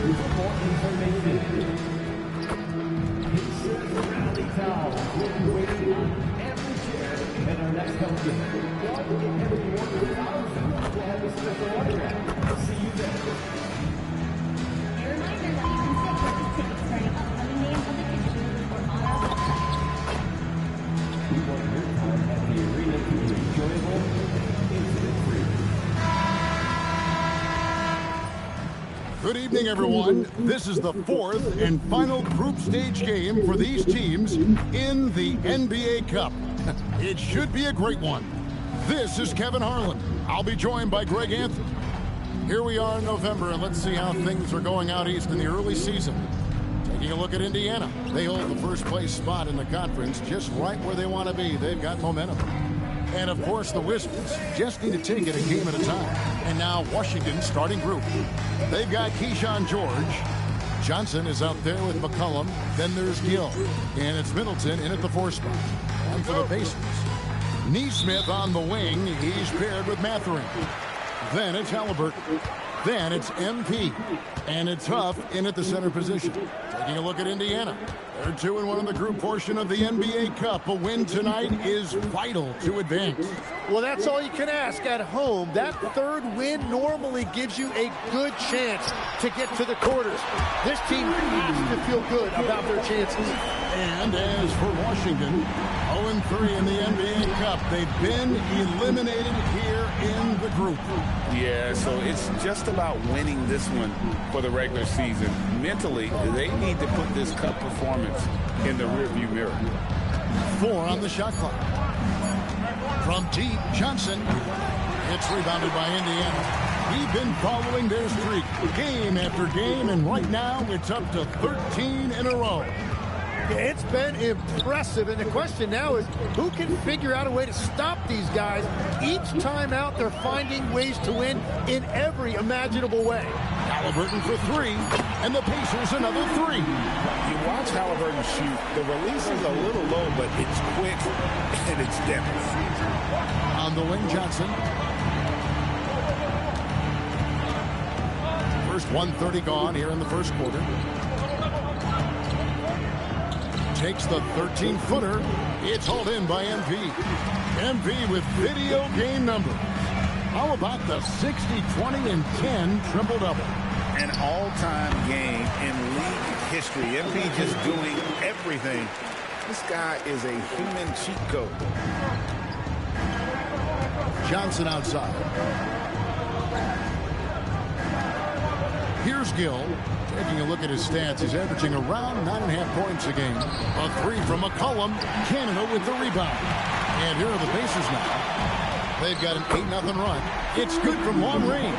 For more information, Rally Towels will be waiting on every chair in our next home game. Every 1,000 will have a special autograph. See you there. A reminder that you can still purchase tickets for any upcoming games of the Kitchen or on our website. We want your time at the arena to be enjoyable and incident-free. Good evening, everyone. This is the fourth and final group stage game for these teams in the NBA Cup. It should be a great one. This is Kevin Harlan. I'll be joined by Greg Anthony. Here we are in November, and let's see how things are going out east in the early season. Taking a look at Indiana. They hold the first place spot in the conference, just right where they want to be. They've got momentum. And, of course, the Wizards just need to take it a game at a time. And now Washington starting group. They've got Keyshawn George. Johnson is out there with McCollum. Then there's Gill. And it's Middleton in at the 4 spot. And for the Pacers, Neesmith on the wing. He's paired with Mathurin. Then it's Halliburton. Then it's MP. And it's Huff in at the center position. Taking a look at Indiana. They're 2-1 in the group portion of the NBA Cup. A win tonight is vital to advance. Well, that's all you can ask at home. That third win normally gives you a good chance to get to the quarters. This team has to feel good about their chances. And as for Washington, 0-3 in the NBA Cup. They've been eliminated here in the group. Yeah, so it's just about winning this one for the regular season. Mentally, they need to put this cup performance in the rearview mirror. 4 on the shot clock. From deep, Johnson. It's rebounded by Indiana. We've been following their streak game after game, and right now it's up to 13 in a row. It's been impressive, and the question now is who can figure out a way to stop these guys? Each time out, they're finding ways to win in every imaginable way. Halliburton for 3, and the Pacers another 3. You watch Halliburton shoot. The release is a little low, but it's quick and it's depth. On the wing, Johnson. First 1:30 gone here in the first quarter. Takes the 13-footer. It's hauled in by MP. MP with video game number. How about the 60, 20, and 10 triple-double? An all-time game in league history. MP just doing everything. This guy is a human cheat code. Johnson outside. Here's Gill. Taking a look at his stats, he's averaging around 9.5 points a game. A 3 from McCollum. Canada with the rebound. And here are the Pacers now. They've got an 8-0 run. It's good from long range.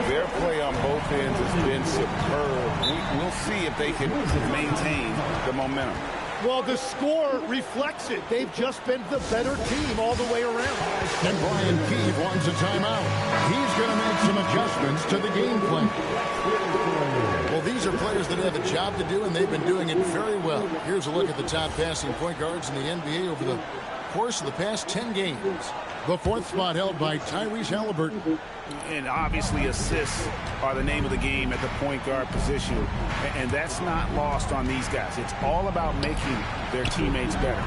Their play on both ends has been superb. We'll see if they can maintain the momentum. Well, the score reflects it. They've just been the better team all the way around. And Brian Keefe wants a timeout. He's going to make some adjustments to the game plan. Well, these are players that have a job to do, and they've been doing it very well. Here's a look at the top passing point guards in the NBA over the course of the past 10 games. The 4th spot held by Tyrese Halliburton. And obviously assists are the name of the game at the point guard position. And that's not lost on these guys. It's all about making their teammates better.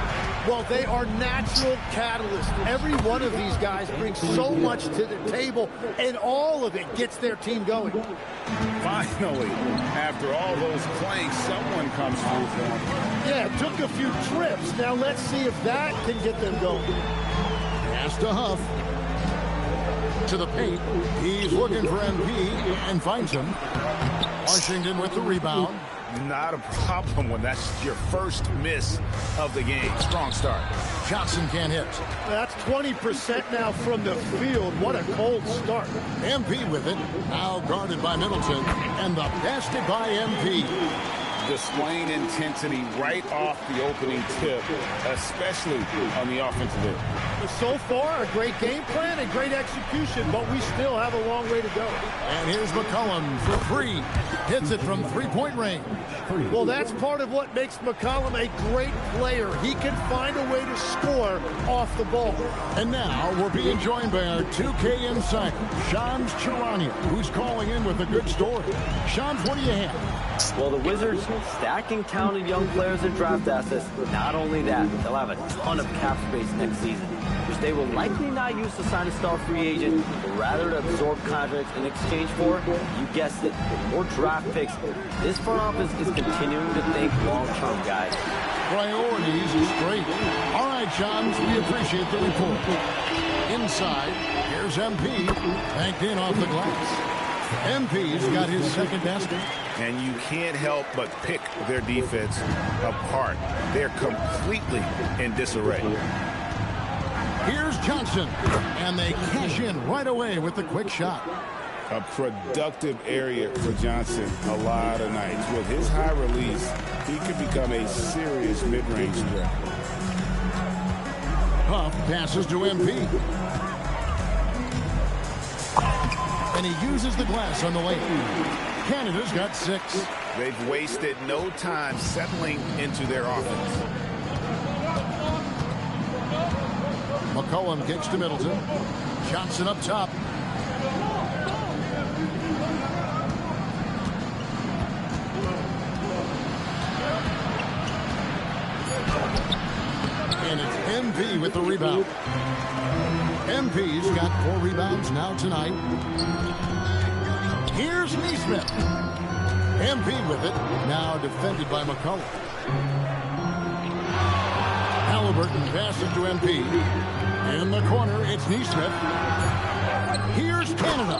Well, they are natural catalysts. Every one of these guys brings so much to the table, and all of it gets their team going. Finally, after all those planks, someone comes through for them. Yeah, it took a few trips. Now let's see if that can get them going. Pass to Huff. To the paint. He's looking for MP and finds him. Washington with the rebound. Not a problem when that's your first miss of the game. Strong start. Johnson can't hit. That's 20% now from the field. What a cold start. MP with it. Now guarded by Middleton. And the basket by MP. displaying intensity right off the opening tip, especially on the offensive end. So far, a great game plan and great execution, but we still have a long way to go. And here's McCollum for three. Hits it from three-point range. Well, that's part of what makes McCollum a great player. He can find a way to score off the ball. And now we're being joined by our 2K insider, Shams Charania, who's calling in with a good story. Shams, what do you have? Well, the Wizards stacking talented young players and draft assets. Not only that, they'll have a ton of cap space next season, which they will likely not use to sign a star free agent, but rather to absorb contracts in exchange for, you guessed it, more draft picks. This front office is continuing to think long-term, guys. Priorities straight. All right, Shams, we appreciate the report. Inside, here's MP, banked in off the glass. MP's got his second basket. And you can't help but pick their defense apart. They're completely in disarray. Here's Johnson, and they cash in right away with the quick shot. A productive area for Johnson a lot of nights. With his high release, he could become a serious mid-range threat. Huff passes to MP. And he uses the glass on the lane. Canada's got 6. They've wasted no time settling into their offense. McCollum kicks to Middleton. Johnson up top. And it's MP with the rebound. MP's got 4 rebounds now tonight. Here's Neesmith. MP with it. Now defended by McCollum. Halliburton passes to MP. In the corner, it's Neesmith. Here's Canada.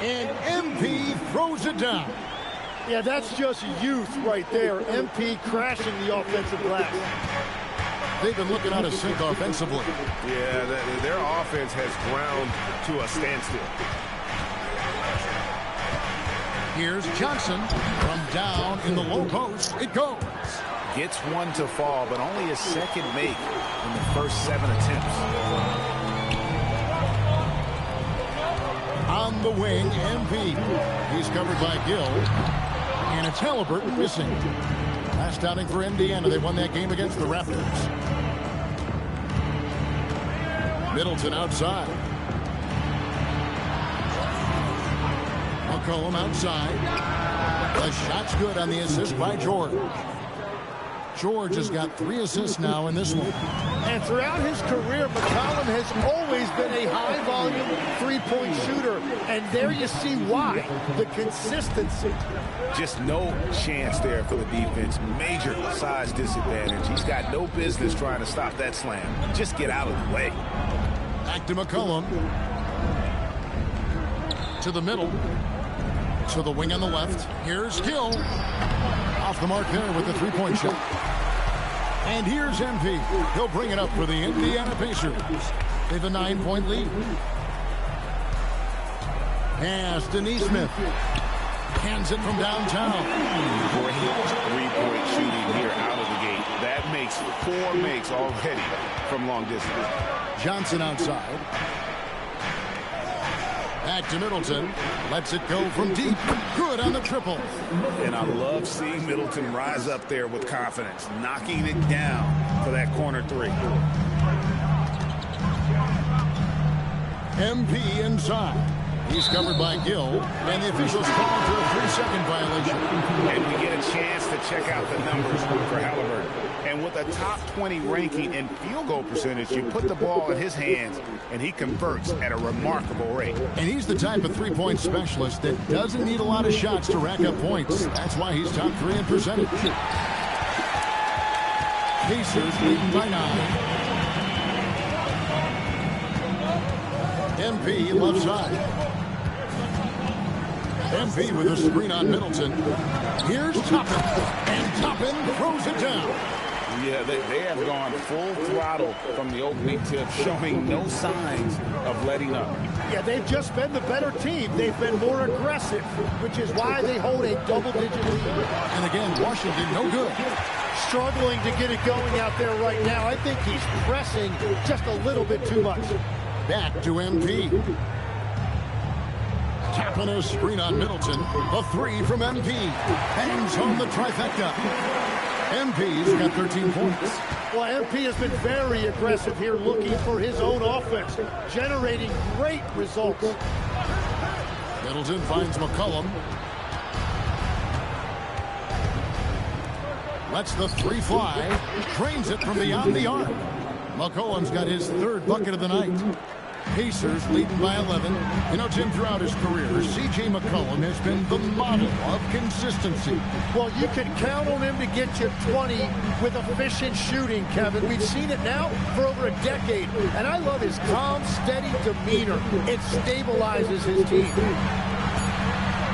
And MP throws it down. Yeah, that's just youth right there. MP crashing the offensive glass. They've been looking out of sync offensively. Yeah, their offense has ground to a standstill. Here's Johnson from down in the low post. It goes. Gets one to fall, but only a second make in the first 7 attempts. On the wing, MP. He's covered by Gill. And it's Halliburton missing. Last outing for Indiana. They won that game against the Raptors. Middleton outside. McCollum outside. The shot's good on the assist by George. George has got 3 assists now in this one. And throughout his career, McCollum has always been a high-volume three-point shooter. And there you see why. The consistency. Just no chance there for the defense. Major size disadvantage. He's got no business trying to stop that slam. Just get out of the way. Back to McCollum. To the middle. To the wing on the left. Here's Gill. Off the mark there with the three-point shot. And here's MP. He'll bring it up for the Indiana Pacers. They have a 9-point lead. Pass to Neesmith. Hands it from downtown. Great three-point shooting here out of the gate. That makes 4 makes already from long distance. Johnson outside. Back to Middleton. Lets it go from deep. Good on the triple. And I love seeing Middleton rise up there with confidence, knocking it down for that corner 3. MP inside. He's covered by Gill, and the officials call for a 3-second violation. And we get a chance to check out the numbers for Halliburton. And with a top 20 ranking in field goal percentage, you put the ball in his hands, and he converts at a remarkable rate. And he's the type of three-point specialist that doesn't need a lot of shots to rack up points. That's why he's top 3 in percentage. Pacers leading by 9. MP left side. MP with a screen on Middleton. Here's Toppin. And Toppin throws it down. Yeah, they have gone full throttle from the opening tip, showing no signs of letting up. Yeah, they've just been the better team. They've been more aggressive, which is why they hold a double-digit lead. And again, Washington no good. Struggling to get it going out there right now. I think he's pressing just a little bit too much. Back to MP. Tapping a screen on Middleton. A three from MP. Hangs home the trifecta. MP's got 13 points. Well, MP has been very aggressive here, looking for his own offense, generating great results. Middleton finds McCollum. Lets the three fly. Drains it from beyond the arc. McCollum's got his third bucket of the night. Pacers leading by 11. You know, Jim, throughout his career, C.J. McCollum has been the model of consistency. Well, you can count on him to get you 20 with efficient shooting, Kevin. We've seen it now for over a decade. And I love his calm, steady demeanor. It stabilizes his team.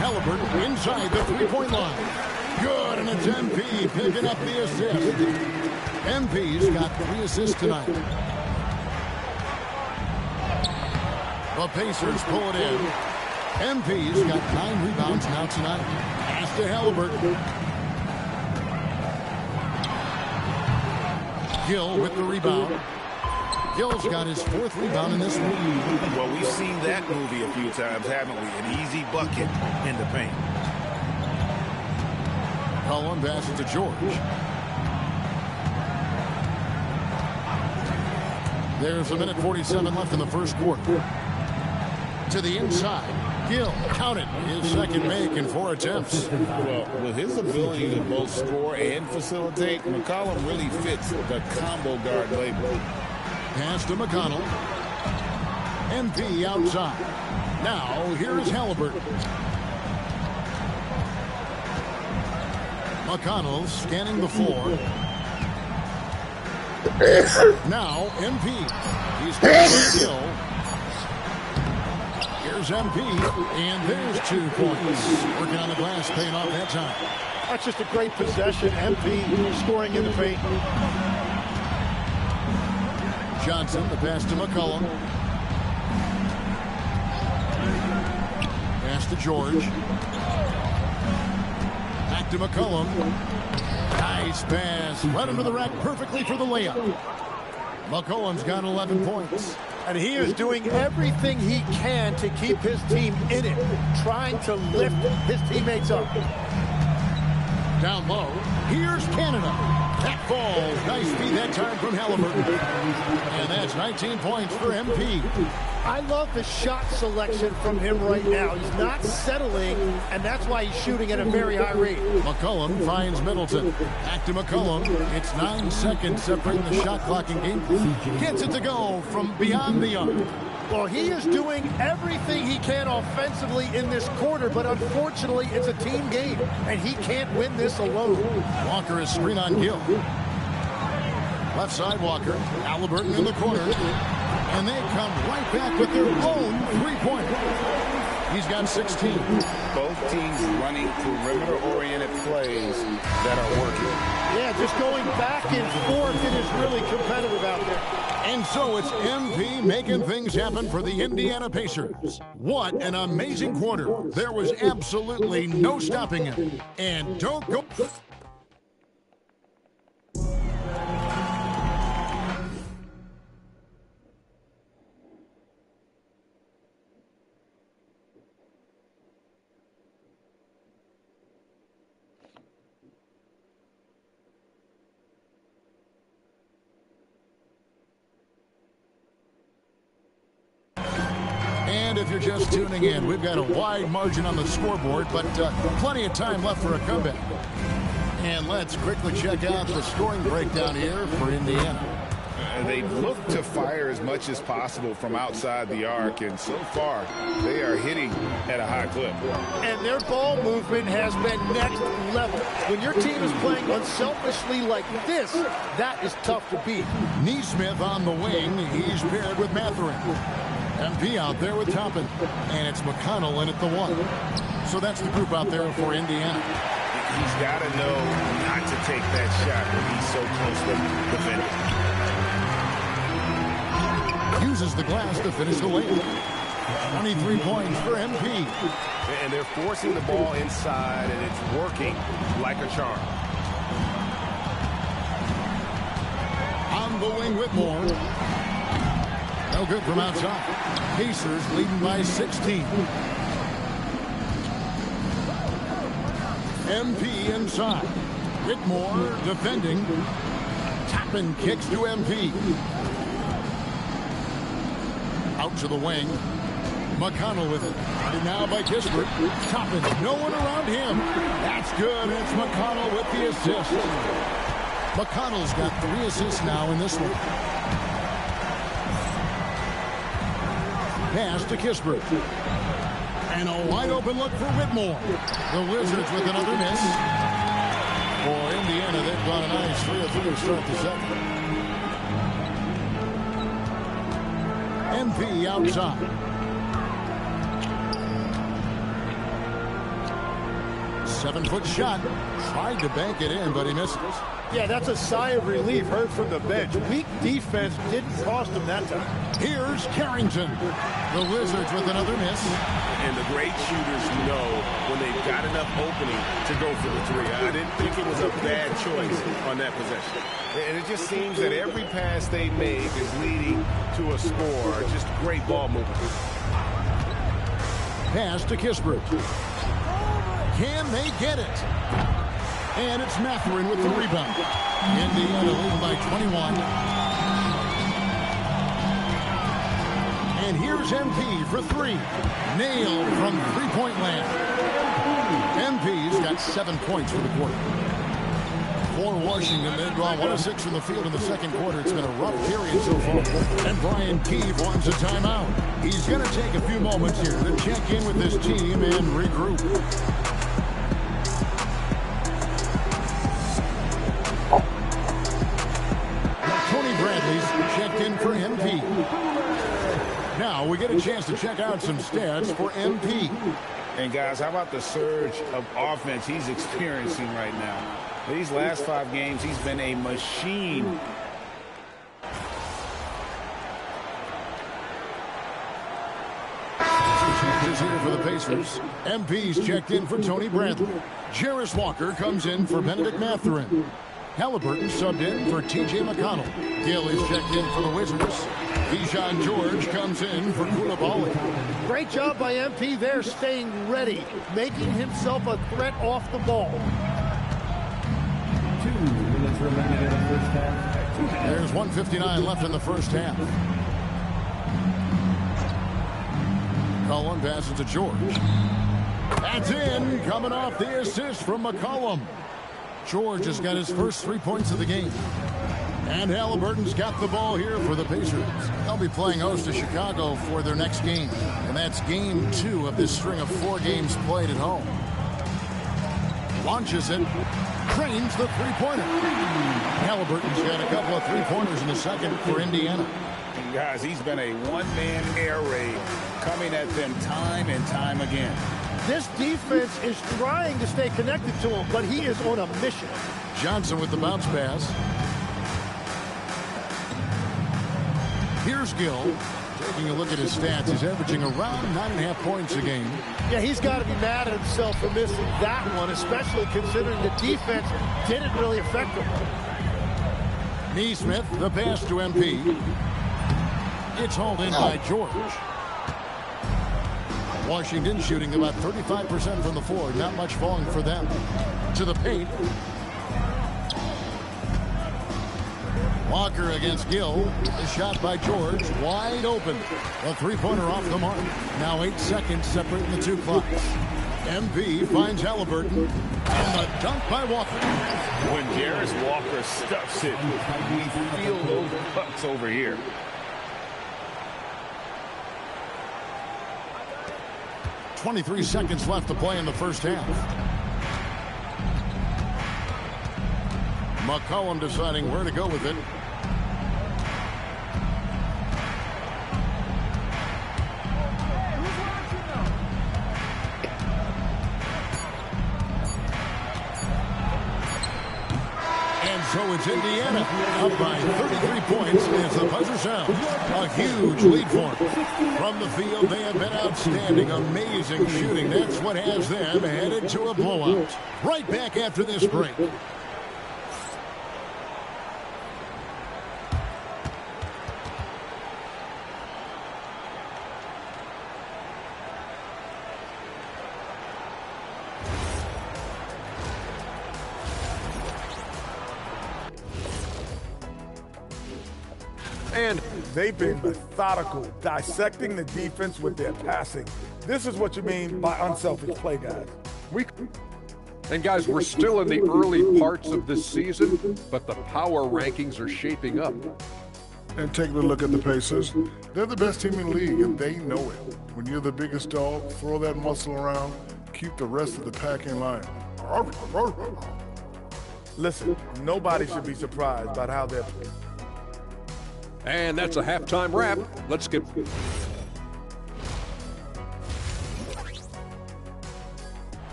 Halliburton inside the three-point line. Good, and it's MP picking up the assist. MP's got 3 assists tonight. The Pacers pull it in. MP's got 9 rebounds now tonight. Pass to Halliburton. Gill with the rebound. Gill's got his 4th rebound in this one. Well, we've seen that movie a few times, haven't we? An easy bucket in the paint. Cullen passes to George. There's a minute 47 left in the first quarter. To the inside. Gill counted his second make in 4 attempts. Well, with his ability to both score and facilitate, McCollum really fits the combo guard label. Pass to McConnell. MP outside. Now, here's Halliburton. McConnell scanning the floor. Now, MP. He's got a Gill. Here's MP, and there's 2 points. Working on the glass, paying off that time. That's just a great possession. MP scoring in the paint. Johnson, the pass to McCollum. Pass to George. Back to McCollum. Nice pass. Right under the rack perfectly for the layup. McCollum's got 11 points. And he is doing everything he can to keep his team in it, trying to lift his teammates up. Down low, here's Canada. That falls. Nice feed that time from Halliburton. And that's 19 points for MP. I love the shot selection from him right now. He's not settling, and that's why he's shooting at a very high rate. McCollum finds Middleton. Back to McCollum. It's 9 seconds separating the shot clock and game. Gets it to go from beyond the arc. Well, he is doing everything he can offensively in this quarter, but unfortunately, it's a team game, and he can't win this alone. Walker is screen on Gill. Left side Walker. Halliburton in the corner. And they come right back with their own three-pointer. He's got 16. Both teams running perimeter-oriented plays that are working. Yeah, just going back and forth. It is really competitive out there. And so it's MP making things happen for the Indiana Pacers. What an amazing quarter. There was absolutely no stopping him. And don't go... And if you're just tuning in, we've got a wide margin on the scoreboard, but plenty of time left for a comeback. And let's quickly check out the scoring breakdown here for Indiana. They look to fire as much as possible from outside the arc, and so far, they are hitting at a high clip. And their ball movement has been next level. When your team is playing unselfishly like this, that is tough to beat. Neesmith on the wing. He's paired with Mathurin. MP out there with Toppin. And it's McConnell in at the 1. So that's the group out there for Indiana. He's got to know not to take that shot when he's so close to defending. Uses the glass to finish the layup. 23 points for MP. And they're forcing the ball inside, and it's working like a charm. On the wing, Whitmore. No good from outside. Pacers leading by 16. MP inside. Whitmore defending. Toppin kicks to MP. Out to the wing. McConnell with it. And now by Kispert. Toppin. No one around him. That's good. It's McConnell with the assist. McConnell's got 3 assists now in this one. Pass to Kispert. And a wide open look for Whitmore. The Wizards with another miss. For Indiana, they've got a nice 3-3 to start the second. MP outside. 7-foot shot. Tried to bank it in, but he misses. Yeah, that's a sigh of relief heard from the bench. Weak defense didn't cost him that time. Here's Carrington. The Wizards with another miss. And the great shooters know when they've got enough opening to go for the three. I didn't think it was a bad choice on that possession. And it just seems that every pass they make is leading to a score. Just great ball movement. Pass to Kispert. Can they get it? And it's Mathurin with the rebound. Indiana leading by 21. And here's MP for 3. Nailed from three-point land. MP's got 7 points for the quarter. For Washington, they draw 1 of 6 from the field in the second quarter. It's been a rough period so far. And Brian Keefe wants a timeout. He's going to take a few moments here to check in with this team and regroup. Checked in for MP. Now we get a chance to check out some stats for MP. And guys, how about the surge of offense he's experiencing right now? These last 5 games, he's been a machine. Is here for the Pacers. MP's checked in for Tony Bradley. Jarris Walker comes in for Benedict Mathurin. Halliburton subbed in for T.J. McConnell. Gill is checked in for the Wizards. Dijon George comes in for Koulibaly. Great job by MP there, staying ready, making himself a threat off the ball. 2 minutes remaining in the first half. There's 1:59 left in the first half. McCollum passes to George. That's in, coming off the assist from McCollum. George has got his first 3 points of the game. And Halliburton's got the ball here for the Pacers. They'll be playing host to Chicago for their next game. And that's game 2 of this string of 4 games played at home. Launches it. Cranes the three-pointer. Halliburton's got a couple of three-pointers in the second for Indiana. And guys, he's been a one-man air raid coming at them time and time again. This defense is trying to stay connected to him, but he is on a mission. Johnson with the bounce pass. Here's Gill. Taking a look at his stats, he's averaging around 9.5 points a game. Yeah, he's got to be mad at himself for missing that one, especially considering the defense didn't really affect him. Neesmith, the pass to MP. It's hauled in by George. Washington shooting about 35% from the floor. Not much falling for them. To the paint. Walker against Gill. The shot by George. Wide open. A three-pointer off the mark. Now 8 seconds separating the two clocks. MP finds Halliburton. And a dunk by Walker. When Jarris Walker stuffs it, we feel those bucks over here. .23 seconds left to play in the first half. McCollum deciding where to go with it. So it's Indiana up by 33 points as the buzzer sounds. A huge lead for them. From the field, they have been outstanding. Amazing shooting. That's what has them headed to a blowout. Right back after this break. And they've been methodical, dissecting the defense with their passing. This is what you mean by unselfish play, guys. And guys, we're still in the early parts of this season, but the power rankings are shaping up. And taking a look at the Pacers, they're the best team in the league, and they know it. When you're the biggest dog, throw that muscle around, keep the rest of the pack in line. Listen, nobody should be surprised by how they're playing. And that's a halftime wrap. Let's get...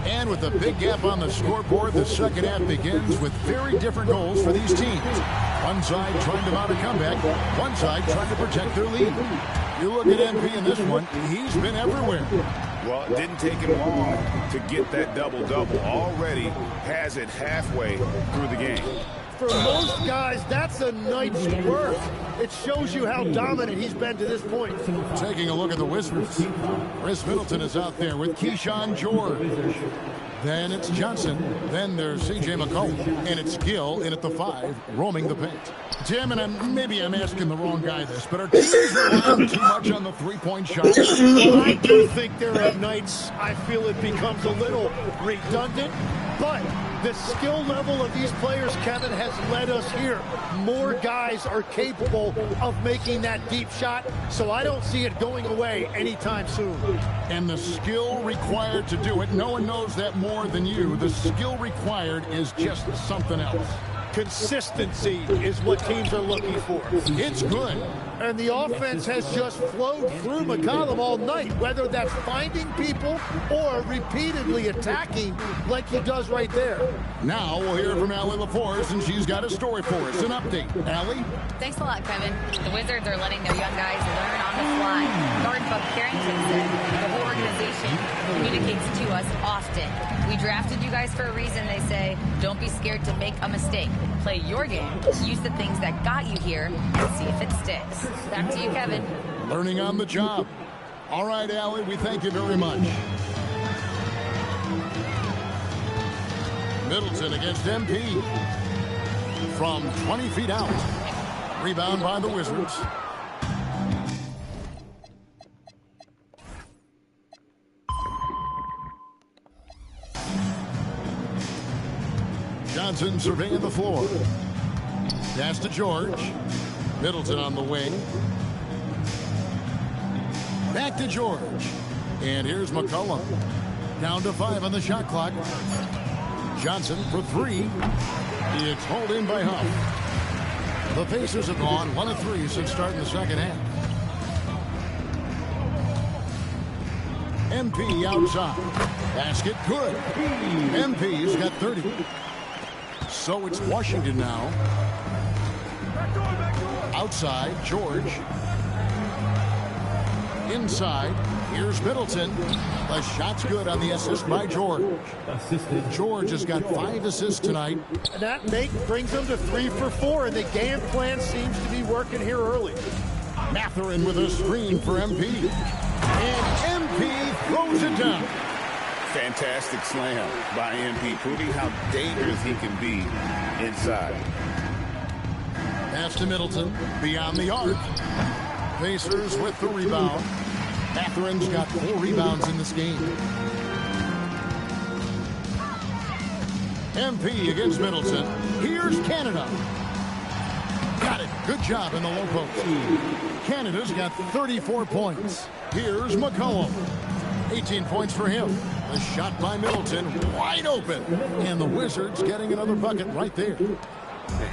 And with a big gap on the scoreboard, the second half begins with very different goals for these teams. One side trying to mount a comeback, one side trying to protect their lead. You look at MP in this one, he's been everywhere. Well, it didn't take him long to get that double-double. Already has it halfway through the game. For most guys, that's a night's work. It shows you how dominant he's been to this point. Taking a look at the Wizards. Chris Middleton is out there with Keyshawn George. Then it's Johnson. Then there's C.J. McCollum. And it's Gill in at the 5, roaming the paint. Tim, and maybe I'm asking the wrong guy this, but are teams relying too much on the three-point shot? Well, I do think there are nights I feel it becomes a little redundant, but the skill level of these players, Kevin, has led us here. More guys are capable of making that deep shot, so I don't see it going away anytime soon. And the skill required to do it, no one knows that more than you. The skill required is just something else. Consistency is what teams are looking for. It's good. And the offense has just flowed through McCollum all night, whether that's finding people or repeatedly attacking like he does right there. Now we'll hear from Allie LaForce, and she's got a story for us. An update. Allie? Thanks a lot, Kevin. The Wizards are letting their young guys learn on the fly. Guard Buck Carrington said the whole organization communicates to us often. We drafted you guys for a reason, they say. Don't be scared to make a mistake. Play your game. Use the things that got you here and see if it sticks. Back to you, Kevin. Learning on the job. All right, Allie, we thank you very much. Middleton against MP. From 20 feet out. Rebound by the Wizards. Johnson surveying the floor. Pass to George. Middleton on the wing. Back to George. And here's McCollum. Down to 5 on the shot clock. Johnson for 3. It's hauled in by Huff. The Pacers have gone 1 of 3 since starting the second half. MP outside. Basket good. MP's got 30. So it's Washington now. Outside, George. Inside, here's Middleton. The shot's good on the assist by George. George has got 5 assists tonight. And that brings them to 3 for 4, and the game plan seems to be working here early. Mathurin with a screen for MP. And MP throws it down. Fantastic slam by MP, proving how dangerous he can be inside. Pass to Middleton, beyond the arc. Pacers with the rebound. Mathurin's got 4 rebounds in this game. MP against Middleton. Here's Canada. Got it. Good job in the low post. Canada's got 34 points. Here's McCollum. 18 points for him. A shot by Middleton, wide open. And the Wizards getting another bucket right there.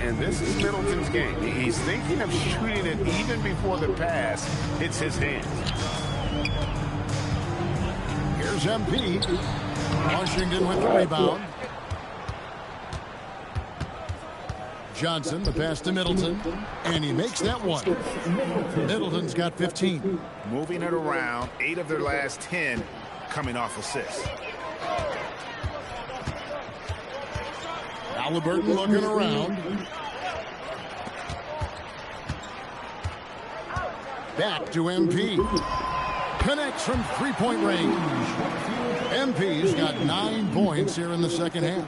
And this is Middleton's game. He's thinking of shooting it even before the pass hits his hands. Here's MP. Washington with the rebound. Johnson, the pass to Middleton, and he makes that one. Middleton's got 15. Moving it around, 8 of their last 10 coming off assists. Halliburton looking around. Back to MP. Connects from three-point range. MP's got 9 points here in the second half.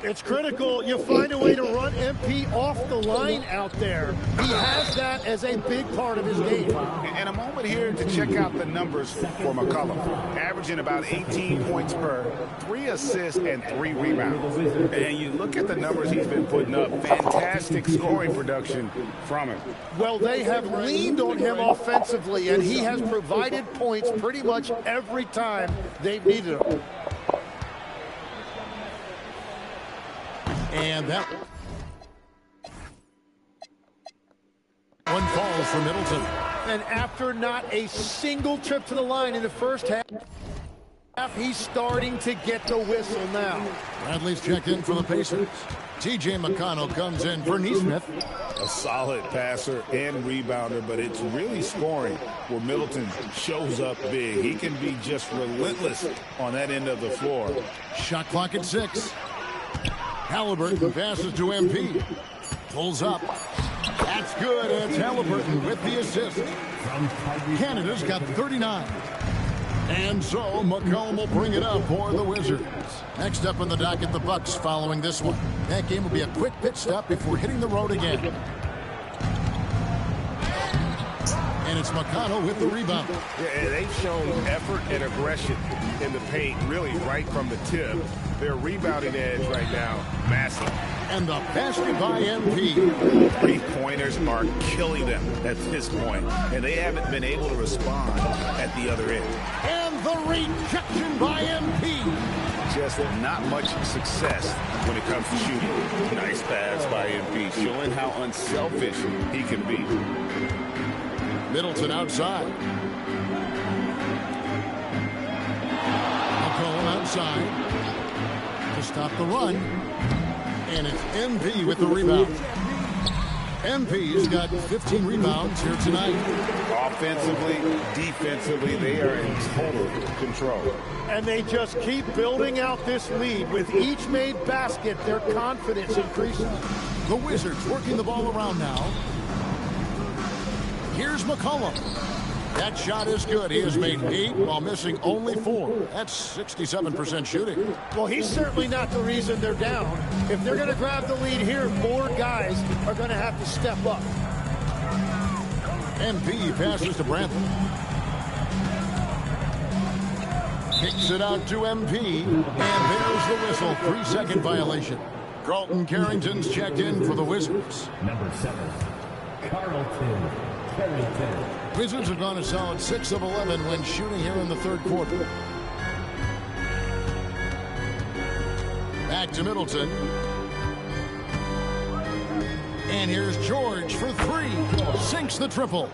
It's critical you find a way to run MP off the line out there. He has that as a big part of his game. And a moment here to check out the numbers for McCollum. Averaging about 18 points per, 3 assists, and 3 rebounds. And you look at the numbers he's been putting up. Fantastic scoring production from him. Well, they have leaned on him offensively, and he has provided points pretty much every time they've needed him. And that one falls for Middleton. And after not a single trip to the line in the first half, he's starting to get the whistle now. Bradley's checked in for the Pacers. T.J. McConnell comes in for Nesmith. A solid passer and rebounder, but it's really scoring where Middleton shows up big. He can be just relentless on that end of the floor. Shot clock at 6. Halliburton passes to MP. Pulls up. That's good. It's Halliburton with the assist. Canada's got 39. And so McCollum will bring it up for the Wizards. Next up on the docket, the Bucks following this one. That game will be a quick pit stop before hitting the road again. And it's McConnell with the rebound. Yeah, they've shown effort and aggression in the paint, really right from the tip. Their rebounding edge right now, massive. And the basket by MP. 3-pointers are killing them at this point, and they haven't been able to respond at the other end. And the rejection by MP. Just not much success when it comes to shooting. Nice pass by MP, showing how unselfish he can be. Middleton outside. McCollum outside to stop the run. And it's MP with the rebound. MP's got 15 rebounds here tonight. Offensively, defensively, they are in total control. And they just keep building out this lead. With each made basket, their confidence increases. The Wizards working the ball around now. Here's McCollum. That shot is good. He has made 8 while missing only 4. That's 67% shooting. Well, he's certainly not the reason they're down. If they're going to grab the lead here, more guys are going to have to step up. MP passes to Brantley. Kicks it out to MP. And there's the whistle. 3-second violation. Carlton Carrington's checked in for the Wizards. Number 7, Carlton Carrington. Wizards have gone a solid 6 of 11 when shooting here in the third quarter. Back to Middleton. And here's George for 3. Sinks the triple.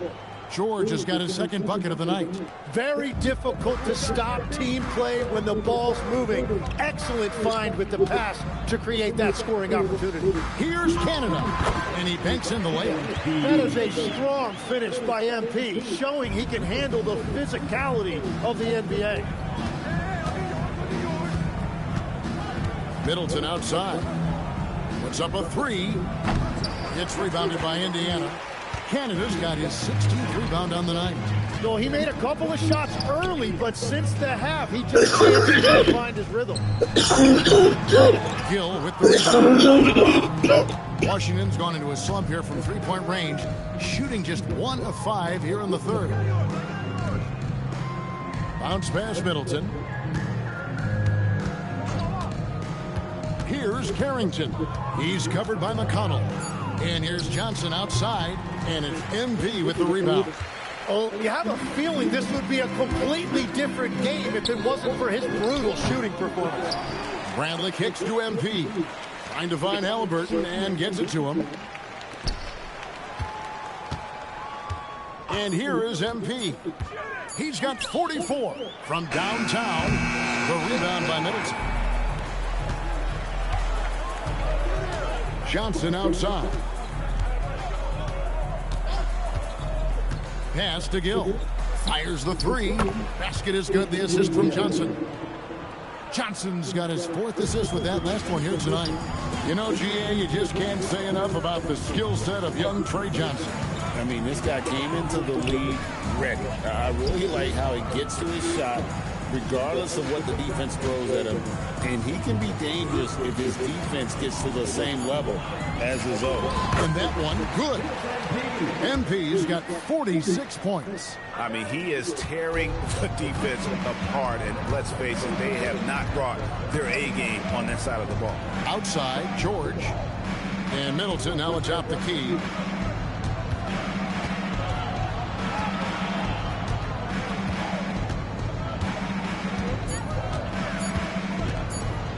George has got his second bucket of the night. Very difficult to stop team play when the ball's moving. Excellent find with the pass to create that scoring opportunity. Here's Canada, and he banks in the layup. That is a strong finish by MP, showing he can handle the physicality of the NBA. Middleton outside. Puts up a 3. It's rebounded by Indiana. Canada's got his 16th rebound on the night. No, he made a couple of shots early, but since the half, he just can't find his rhythm. Gill with the rebound. Washington's gone into a slump here from three-point range, shooting just 1 of 5 here in the third. Bounce pass Middleton. Here's Carrington. He's covered by McConnell. And here's Johnson outside, and it's MP with the rebound. Oh, you have a feeling this would be a completely different game if it wasn't for his brutal shooting performance. Bradley kicks to MP. Trying to find Halliburton and gets it to him. And here is MP. He's got 44 from downtown. The rebound by Middleton. Johnson outside. Pass to Gill. Fires the three. Basket is good. The assist from Johnson. Johnson's got his 4th assist with that last one here tonight. You know, GA, you just can't say enough about the skill set of young Trey Johnson. I mean, this guy came into the league ready. I really like how he gets to his shot, regardless of what the defense throws at him. And he can be dangerous if his defense gets to the same level as his own. And that one, good. MP's got 46 points. I mean, he is tearing the defense apart. And let's face it, they have not brought their A game on that side of the ball. Outside, George. And Middleton now atop the key.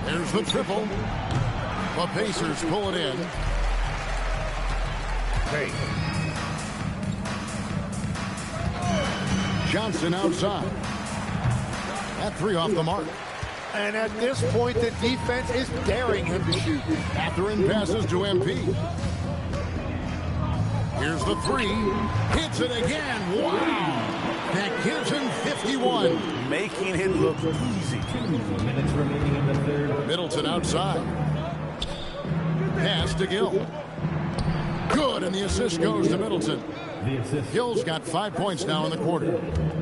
There's the triple. The Pacers pull it in. Hey. Johnson outside. That three off the mark. And at this point, the defense is daring him to shoot. Catherine passes to MP. Here's the three. Hits it again. Wow. That gives him 51. Making it look easy. 2 minutes remaining in the third. Middleton outside. Pass to Gill. Good, and the assist goes to Middleton. Gill's got 5 points now in the quarter.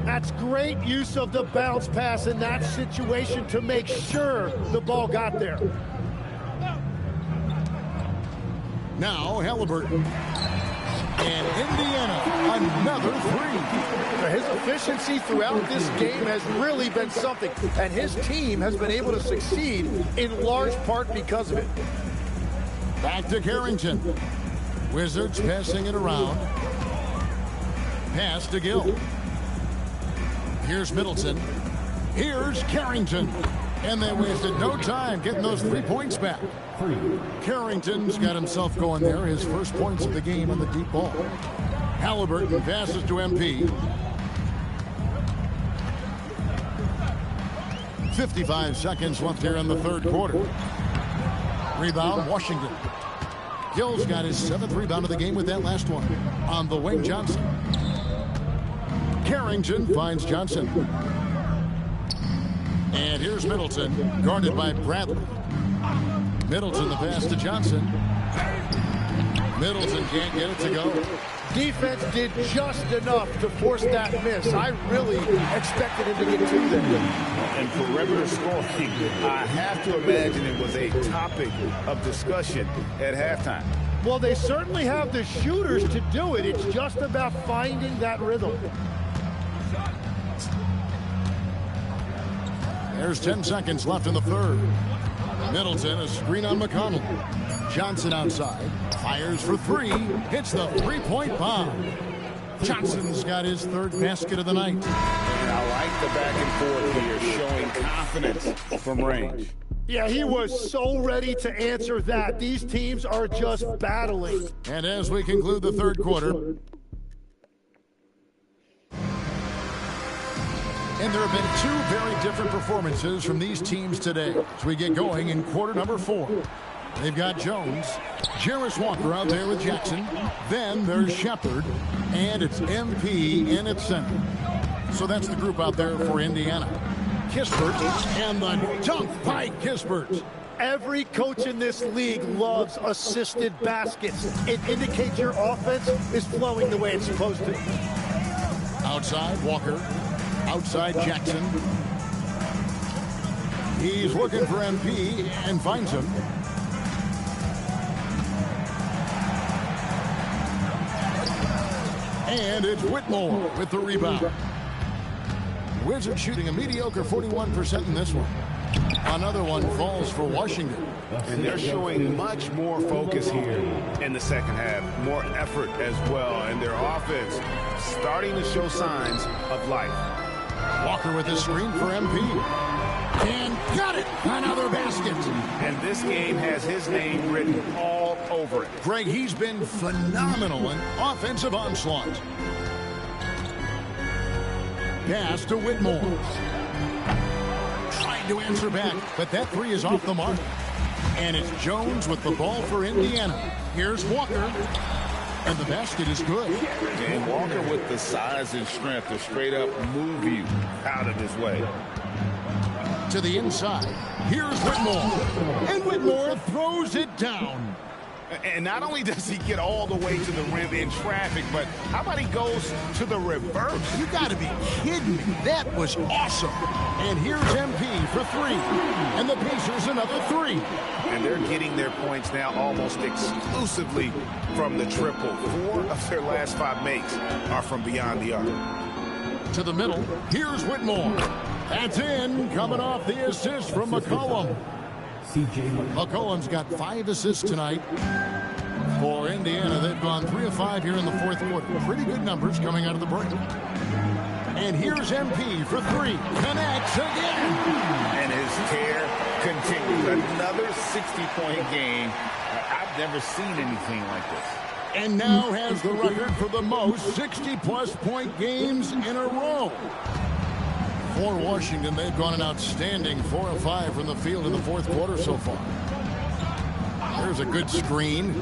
That's great use of the bounce pass in that situation to make sure the ball got there. Now Halliburton. And Indiana, another three. His efficiency throughout this game has really been something, and his team has been able to succeed in large part because of it. Back to Carrington. Wizards passing it around. Pass to Gill. Here's Middleton. Here's Carrington. And they wasted no time getting those 3 points back. Carrington's got himself going there. His first points of the game on the deep ball. Halliburton passes to MP. 55 seconds left here in the third quarter. Rebound, Washington. Gill's got his 7th rebound of the game with that last one. On the wing, Johnson. Carrington finds Johnson. And here's Middleton, guarded by Bradley. Middleton, the pass to Johnson. Middleton can't get it to go. Defense did just enough to force that miss. I really expected him to get 2 there. And perimeter scoring, I have to imagine it was a topic of discussion at halftime. Well, they certainly have the shooters to do it. It's just about finding that rhythm. There's 10 seconds left in the third. Middleton, a screen on McConnell. Johnson outside. Fires for three. Hits the three-point bomb. Johnson's got his 3rd basket of the night. And I like the back and forth here, showing confidence from range. Yeah, he was so ready to answer that. These teams are just battling. And as we conclude the third quarter, and there have been 2 very different performances from these teams today as we get going in quarter number 4. They've got Jones, Jarris Walker out there with Jackson. Then there's Shepherd, and it's MP in its center. So that's the group out there for Indiana. Kispert and the dunk by Kispert. Every coach in this league loves assisted baskets. It indicates your offense is flowing the way it's supposed to. Outside, Walker. Outside, Jackson. He's looking for MP and finds him. And it's Whitmore with the rebound. Wizards shooting a mediocre 41% in this one. Another one falls for Washington. And they're showing much more focus here in the second half. More effort as well. And their offense starting to show signs of life. Walker with a screen for MP. And got it! Another basket. And this game has his name written all over it. Greg, he's been phenomenal in offensive onslaught. Pass to Whitmore. Trying to answer back, but that three is off the mark. And it's Jones with the ball for Indiana. Here's Walker. And the basket is good. And Walker with the size and strength to straight up move you out of his way. To the inside. Here's Whitmore. And Whitmore throws it down. And not only does he get all the way to the rim in traffic, but how about he goes to the reverse? You got to be kidding me. That was awesome. And here's MP for three. And the Pacers another three. And they're getting their points now almost exclusively from the triple. 4 of their last 5 makes are from beyond the arc. To the middle. Here's Whitmore. That's in. Coming off the assist from McCollum. McCollum's got 5 assists tonight for Indiana. They've gone 3 of 5 here in the fourth quarter. Pretty good numbers coming out of the break. And here's MP for 3. Connects again. And his tear continues. Another 60-point game. I've never seen anything like this. And now has the record for the most 60-plus point games in a row. For Washington, they've gone an outstanding 4 of 5 from the field in the fourth quarter so far. There's a good screen.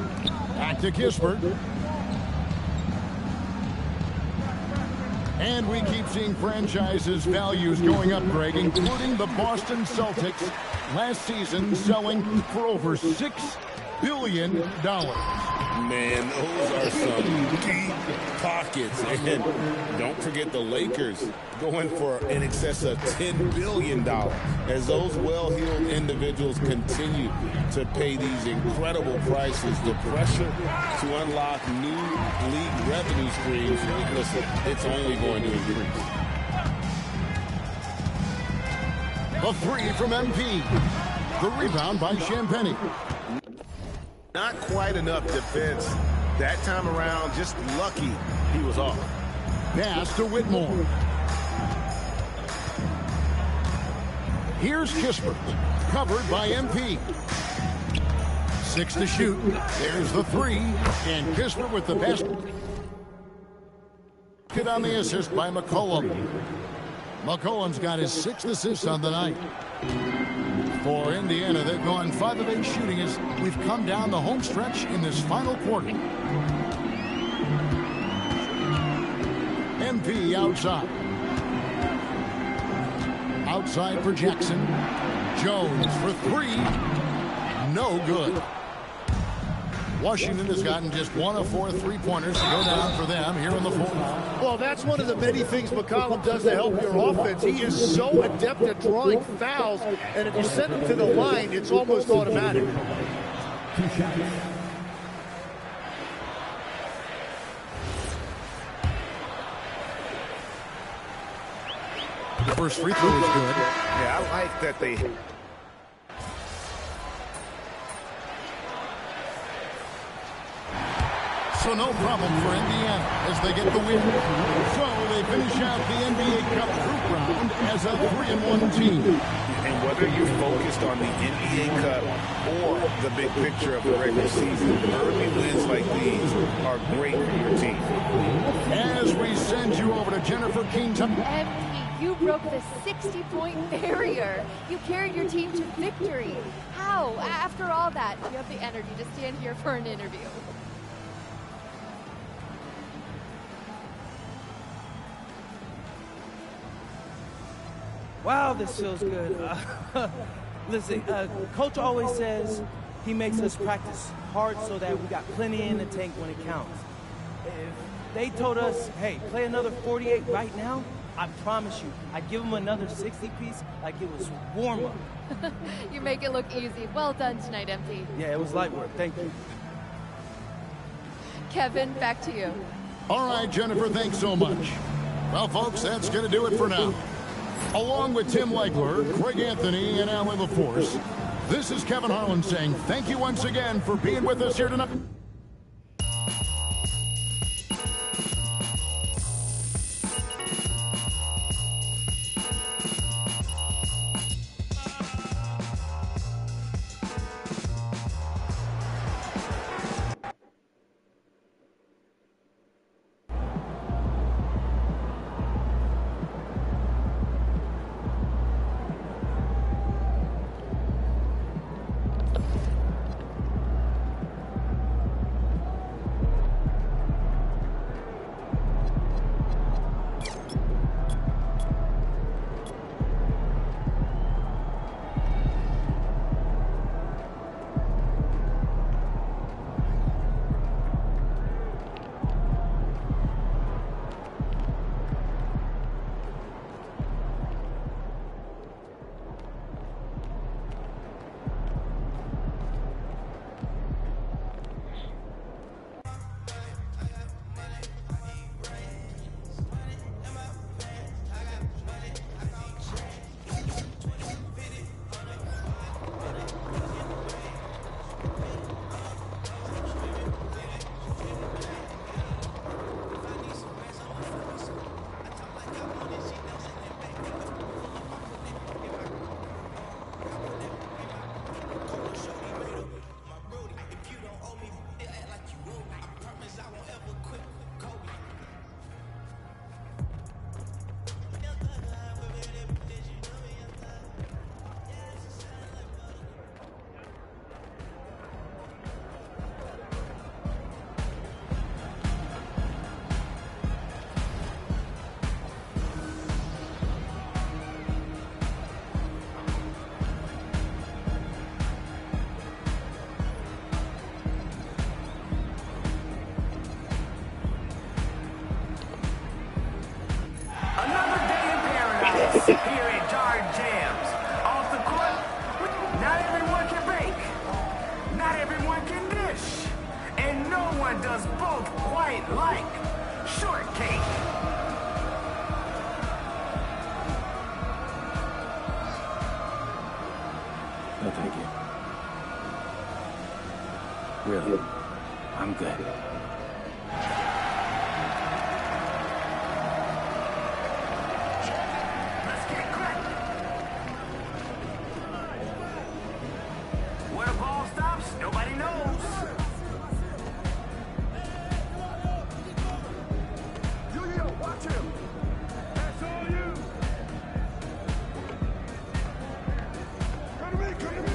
Back to Kispert. And we keep seeing franchises' values going up, Greg, including the Boston Celtics last season selling for over $6 billion. Man, those are some deep pockets. And don't forget the Lakers going for in excess of $10 billion as those well-heeled individuals continue to pay these incredible prices. The pressure to unlock new league revenue streams, listen, it's only going to increase. A 3 from MP. The rebound by Champagnie. Not quite enough defense that time around. Just lucky he was off. Pass to Whitmore. Here's Kispert. Covered by MP. 6 to shoot. There's the 3. And Kispert with the basket. Get on the assist by McCollum. McCollum's got his 6th assist on the night. For Indiana, they've gone 5 of 8 shooting as we've come down the home stretch in this final quarter. MP outside. Outside for Jackson. Jones for 3. No good. Washington has gotten just 1 of 4 3-pointers to go down for them here in the fourth. Well, that's one of the many things McCollum does to help your offense. He is so adept at drawing fouls, and if you send him to the line, it's almost automatic. 2 shots. The first free throw is good. Yeah, I like that they... So no problem for Indiana as they get the win. So they finish out the NBA Cup group round as a 3-1 team. And whether you're focused on the NBA Cup or the big picture of the regular season, early wins like these are great for your team. As we send you over to Jennifer King. MP, you broke the 60-point barrier. You carried your team to victory. How? After all that, you have the energy to stand here for an interview. Wow, this feels good. Listen, Coach always says he makes us practice hard so that we got plenty in the tank when it counts. If they told us, hey, play another 48 right now, I promise you, I'd give them another 60-piece like it was warm-up. You make it look easy. Well done tonight, MP. Yeah, it was light work. Thank you. Kevin, back to you. All right, Jennifer, thanks so much. Well, folks, that's going to do it for now. Along with Tim Legler, Craig Anthony, and Alan LaForce, this is Kevin Harlan saying thank you once again for being with us here tonight. Here at Darn Jams. Off the court, not everyone can bake. Not everyone can dish. And no one does both quite like shortcake. No, thank you. Really, I'm good. Let's get cracking. Where the ball stops, nobody knows. Watch him. That's all you. Come to me, come to me.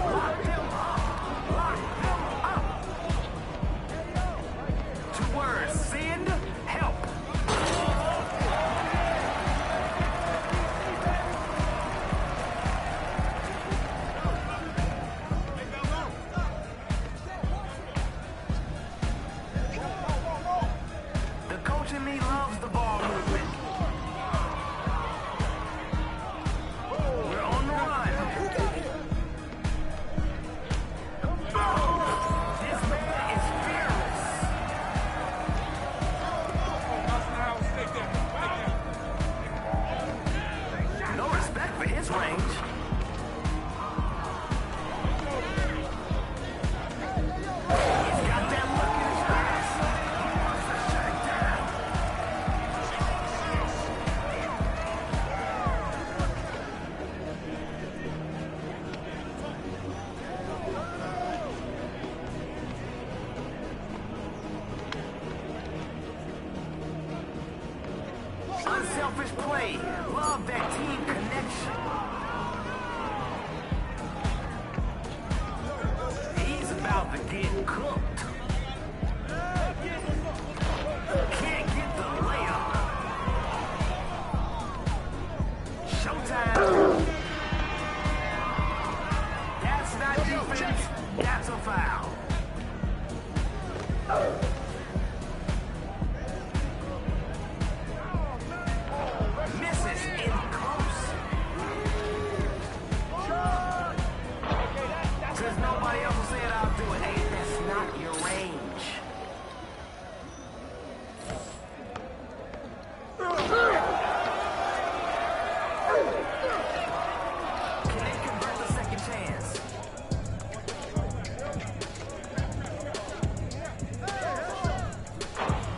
Lock them up. Lock them up. 2 words, send help. The coach in me loves the ball movement. We're on the run. This man is fearless. No respect for his range. He's got that look in his face. He wants to shut it down. Unselfish play. Love that team connection. He's about to get cooked. Can't get the layup. Showtime. That's not defense. That's a foul. Misses in close. Since nobody else will say it, I'll do it. Hey, that's not your range. Can they convert the second chance?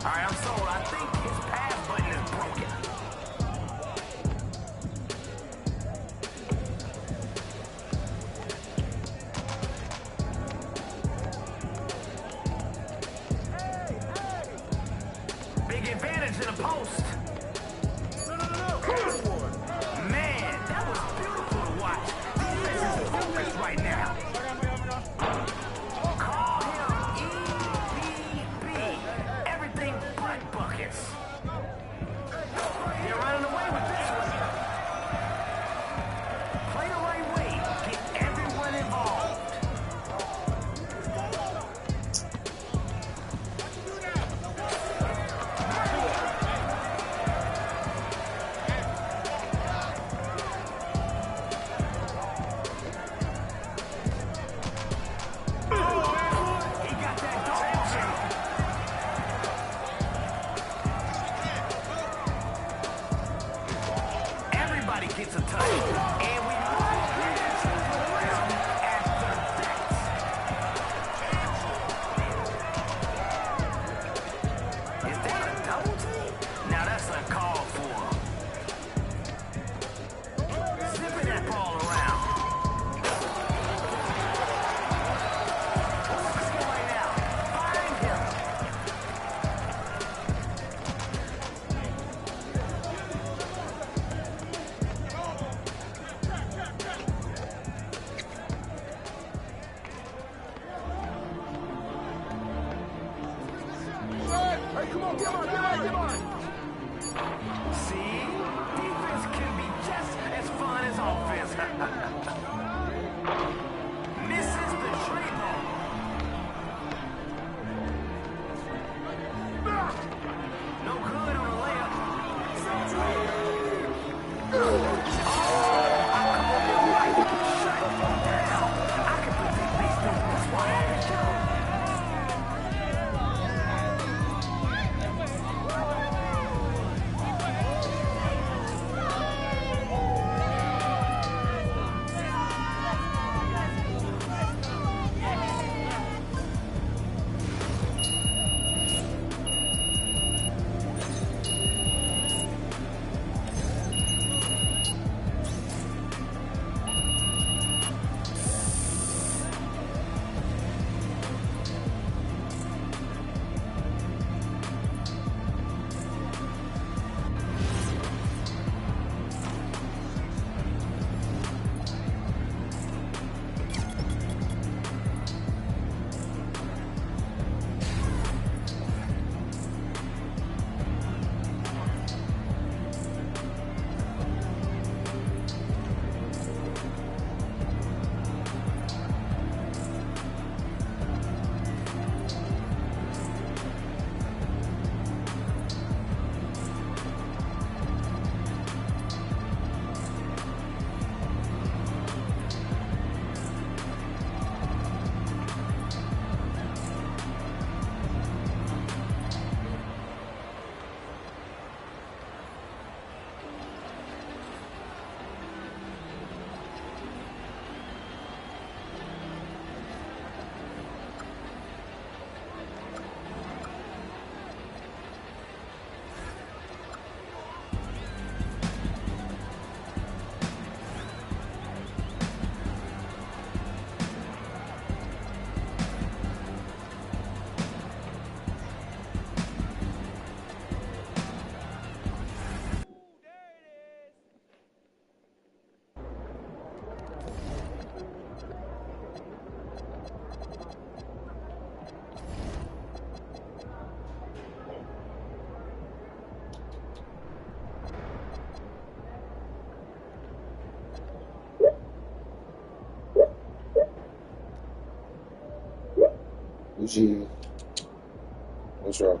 All right, I'm sold. I think his pass button is broken. Big advantage in the post. Man, that was beautiful to watch. Defense is focused right now. Call him EBB. Everything but buckets. They're running away with this one. Play the right way. Get everyone involved. He got that dog jam. Everybody gets a touch. And we move into the rim after that. Is that a double team? Now that's uncalled for. Zipping that ball around. Let's go right now. Find him. Hey, come on, get on, get on, get on. See? Defense can be just as fun as offense. Misses the tree ball. Eugene. What's wrong?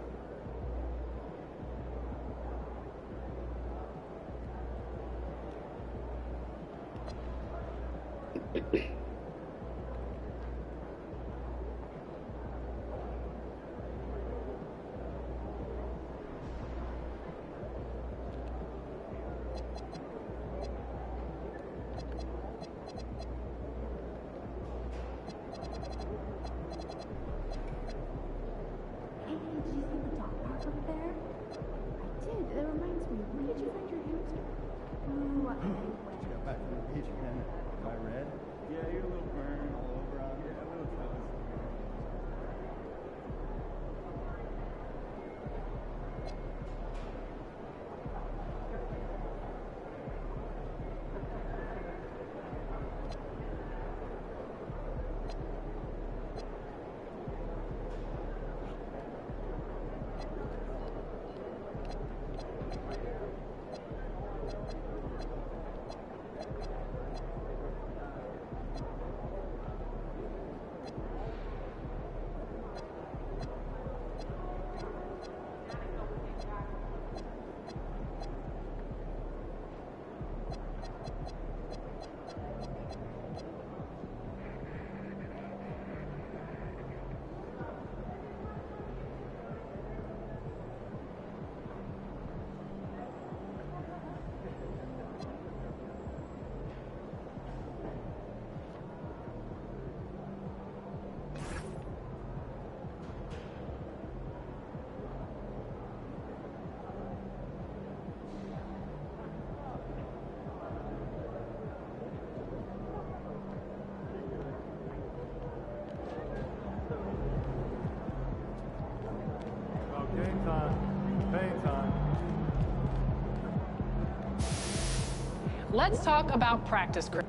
Let's talk about practice, Chris.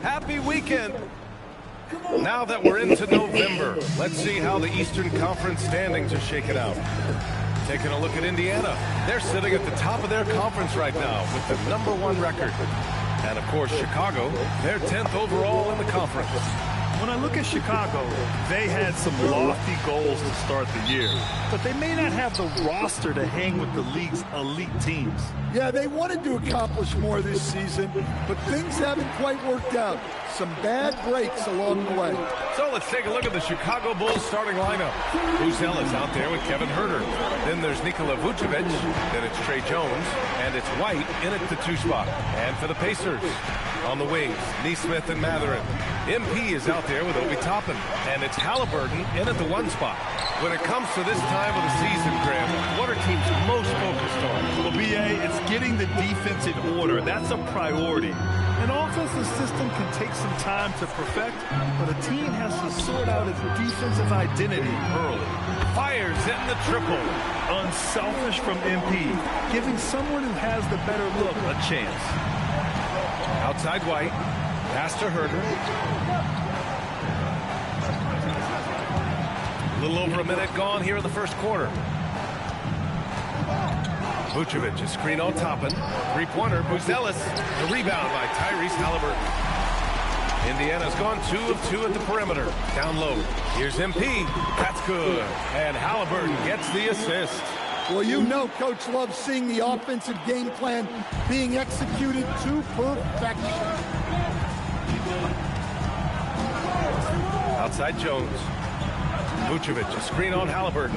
Happy weekend. Now that we're into November, let's see how the Eastern Conference standings are shaking out. Taking a look at Indiana. They're sitting at the top of their conference right now with the #1 record. And of course, Chicago, they're 10th overall in the conference. When I look at Chicago, they had some lofty goals to start the year, but they may not have the roster to hang with the league's elite teams. Yeah, they wanted to accomplish more this season, but things haven't quite worked out. Some bad breaks along the way. So let's take a look at the Chicago Bulls starting lineup. Uzel is out there with Kevin Huerter. Then there's Nikola Vucevic. Then it's Trey Jones. And it's White in at the 2 spot. And for the Pacers, on the wings, Nesmith and Mathurin. MP is out there with Obi Toppin. And it's Halliburton in at the 1 spot. When it comes to this time of the season, Graham, what are teams most focused on? Well, BA, it's getting the defense in order. That's a priority. An offensive system can take some time to perfect, but a team has to sort out its defensive identity early. Fires in the triple. Unselfish from MP, giving someone who has the better look a chance. Outside White, pass to Herder. A little over a minute gone here in the first quarter. Vucevic, a screen on Toppin. Three-pointer, Buzelis. The rebound by Tyrese Halliburton. Indiana's gone 2 of 2 at the perimeter. Down low. Here's MP. That's good. And Halliburton gets the assist. Well, you know Coach loves seeing the offensive game plan being executed to perfection. Outside Jones. Vucevic, a screen on Halliburton.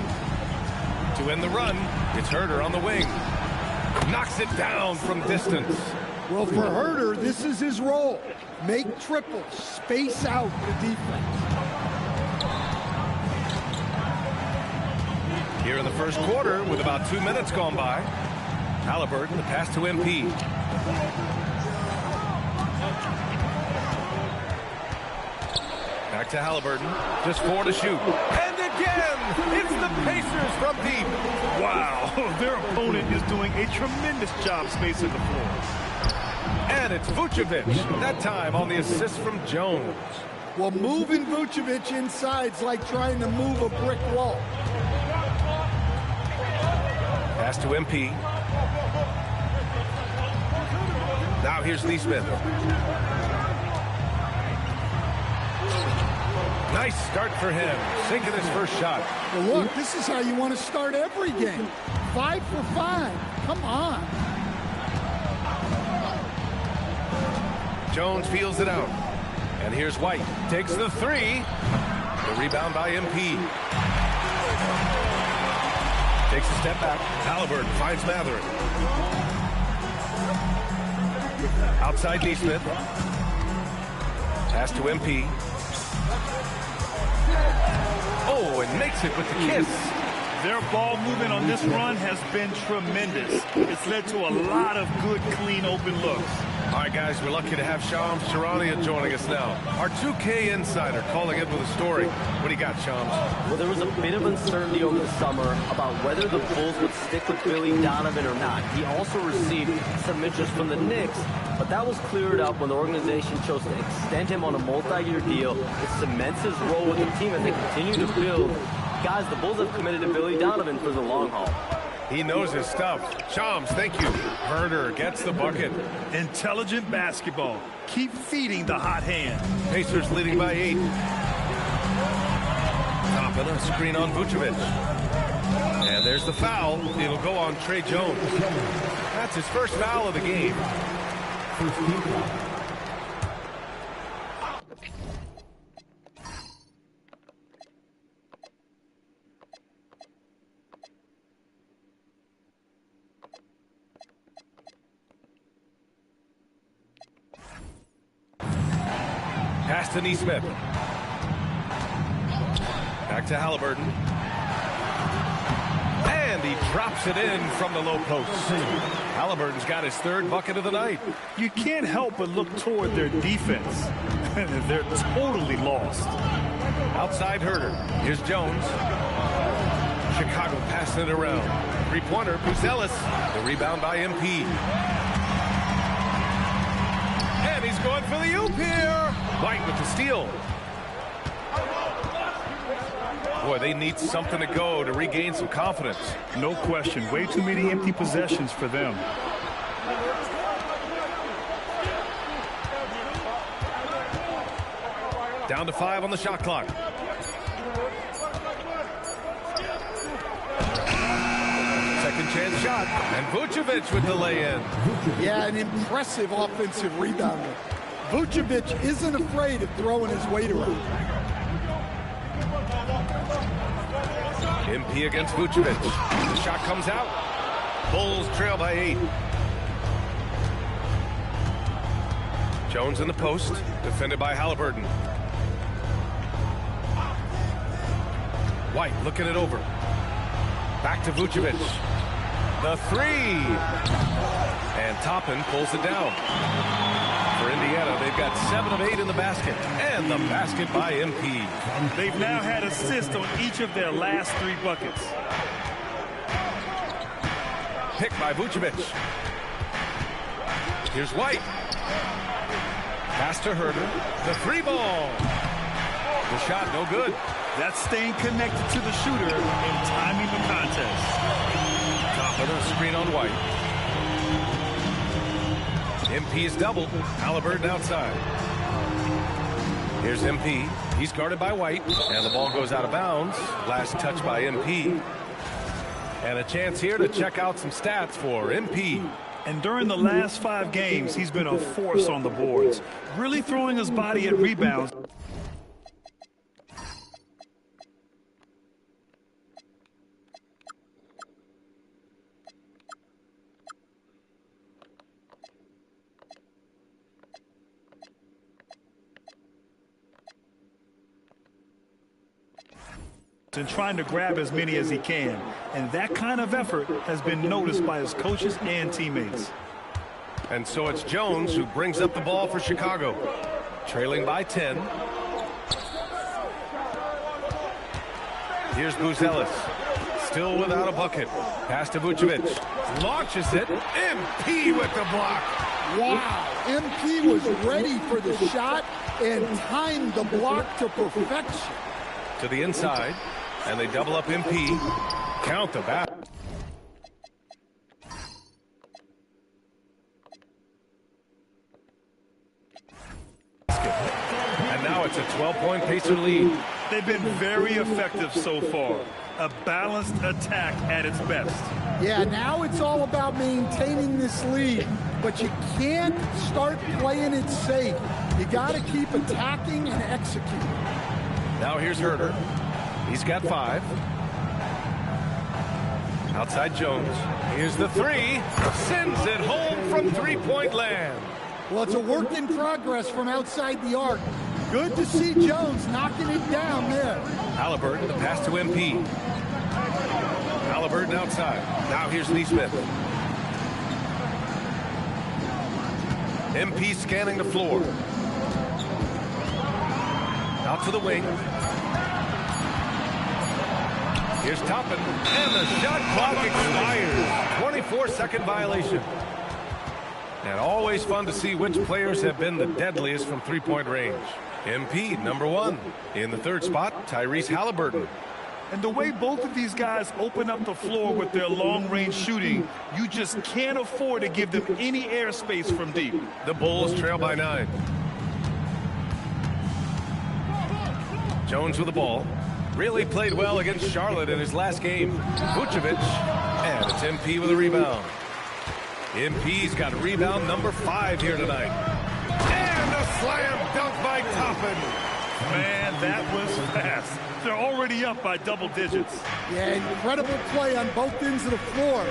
To end the run, it's Herder on the wing. Knocks it down from distance. Well, for Herder, this is his role. Make triples, space out the defense. Here in the first quarter, with about 2 minutes gone by, Halliburton, the pass to MP. Back to Halliburton, just 4 to shoot. And again, it's the Pacers from deep. Wow, their opponent is doing a tremendous job spacing the floor. And it's Vucevic, that time on the assist from Jones. Well, moving Vucevic inside's like trying to move a brick wall. Pass to MP. Now here's Neesmith. Nice start for him, sinking his first shot. Well, look, this is how you want to start every game. 5 for 5. Come on. Jones feels it out. And here's White. Takes the 3. The rebound by MP. Takes a step back. Halliburton finds Mathurin. Outside Neesmith. Pass to MP. Oh, and makes it with the kiss. Their ball movement on this run has been tremendous. It's led to a lot of good, clean, open looks. All right, guys, we're lucky to have Shams Charania joining us now. Our 2K insider calling in with a story. What do you got, Shams? Well, there was a bit of uncertainty over the summer about whether the Bulls would stick with Billy Donovan or not. He also received some interest from the Knicks, but that was cleared up when the organization chose to extend him on a multi-year deal. It cements his role with the team as they continue to build. Guys, the Bulls have committed to Billy Donovan for the long haul. He knows his stuff. Shams, thank you. Herder gets the bucket. Intelligent basketball. Keep feeding the hot hand. Pacers leading by 8. Toppin, a screen on Vucevic. And there's the foul. It'll go on Trey Jones. That's his first foul of the game. Pass to Neesmith. Back to Halliburton. And he drops it in from the low post. Halliburton's got his 3rd bucket of the night. You can't help but look toward their defense. They're totally lost. Outside Herder. Here's Jones. Chicago passing it around. 3-pointer, Buzelis. The rebound by MP. And he's going for the oop here. White with the steal. Boy, they need something to go to regain some confidence. No question. Way too many empty possessions for them. Down to 5 on the shot clock. Second chance shot. And Vucevic with the lay-in. Yeah, an impressive offensive rebounder. Vucevic isn't afraid of throwing his weight around. MP against Vucevic. The shot comes out. Bulls trail by 8. Jones in the post, defended by Halliburton. White looking it over. Back to Vucevic. The three. And Toppin pulls it down. For Indiana, they've got 7 of 8 in the basket. And the basket by MP. They've now had assists on each of their last 3 buckets. Picked by Vucevic. Here's White. Pass to Herder. The 3-ball. The shot no good. That's staying connected to the shooter and timing the contest. Top of the screen on White. MP's double. Halliburton outside. Here's MP. He's guarded by White. And the ball goes out of bounds. Last touch by MP. And a chance here to check out some stats for MP. And during the last 5 games, he's been a force on the boards, really throwing his body at rebounds. And trying to grab as many as he can. And that kind of effort has been noticed by his coaches and teammates. And so it's Jones who brings up the ball for Chicago. Trailing by 10. Here's Buzelis. Still without a bucket. Pass to Vucevic. Launches it. MP with the block. Wow. MP was ready for the shot and timed the block to perfection. To the inside. And they double up MP. Count the bat. And now it's a 12-point Pacer lead. They've been very effective so far. A balanced attack at its best. Yeah, now it's all about maintaining this lead. But you can't start playing it safe. You got to keep attacking and executing. Now here's Herder. He's got 5. Outside Jones. Here's the 3. Sends it home from 3-point land. Well, it's a work in progress from outside the arc. Good to see Jones knocking it down there. Halliburton, the pass to MP. Halliburton outside. Now here's Neesmith. MP scanning the floor. Out to the wing. Here's Toppin, and the shot clock expires. 24-second violation. And always fun to see which players have been the deadliest from 3-point range. MP, number 1. In the 3rd spot, Tyrese Halliburton. And the way both of these guys open up the floor with their long-range shooting, you just can't afford to give them any airspace from deep. The Bulls trail by 9. Jones with the ball. Really played well against Charlotte in his last game. Vucevic, and it's MP with a rebound. MP's got rebound number 5 here tonight. And a slam dunk by Toppin. Man, that was fast. They're already up by double digits. Yeah, incredible play on both ends of the floor.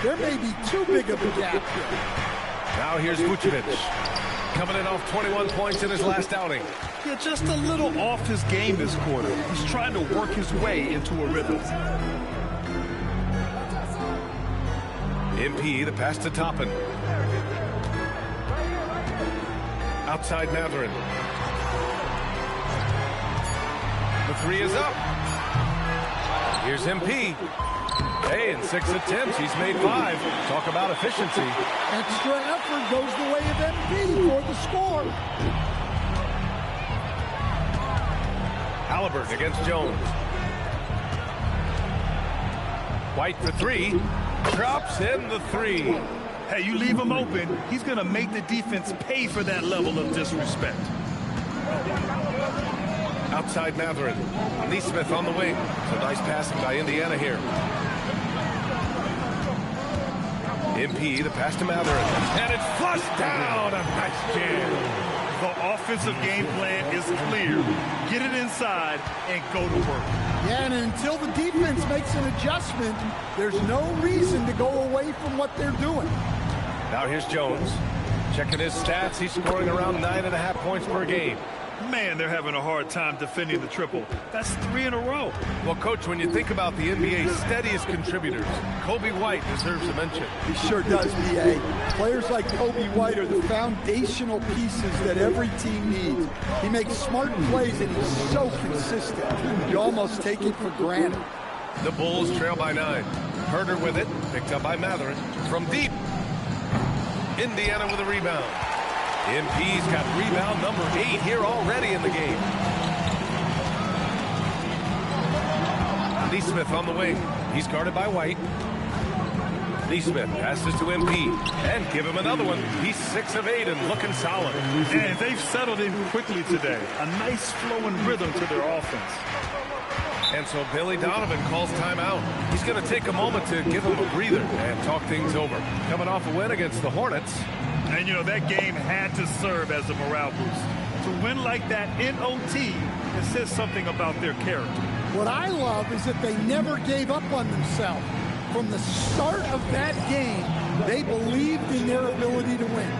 There may be too big of a gap here. Now here's Vucevic. Coming in off 21 points in his last outing. Yeah, just a little off his game this quarter. He's trying to work his way into a rhythm. MP, the pass to Toppin. Outside Mathurin. The 3 is up. Here's MP. Hey, in 6 attempts, he's made 5. Talk about efficiency. Extra effort goes the way of MP for the score. Halliburton against Jones. White for 3. Drops in the 3. Hey, you leave him open, he's going to make the defense pay for that level of disrespect. Outside Mathurin. Neesmith on the wing. So nice passing by Indiana here. MP, the pass to Mathurin. And it's flushed down. A nice jam. The offensive game plan is clear. Get it inside and go to work. Yeah, and until the defense makes an adjustment, there's no reason to go away from what they're doing. Now here's Jones. Checking his stats, he's scoring around 9.5 points per game. Man, they're having a hard time defending the triple. That's 3 in a row. Well, Coach, when you think about the NBA's steadiest contributors, Kobe White deserves a mention. He sure does, B.A. Players like Kobe White are the foundational pieces that every team needs. He makes smart plays, and he's so consistent. You almost take it for granted. The Bulls trail by 9. Herder with it, picked up by Mathurin. From deep, Indiana with a rebound. MP's got rebound number 8 here already in the game. Nesmith on the wing. He's guarded by White. Nesmith passes to MP. And give him another one. He's 6 of 8 and looking solid. And they've settled in quickly today. A nice flowing rhythm to their offense. And so Billy Donovan calls timeout. He's going to take a moment to give him a breather and talk things over. Coming off a win against the Hornets. And, you know, that game had to serve as a morale boost. To win like that in OT, it says something about their character. What I love is that they never gave up on themselves. From the start of that game, they believed in their ability to win.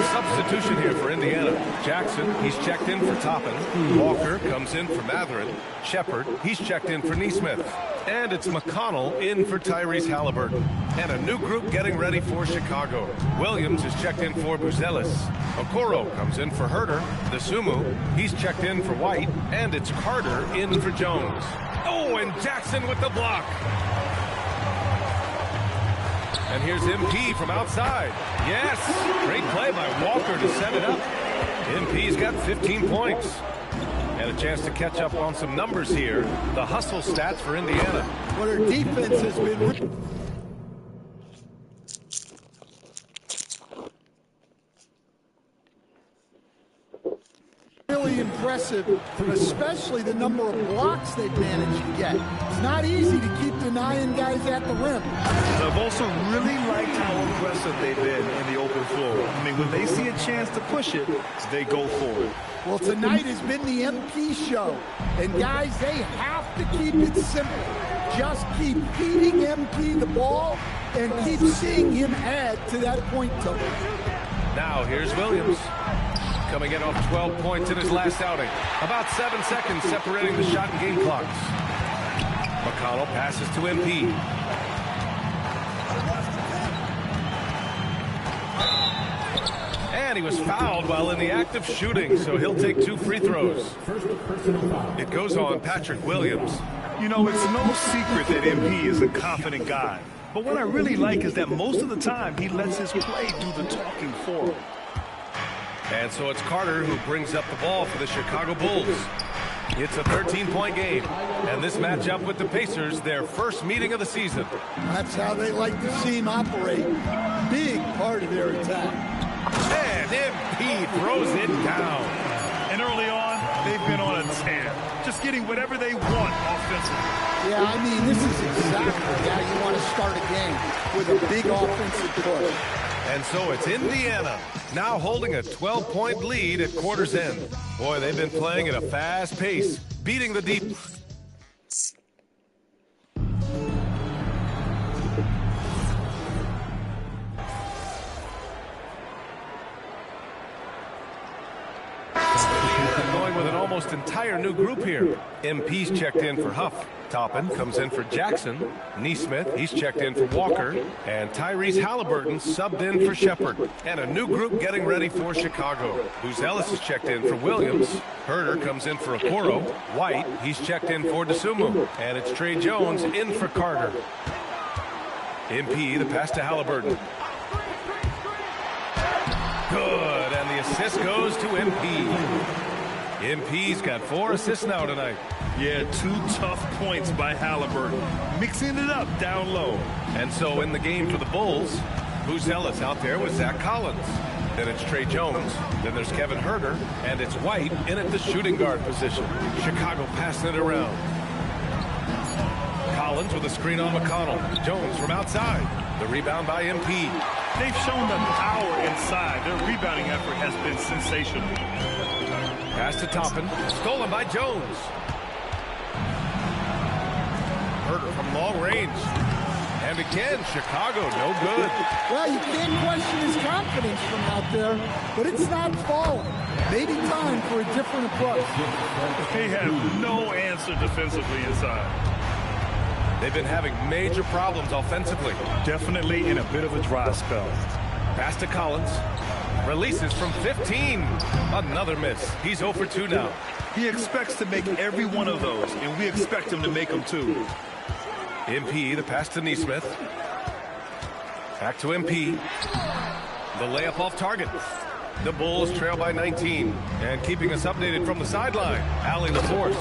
Substitution here for Indiana. Jackson, he's checked in for Toppin. Walker comes in for Mathurin. Shepard, he's checked in for Nesmith. And it's McConnell in for Tyrese Halliburton. And a new group getting ready for Chicago. Williams is checked in for Buzelis. Okoro comes in for Herder. Dosunmu, he's checked in for White. And it's Carter in for Jones. Oh, and Jackson with the block. And here's MP from outside. Yes, great play by Walker to set it up. MP's got 15 points. And a chance to catch up on some numbers here. The hustle stats for Indiana. But her defense has been really impressive, especially the number of blocks they've managed to get. It's not easy to keep denying guys at the rim. I've also really liked how aggressive they've been in the open floor. I mean, when they see a chance to push it, they go for it. Well, tonight has been the MP show. And guys, they have to keep it simple. Just keep feeding MP the ball and keep seeing him add to that point total. Now here's Williams. Coming in off 12 points in his last outing. About 7 seconds separating the shot and game clocks. McConnell passes to MP. And he was fouled while in the act of shooting, so he'll take 2 free throws. It goes on Patrick Williams. You know, it's no secret that MP is a confident guy. But what I really like is that most of the time he lets his play do the talking for him. And so it's Carter who brings up the ball for the Chicago Bulls. It's a 13-point game. And this matchup with the Pacers, their first meeting of the season. That's how they like to see him operate. Big part of their attack. And MP throws it down. And early on, they've been on a tear. Just getting whatever they want offensively. Yeah, I mean, this is exactly how you want to start a game, with a big offensive push. And so it's Indiana, now holding a 12-point lead at quarter's end. Boy, they've been playing at a fast pace, beating the deep. Going with an almost entire new group here. MP's checked in for Huff. Toppin comes in for Jackson. Nesmith, he's checked in for Walker. And Tyrese Halliburton subbed in for Shepard. And a new group getting ready for Chicago. Buzelis is checked in for Williams. Herder comes in for Okoro. White, he's checked in for Dosunmu. And it's Trey Jones in for Carter. MP, the pass to Halliburton. Good, and the assist goes to MP. MP's got 4 assists now tonight. Yeah, 2 tough points by Halliburton, mixing it up down low. And so in the game for the Bulls, Buzelis out there with Zach Collins. Then it's Trey Jones. Then there's Kevin Huerter. And it's White in at the shooting guard position. Chicago passing it around. Collins with a screen on McConnell. Jones from outside. The rebound by MP. They've shown the power inside. Their rebounding effort has been sensational. Pass to Toppin. Stolen by Jones. Huerter from long range. And again, Chicago, no good. Well, you can't question his confidence from out there, but it's not falling. Maybe time for a different approach. They have no answer defensively inside. They've been having major problems offensively. Definitely in a bit of a dry spell. Pass to Collins. Releases from 15. Another miss. He's 0 for 2 now. He expects to make every one of those, and we expect him to make them too. MP, the pass to Neesmith. Back to MP. The layup off target. The Bulls trail by 19. And keeping us updated from the sideline, Allie LaForce.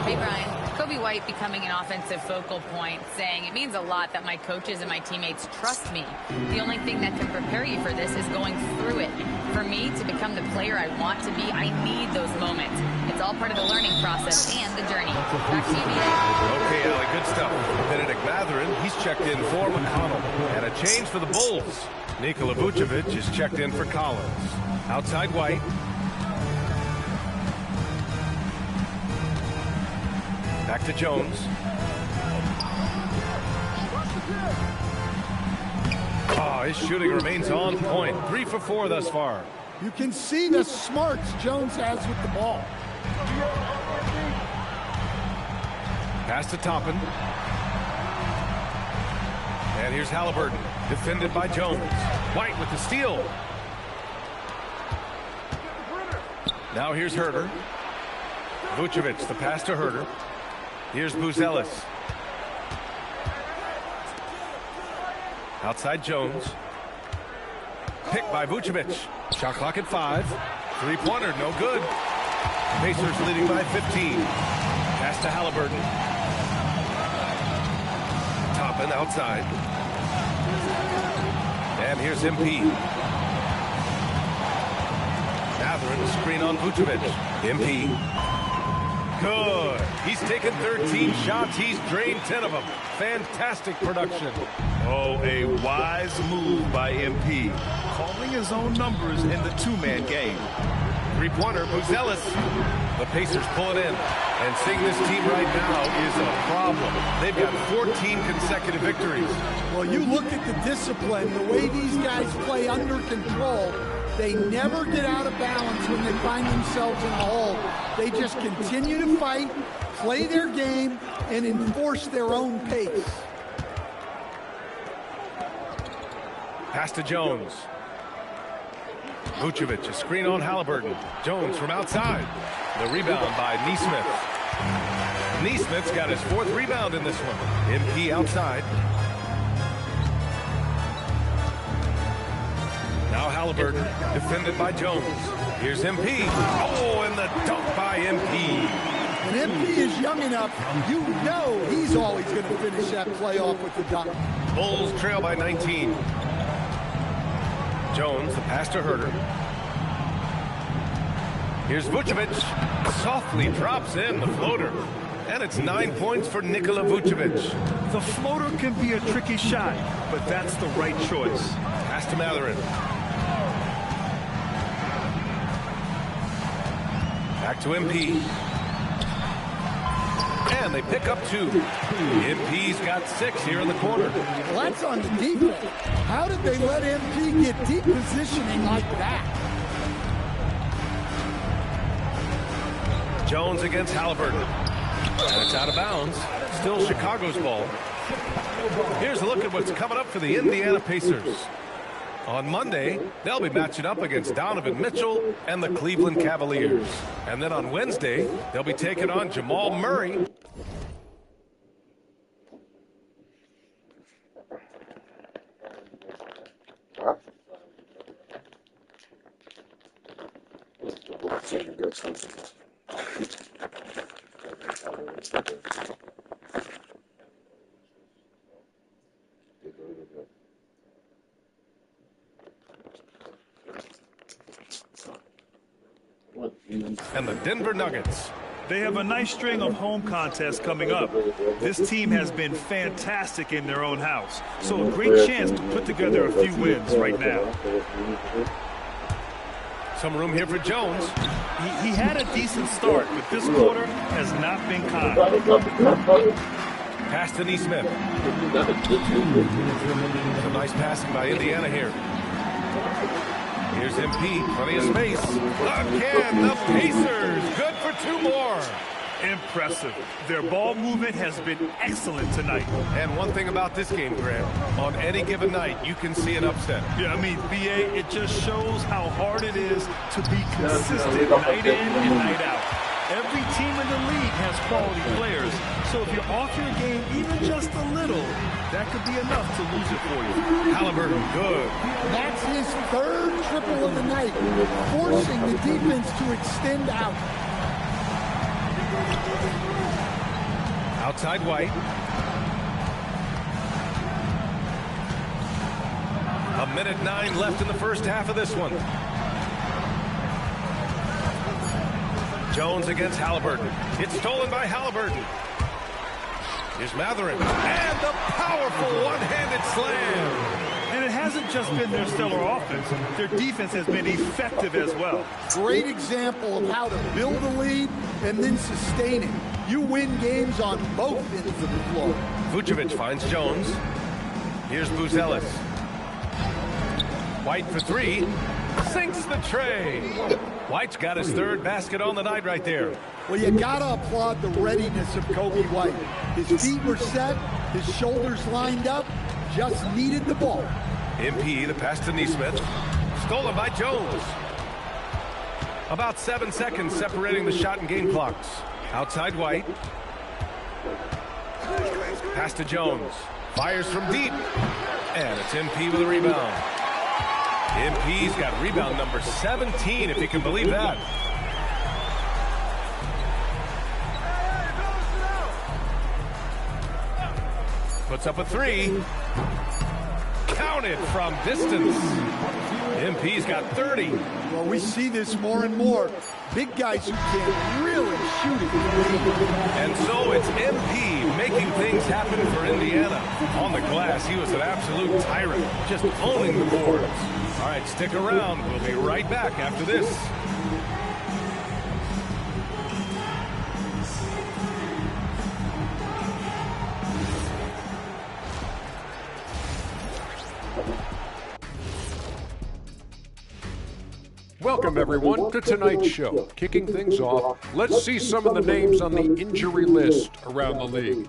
Hey, Brian. Kobe White becoming an offensive focal point, saying it means a lot that my coaches and my teammates trust me. The only thing that can prepare you for this is going through it. For me to become the player I want to be, I need those moments. It's all part of the learning process and the journey. Back to you, BA. Okay, Allie, good stuff. Benedict Mathurin, he's checked in for McConnell. And a change for the Bulls. Nikola Vucevic is checked in for Collins. Outside White. Back to Jones. Oh, his shooting remains on point. 3 for 4 thus far. You can see the smarts Jones has with the ball. Pass to Toppin. And here's Halliburton, defended by Jones. White with the steal. Now here's Huerter. Vucevic, the pass to Huerter. Here's Buzelis. Outside Jones. Picked by Vucevic. Shot clock at 5. Three-pointer, no good. Pacers leading by 15. Pass to Halliburton. Toppin outside. And here's MP. Mathurin, screen on Vucevic. MP. Good. He's taken 13 shots. He's drained 10 of them. Fantastic production. Oh, a wise move by MP. Calling his own numbers in the two-man game. Three-pointer, Buzelis. The Pacers pull it in. And seeing this team right now is a problem. They've got 14 consecutive victories. Well, you look at the discipline, the way these guys play under control. They never get out of balance when they find themselves in a hole. They just continue to fight, play their game, and enforce their own pace. Pass to Jones. Vucevic, a screen on Halliburton. Jones from outside. The rebound by Neesmith. Neesmith's got his 4th rebound in this one. MP outside. Now Halliburton, defended by Jones. Here's MP. Oh, and the dunk by MP. And MP is young enough, you know he's always going to finish that play off with the dunk. Bulls trail by 19. Jones, the pass to Huerter. Here's Vucevic. Softly drops in the floater. And it's 9 points for Nikola Vucevic. The floater can be a tricky shot, but that's the right choice. Pass to Mathurin. Back to MP. And they pick up 2. MP's got 6 here in the corner. Well, that's on the defense. How did they let MP get deep positioning like that? Jones against Halliburton. And it's out of bounds. Still Chicago's ball. Here's a look at what's coming up for the Indiana Pacers. On Monday, they'll be matching up against Donovan Mitchell and the Cleveland Cavaliers. And then on Wednesday, they'll be taking on Jamal Murray. And the Denver Nuggets. They have a nice string of home contests coming up. This team has been fantastic in their own house, so a great chance to put together a few wins right now. Some room here for Jones. He had a decent start, but this quarter has not been kind. Pass to Neesmith. Some nice passing by Indiana here. Here's MP, plenty of space. Again, the Pacers, good for 2 more. Impressive. Their ball movement has been excellent tonight. And one thing about this game, Grant, on any given night, you can see an upset. Yeah, I mean, BA, it just shows how hard it is to be consistent night in and night out. Every team in the league has quality players, so if you're off your game even just a little, that could be enough to lose it for you. Halliburton, good. That's his 3rd triple of the night, forcing the defense to extend out. Outside White. A minute 9 left in the first half of this one. Jones against Halliburton. It's stolen by Halliburton. Here's Mathurin. And the powerful one-handed slam. And it hasn't just been their stellar offense. Their defense has been effective as well. Great example of how to build a lead and then sustain it. You win games on both ends of the floor. Vucevic finds Jones. Here's Buzelis. White for 3. Sinks the tray. White's got his 3rd basket on the night right there. Well, you gotta applaud the readiness of Kobe White. His feet were set, his shoulders lined up, just needed the ball. MP, the pass to Neesmith. Stolen by Jones. About 7 seconds separating the shot and game clocks. Outside White. Pass to Jones. Fires from deep. And it's MP with a rebound. MP's got rebound number 17, if you can believe that. Puts up a 3. Counted from distance. MP's got 30. Well, we see this more and more. Big guys who can really shoot it. And so it's MP making things happen for Indiana. On the glass, he was an absolute tyrant, just owning the boards. All right, stick around. We'll be right back after this. Welcome, everyone, to tonight's show. Kicking things off, let's see some of the names on the injury list around the league.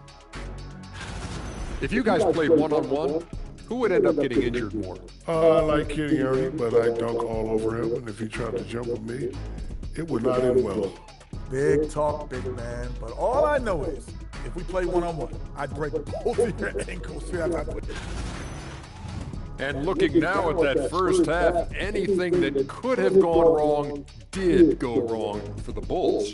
If you guys played one-on-one, who would end up getting injured more? I like Kenny Ernie, but I dunk all over him, and if he tried to jump with me, it would not end well. Big talk, big man. But all I know is, if we play one-on-one, I'd break both of your ankles. And looking now at that first half, anything that could have gone wrong did go wrong for the Bulls.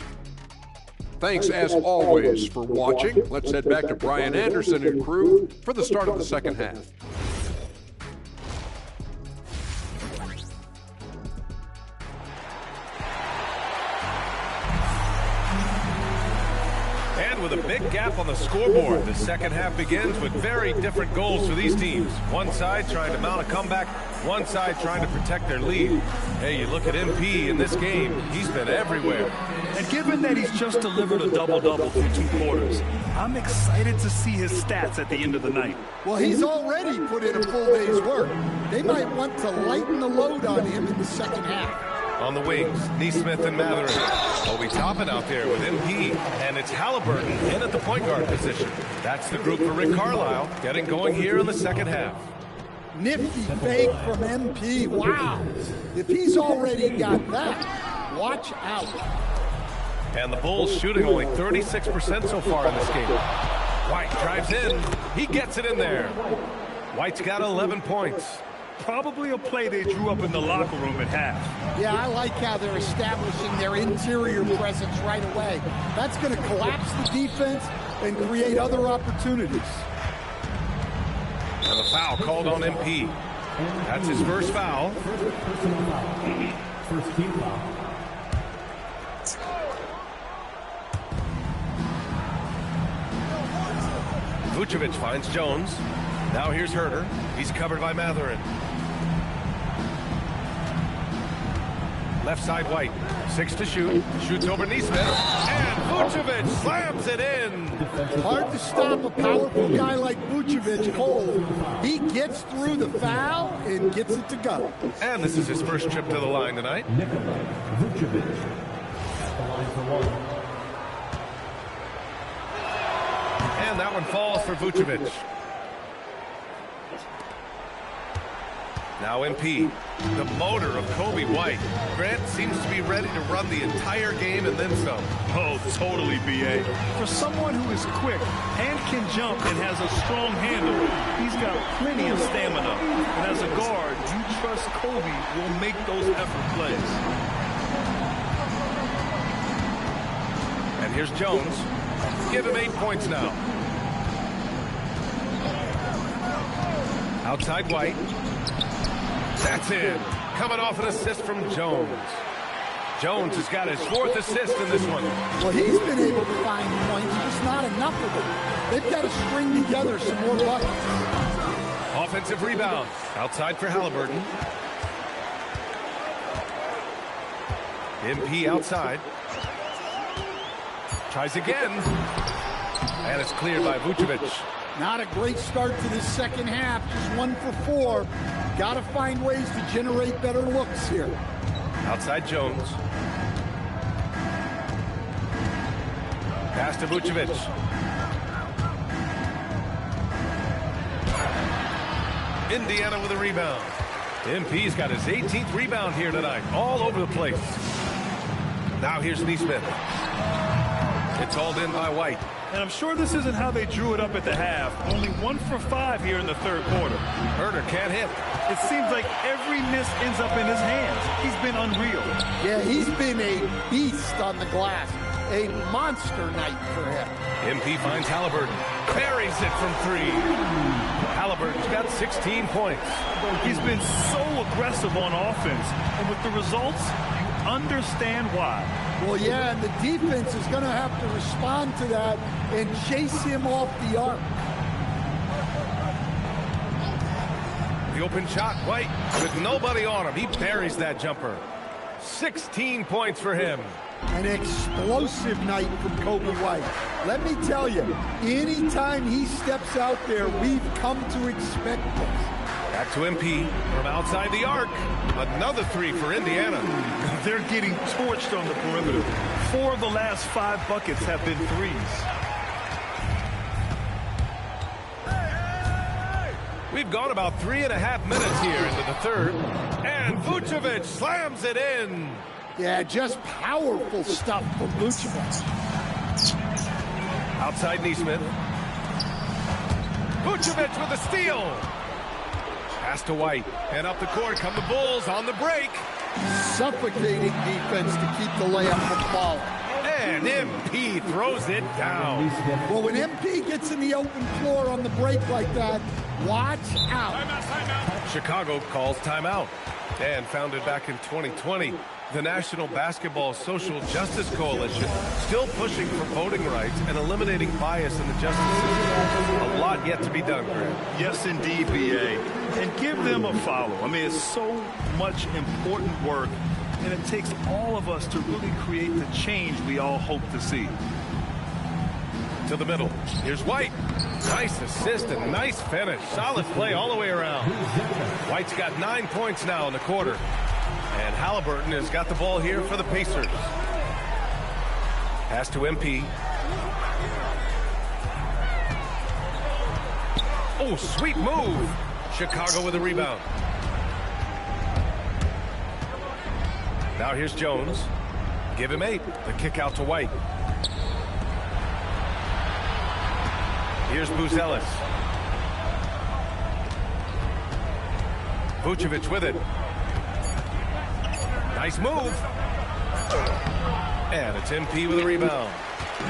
Thanks, as always, for watching. Let's head back to Brian Anderson and crew for the start of the second half. With a big gap on the scoreboard, the second half begins with very different goals for these teams. One side trying to mount a comeback, one side trying to protect their lead. Hey, you look at MP in this game, he's been everywhere. And given that he's just delivered a double-double through 2 quarters, I'm excited to see his stats at the end of the night. Well, he's already put in a full day's work. They might want to lighten the load on him in the second half. On the wings, Neesmith and Mathurin. Obi Toppin out there with MP, and it's Halliburton in at the point guard position. That's the group for Rick Carlisle, getting going here in the second half. Nifty fake from MP. Wow. If he's already got that, watch out. And the Bulls shooting only 36% so far in this game. White drives in. He gets it in there. White's got 11 points. Probably a play they drew up in the locker room at half. Yeah, I like how they're establishing their interior presence right away. That's going to collapse the defense and create other opportunities. And a foul called on MP. That's his first foul. First team foul. Vucevic finds Jones. Now here's Herter. He's covered by Matherin. Left side White. 6 to shoot. Shoots over Neesmith. And Vucevic slams it in. Hard to stop a powerful guy like Vucevic cold. He gets through the foul and gets it to go. And this is his first trip to the line tonight. Nikola Vucevic at the line for one. And that one falls for Vucevic. Now MP, the motor of Kobe White. Grant seems to be ready to run the entire game and then some. Oh, totally, B.A. For someone who is quick and can jump and has a strong handle, he's got plenty of stamina. And as a guard, you trust Kobe will make those effort plays. And here's Jones. Give him 8 points now. Outside White. That's in. Coming off an assist from Jones. Jones has got his 4th assist in this one. Well, he's been able to find points, just not enough of them. They've got to string together some more buckets. Offensive rebound. Outside for Halliburton. MP outside. Tries again. And it's cleared by Vucevic. Not a great start to this second half. Just 1 for 4. Got to find ways to generate better looks here. Outside Jones. Pass to Vucevic. Indiana with a rebound. MP's got his 18th rebound here tonight. All over the place. Now here's Neesmith. It's hauled in by White. And I'm sure this isn't how they drew it up at the half. Only 1 for 5 here in the third quarter. Herter can't hit. It seems like every miss ends up in his hands. He's been unreal. Yeah, he's been a beast on the glass. A monster night for him. MP finds Halliburton. Buries it from 3. Halliburton's got 16 points. He's been so aggressive on offense. And with the results, you understand why. Well, yeah, and the defense is going to have to respond to that and chase him off the arc. The open shot, White, with nobody on him. He buries that jumper. 16 points for him. An explosive night from Kobe White. Let me tell you, anytime he steps out there, we've come to expect this. Back to MP from outside the arc. Another 3 for Indiana. They're getting torched on the perimeter. 4 of the last 5 buckets have been threes. We've gone about 3.5 minutes here into the third. And Vucevic slams it in. Yeah, just powerful stuff from Vucevic. Outside Neesmith. Vucevic with a steal. Pass to White. And up the court come the Bulls on the break. Suffocating defense to keep the layup from falling. And MP throws it down. Well, when MP gets in the open floor on the break like that, watch out. Timeout. Chicago calls timeout. And founded back in 2020, the National Basketball Social Justice Coalition still pushing for voting rights and eliminating bias in the justice system. A lot yet to be done, Grant. Yes, indeed, B.A. And give them a follow. I mean, it's so much important work, and it takes all of us to really create the change we all hope to see. To the middle. Here's White. Nice assist and nice finish. Solid play all the way around. White's got 9 points now in the quarter. And Halliburton has got the ball here for the Pacers. Pass to MP. Oh, sweet move. Chicago with a rebound. Now here's Jones. Give him 8. The kick out to White. Here's Buzelis. Vucevic with it. Nice move. And it's MP with a rebound.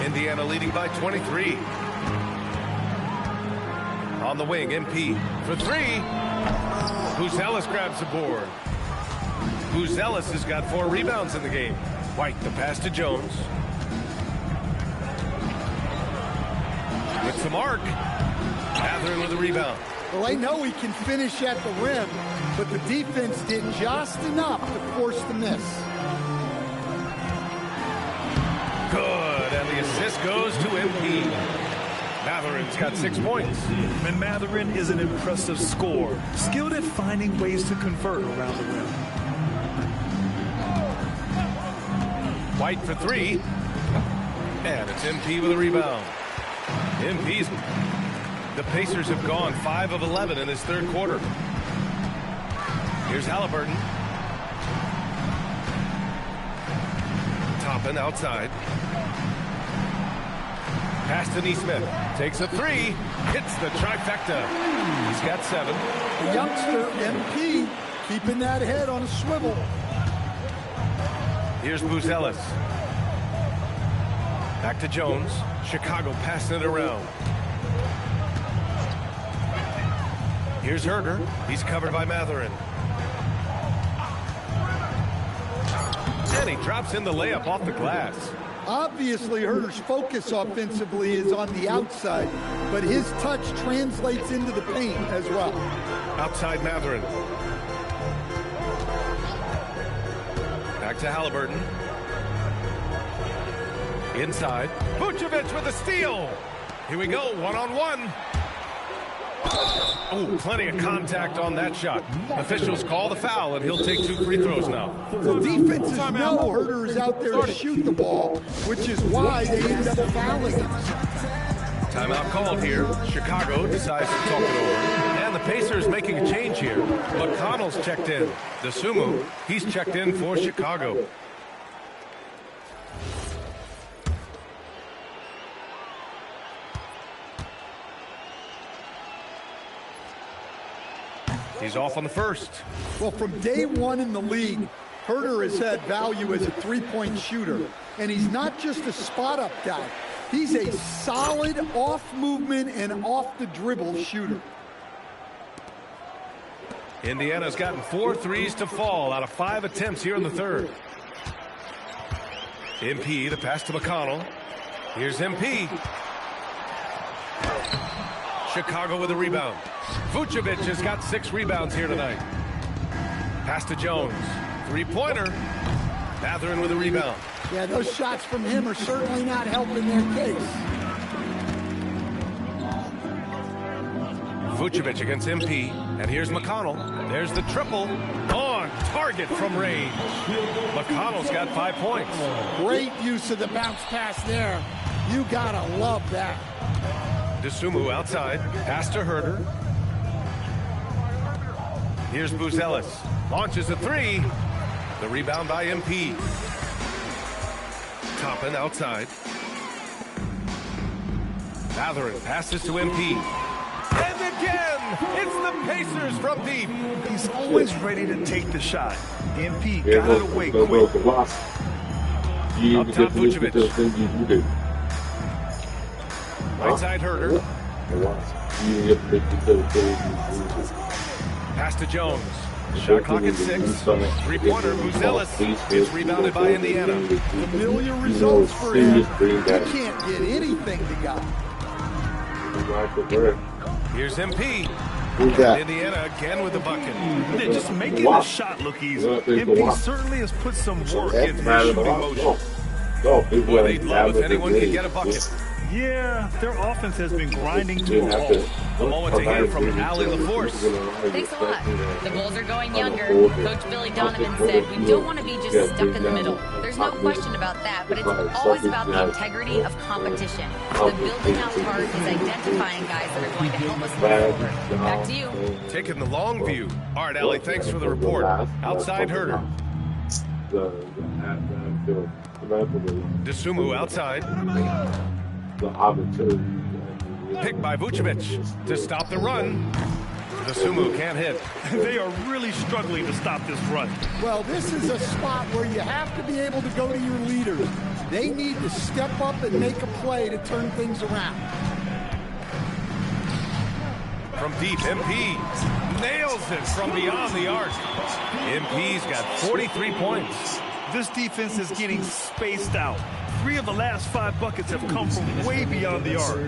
Indiana leading by 23. On the wing, MP for three. Buzelis grabs the board. Buzelis has got 4 rebounds in the game. White, the pass to Jones. With the mark. Mathurin with a rebound. Well, I know he can finish at the rim, but the defense did just enough to force the miss. Good, and the assist goes to MP. Mathurin's got 6 points. And Mathurin is an impressive scorer, skilled at finding ways to convert around the rim. White for 3. And it's MP with a rebound. MP's... The Pacers have gone 5 of 11 in this third quarter. Here's Halliburton. Toppin outside. Pass to Nesmith. Takes a 3. Hits the trifecta. He's got 7. The youngster, MP, keeping that head on a swivel. Here's Buzelis. Back to Jones. Chicago passing it around. Here's Herder. He's covered by Mathurin. And he drops in the layup off the glass. Obviously, Herder's focus offensively is on the outside, but his touch translates into the paint as well. Outside Mathurin. Back to Halliburton. Inside. Vucevic with a steal. Here we go, one-on-one. Oh, plenty of contact on that shot. Officials call the foul, and he'll take 2 free throws now. The defenses know Herder is out there to shoot the ball, which is why they end up fouling him. Timeout called here. Chicago decides to talk it over. And the Pacers making a change here. McConnell's checked in. Dosunmu, he's checked in for Chicago. He's off on the first. Well, from day one in the league, Herder has had value as a three-point shooter. And he's not just a spot-up guy. He's a solid off-movement and off-the-dribble shooter. Indiana's gotten 4 threes to fall out of 5 attempts here in the third. MP, the pass to McConnell. Here's MP. Chicago with a rebound. Vucevic has got 6 rebounds here tonight. Pass to Jones. 3-pointer. Mathurin with a rebound. Yeah, those shots from him are certainly not helping their case. Vucevic against MP. And here's McConnell. There's the triple. On target from range. McConnell's got 5 points. Great use of the bounce pass there. You gotta love that. Dosunmu outside. Pass to Herder. Here's Buzelis. Launches a 3. The rebound by MP. Toppin outside. Mathurin passes to MP. And again, it's the Pacers from deep. He's always ready to take the shot. MP got it away quick. Up top, Vucevic. Right side, Herder. Pass to Jones. Shot clock at 6. 3-pointer, Buzelis. It's rebounded by Indiana. Familiar results for him. He can't get anything to go. Here's MP. Indiana again with the bucket. They're just making the shot look easy. MP certainly has put some work into his shooting motion. Boy, they'd love if anyone could get a bucket. Yeah, their offense has been grinding to a halt. A moment to hear from Allie LaForce. Thanks a lot. The Bulls are going younger. Coach Billy Donovan said, we don't want to be just stuck in the middle. There's no question about that, but it's always about the integrity of competition. The building out part is identifying guys that are going to help us move forward. Back to you. Taking the long view. All right, Allie, thanks for the report. Outside Herder. Dosunmu outside. Picked by Vucevic to stop the run. Dosunmu can't hit. They are really struggling to stop this run. Well, this is a spot where you have to be able to go to your leaders. They need to step up and make a play to turn things around. From deep, MP nails it from beyond the arc. MP's got 43 points. This defense is getting spaced out. 3 of the last 5 buckets have come from way beyond the arc.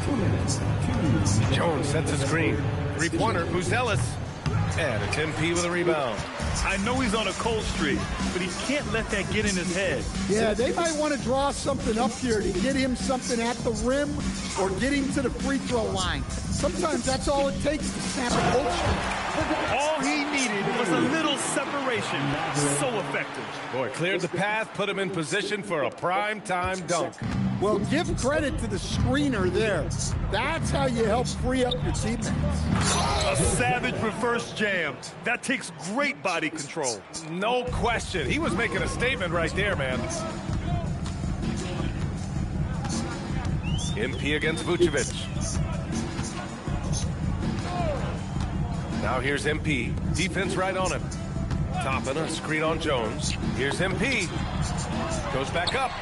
2 minutes. Jones sets a screen. 3-pointer, Buzelis. And it's MP with a rebound. I know he's on a cold streak, but he can't let that get in his head. Yeah, they might want to draw something up here to get him something at the rim or get him to the free throw line. Sometimes that's all it takes to snap a cold streak. All he needed was a little separation. So effective. Boy, cleared the path, put him in position for a prime-time dunk. Well, give credit to the screener there. That's how you help free up your teammates. A savage reverse jam. That takes great body control. No question. He was making a statement right there, man. MP against Vucevic. Now here's MP. Defense right on him. Toppin, a screen on Jones. Here's MP. Goes back up.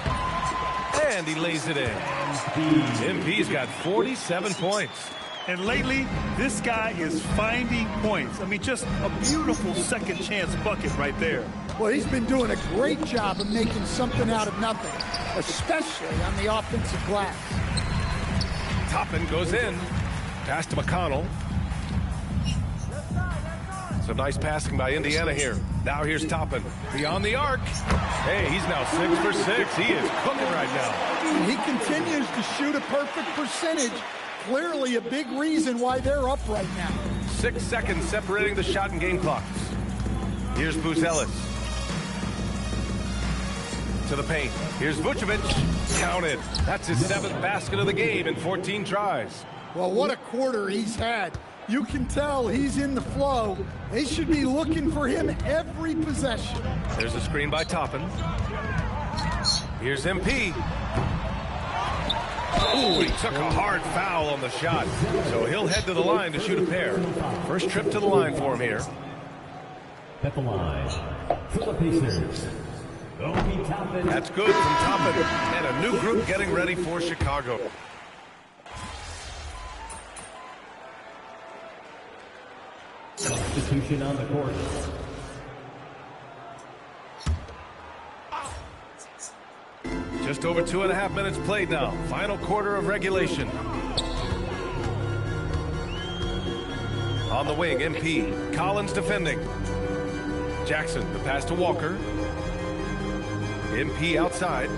And he lays it in. MP's got 47 points. And lately, this guy is finding points. I mean, just a beautiful second chance bucket right there. Well, he's been doing a great job of making something out of nothing, especially on the offensive glass. Toppin goes in. Pass to McConnell. Some nice passing by Indiana here. Now here's Toppin. Beyond the arc. Hey, he's now 6 for 6. He is cooking right now. And he continues to shoot a perfect percentage. Clearly a big reason why they're up right now. 6 seconds separating the shot and game clocks. Here's Buzelis. To the paint. Here's Vucevic. Counted. That's his 7th basket of the game in 14 tries. Well, what a quarter he's had. You can tell he's in the flow. They should be looking for him every possession. There's a screen by Toppin. Here's MP. Ooh, he took a hard foul on the shot. So he'll head to the line to shoot a pair. First trip to the line for him here. At the line for the Pacers. That's good from Toppin. And a new group getting ready for Chicago. Substitution on the court. Just over 2.5 minutes played now. Final quarter of regulation. On the wing, MP. Collins defending. Jackson, the pass to Walker. MP outside.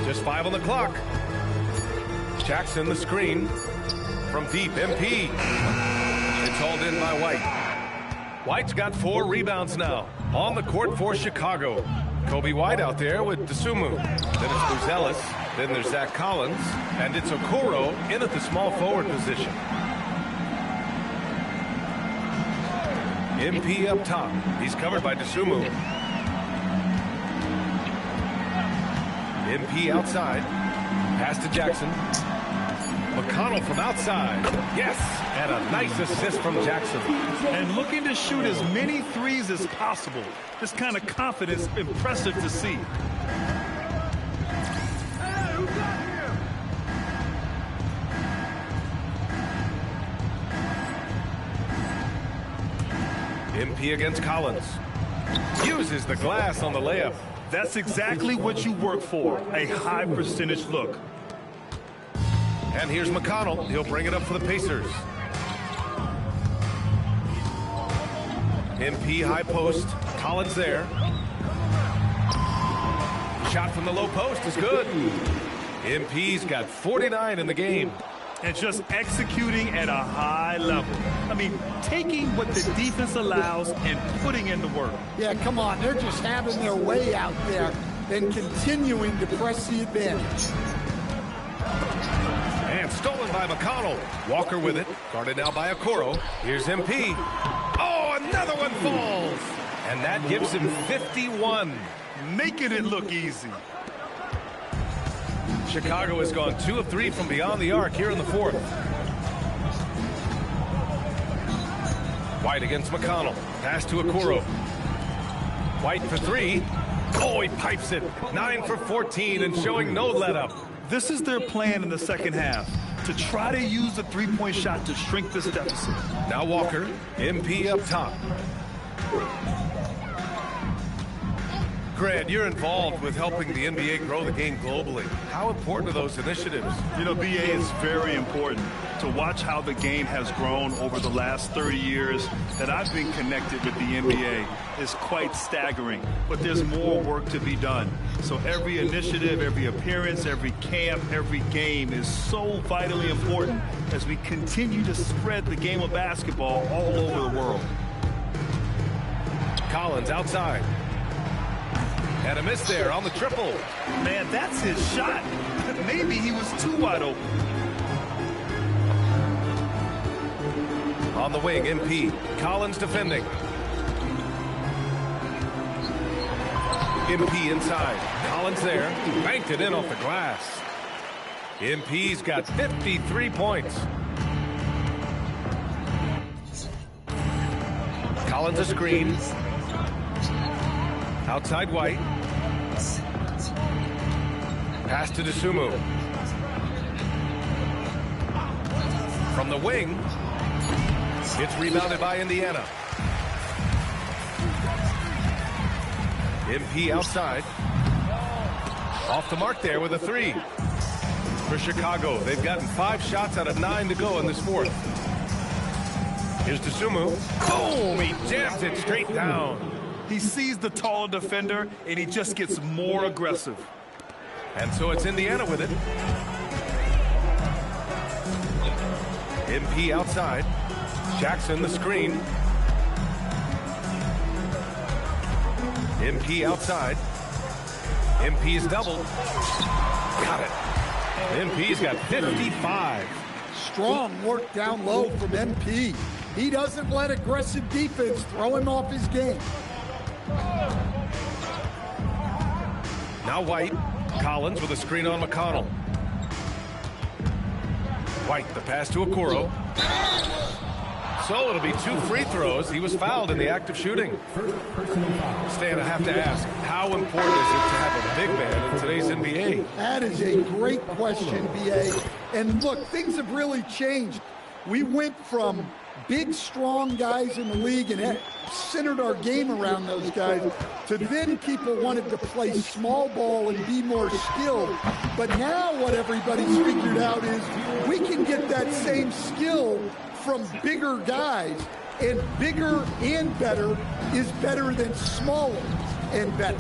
Just 5 on the clock. Jackson, the screen. From deep, MP. It's hauled in by White. White's got 4 rebounds now. On the court for Chicago. Kobe White out there with Dosunmu. Then it's Buzelis. Then there's Zach Collins. And it's Okoro in at the small forward position. MP up top. He's covered by Dosunmu. MP outside. Pass to Jackson. McConnell from outside. Yes! And a nice assist from Jackson. And looking to shoot as many threes as possible. This kind of confidence, impressive to see. MP against Collins. Uses the glass on the layup. That's exactly what you work for, a high percentage look. And here's McConnell. He'll bring it up for the Pacers. MP high post. Collins there. Shot from the low post is good. MP's got 49 in the game. And just executing at a high level. I mean, taking what the defense allows and putting in the work. Yeah, come on. They're just having their way out there and continuing to press the advantage. And stolen by McConnell. Walker with it. Guarded now by Okoro. Here's MP. Oh, another one falls. And that gives him 51. Making it look easy. Chicago has gone 2 of 3 from beyond the arc here in the fourth. White against McConnell. Pass to Okoro. White for three. Oh, he pipes it. 9 for 14 and showing no let-up. This is their plan in the second half, to try to use the three-point shot to shrink this deficit. Now Walker, MP up top. Grant, you're involved with helping the NBA grow the game globally. How important are those initiatives? You know, BA, is very important to watch how the game has grown over the last 30 years that I've been connected with the NBA. Is quite staggering, but there's more work to be done. So every initiative, every appearance, every camp, every game is so vitally important as we continue to spread the game of basketball all over the world. Collins outside. And a miss there on the triple. Man, that's his shot. Maybe he was too wide open. On the wing, MP. Collins defending. MP inside. Collins there. Banked it in off the glass. MP's got 53 points. Collins a screen. Outside White. Pass to Dosunmu. From the wing. It's rebounded by Indiana. MP outside. Off the mark there with a three. For Chicago, they've gotten 5 shots out of 9 to go in this fourth. Here's Dosunmu. Boom! He jams it straight down. He sees the taller defender, and he just gets more aggressive. And so it's Indiana with it. MP outside. Jackson the screen. MP outside. MP's doubled. Got it. MP's got 55. Strong work down low from MP. He doesn't let aggressive defense throw him off his game. Now White. Collins with a screen on McConnell. White, the pass to Okoro. So it'll be 2 free throws. He was fouled in the act of shooting. Stan, I have to ask, how important is it to have a big man in today's NBA? That is a great question, BA. And look, things have really changed. We went from big, strong guys in the league and centered our game around those guys to then people wanted to play small ball and be more skilled. But now what everybody's figured out is we can get that same skill from bigger guys, and bigger and better is better than smaller and better.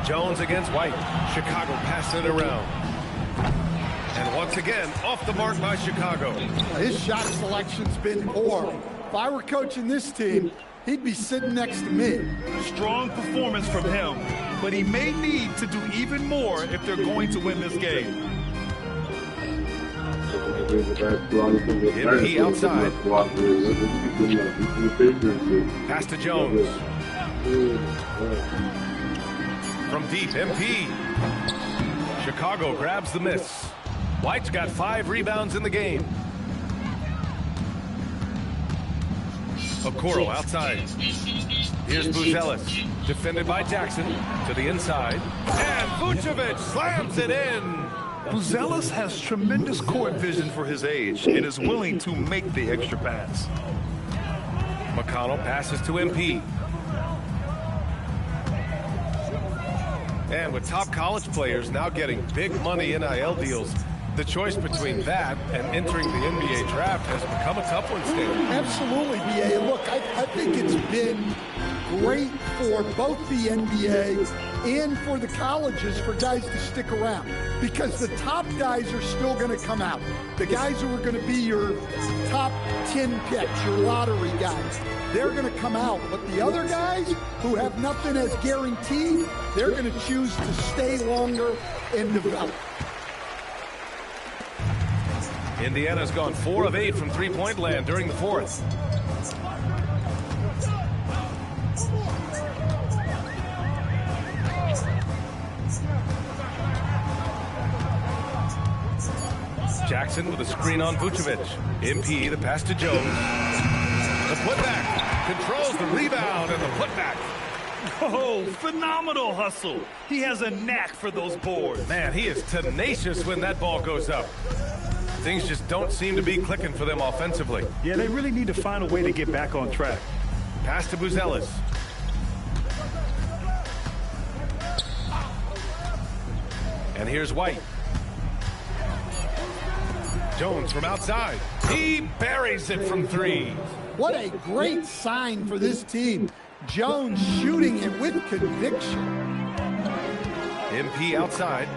Jones against White. Chicago passing it around. And once again, off the mark by Chicago. His shot selection's been poor. If I were coaching this team, he'd be sitting next to me. Strong performance from him, but he may need to do even more if they're going to win this game. MP outside. Pass to Jones. From deep, MP. Chicago grabs the miss. White's got 5 rebounds in the game. Okoro outside. Here's Buzelis. Defended by Jackson. To the inside. And Vucevic slams it in. Buzelis has tremendous court vision for his age and is willing to make the extra pass. McConnell passes to MP. And with top college players now getting big money NIL deals, the choice between that and entering the NBA draft has become a tough one, Stan. Absolutely, BA. Look, I think it's been great for both the NBA and for the colleges for guys to stick around, because the top guys are still going to come out. The guys who are going to be your top 10 picks, your lottery guys, they're going to come out. But the other guys who have nothing as guaranteed, they're going to choose to stay longer and develop. Indiana's gone 4 of 8 from three-point land during the fourth. Jackson with a screen on Vucevic. MP, the pass to Jones. The putback. Controls the rebound and the putback. Oh, phenomenal hustle. He has a knack for those boards. Man, he is tenacious when that ball goes up. Things just don't seem to be clicking for them offensively. Yeah, they really need to find a way to get back on track. Pass to Buzelis. And here's White. Jones from outside. He buries it from three. What a great sign for this team. Jones shooting it with conviction. MP outside.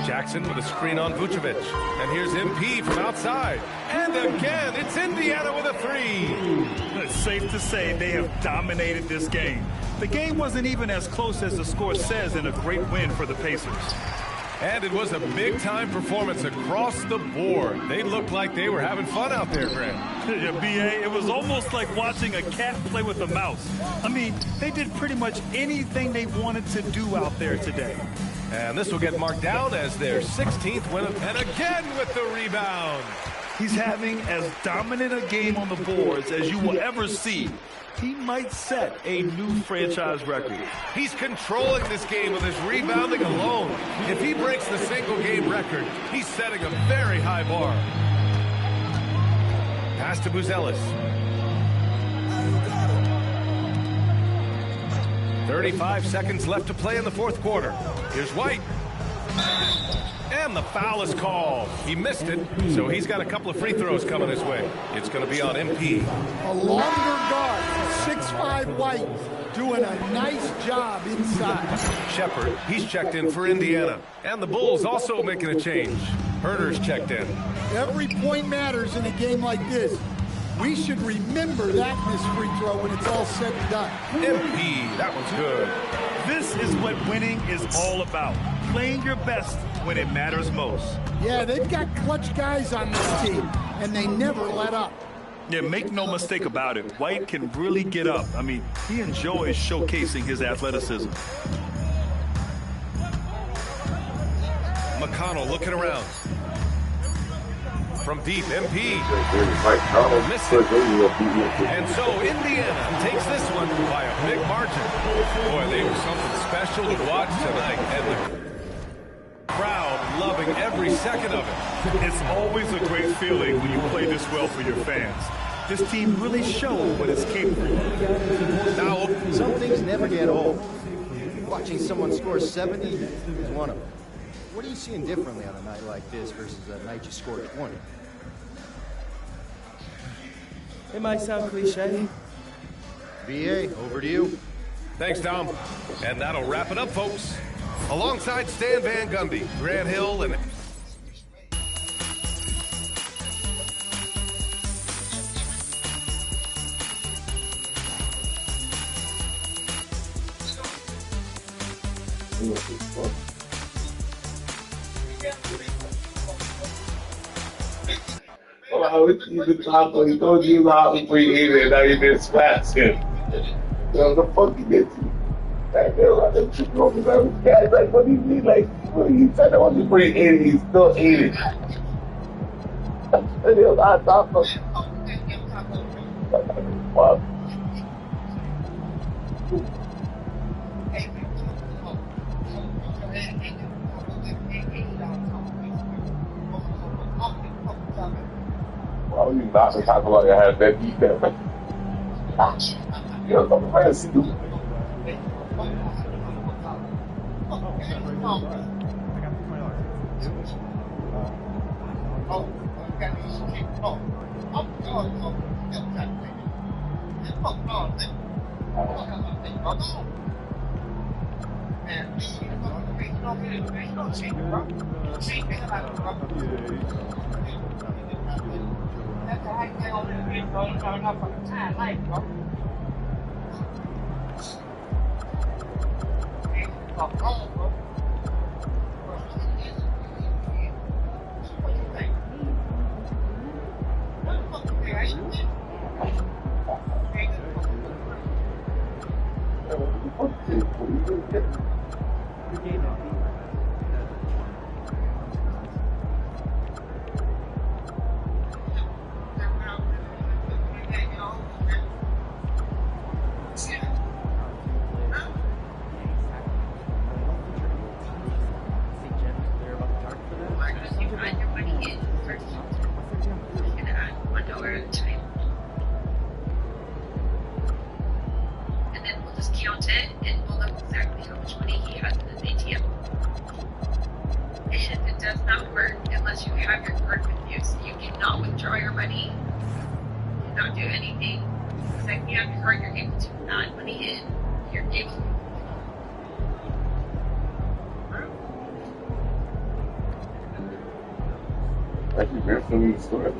Jackson with a screen on Vucevic. And here's MP from outside. And again, it's Indiana with a three. It's safe to say they have dominated this game. The game wasn't even as close as the score says in a great win for the Pacers. And it was a big-time performance across the board. They looked like they were having fun out there, Grant. Yeah, B.A., it was almost like watching a cat play with a mouse. I mean, they did pretty much anything they wanted to do out there today. And this will get marked down as their 16th win. And again with the rebound. He's having as dominant a game on the boards as you will ever see. He might set a new franchise record. He's controlling this game with his rebounding alone. If he breaks the single-game record, he's setting a very high bar. Pass to Buzelis. 35 seconds left to play in the fourth quarter. Here's White. And the foul is called. He missed it, so he's got a couple of free throws coming his way. It's going to be on MP. A longer guard, 6'5" White, doing a nice job inside. Shepard, he's checked in for Indiana. And the Bulls also making a change. Herter's checked in. Every point matters in a game like this. We should remember that missed free throw when it's all said and done. MP, that one's good. This is what winning is all about. Playing your best when it matters most. Yeah, they've got clutch guys on this team, and they never let up. Yeah, make no mistake about it. White can really get up. I mean, he enjoys showcasing his athleticism. McConnell looking around. From deep, MP. Missed it. And so Indiana takes this one by a big margin. Boy, they were something special to watch tonight. And the crowd loving every second of it. It's always a great feeling when you play this well for your fans. This team really showed what it's capable of. Now, some things never get old. Watching someone score 70 is one of them. What are you seeing differently on a night like this versus a night you scored 20? It might sound cliche. B.A., over to you. Thanks, Tom. And that'll wrap it up, folks. Alongside Stan Van Gundy, Grant Hill, and... He told you about before you ate it, and now you've been smashing. What the fuck you did to you? Like, guys, like, what do you mean? Like, what you said that was before you ate it, you still ate it. And it was on top of fuck. Why would you not talk about your head that deep there? You're so very stupid. count it and pull up exactly how much money he has in his ATM. And it does not work unless you have your card with you. So you cannot withdraw your money, cannot do anything. The second you have your card, you're able to add money in. You're able to. Actually, they're filling the store.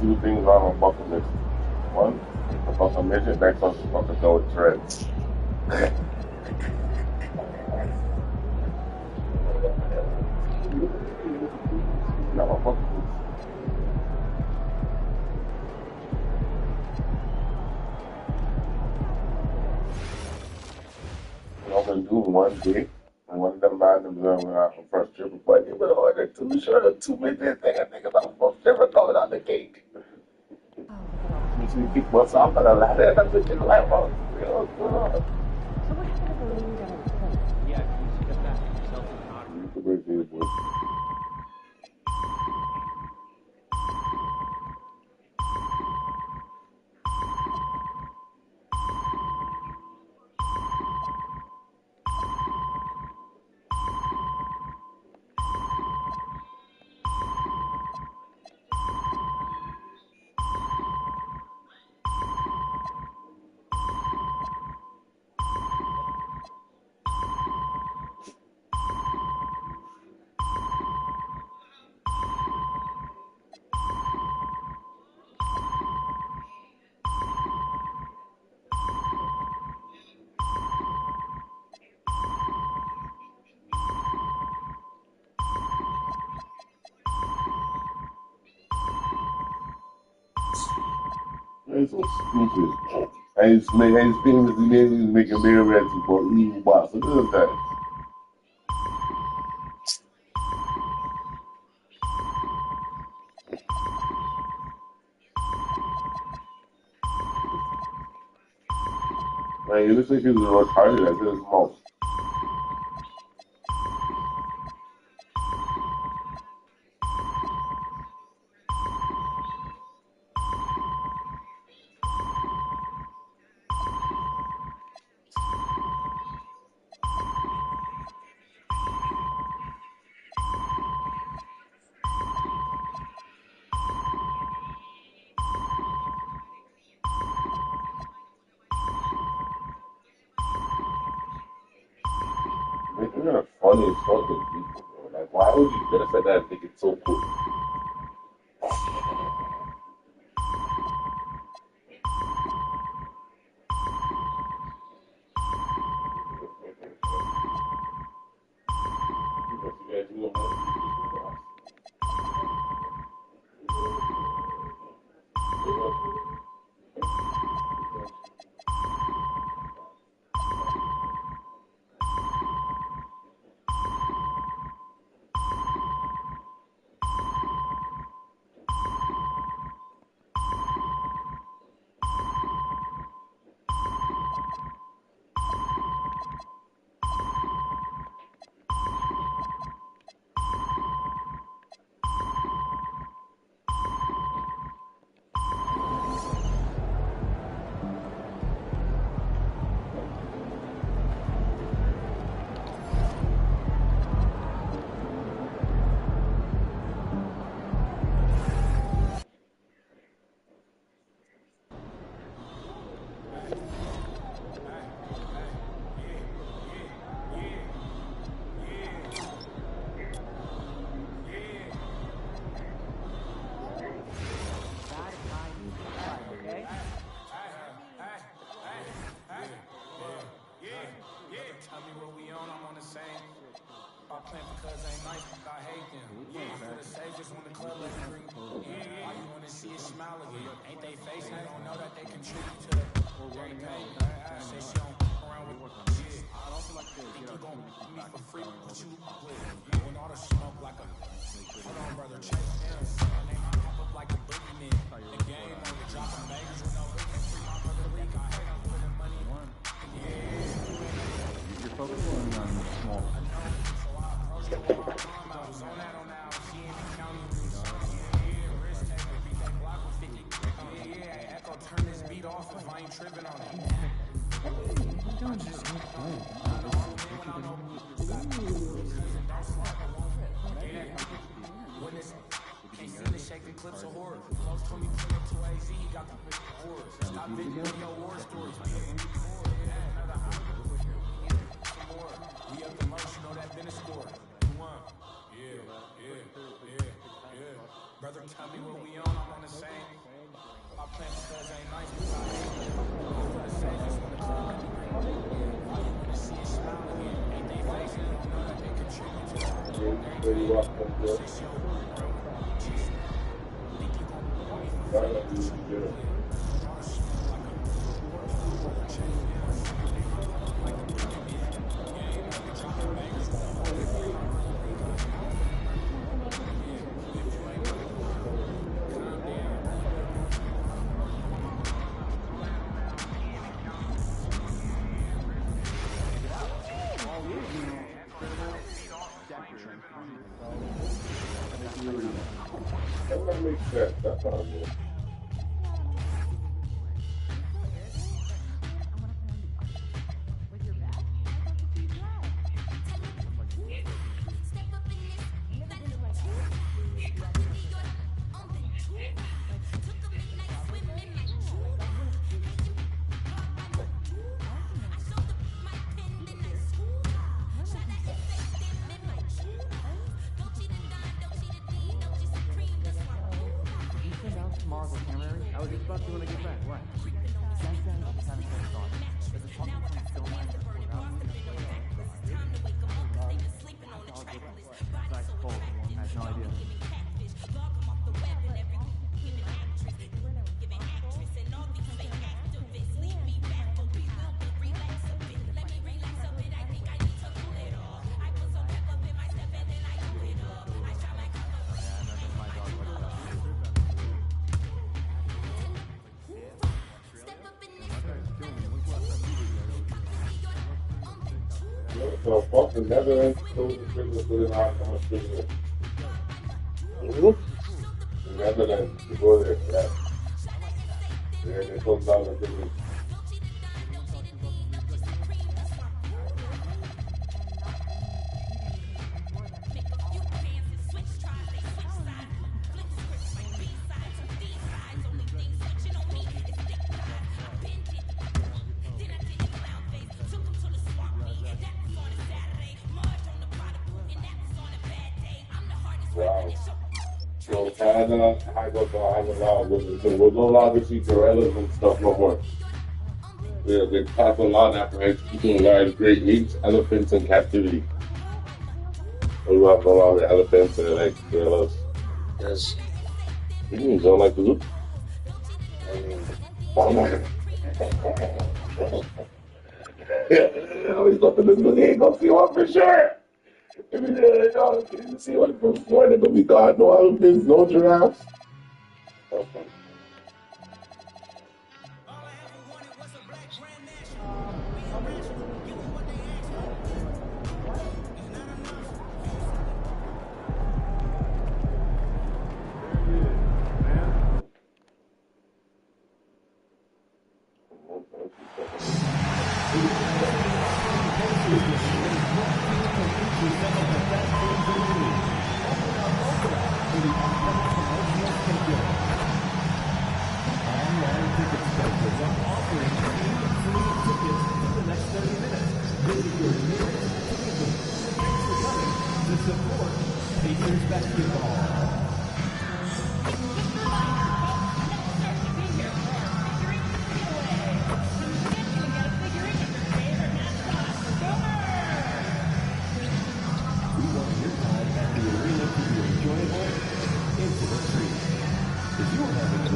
Two things on my bucket list. One, the fucking midget, next one's the fucking go with dreads. Not my bucket list. I'm gonna do one day, and one of them randoms went out for first trip, but they would order 2 shirts, 2 midgets, they got niggas on first trip going on the cake. You keep what's up on the ladder, that's what you like, oh, real good. Yeah, you get that yourself in the hockey. You can break these, boy. It's so stupid. And he's famously making marionettes for evil boss. Look at that. Man, he looks like he's retarded at his mouth. You're the funniest fucking people, bro. Like, why would you dress like that and think it's so cool? nice, but I hate them. Yeah, for the sage, just when the club let it bring. Yeah, all you wanna see is smile again. Ain't they facing? They don't know that they contribute to the they pay. Say she don't around with yeah. I also like to think you gon' me for free, but you with when all the smoke like a hold on, brother, chase them. And they might pop up like a boogeyman. The game on the dropping bangers with no free my brother Rick. I hate I'm putting money. Yeah. You're focusing on the small. Turn this beat off if I ain't tripping on it. Can't see the shaking clips of horror. Close 20 pull up to AZ, he got the horrors. Stop videoing your war stories. We up the most, you know that been a score. Yeah. Brother, tell me what we on, I'm on the same. My plan says ain't nice, but I hate it. For the sake, just wanna tell me. All you wanna see is smile again. Ain't they facing? They don't know that they contribute to it. That makes sense. That's all good. I was just about to when I get back. What? Since then, I'm kind of pissed off. There's a fucking thing still in my it's like cold. I have no idea. So fuck the Netherlands, close the business with how much business. The Netherlands, you go there, yeah. Yeah, they close down the business. Wow. So Canada, I go to we'll no longer see gorillas and stuff no more. They pass a law that prohibits keeping large great apes, elephants in captivity. We will have no longer elephants and like gorillas. Yes. You don't like the look? He's looking this look, he ain't gonna see one for sure. You see what from Florida, but we got no elephants, no giraffes. Okay.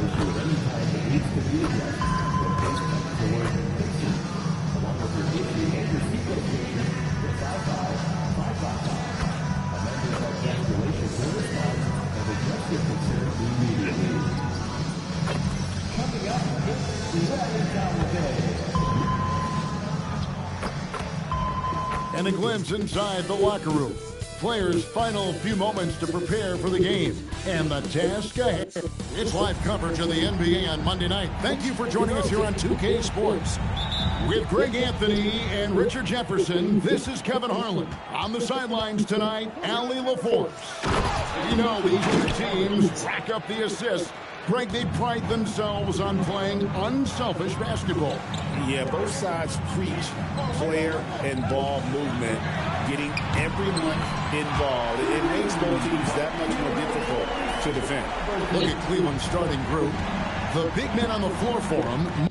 issue of any type that needs to be addressed, the base forward fixing, along with your issue and your seat location, 655-555. A member of our guest relations will respond and address your concern immediately. Coming up, it's Driving Down the Bay. And a glimpse inside the locker room. Players' final few moments to prepare for the game. And the task ahead. It's live coverage of the NBA on Monday night. Thank you for joining us here on 2K Sports. With Greg Anthony and Richard Jefferson, this is Kevin Harlan. On the sidelines tonight, Allie LaForce. You know these two teams rack up the assists. Greg, they pride themselves on playing unselfish basketball. Yeah, both sides preach player and ball movement, getting everyone involved. It makes both teams that much more difficult to defend. Look at Cleveland's starting group. The big men on the floor for them.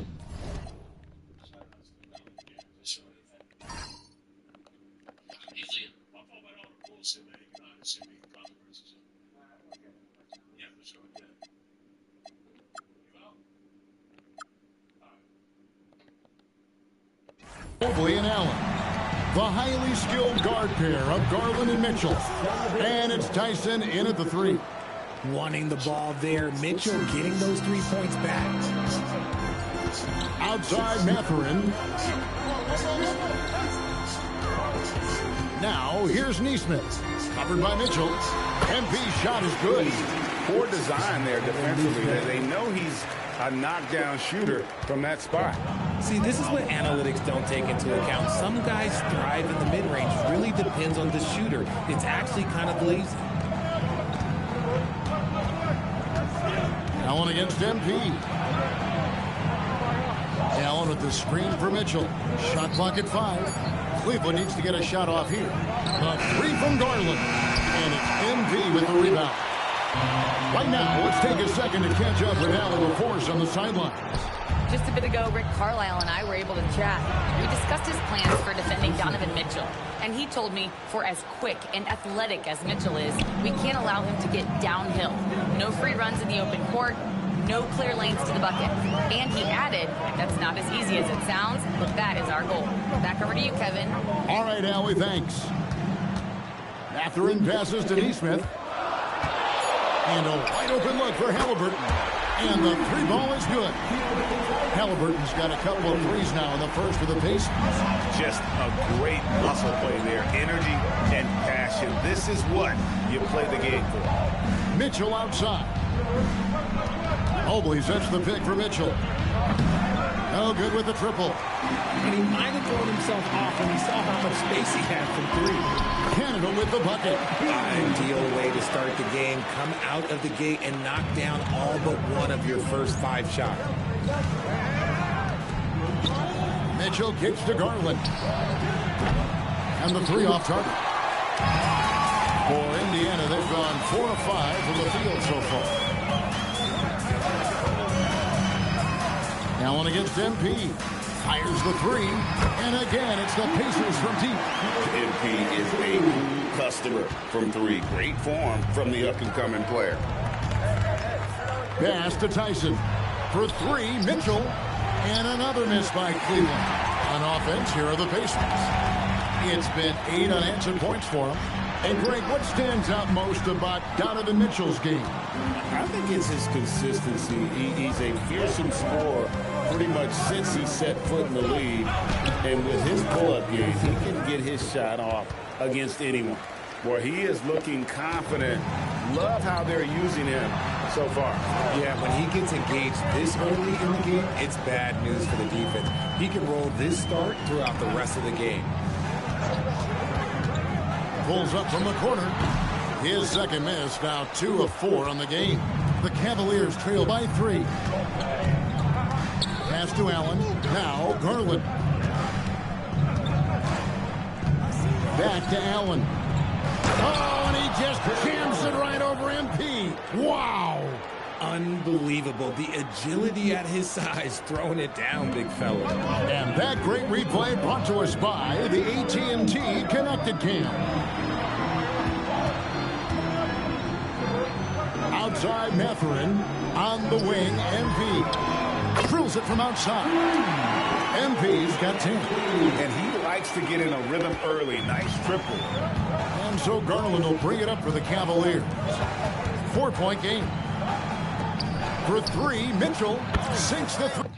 Mobley and Allen. The highly skilled guard pair of Garland and Mitchell. And it's Tyson in at the three. Wanting the ball there. Mitchell getting those 3 points back. Outside Mathurin. Now here's Neesmith. Covered by Mitchell. MP's shot is good. Poor design there defensively. They know he's a knockdown shooter from that spot. See, this is what analytics don't take into account. Some guys thrive in the mid-range. Really depends on the shooter. It's actually kind of lazy. Allen against MP. Allen with the screen for Mitchell. Shot clock at 5. Cleveland needs to get a shot off here. A three from Garland. And it's MP with the rebound. Right now, let's take a second to catch up with Allie LaForce on the sidelines. Just a bit ago, Rick Carlisle and I were able to chat. We discussed his plans for defending Donovan Mitchell. And he told me, for as quick and athletic as Mitchell is, we can't allow him to get downhill. No free runs in the open court, no clear lanes to the bucket. And he added, that's not as easy as it sounds, but that is our goal. Back over to you, Kevin. All right, Allie, thanks. Mathurin passes to Neesmith. And a wide open look for Halliburton. And the three ball is good. Halliburton's got a couple of threes now in the first for the Pacers. Just a great muscle play there. Energy and passion. This is what you play the game for. Mitchell outside. Mobley sets the pick for Mitchell. No good with the triple. And he might have thrown himself off when he saw how much space he had from three. Canada with the bucket. Ideal way to start the game. Come out of the gate and knock down all but one of your first 5 shots. Mitchell kicks to Garland. And the three off target. For Indiana, they've gone 4 of 5 from the field so far. Allen against MP. Fires the three. And again, it's the Pacers from deep. MP is a cool customer from 3. Great form from the up-and-coming player. Pass to Tyson. For 3, Mitchell. And another miss by Cleveland. On offense, here are the Pacers. It's been 8 unanswered points for him. And Greg, what stands out most about Donovan Mitchell's game? I think it's his consistency. He's a fearsome scorer pretty much since he set foot in the league. And with his pull-up game, he can get his shot off against anyone. Where he is looking confident. Love how they're using him so far. Yeah, when he gets engaged this early in the game, it's bad news for the defense. He can roll this start throughout the rest of the game. Pulls up from the corner. His second miss, now 2 of 4 on the game. The Cavaliers trail by 3. Pass to Allen. Now Garland. Back to Allen. Oh, and he just jams it right over MP. Wow. Unbelievable. The agility at his size, throwing it down, big fella. And that great replay brought to us by the AT&T Connected Cam. Outside Mathurin. On the wing, MP. Drills it from outside. MP's got 10. And he likes to get in a rhythm early. Nice triple. And so Garland will bring it up for the Cavaliers. 4-point game. For three, Mitchell sinks the three.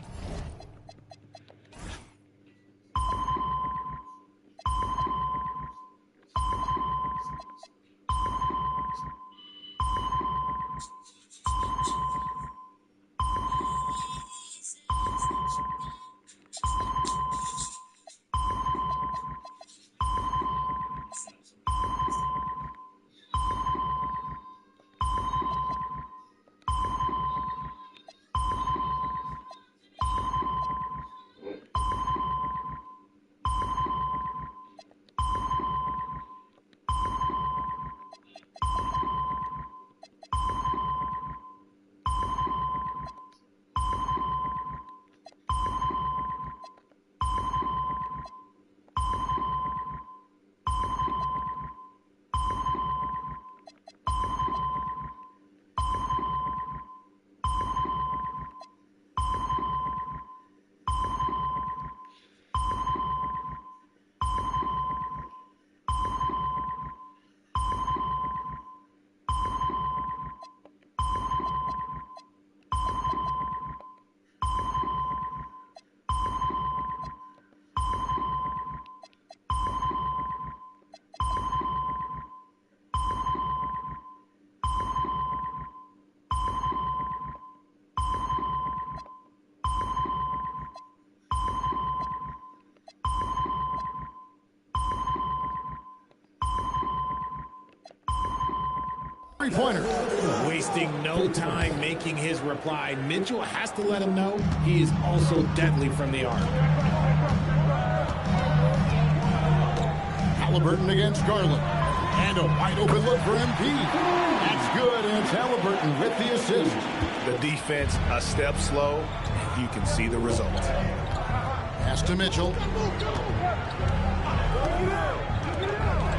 Three-pointer. Wasting no time making his reply. Mitchell has to let him know he is also deadly from the arc. Halliburton against Garland. And a wide open look for MP. That's good, and it's Halliburton with the assist. The defense a step slow, and you can see the result. Pass to Mitchell.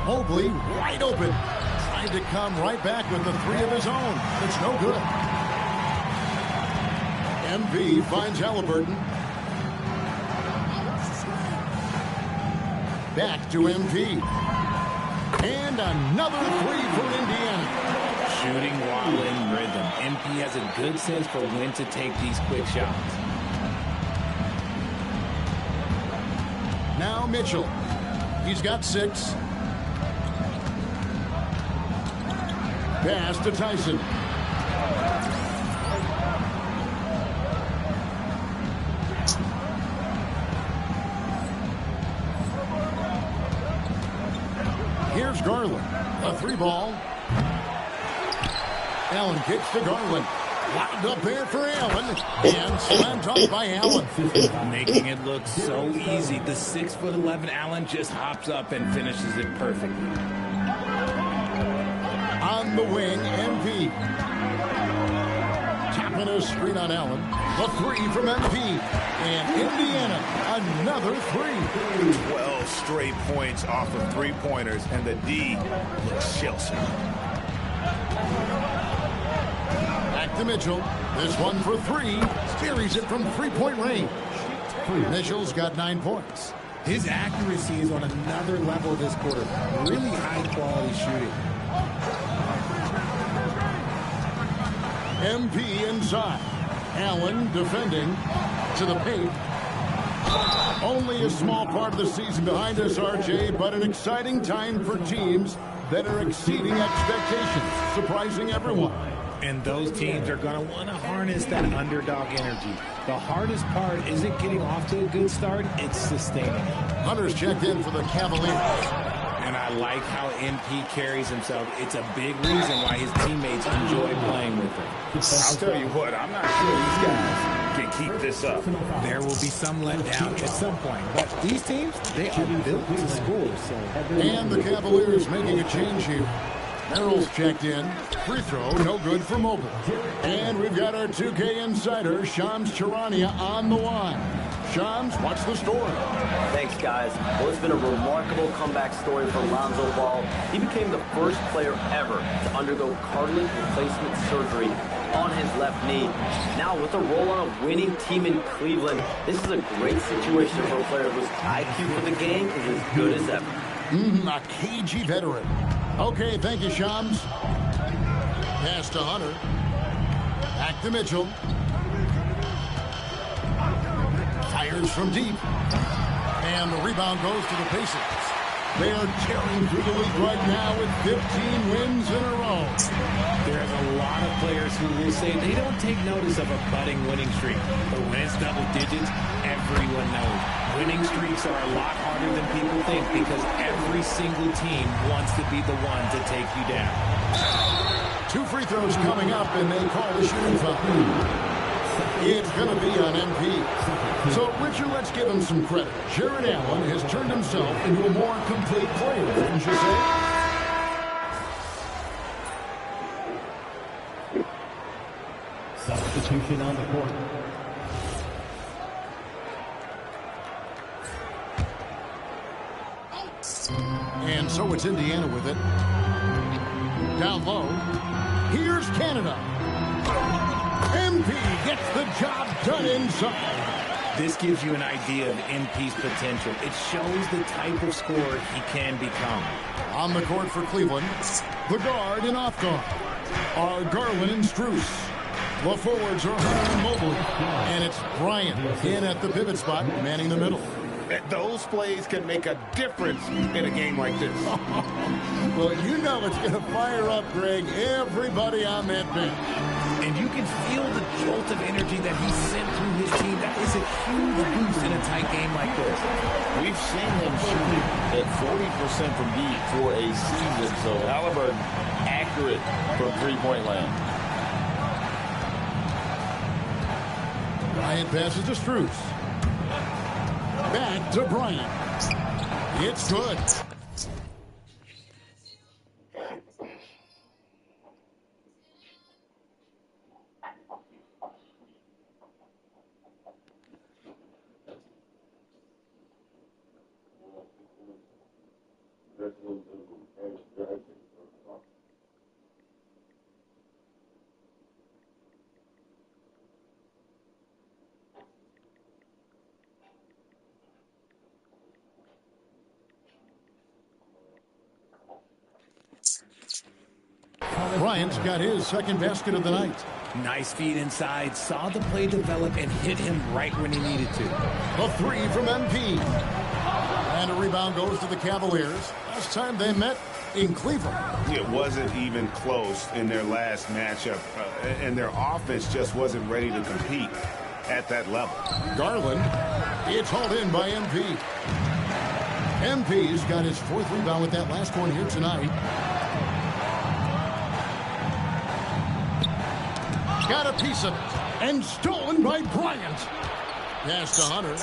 Mobley wide open. Trying to come right back with the three of his own. It's no good. MP finds Halliburton. Back to MP. And another three for Indiana. Shooting while in rhythm. MP has a good sense for when to take these quick shots. Now Mitchell. He's got 6. Pass to Tyson. Here's Garland. A 3-ball. Allen kicks to Garland. Wound up there for Allen. And slammed up by Allen. Making it look so easy. The 6'11" Allen just hops up and finishes it perfectly. On the wing, MP. Tapping a screen on Allen. A 3 from MP. And Indiana, another 3. 12 straight points off of three-pointers, and the D looks shell-shocked. Back to Mitchell. This one for 3. Buries it from 3-point range. Mitchell's got 9 points. His accuracy is on another level this quarter. Really high-quality shooting. MP inside. Allen defending to the paint. Only a small part of the season behind us, RJ, but an exciting time for teams that are exceeding expectations, surprising everyone. And those teams are going to want to harness that underdog energy. The hardest part isn't getting off to a good start, it's sustaining it. Hunter's checked in for the Cavaliers. And I like how MP carries himself. It's a big reason why his teammates enjoy playing with him. I'll tell you what, I'm not sure these guys can keep this up. There will be some letdown at some point. But these teams, they are built to score. So. And the Cavaliers making a change here. Merrill's checked in. Free throw, no good for Mobley. And we've got our 2K insider, Shams Charania, on the line. Shams, what's the story? Thanks, guys. Well, it's been a remarkable comeback story for Lonzo Ball. He became the first player ever to undergo cartilage replacement surgery on his left knee. Now with a role on a winning team in Cleveland, this is a great situation for a player whose IQ for the game is as good as ever. A cagey veteran. Okay, thank you, Shams. Pass to Hunter. Back to Mitchell. Fires from deep. And the rebound goes to the Pacers. They are tearing through the league right now with 15 wins in a row. There's a lot of players who will say they don't take notice of a budding winning streak. But when it's double digits, everyone knows. Winning streaks are a lot harder than people think because every single team wants to be the one to take you down. 2 free throws coming up, and they call the shooting foul. It's going to be on MP. So, Richard, let's give him some credit. Jared Allen has turned himself into a more complete player, wouldn't you say? Substitution on the court. And so it's Indiana with it. Down low. Here's Canada. MP gets the job done inside. This gives you an idea of MP's potential. It shows the type of scorer he can become. On the court for Cleveland, the guard and off guard are Garland and Strus. The forwards are Hunter and Mobley. And it's Bryant in at the pivot spot, manning the middle. Those plays can make a difference in a game like this. Well, you know it's going to fire up, Greg, everybody on that bench. And you can feel the jolt of energy that he sent through his team. That is a huge boost in a tight game like this. We've seen him shooting at 40% from deep for a season, so Halliburton accurate from three-point land. Bryant passes to Strus. Back to Bryant. It's good. Bryant's got his second basket of the night. Nice feed inside, saw the play develop and hit him right when he needed to. A three from MP. And a rebound goes to the Cavaliers. Last time they met in Cleveland. It wasn't even close in their last matchup, and their offense just wasn't ready to compete at that level. Garland, it's hauled in by MP. MP's got his fourth rebound with that last one here tonight. Got a piece of it. And stolen by Bryant. Pass to Hunter.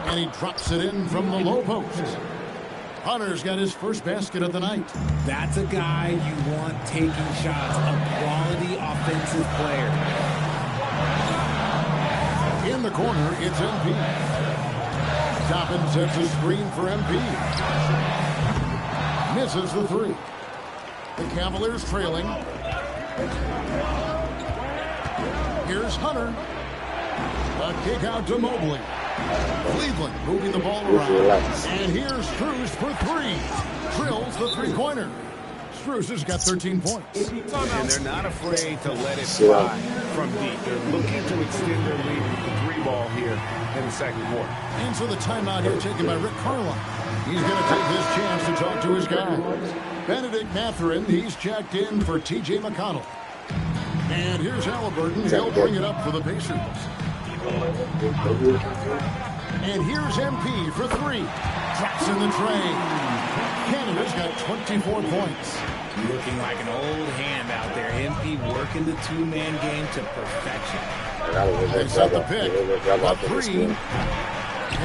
And he drops it in from the low post. Hunter's got his first basket of the night. That's a guy you want taking shots. A quality offensive player. In the corner, it's MP. Toppin sets a screen for MP. Misses the three. The Cavaliers trailing. Here's Hunter. A kick out to Mobley. Cleveland moving the ball around. And here's Strus for three. Drills the three-pointer. Strus has got 13 points. And they're not afraid to let it fly from deep. They're looking to extend their lead with the three ball here in the second quarter. And so the timeout here taken by Rick Carlisle. He's going to take his chance to talk to his guys. Benedict Mathurin, he's checked in for T.J. McConnell. And here's Halliburton. He'll bring it up for the Pacers. And here's MP for three. Drops in the tray. Canada's got 24 points. Looking like an old hand out there. MP working the two-man game to perfection. They set the pick. A three.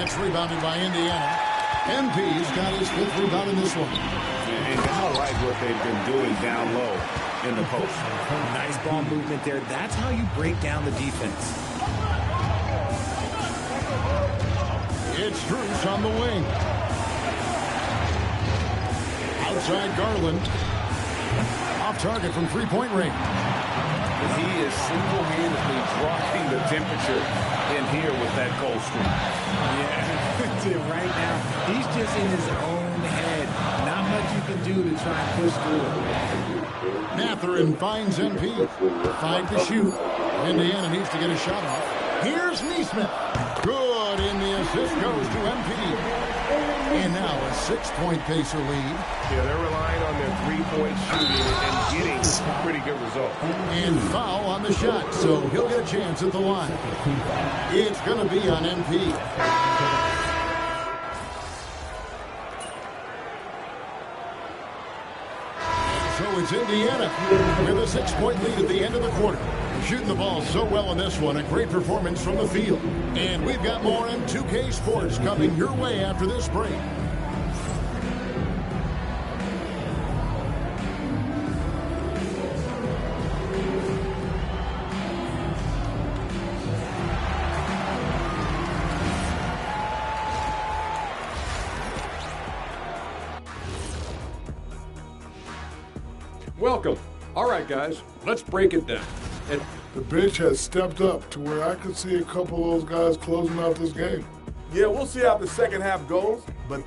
It's rebounded by Indiana. MP's got his fifth rebound in this one. And I like what they've been doing down low in the post. Nice ball movement there. That's how you break down the defense. It's Strus on the wing. outside Garland. Off target from three-point range. He is single-handedly dropping the temperature in here with that cold streak. Yeah, right now, he's just in his own head. Not much you can do to try and push through it. Mathurin finds MP. 5 to shoot. Indiana needs to get a shot off. Here's Neesmith. Good, and the assist goes to MP. And now a 6-point Pacer lead. Yeah, they're relying on their three-point shooting and getting pretty good results. And foul on the shot, so he'll get a chance at the line. It's going to be on MP. So it's Indiana with a 6-point lead at the end of the quarter. Shooting the ball so well in this one. A great performance from the field. And we've got more M2K Sports coming your way after this break. Welcome. All right, guys, let's break it down. And the bench has stepped up to where I could see a couple of those guys closing out this game. Yeah, we'll see how the second half goes, but...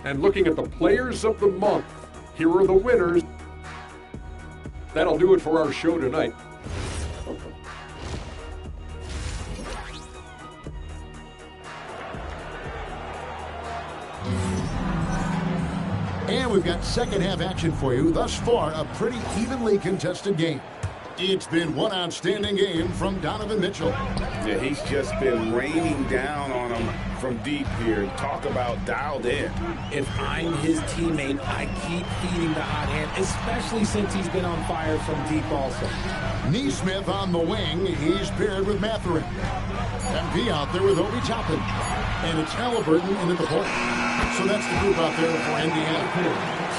And looking at the players of the month, here are the winners. That'll do it for our show tonight. And we've got second half action for you. Thus far, a pretty evenly contested game. It's been one outstanding game from Donovan Mitchell. Yeah, he's just been raining down on him from deep here. Talk about dialed in. If I'm his teammate, I keep feeding the hot hand, especially since he's been on fire from deep also. Neesmith on the wing. He's paired with Mathurin. MP out there with Obi Toppin. And it's Halliburton into the point. So that's the group out there for Indiana.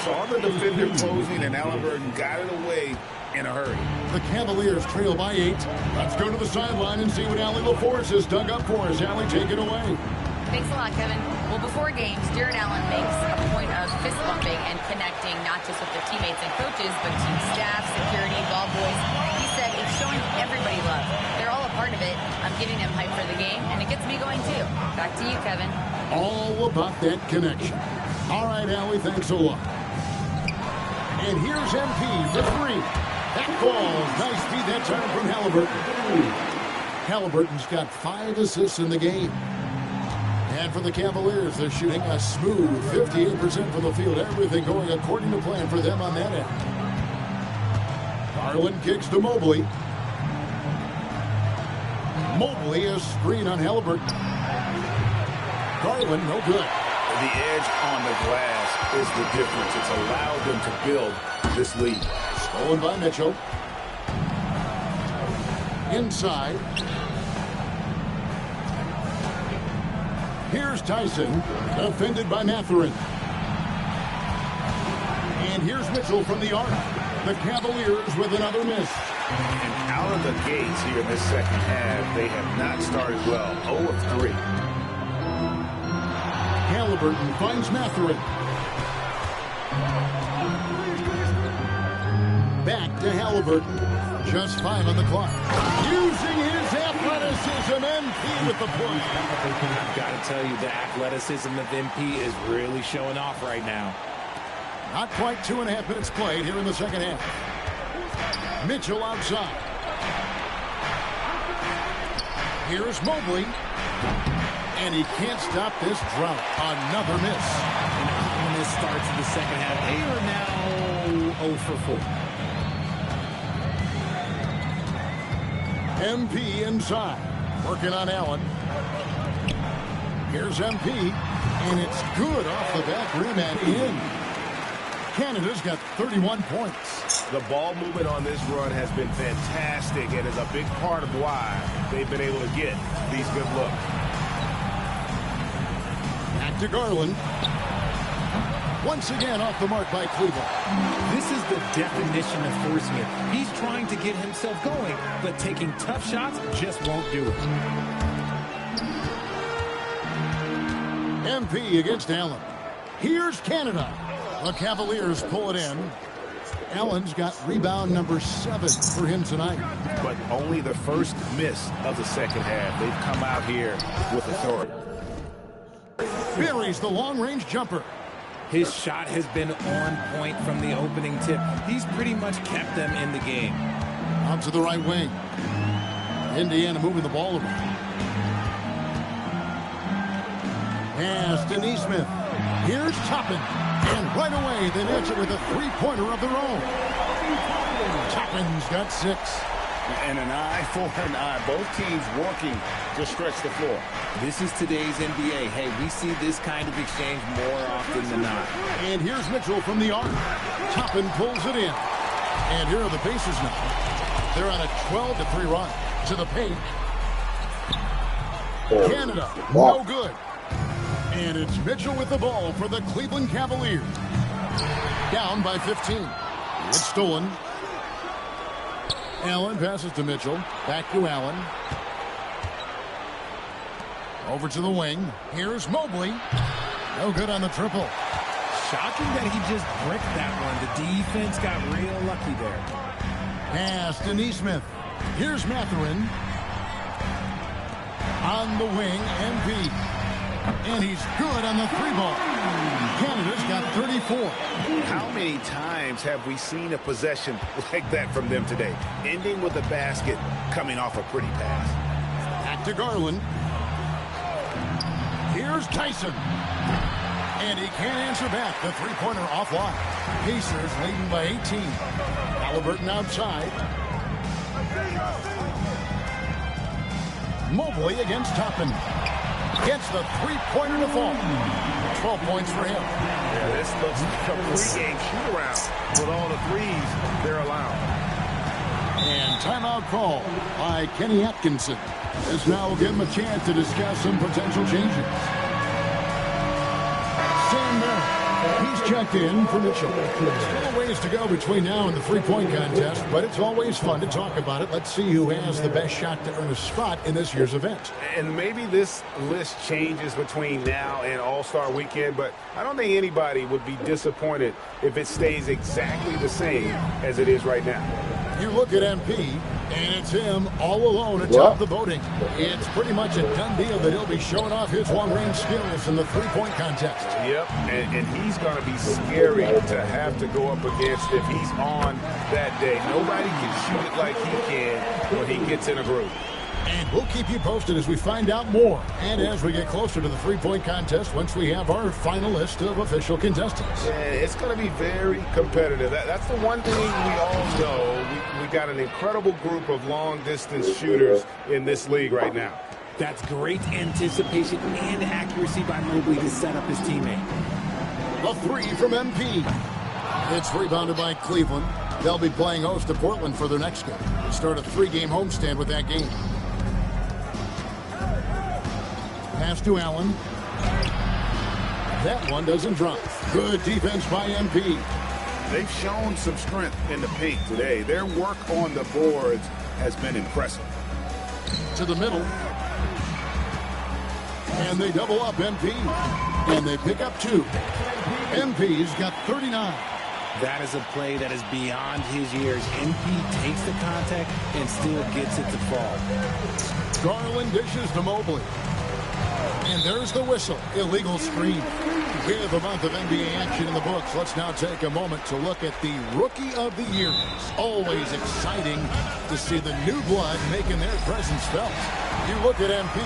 Saw the defender closing, and Halliburton got it away in a hurry. The Cavaliers trail by 8. Let's go to the sideline and see what Allie LaForce has dug up for us. Allie, take it away. Thanks a lot, Kevin. Well, before games, Jared Allen makes a point of fist bumping and connecting not just with the teammates and coaches, but team staff, security, ball boys. He said it's showing everybody love. They're all a part of it. I'm giving them hype for the game, and it gets me going too. Back to you, Kevin. All about that connection. All right, Allie, thanks a lot. And here's MP for 3. That falls. Nice feed that time from Halliburton. Halliburton's got 5 assists in the game. And for the Cavaliers, they're shooting a smooth 58% from the field. Everything going according to plan for them on that end. Garland kicks to Mobley. Mobley, a screen on Halliburton. Garland, no good. The edge on the glass is the difference. It's allowed them to build this lead. Stolen by Mitchell. Inside. Here's Tyson, defended by Mathurin. And here's Mitchell from the arc. The Cavaliers with another miss. And out of the gates here in this second half, they have not started well. 0 of 3. Halliburton finds Mathurin. Back to Halliburton. Just 5 on the clock. Using his athleticism, MP with the point. I've got to tell you, the athleticism of MP is really showing off right now. Not quite 2.5 minutes played here in the second half. Mitchell outside. Here's Mobley. And he can't stop this drought. Another miss. And ominous start to the second half. They are now 0 for 4. MP inside. Working on Allen. Here's MP. And it's good off the back rim and in. Canada's got 31 points. The ball movement on this run has been fantastic and is a big part of why they've been able to get these good looks. Back to Garland. Once again off the mark by Cleveland. This is the definition of forcing it. He's trying to get himself going, but taking tough shots just won't do it. MP against Allen. Here's Canada. The Cavaliers pull it in. Allen's got rebound number 7 for him tonight. But only the first miss of the second half. They've come out here with authority. Buries the long-range jumper. His shot has been on point from the opening tip. He's pretty much kept them in the game. Out to the right wing. Indiana moving the ball around. Pass to Neesmith. Here's Toppin. And right away, they match it with a three-pointer of their own. Toppin's got 6. And an eye for an eye. Both teams working to stretch the floor. This is today's NBA. Hey, we see this kind of exchange more often than not. And here's Mitchell from the arc. Toppin pulls it in. And here are the Pacers now. They're on a 12-3 run. To the paint. Canada, no good. And it's Mitchell with the ball for the Cleveland Cavaliers. Down by 15. It's stolen. Allen passes to Mitchell. Back to Allen. Over to the wing. Here's Mobley. No good on the triple. Shocking that he just bricked that one. The defense got real lucky there. Pass to Neesmith. Here's Mathurin. On the wing, MP. And he's good on the 3-ball. Canada's got 34. How many times have we seen a possession like that from them today? Ending with a basket, coming off a pretty pass. Back to Garland. Here's Tyson. And he can't answer back. The three-pointer offline. Pacers leading by 18. Halliburton outside. Mobley against Toppin. Gets the three-pointer to fall. 12 points for him. Yeah, this looks like a pregame shoot-around with all the threes they're allowed. And timeout call by Kenny Atkinson. This now will give him a chance to discuss some potential changes. Sam Merritt, he's checked in for Mitchell. Still a ways to go between now and the three-point contest, but it's always fun to talk about it. Let's see who has the best shot to earn a spot in this year's event. And maybe this list changes between now and All-Star Weekend, but I don't think anybody would be disappointed if it stays exactly the same as it is right now. You look at MP, and it's him all alone atop the voting. It's pretty much a done deal that he'll be showing off his long-range skills in the three-point contest. Yep, and he's going to be scary to have to go up against if he's on that day. Nobody can shoot it like he can when he gets in a groove. And we'll keep you posted as we find out more and as we get closer to the three-point contest once we have our final list of official contestants. Yeah, it's going to be very competitive. That's the one thing we all know. We got an incredible group of long-distance shooters in this league right now. That's great anticipation and accuracy by Mobley to set up his teammate. A three from MP. It's rebounded by Cleveland. They'll be playing host to Portland for their next game. They start a 3-game homestand with that game. Pass to Allen. That one doesn't drop. Good defense by MP. They've shown some strength in the paint today. Their work on the boards has been impressive. To the middle. And they double up MP. And they pick up 2. MP's got 39. That is a play that is beyond his years. MP takes the contact and still gets it to fall. Garland dishes to Mobley. And there's the whistle. Illegal screen. With a month of NBA action in the books, let's now take a moment to look at the Rookie of the Year. It's always exciting to see the new blood making their presence felt. You look at MP,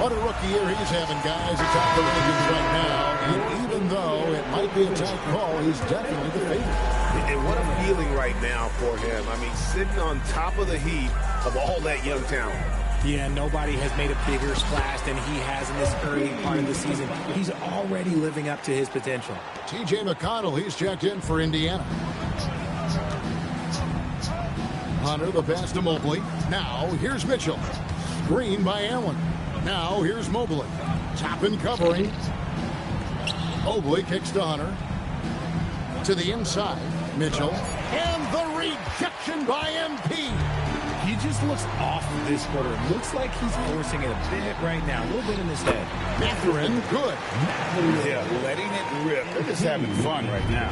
what a rookie year he's having, guys, atop the rankings right now. And even though it might be a tight call, he's definitely the favorite. And what a feeling right now for him. I mean, sitting on top of the heap of all that young talent. Yeah, nobody has made a bigger splash than he has in this early part of the season. He's already living up to his potential. T.J. McConnell, he's checked in for Indiana. Hunter, the pass to Mobley. Now, here's Mitchell. Screen by Allen. Now, here's Mobley. Toppin covering. Mobley kicks to Hunter. To the inside, Mitchell. And the rejection by MP. He just looks off this quarter. It looks like he's forcing it a bit right now, a little bit in his head. Mathurin, good. Yeah, letting it rip. They're just having fun right now.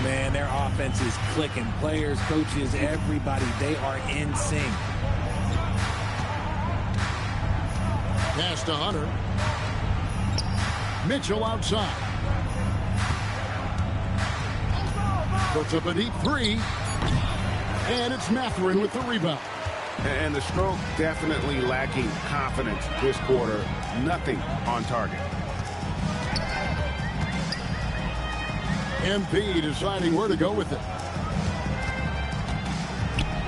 Man, their offense is clicking. Players, coaches, everybody, they are in sync. Pass to Hunter. Mitchell outside. Puts up a deep three. And it's Mathurin with the rebound. And the stroke definitely lacking confidence this quarter. Nothing on target. MP deciding where to go with it.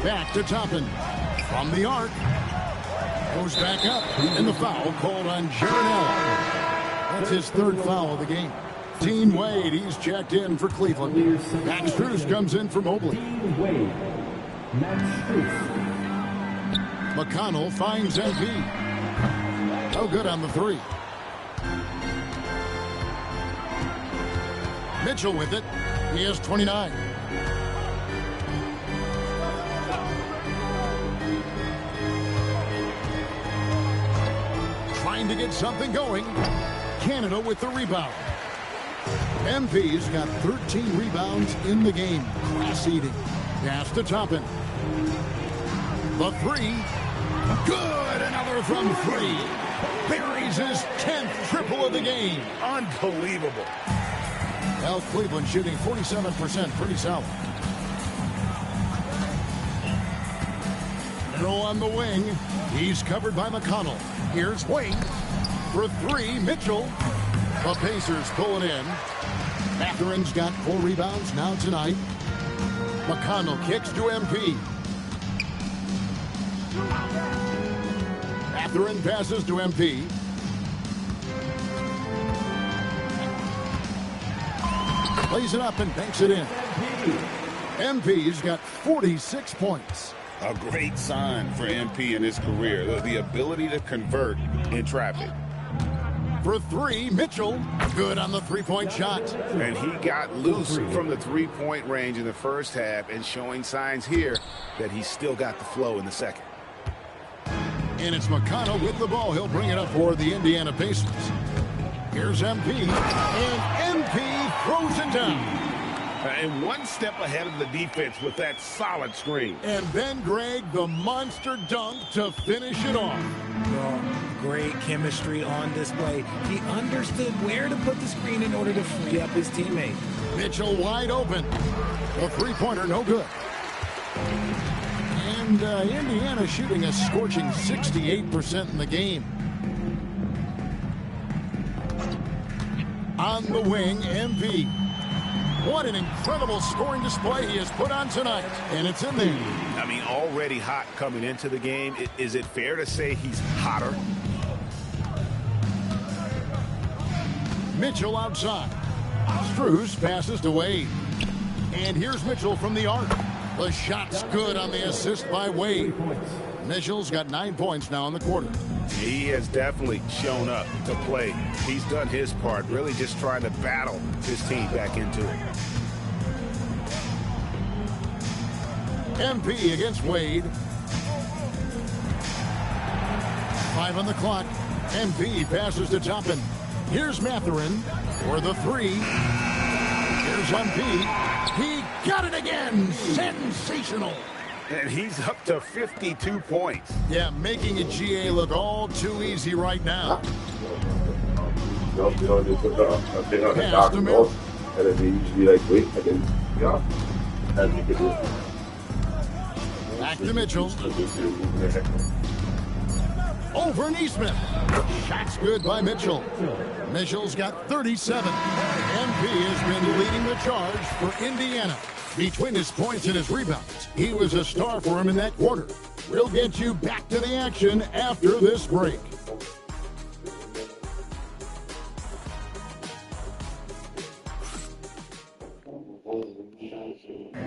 Back to Toppin. From the arc. Goes back up. And the foul called on Jarrett Allen. That's his third foul of the game. Dean Wade, he's checked in for Cleveland. Max Strus comes in for Mobley. McConnell finds MP. No good on the three. Mitchell with it. He has 29. Trying to get something going. Canada with the rebound. MP's got 13 rebounds in the game. Class eating. Pass to Toppin. The three. Good. Another from three. Buries his 10th triple of the game. Unbelievable. Well, Cleveland shooting 47%. Pretty solid. Throw on the wing. He's covered by McConnell. Here's Wing. For three, Mitchell. The Pacers pull it in. Mathurin's got 4 rebounds now tonight. McConnell kicks to MP. Mathurin passes to MP. Plays it up and banks it in. MP's got 46 points. A great sign for MP in his career. The ability to convert in traffic. For three, Mitchell. Good on the three-point shot. And he got loose from the three-point range in the first half and showing signs here that he's still got the flow in the second. And it's McConnell with the ball. He'll bring it up for the Indiana Pacers. Here's MP. And MP throws it down. And one step ahead of the defense with that solid screen. And then, Greg, the monster dunk to finish it off. Well, great chemistry on display. He understood where to put the screen in order to free up his teammate. Mitchell wide open. The three-pointer, no good. And Indiana shooting a scorching 68% in the game. On the wing, MP. What an incredible scoring display he has put on tonight. And it's in there. I mean, already hot coming into the game. Is it fair to say he's hotter? Mitchell outside. Strus passes to Wade. And here's Mitchell from the arc. The shot's good on the assist by Wade. Mitchell's got 9 points now in the quarter. He has definitely shown up to play. He's done his part, really just trying to battle his team back into it. MP against Wade. 5 on the clock. MP passes to Toppin. Here's Mathurin for the three. Here's MP. He got it again. Sensational. And he's up to 52 points. Yeah, making a GA look all too easy right now. Pass to Mitchell. Back to Mitchell. Over Neesmith. Shot's good by Mitchell. Mitchell's got 37. MP has been leading the charge for Indiana. Between his points and his rebounds, he was a star for him in that quarter. We'll get you back to the action after this break.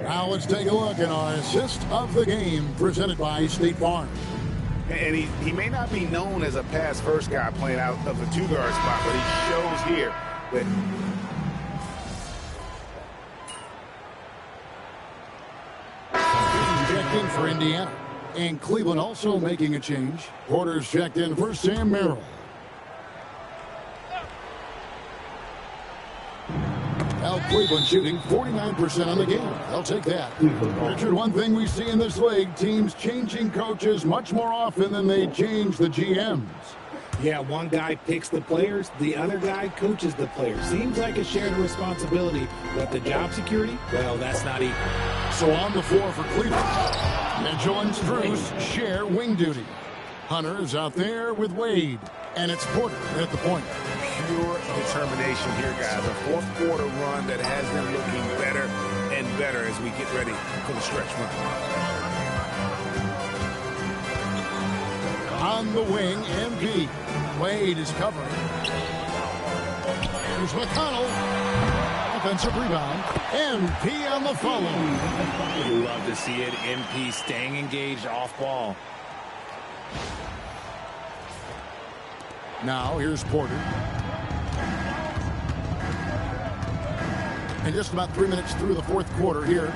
Now let's take a look at our assist of the game presented by State Farm. And he may not be known as a pass-first guy playing out of the two-guard spot, but he shows here that checked in for Indiana. And Cleveland also making a change. Porter's checked in for Sam Merrill. Now Cleveland shooting 49% on the game. They'll take that. Richard, one thing we see in this league, teams changing coaches much more often than they change the GMs. Yeah, one guy picks the players, the other guy coaches the players. Seems like a shared responsibility, but the job security, well, that's not equal. So on the floor for Cleveland, Mitchell and Strus share wing duty. Hunter is out there with Wade, and it's Porter at the point. Pure determination here, guys. A fourth quarter run that has them looking better and better as we get ready for the stretch run. On the wing, MP. Wade is covering. Here's McConnell. Offensive rebound. MP on the follow. You love to see it. MP staying engaged off ball. Now here's Porter. And just about 3 minutes through the fourth quarter here.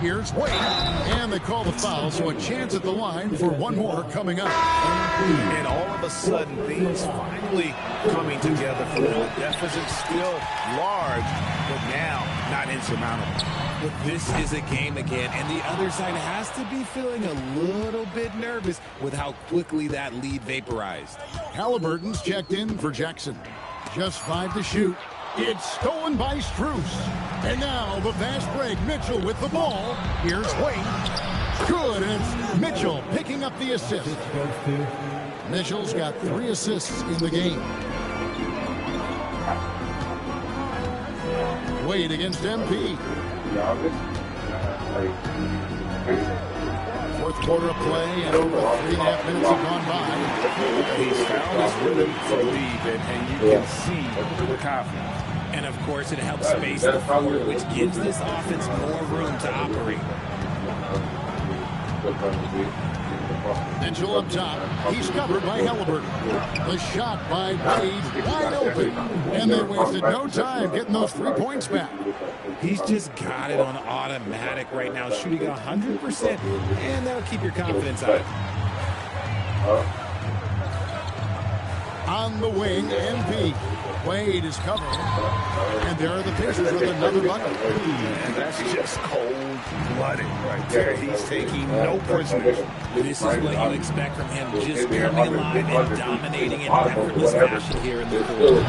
Here's Wade, and they call the foul, so a chance at the line for one more coming up. And all of a sudden, things finally coming together for them. The deficit still large, but now not insurmountable. But this is a game again, and the other side has to be feeling a little bit nervous with how quickly that lead vaporized. Halliburton's checked in for Jackson. Just 5 to shoot. It's stolen by Strus. And now the fast break. Mitchell with the ball. Here's Wade. Good, and it's Mitchell picking up the assist. Mitchell's got 3 assists in the game. Wade against MP. Fourth quarter of play, and over 3.5 minutes have gone by. He's found his rhythm to lead, and you can see the confidence. And of course, it helps space the floor, which gives this offense more room to operate. Mitchell up top. He's covered by Halliburton. The shot by Wade, wide open. And they wasted no time getting those 3 points back. He's just got it on automatic right now, shooting 100%, and that'll keep your confidence high. On the wing, MP. Wade is covering. And there are the Pacers with another bucket. And that's just cold-blooded right there. He's taking no prisoners. This is what you expect from him, just coming alive and dominating in effortless fashion here in the fourth.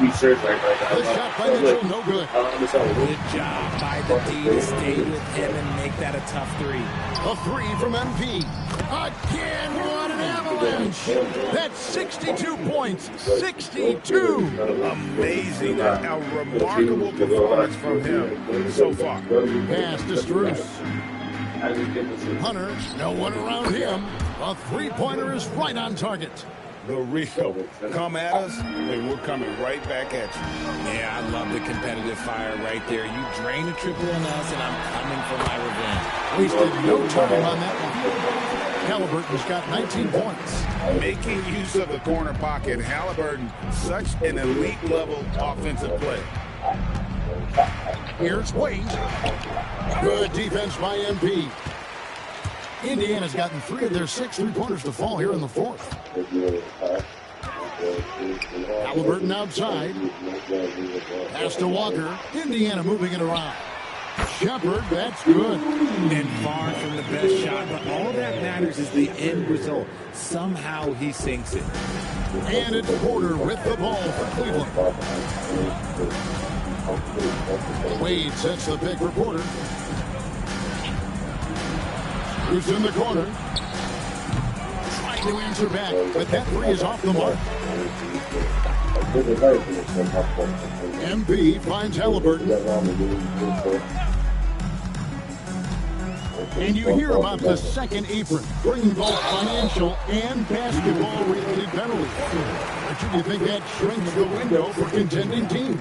The shot by Mitchell, no good. Good job by the D to stay with him and make that a tough 3. A 3 from MP. Again, what an avalanche. That's 62 points. 62. Amazing. A remarkable performance from him so far. Pass to Strus. Hunter, no one around him. A 3-pointer is right on target. The Rio, come at us, and we're coming right back at you. Yeah, I love the competitive fire right there. You drain a triple on us, and I'm coming for my revenge. Wasted no time on that one. Halliburton's got 19 points. Making use of the corner pocket, Halliburton, such an elite-level offensive play. Here's Wade. Good defense by MP. Indiana's gotten 3 of their 6 3-pointers to fall here in the fourth. Halliburton outside. Pass to Walker. Indiana moving it around. Shepard, that's good. And far from the best shot, but all that matters is the end result. Somehow he sinks it. And it's Porter with the ball for Cleveland. Wade sets the pick for Porter. Who's in the corner? Trying to answer back, but that 3 is off the mark. MP finds Halliburton. And you hear about the second apron, bringing both financial and basketball-related penalties. But do you think that shrinks the window for contending teams?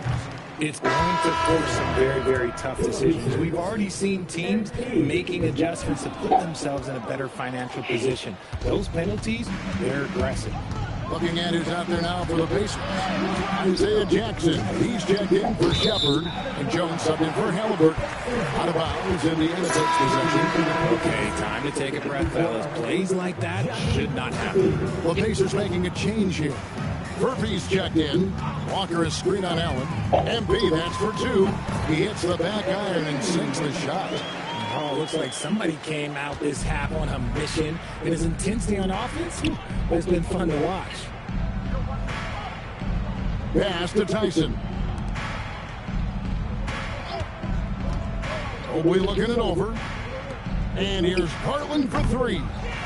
It's going to force some very, very tough decisions. We've already seen teams making adjustments to put themselves in a better financial position. Those penalties, they're aggressive. Looking at who's out there now for the Pacers. Isaiah Jackson. He's checked in for Shepard. And Jones subbed in for Halliburton. Out of bounds. Indiana takes possession. Okay, time to take a breath, fellas. Plays like that should not happen. The Pacers making a change here. Murphy's checked in. Walker is screen on Allen. MP, that's for 2. He hits the back iron and sinks the shot. Oh, looks like somebody came out this half on a mission. And his intensity on offense, it's been fun to watch. Pass to Tyson. Mobley looking it over. And here's Garland for 3.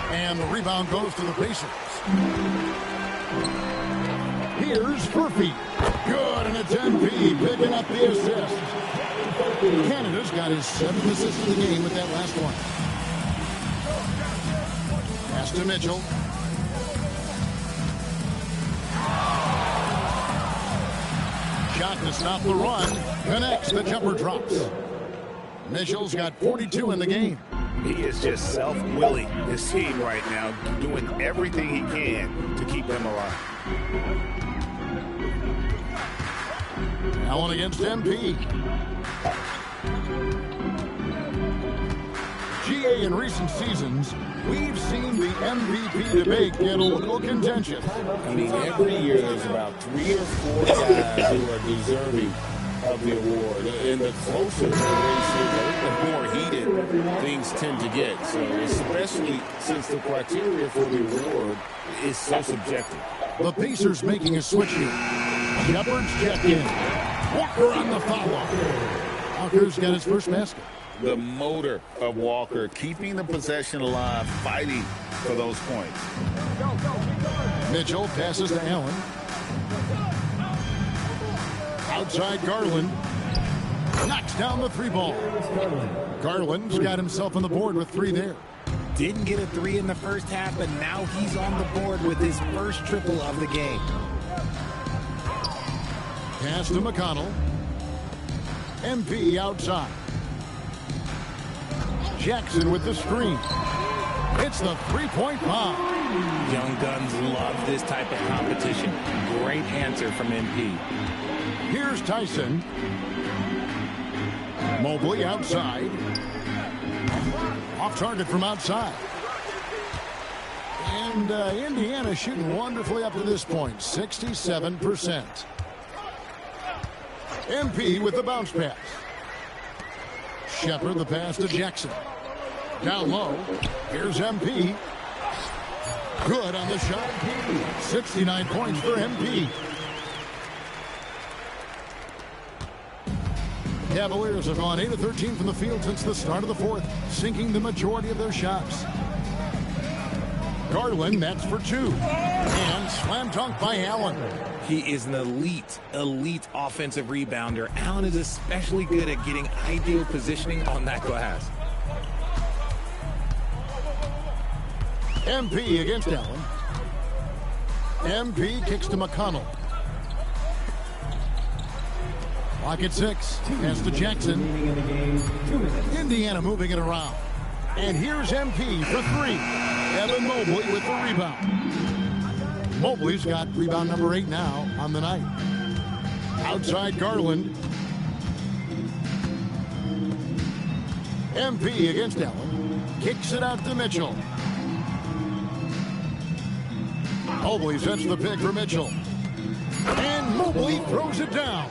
And the rebound goes to the Pacers. Here's Murphy. Good, and it's MP picking up the assist. Canada's got his 7th assist of the game with that last one. Pass to Mitchell. Shot to stop the run. Connects, the jumper drops. Mitchell's got 42 in the game. He is just self-willing, his team right now, doing everything he can to keep them alive. Allen against MP. GA in recent seasons, we've seen the MVP debate get a little contentious. I mean, every year there's about 3 or 4 guys who are deserving of the award. And the closer the race is, the more heated things tend to get. So especially since the criteria for the award is so subjective. The Pacers making a switch here. Shepard's checked in. Walker on the follow. Walker's got his first basket. The motor of Walker, keeping the possession alive, fighting for those points. Mitchell passes to Allen. Outside Garland. Knocks down the 3 ball. Garland's got himself on the board with 3 there. Didn't get a 3 in the first half, but now he's on the board with his first triple of the game. Pass to McConnell. MP outside. Jackson with the screen. It's the 3-point bomb. Young Guns love this type of competition. Great answer from MP. Here's Tyson. Mobley outside. Off target from outside. And Indiana shooting wonderfully up to this point, 67%. MP with the bounce pass. Shepard the pass to Jackson. Down low. Here's MP. Good on the shot. 69 points for MP. Cavaliers have gone 8 of 13 from the field since the start of the 4th, sinking the majority of their shots. Garland, that's for 2. And slam dunk by Allen. He is an elite offensive rebounder. Allen is especially good at getting ideal positioning on that glass. MP against Allen. MP kicks to McConnell. Clock at 6. Pass to Jackson. Indiana moving it around. And here's MP for 3. Evan Mobley with the rebound. Mobley's got rebound number 8 now on the night. Outside Garland. MP against Allen. Kicks it out to Mitchell. Mobley sets the pick for Mitchell. And Mobley throws it down.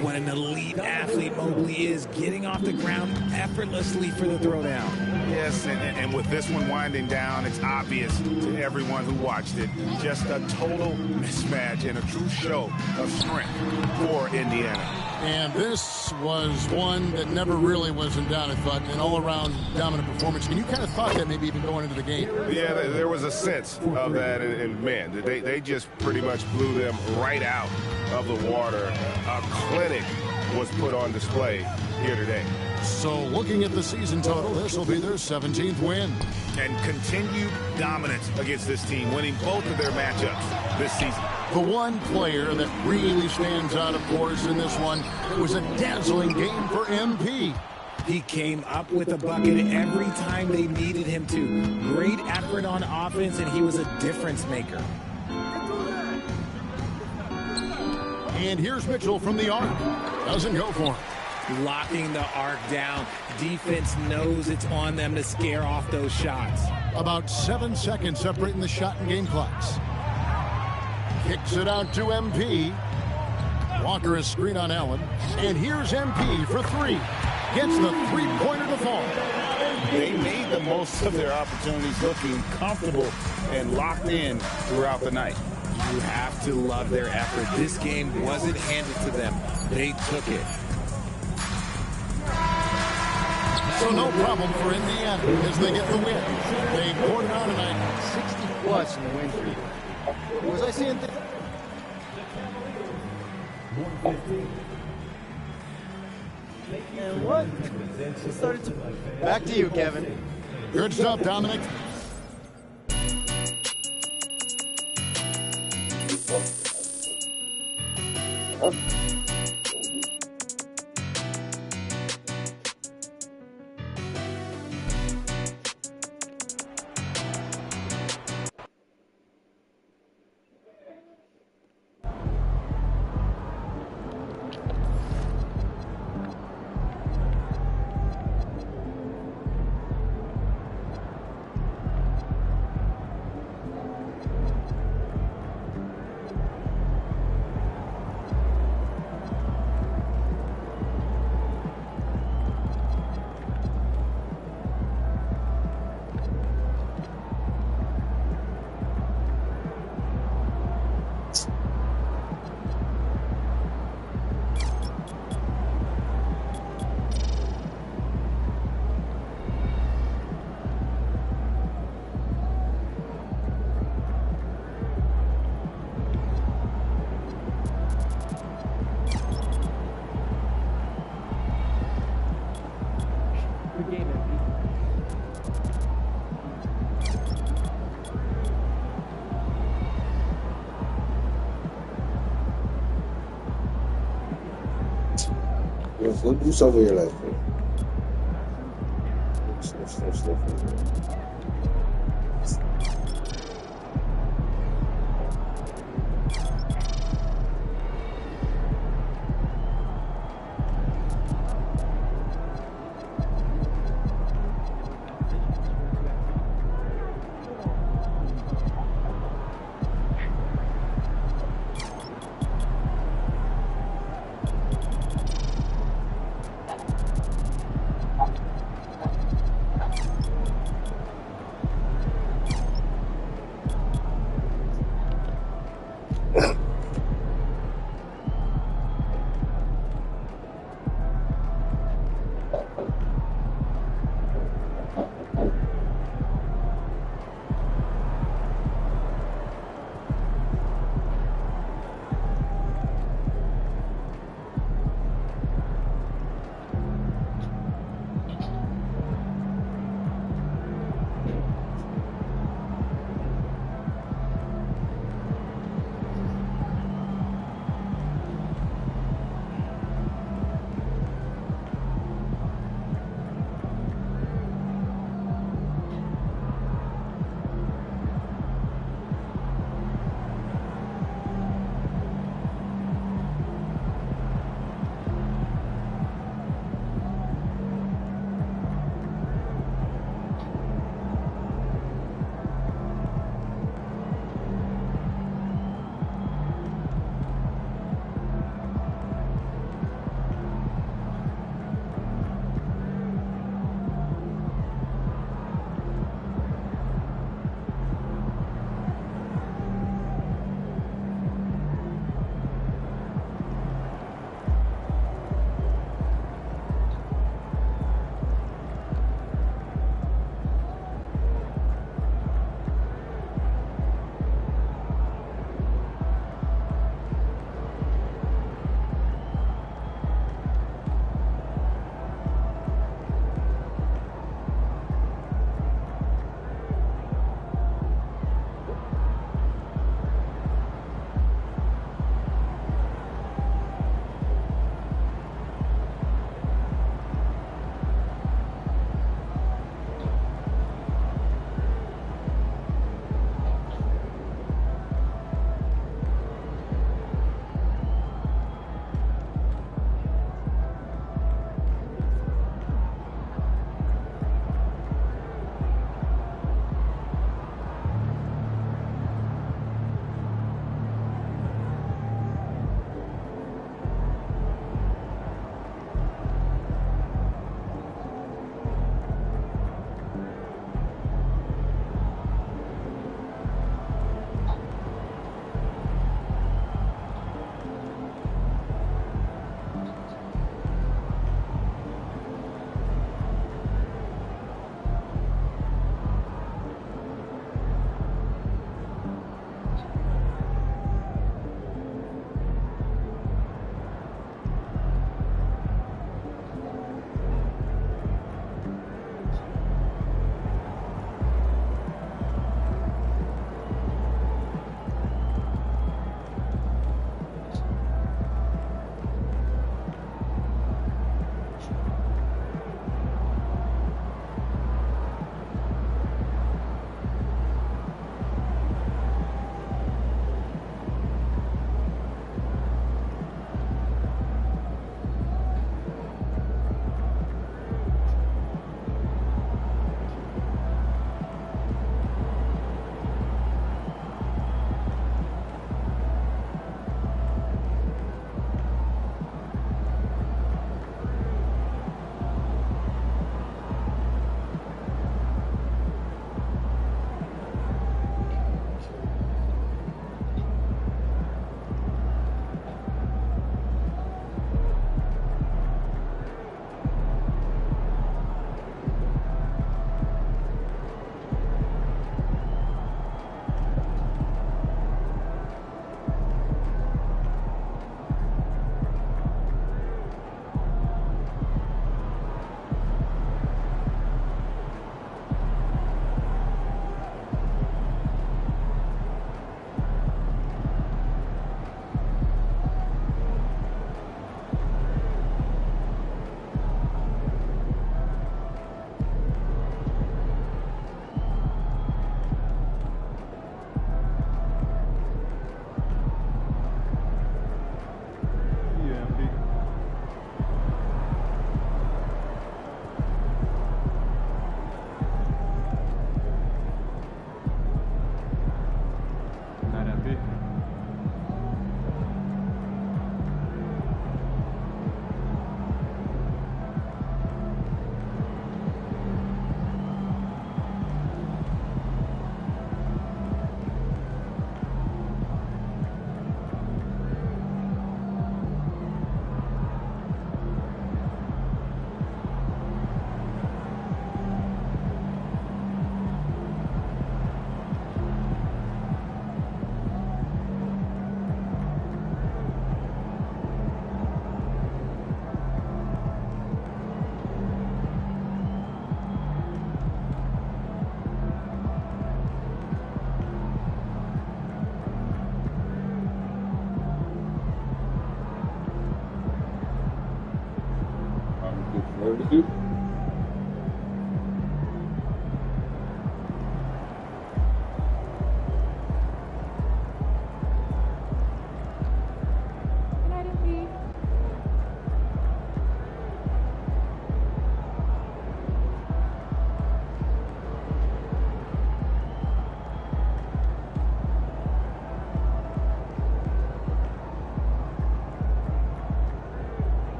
What an elite athlete Mobley is, getting off the ground effortlessly for the throwdown. Yes, and with this one winding down, it's obvious to everyone who watched it. Just a total mismatch and a true show of strength for Indiana. And this was one that never really was in doubt, I thought, an all-around dominant performance. And you kind of thought that maybe even going into the game. Yeah, there was a sense of that, and man, they just pretty much blew them right out of the water. A clinic was put on display here today. So looking at the season total, this will be their 17th win. And continued dominance against this team, winning both of their matchups this season. The one player that really stands out, of course, in this one, it was a dazzling game for MP. He came up with a bucket every time they needed him to. Great effort on offense, and he was a difference maker. And here's Mitchell from the arc. Doesn't go for it. Locking the arc down. Defense knows it's on them to scare off those shots. About 7 seconds separating the shot and game clocks. Kicks it out to MP. Walker is screen on Allen. And here's MP for three. Gets the three-pointer to fall. They made the most of their opportunities, looking comfortable and locked in throughout the night. You have to love their effort. This game wasn't handed to them. They took it. So no problem for Indiana as they get the win. They poured it on tonight. 60-plus in the win streak. Was I seeing things? And what? It started to... Back to you, Kevin. Good stuff, Dominic. Go do something in your life, man.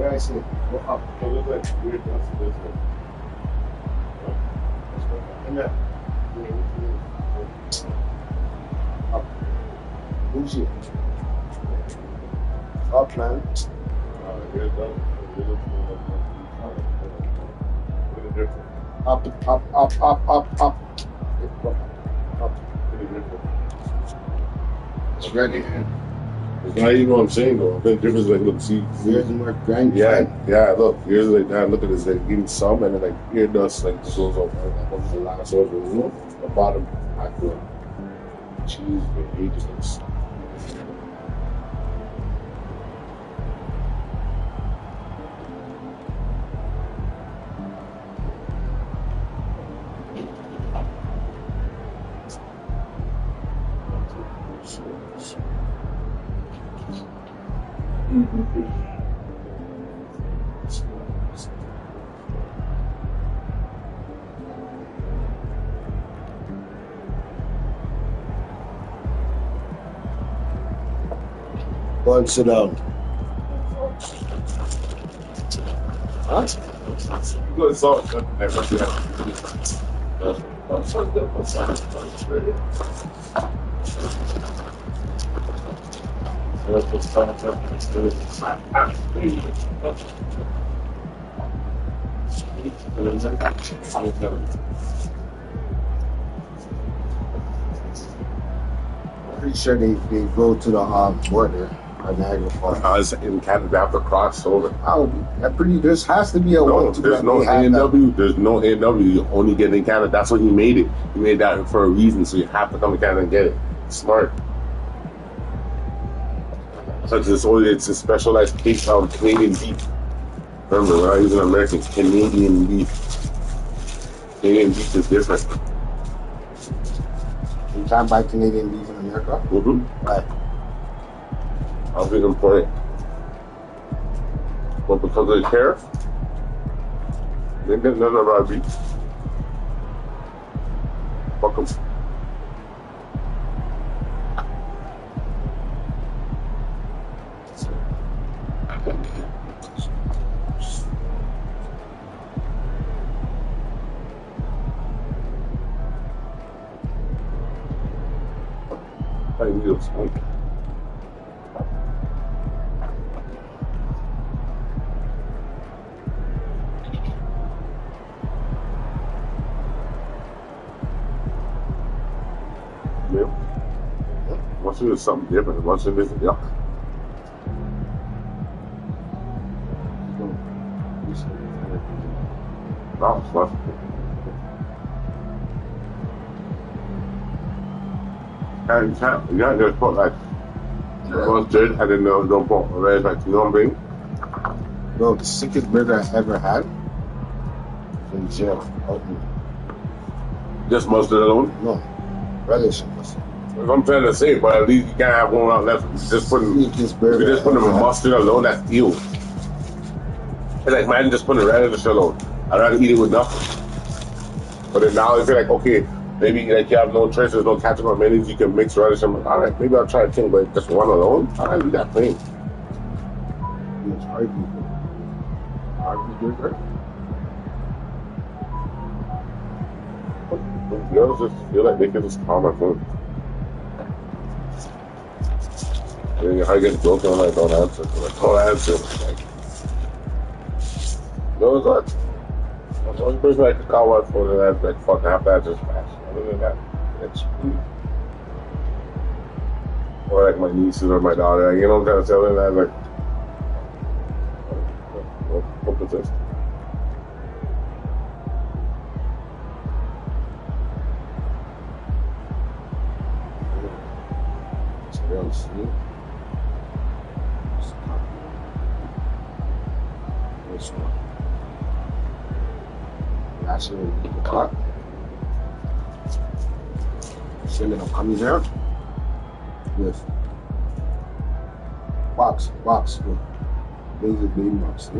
I see it. Go up. Go this way. Weird. That's this way. And that. Up. Who's here? Up, man. Up, up, up, up, up, up. It's ready, man. Now you know what I'm saying though. The difference like look, see, here's more grind. Yeah. Look, here's like that. Look at this. Like give me some, and then like ear dust like goes off. Like one of the last over, you know, the bottom. I feel cheese, but he just looks. Go and sit down. Huh? Go and salt. Pretty sure they go to the border. Niagara Falls. In Canada, they have to cross over. Oh, this has to be a one-two. There's no A&W. There's no A&W. You only get in Canada. That's what he made it. He made that for a reason, so you have to come to Canada and get it. Smart. So it's a specialized case of Canadian beef. Remember, we're not using American. Canadian beef. Canadian beef is different. You can't buy Canadian beef in America? Mm-hmm. Right. I'll be important. But because of the tariff, they get none of our beef. Fuck them. I need a smoke. Once it is something different, once it isn't, yeah. No, it's not. And you can't just put like mustard and then don't put red, like, you know what I mean? Bro, the sickest burger I ever had was in jail. Just mustard alone? No, relish and mustard. I'm trying to say, but at least you can't have one out left. Just putting mustard alone, that's ew. It's like, man, just putting relish alone. I'd rather eat it with nothing. But then now I feel like, okay, maybe like you have no choice, there's no catching on mayonnaise, you can mix relish. I'm like, all right, maybe I'll try a thing, but just one alone, all right, we got plain. It's hard to good, right? Girls just feel like they can just calm my phone. And I get broken, I'm like, don't answer. I'm like, don't answer. Like, no, it's not. The only person I can call my phone and that's like, fuck, I have to answer fast. Other than that, it's sweet. Or like my nieces or my daughter, like, you know what I'm trying to tell them? That, like, what is this? Sleep. This one. Actually, the clock. Sending them coming here. Yes. Box. Laser baby box.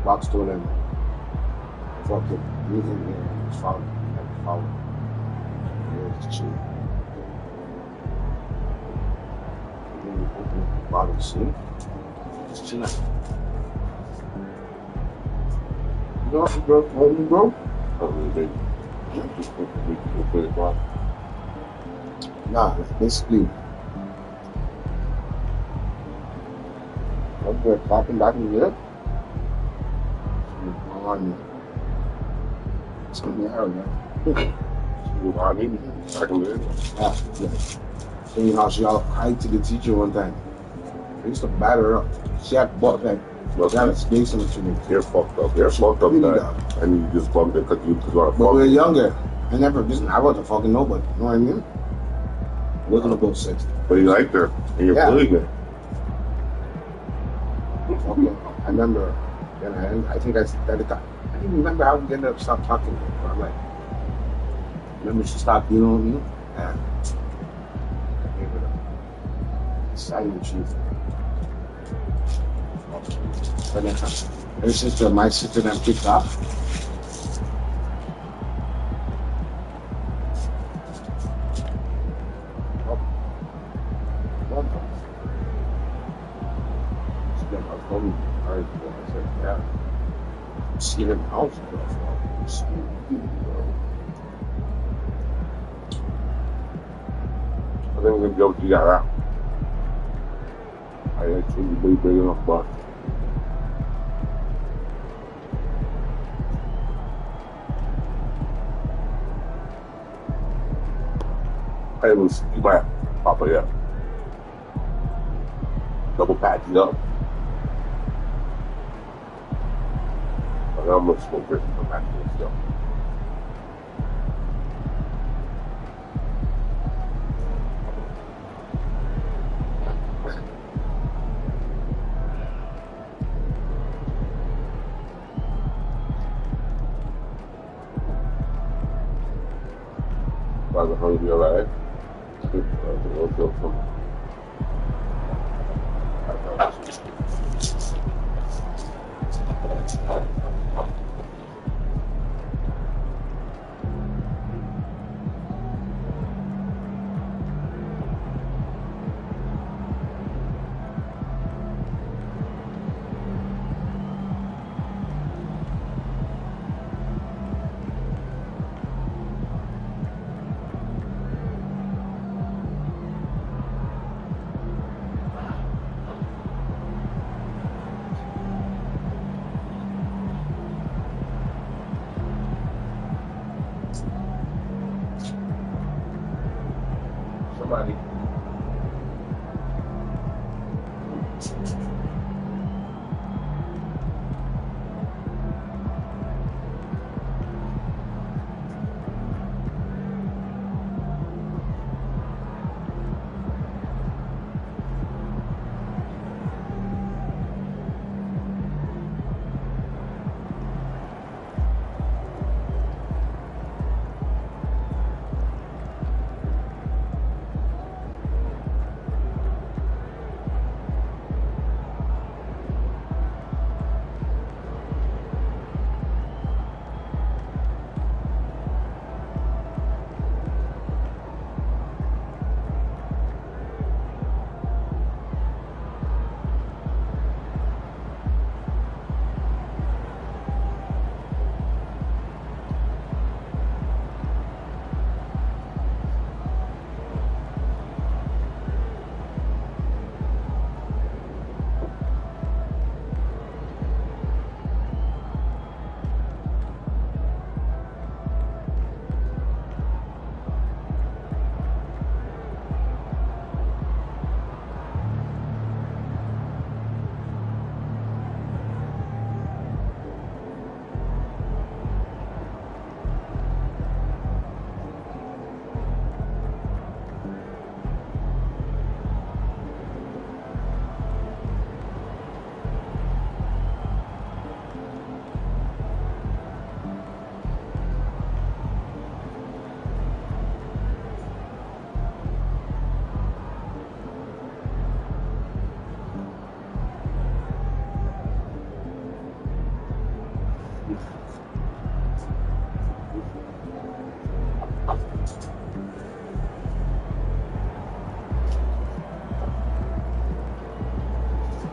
Box to them. Fuck it. Leave him here. It's foul. Here's the cheap. Bottom sleep. Just chill out. You know what, bro? Hold me, bro. Oh, really? Just put it back. Nah, basically. I'm going clapping back in here. It's going to be hard, man. Back in there. Yeah. So you know, she all cried to the teacher one time. I used to batter her up. She had butt like, she had a space in the tree. You're fucked up. You're fucked up, that. And you just bumped it because you want to fuck. But we were younger. I wasn't fucking nobody. You know what I mean? I wasn't above 60. But you liked her. And you're bullying her. Okay. I remember, I think I said it. I didn't remember how we ended up stopped talking to her. But I'm like, remember she stopped dealing with me? And silent truth. But then my sister then picked up. See him out. I think we're gonna go do that out. I actually be big enough, but I was you might pop it up. Double patch it up. But I'm gonna smoke it and come back to this stuff. Father hungry, alright? Somebody.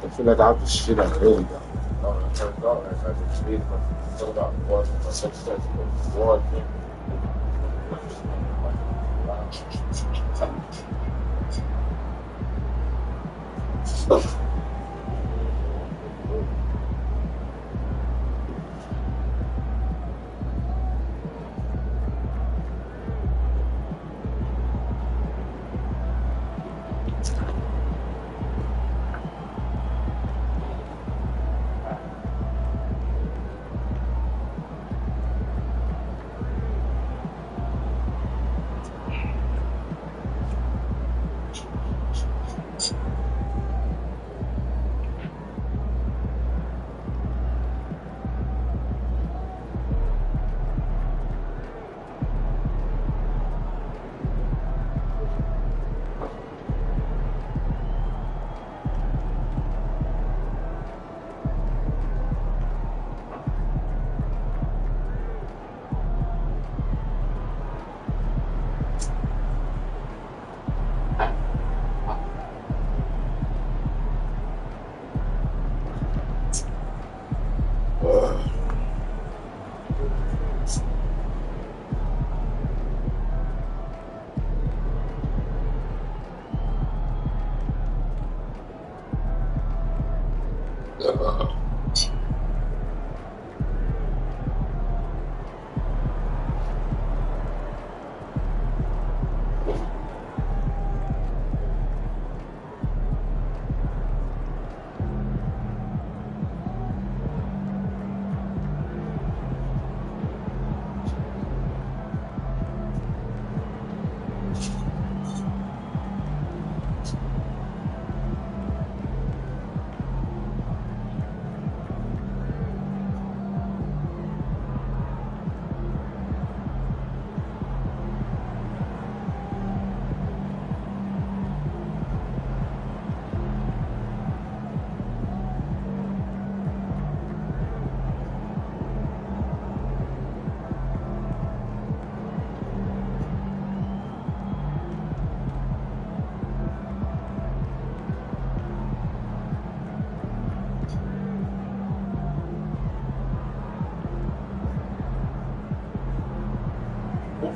I feel like I have to shit on early though. No, it turns out like I just made my filled out my success before I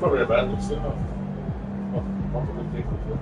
Probably about this enough. What do we take with it?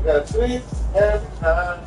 Got sleep every time.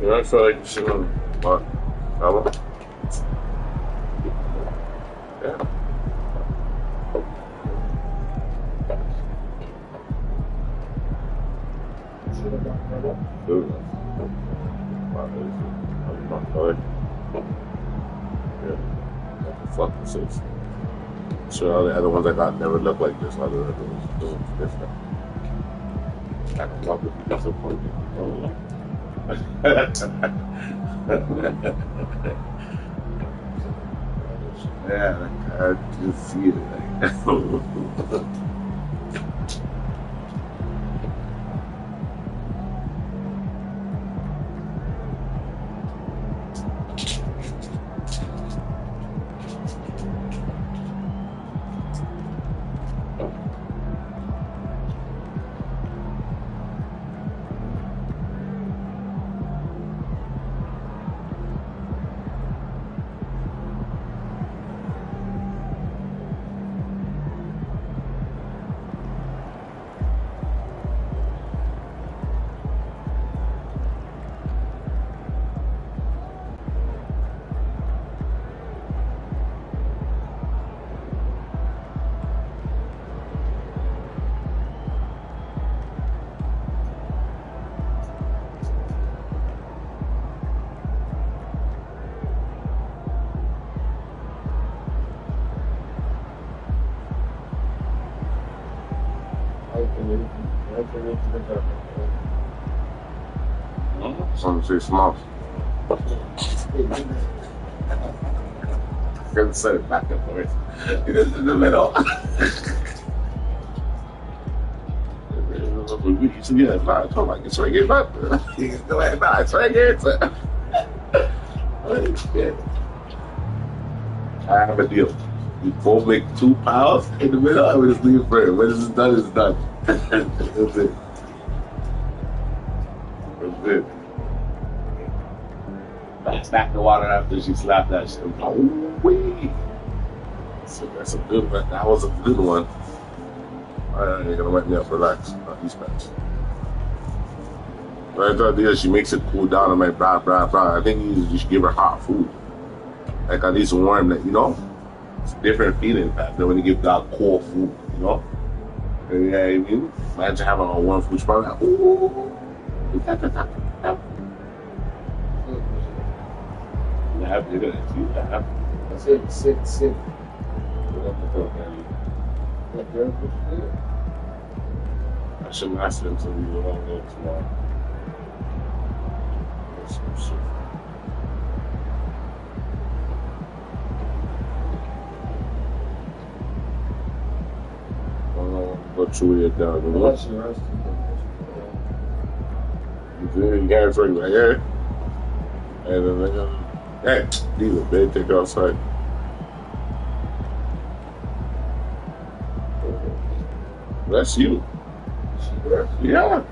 You know, I feel like you should have what? Fella? Yeah. Dude. Yeah. Fucking six. Sure, all the other ones I got never look like this. All the other ones different. I don't love it. That's a point. Yeah, I just see it. Some say small. Couldn't set it back and forth. It is in the middle. Yeah, nah, come on, it's right here, but you can go ahead, nah, it's right here. I have a deal. You both make 2 pounds in the middle, I would just leave for it. When it's done, it's done. That's it. That's it. I stacked the water after she slapped that shit. Oh, wee. So that's a good one. That was a good one. You're gonna wake me up, relax. Not these pants. But I thought she makes it cool down. I'm like, blah, blah, blah. I think you should give her hot food. Like at least warm that, you know? It's a different feeling than when you give dog cold food, you know? Yeah, I mean, imagine having a warm food. She's probably like, ooh. You have to do that. Sit. I should ask them to leave alone there tomorrow. That's some shit. What you weird down the one? You got it right here. And then they're gonna, hey, leave it, babe, take it outside. That's you. Yeah. Yo,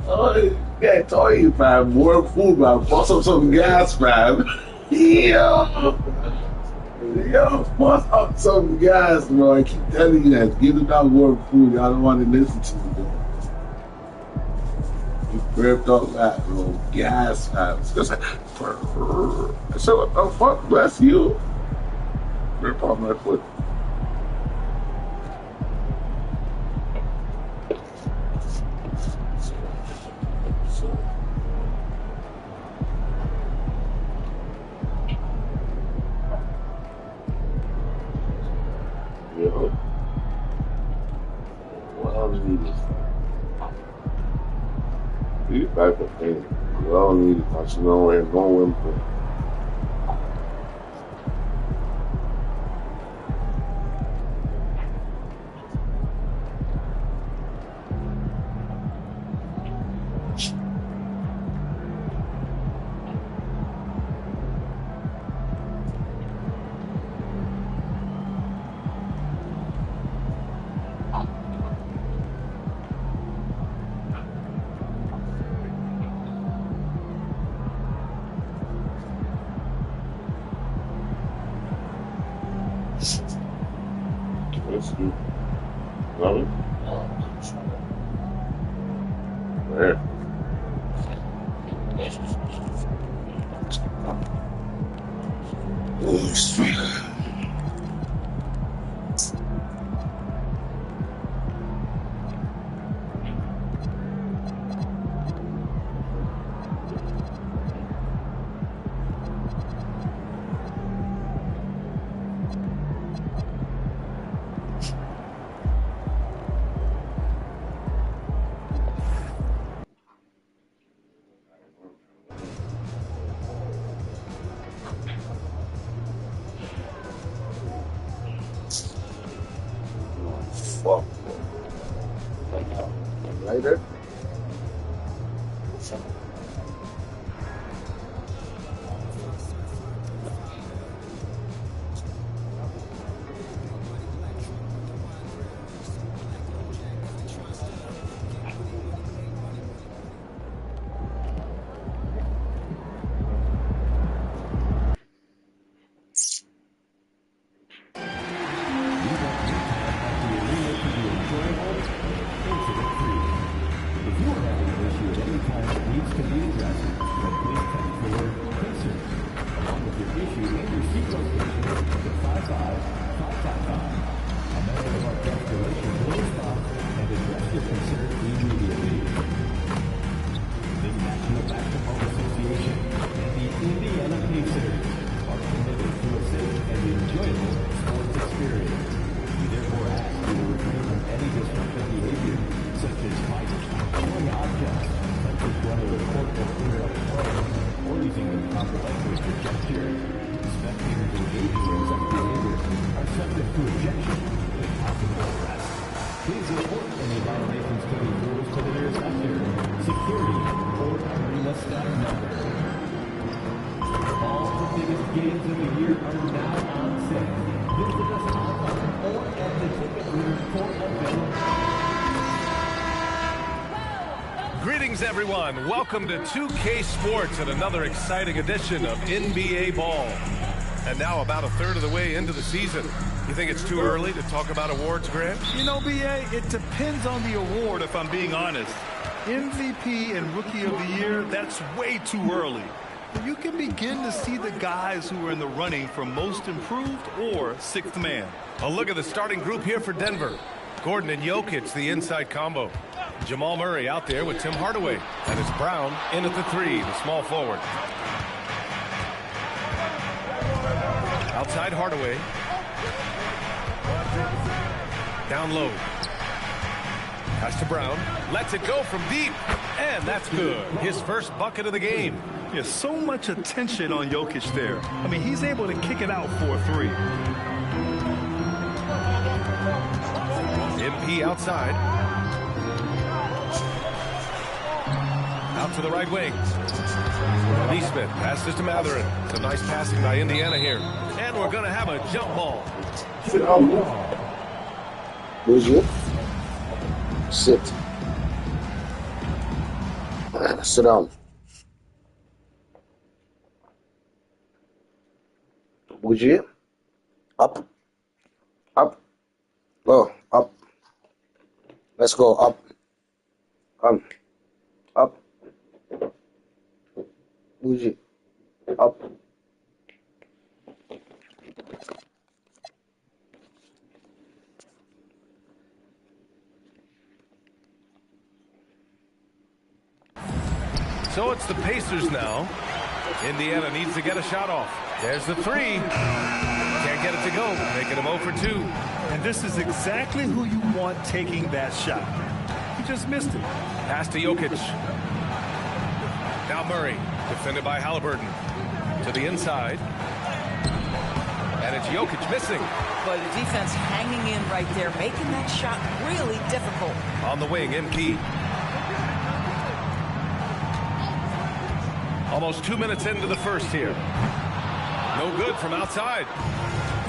oh, yeah, I told you, man. More food, man. Bust up some gas, man. Yo, bust up some gas, bro. I keep telling you that. Give the dog more food. Y'all don't want to listen to me, bro. You burped up that, bro. Gas, man. It's just like, so what the fuck? Bless you. Burp on my foot. Type of thing. We all need it, but you know, ain't no whimper. Fuck. Later. Greetings, everyone. Welcome to 2K Sports and another exciting edition of NBA Ball. And now about a third of the way into the season. You think it's too early to talk about awards, Grant? You know, BA, it depends on the award, if I'm being honest. MVP and Rookie of the Year, that's way too early. But you can begin to see the guys who are in the running for Most Improved or Sixth Man. A look at the starting group here for Denver. Gordon and Jokic, the inside combo. Jamal Murray out there with Tim Hardaway. And it's Brown in at the three, the small forward. Outside Hardaway. Down low. Pass to Brown. Lets it go from deep. And that's good. His first bucket of the game. There's so much attention on Jokic there. I mean, he's able to kick it out for a three. MP outside. Out to the right wing. Neesmith passes to Mathurin. Some nice passing by Indiana here. And we're going to have a jump ball. Sit down. Who's you? Sit. Sit down. Bougie. Up. Up. Go. Up. Let's go. Up. Come. Up. Bougie. Up. So it's the Pacers now. Indiana needs to get a shot off. There's the three. Can't get it to go. Making him 0 for 2. And this is exactly who you want taking that shot. He just missed it. Pass to Jokic. Now Murray, defended by Halliburton. To the inside. And it's Jokic missing. But the defense hanging in right there, making that shot really difficult. On the wing, MP. Almost 2 minutes into the first here. No good from outside.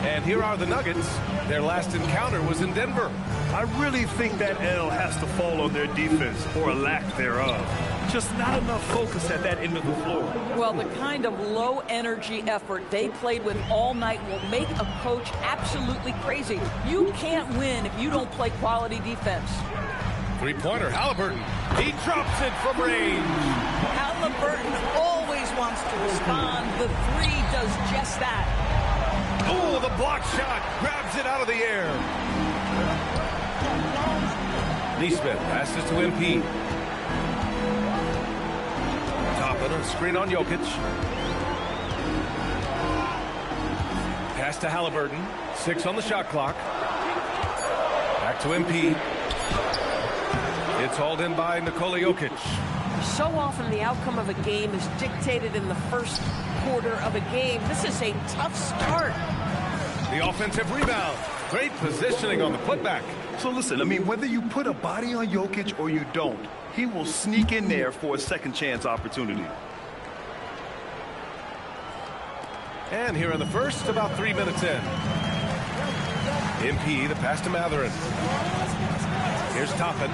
And here are the Nuggets. Their last encounter was in Denver. I really think that L has to fall on their defense, or a lack thereof. Just not enough focus at that end of the floor. Well, the kind of low-energy effort they played with all night will make a coach absolutely crazy. You can't win if you don't play quality defense. Three-pointer, Halliburton. He drops it from range. Halliburton always wants to respond. The three does just that. Oh, the block shot. Grabs it out of the air. Neesmith passes to MP. Toppin, a screen on Jokic. Pass to Halliburton. 6 on the shot clock. Back to MP. It's hauled in by Nikola Jokic. So often the outcome of a game is dictated in the first quarter of a game. This is a tough start. The offensive rebound. Great positioning on the putback. So listen, I mean, whether you put a body on Jokic or you don't, he will sneak in there for a second chance opportunity. And here in the first, about 3 minutes in. MP, the pass to Mathurin. Here's Toppin.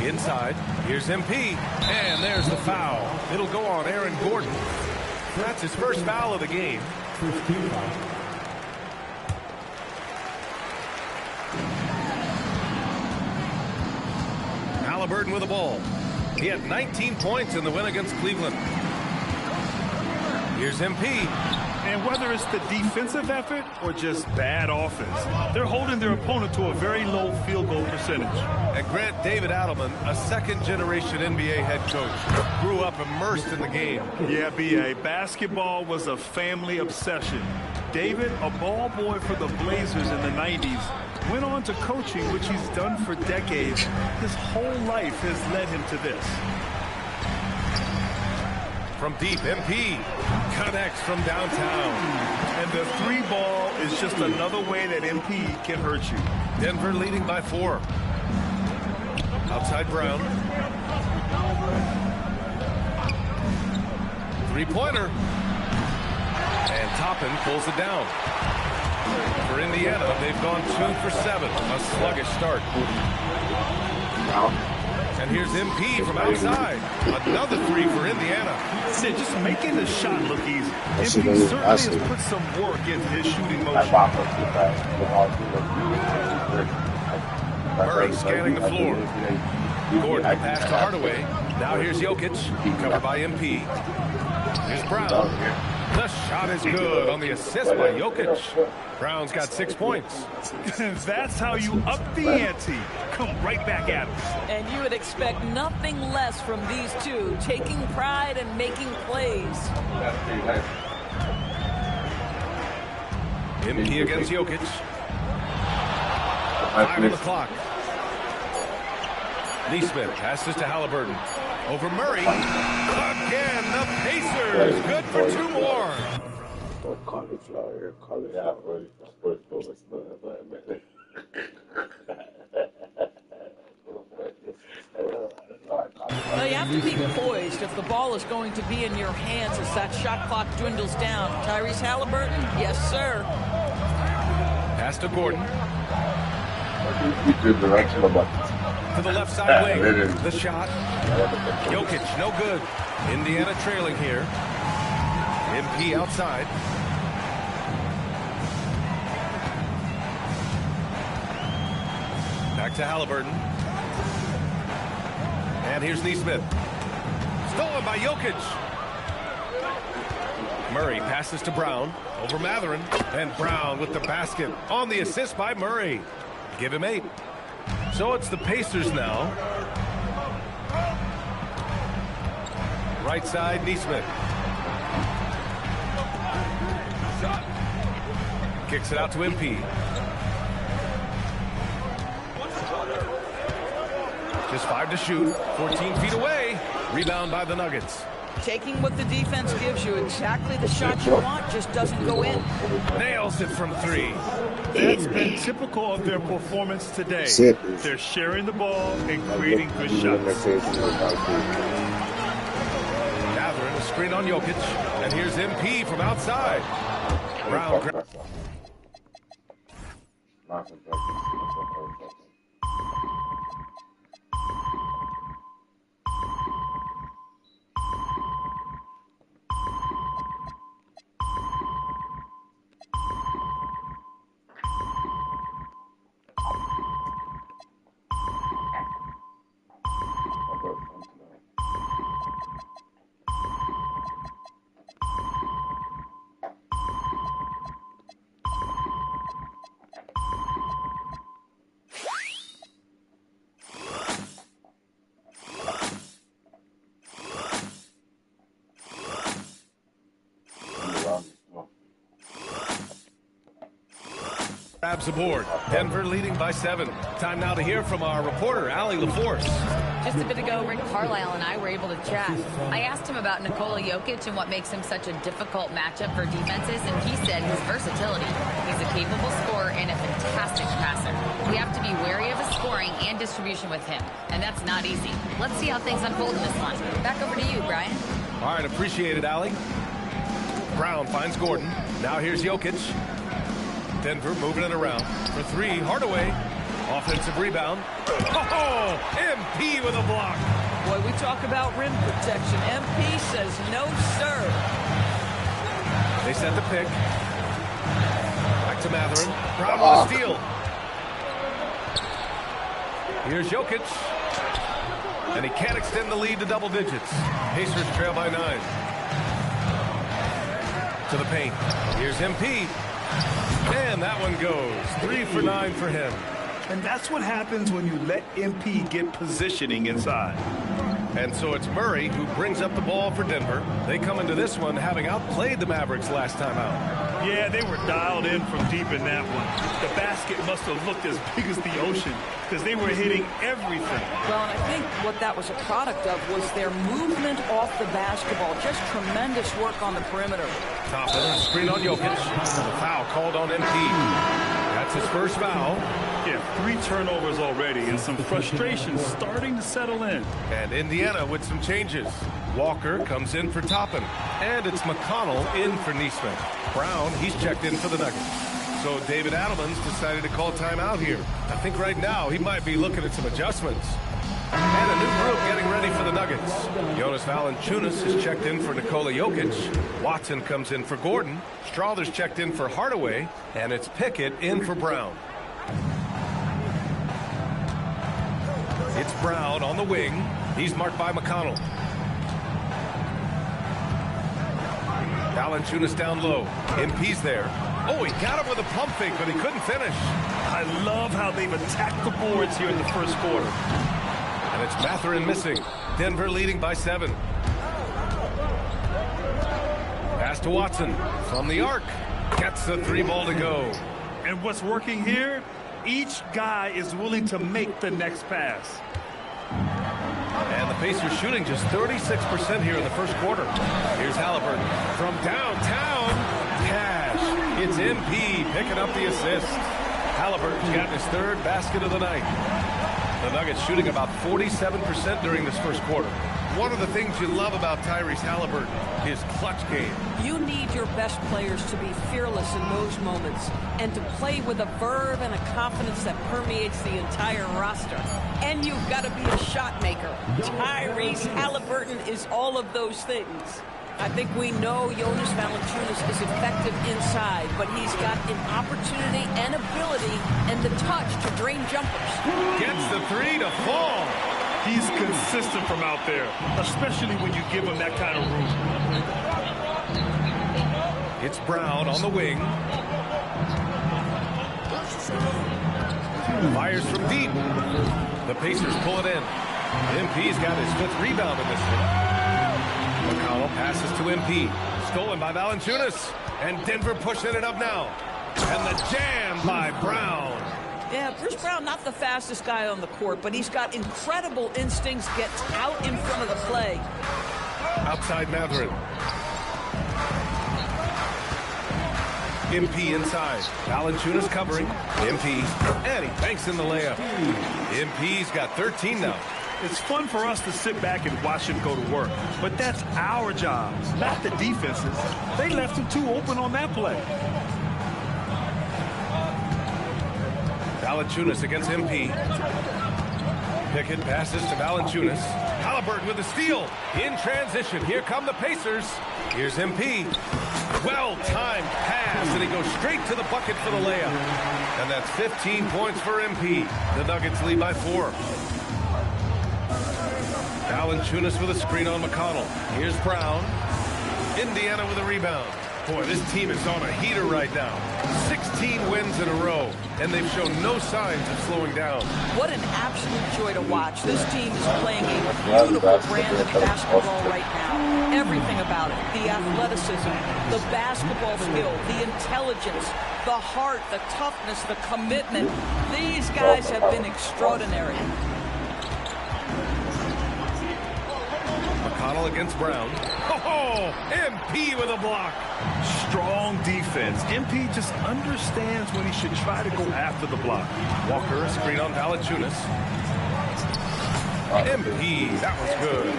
Inside. Here's MP. And there's the foul. It'll go on Aaron Gordon. That's his first foul of the game. Halliburton with the ball. He had 19 points in the win against Cleveland. Here's MP. And whether it's the defensive effort or just bad offense, they're holding their opponent to a very low field goal percentage. And Grant David Adelman, a second-generation NBA head coach, grew up immersed in the game. Yeah, B.A. Basketball was a family obsession. David, a ball boy for the Blazers in the 90s, went on to coaching, which he's done for decades. His whole life has led him to this. From deep, MP connects from downtown. And the three ball is just another way that MP can hurt you. Denver leading by 4. Outside Brown. Three-pointer. And Toppin pulls it down. For Indiana, they've gone 2 for 7. A sluggish start. And here's MP from outside. Another 3 for Indiana. Sid, just making the shot look easy. MP certainly has put some work into his shooting motion. Murray scanning the floor. Gordon pass to Hardaway. Now here's Jokic, covered by MP. Here's Brown. The shot is good on the assist by Jokic. Brown's got 6 points. That's how you up the ante. Come right back at us. And you would expect nothing less from these two, taking pride and making plays. MP against Jokic. 5 on the clock. Neesmith passes to Halliburton. Over Murray. Again, the Pacers. Good for 2 more. Cauliflower, call it out. Well, you have to be poised if the ball is going to be in your hands as that shot clock dwindles down. Tyrese Halliburton, yes, sir. Pass to Gordon. Good direction of To the left side wing. The shot. Jokic, no good. Indiana trailing here. MP outside. Back to Halliburton. And here's Neesmith. Stolen by Jokic. Murray passes to Brown. Over Mathurin. And Brown with the basket. On the assist by Murray. Give him 8. So it's the Pacers now. Right side, Neesmith. Kicks it out to MP. Just 5 to shoot. 14 feet away. Rebound by the Nuggets. Taking what the defense gives you, exactly the shot you want, just doesn't go in. Nails it from 3. That's been typical of their performance today. They're sharing the ball and creating good shots. Mathurin, a screen on Jokic. And here's MP from outside. Brown. Grabs aboard. Denver leading by 7. Time now to hear from our reporter, Allie LaForce. Just a bit ago, Rick Carlisle and I were able to chat. I asked him about Nikola Jokic and what makes him such a difficult matchup for defenses, and he said his versatility. He's a capable scorer and a fantastic passer. We have to be wary of his scoring and distribution with him, and that's not easy. Let's see how things unfold in this one. Back over to you, Brian. All right, appreciate it, Allie. Brown finds Gordon. Now here's Jokic. Denver moving it around for 3. Hardaway. Offensive rebound. Oh, MP with a block. Boy, we talk about rim protection. MP says no, sir. They set the pick. Back to Mathurin. Brown with a steal. Here's Jokic. And he can't extend the lead to double digits. Pacers trail by 9. To the paint. Here's MP. And that one goes. 3 for 9 for him. And that's what happens when you let MP get positioning inside. And so it's Murray who brings up the ball for Denver. They come into this one having outplayed the Mavericks last time out. Yeah, they were dialed in from deep in that one. The basket must have looked as big as the ocean because they were hitting everything. Well, and I think what that was a product of was their movement off the basketball. Just tremendous work on the perimeter. Toppin, screen on Jokic. The foul called on MP. That's his first foul. Yeah, 3 turnovers already and some frustration starting to settle in. And Indiana with some changes. Walker comes in for Toppin. And it's McConnell in for Nesmith. Brown, he's checked in for the Nuggets. So David Adelman's decided to call timeout here. I think right now he might be looking at some adjustments. And a new group getting ready for the Nuggets. Jonas Valanciunas is checked in for Nikola Jokic. Watson comes in for Gordon. Strawther's checked in for Hardaway. And it's Pickett in for Brown. It's Brown on the wing. He's marked by McConnell. Valanciunas down low. MP's there. Oh, he got him with a pump fake, but he couldn't finish. I love how they've attacked the boards here in the first quarter. And it's Mathurin missing. Denver leading by 7. Pass to Watson from the arc. Gets the 3 ball to go. And what's working here? Each guy is willing to make the next pass. And the Pacers shooting just 36% here in the first quarter. Here's Halliburton from downtown. Cash. It's MP picking up the assist. Halliburton's got his 3rd basket of the night. The Nuggets shooting about 47% during this first quarter. One of the things you love about Tyrese Halliburton, his clutch game. You need your best players to be fearless in those moments and to play with a verve and a confidence that permeates the entire roster. And you've got to be a shot maker. Tyrese Halliburton is all of those things. I think we know Jonas Valanciunas is effective inside, but he's got an opportunity and ability and the touch to drain jumpers. Gets the 3 to fall. He's consistent from out there, especially when you give him that kind of room. It's Brown on the wing. Fires from deep. The Pacers pull it in. MP's got his 5th rebound in this one. McConnell passes to MP. Stolen by Valanciunas. And Denver pushing it up now. And the jam by Brown. Yeah, Bruce Brown, not the fastest guy on the court, but he's got incredible instincts, gets out in front of the play. Outside Mathurin. MP inside. Valanciunas covering. MP. And he banks in the layup. MP's got 13 now. It's fun for us to sit back and watch him go to work. But that's our job, not the defense's. They left him too open on that play. Valanciunas against MP. Pickett passes to Valanciunas. Halliburton with the steal. In transition. Here come the Pacers. Here's MP. Well-timed pass, and he goes straight to the bucket for the layup. And that's 15 points for MP. The Nuggets lead by 4. Valanciunas with a screen on McConnell. Here's Brown. Indiana with a rebound. Boy, this team is on a heater right now. 16 wins in a row, and they've shown no signs of slowing down. What an absolute joy to watch. This team is playing a beautiful brand of basketball right now. Everything about it. The athleticism, the basketball skill, the intelligence, the heart, the toughness, the commitment. These guys have been extraordinary. McConnell against Brown. Oh, MP with a block. Strong defense. MP just understands when he should try to go after the block. Walker, a screen on Valanciunas. MP, that was good.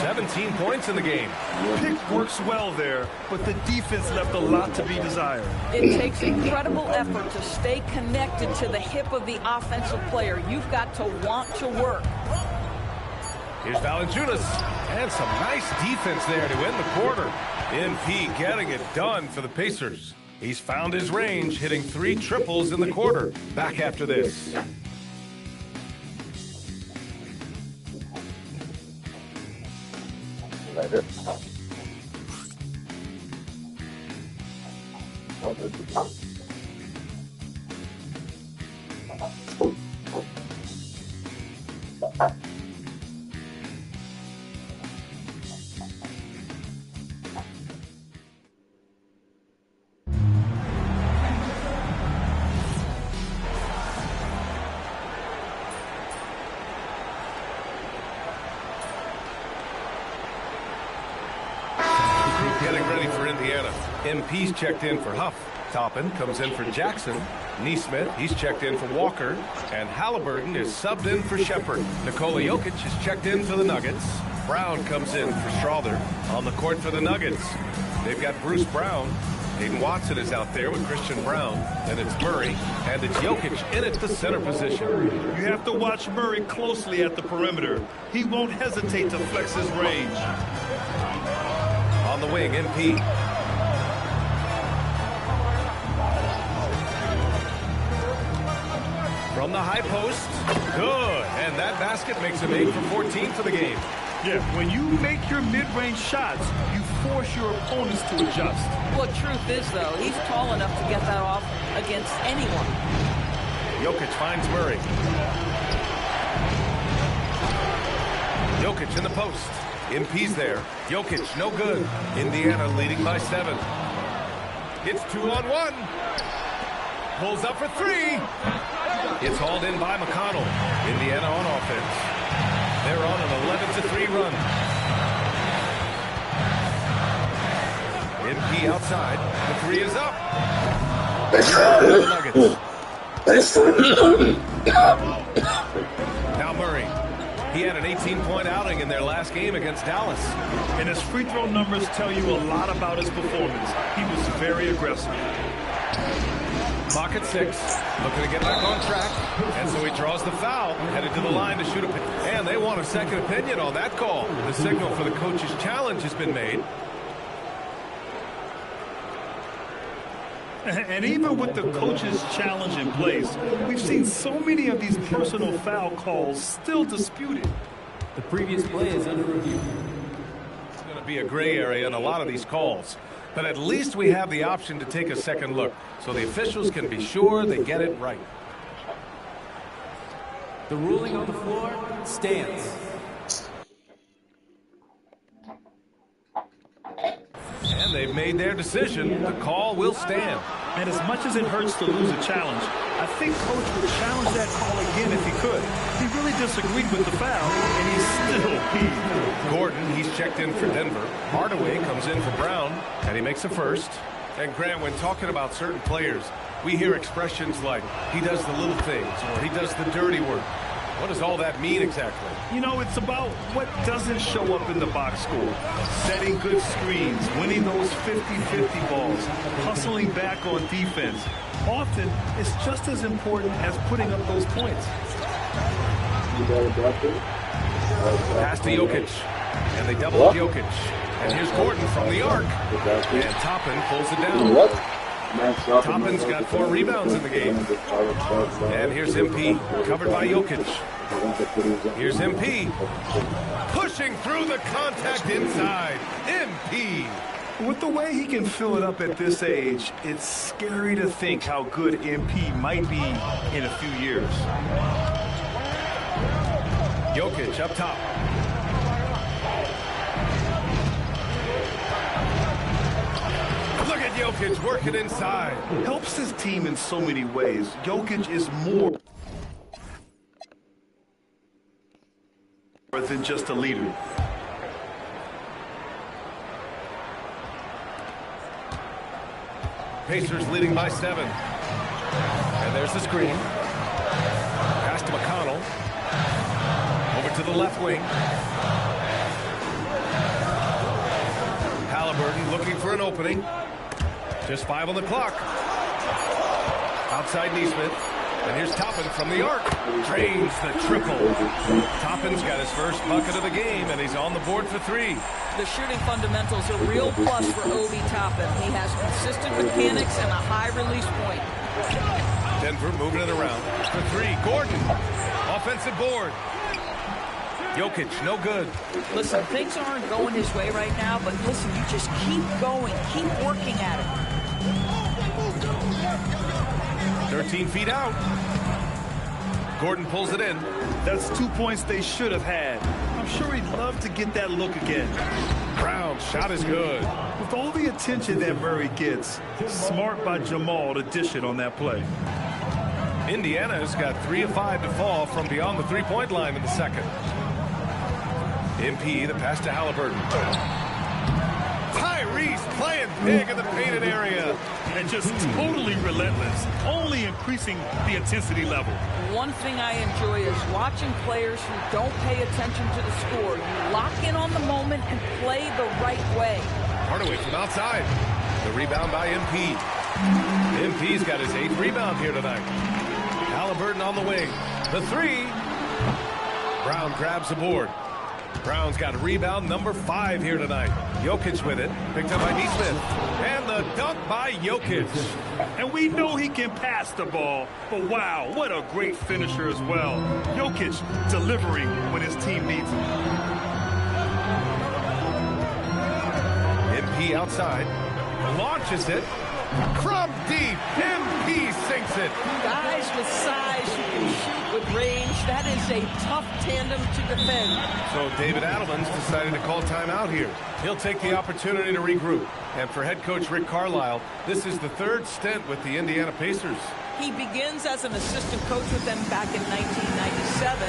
17 points in the game. Pick works well there, but the defense left a lot to be desired. It takes incredible effort to stay connected to the hip of the offensive player. You've got to want to work. Here's Valanciunas, and some nice defense there to end the quarter. MP getting it done for the Pacers. He's found his range, hitting 3 triples in the quarter. Back after this. Getting ready for Indiana. MP's checked in for Huff. Toppin comes in for Jackson. Neesmith, he's checked in for Walker. And Halliburton is subbed in for Shepard. Nikola Jokic is checked in for the Nuggets. Brown comes in for Strawther on the court for the Nuggets. They've got Bruce Brown. Hayden Watson is out there with Christian Brown. And it's Murray. And it's Jokic in at the center position. You have to watch Murray closely at the perimeter. He won't hesitate to flex his range. On the wing, MP. From the high post. Good. And that basket makes him 8 for 14 for the game. Yeah, when you make your mid-range shots, you force your opponents to adjust. Well, truth is, though, he's tall enough to get that off against anyone. Jokic finds Murray. Jokic in the post. MP's there. Jokic, no good. Indiana leading by 7. It's 2-on-1. Pulls up for 3. It's hauled in by McConnell. Indiana on offense. They're on an 11-3 run. MP outside. The 3 is up. Now Murray. He had an 18-point outing in their last game against Dallas. And his free throw numbers tell you a lot about his performance. He was very aggressive. Clock at 6. Looking to get back on track. And so he draws the foul. Headed to the line to shoot a pitch. And they want a second opinion on that call. The signal for the coach's challenge has been made. And even with the coach's challenge in place, we've seen so many of these personal foul calls still disputed. The previous play is under review. It's going to be a gray area in a lot of these calls. But at least we have the option to take a second look, so the officials can be sure they get it right. The ruling on the floor stands. And they've made their decision. The call will stand. And as much as it hurts to lose a challenge, I think Coach would challenge that call again if he could. He really disagreed with the foul, and he's still peeved. Gordon, he's checked in for Denver. Hardaway comes in for Brown, and he makes a first. And Grant, when talking about certain players, we hear expressions like, he does the little things, or he does the dirty work. What does all that mean exactly? You know, it's about what doesn't show up in the box score. Setting good screens, winning those 50-50 balls, hustling back on defense. Often, it's just as important as putting up those points. Pass to Jokic, and they double up Jokic. And here's Gordon from the arc. And Toppin pulls it down. Toppin's got 4 rebounds in the game. And here's MP, covered by Jokic. Here's MP, pushing through the contact inside. MP. With the way he can fill it up at this age, it's scary to think how good MP might be in a few years. Jokic up top. Look at Jokic working inside. Helps his team in so many ways. Jokic is more than just a leader. Pacers leading by 7. And there's the screen. Pass to McConnell. Over to the left wing. Halliburton looking for an opening. Just 5 on the clock. Outside Neesmith. And here's Toppin from the arc. Drains the triple. Toppin's got his first bucket of the game, and he's on the board for 3. The shooting fundamentals are a real plus for Obi Toppin. He has consistent mechanics and a high release point. Denver moving it around for 3. Gordon, offensive board. Jokic, no good. Listen, things aren't going his way right now, but listen, you just keep going, keep working at it. 13 feet out. Gordon pulls it in. That's 2 points they should have had. I'm sure he'd love to get that look again. Brown's shot is good. With all the attention that Murray gets, smart by Jamal to dish it on that play. Indiana's got 3 of 5 to fall from beyond the three-point line in the second. MP, the pass to Halliburton. Tyrese playing big in the painted area. And just totally relentless, only increasing the intensity level. One thing I enjoy is watching players who don't pay attention to the score. You lock in on the moment and play the right way. Hardaway from outside. The rebound by MP. MP's got his 8th rebound here tonight. Halliburton on the wing. The 3. Brown grabs the board. Brown's got a rebound number 5 here tonight. Jokic with it. Picked up by Neesmith. And the dunk by Jokic. And we know he can pass the ball, but wow, what a great finisher as well. Jokic delivering when his team needs him. MP outside. Launches it. From deep. MP sinks it. Guys with size who can shoot with range, that is a tough tandem to defend. So David Adelman's decided to call timeout here. He'll take the opportunity to regroup. And for head coach Rick Carlisle, this is the 3rd stint with the Indiana Pacers. He begins as an assistant coach with them back in 1997,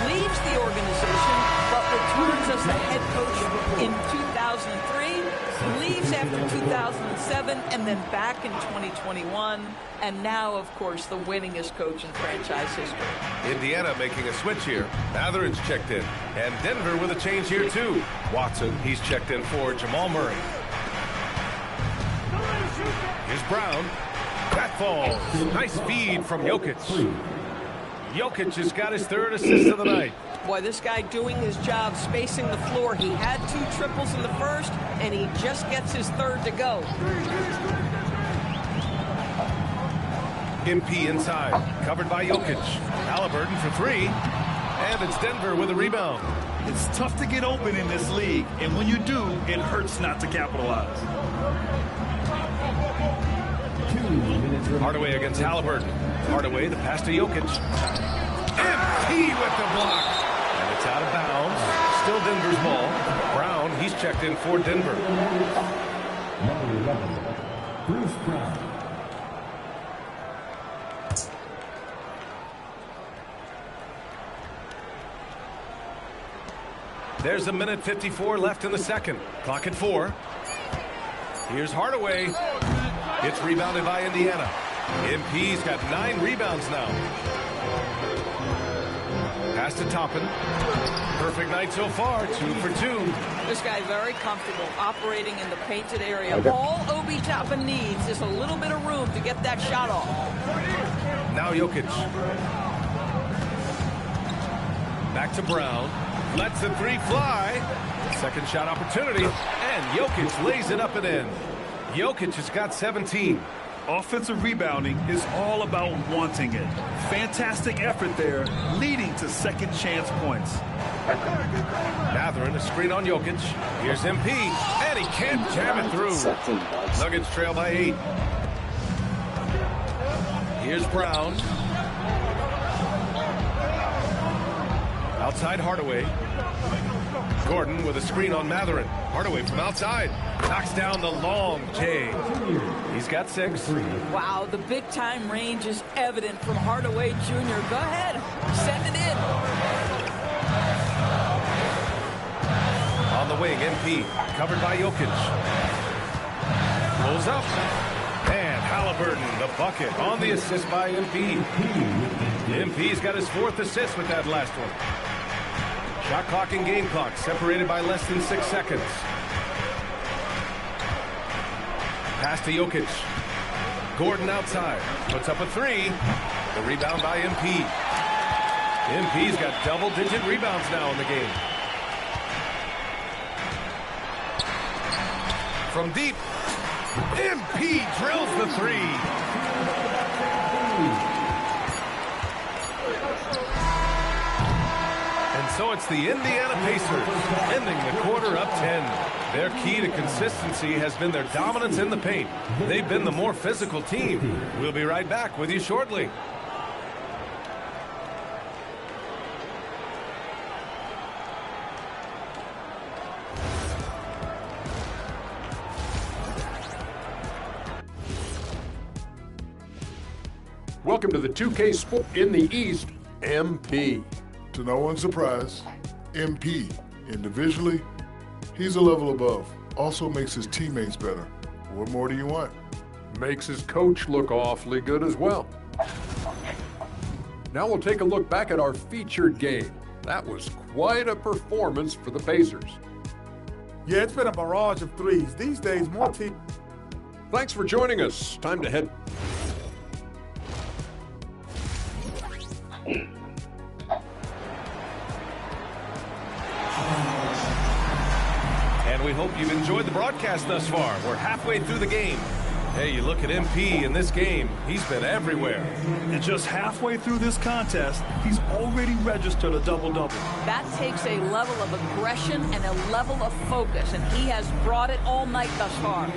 leaves the organization, but returns as the head coach in 2003, leaves after 2007, and then back in 2021, and now, of course, the winningest coach in franchise history. Indiana making a switch here. Matheridge checked in, and Denver with a change here, too. Watson, he's checked in for Jamal Murray. Here's Brown. That falls. Nice feed from Jokic. Jokic has got his 3rd assist of the night. Boy, this guy doing his job, spacing the floor. He had 2 triples in the first, and he just gets his 3rd to go. MP inside, covered by Jokic. Halliburton for 3, and it's Denver with a rebound. It's tough to get open in this league, and when you do, it hurts not to capitalize. Hardaway against Halliburton. Hardaway, the pass to Jokic. MP with the block. And it's out of bounds. Still Denver's ball. Brown, he's checked in for Denver. Number 11, Bruce Brown. There's a minute 54 left in the second. Clock at 4. Here's Hardaway. It's rebounded by Indiana. MP's got 9 rebounds now. Pass to Toppin. Perfect night so far, 2 for 2. This guy very comfortable operating in the painted area. All Obi Toppin needs is a little bit of room to get that shot off. Now Jokic. Back to Brown. Lets the 3 fly. Second shot opportunity. And Jokic lays it up and in. Jokic has got 17. Offensive rebounding is all about wanting it. Fantastic effort there, leading to second chance points. Mathurin, a screen on Jokic. Here's MP, and he can't jam it through. Nuggets trail by 8. Here's Brown. Outside Hardaway. Gordon with a screen on Mathurin. Hardaway from outside. Knocks down the long J. He's got 6. Wow, the big-time range is evident from Hardaway Jr. Go ahead, send it in. On the wing, MP, covered by Jokic. Pulls up. And Halliburton, the bucket, on the assist by MP. MP's got his 4th assist with that last one. Shot clock and game clock separated by less than 6 seconds. Pass to Jokic. Gordon outside. Puts up a 3. The rebound by MP. MP's got double-digit rebounds now in the game. From deep, MP drills the 3. And so it's the Indiana Pacers ending the quarter up 10. Their key to consistency has been their dominance in the paint. They've been the more physical team. We'll be right back with you shortly. Welcome to the 2K Sport in the East, MP. To no one's surprise, MP, individually, he's a level above. Also makes his teammates better. What more do you want? Makes his coach look awfully good as well. Now we'll take a look back at our featured game. That was quite a performance for the Pacers. Yeah, it's been a barrage of threes. These days, more teams. Thanks for joining us. Time to head. And we hope you've enjoyed the broadcast thus far. We're halfway through the game. Hey, you look at MP in this game, he's been everywhere. And just halfway through this contest, he's already registered a double-double. That takes a level of aggression and a level of focus, and he has brought it all night thus far.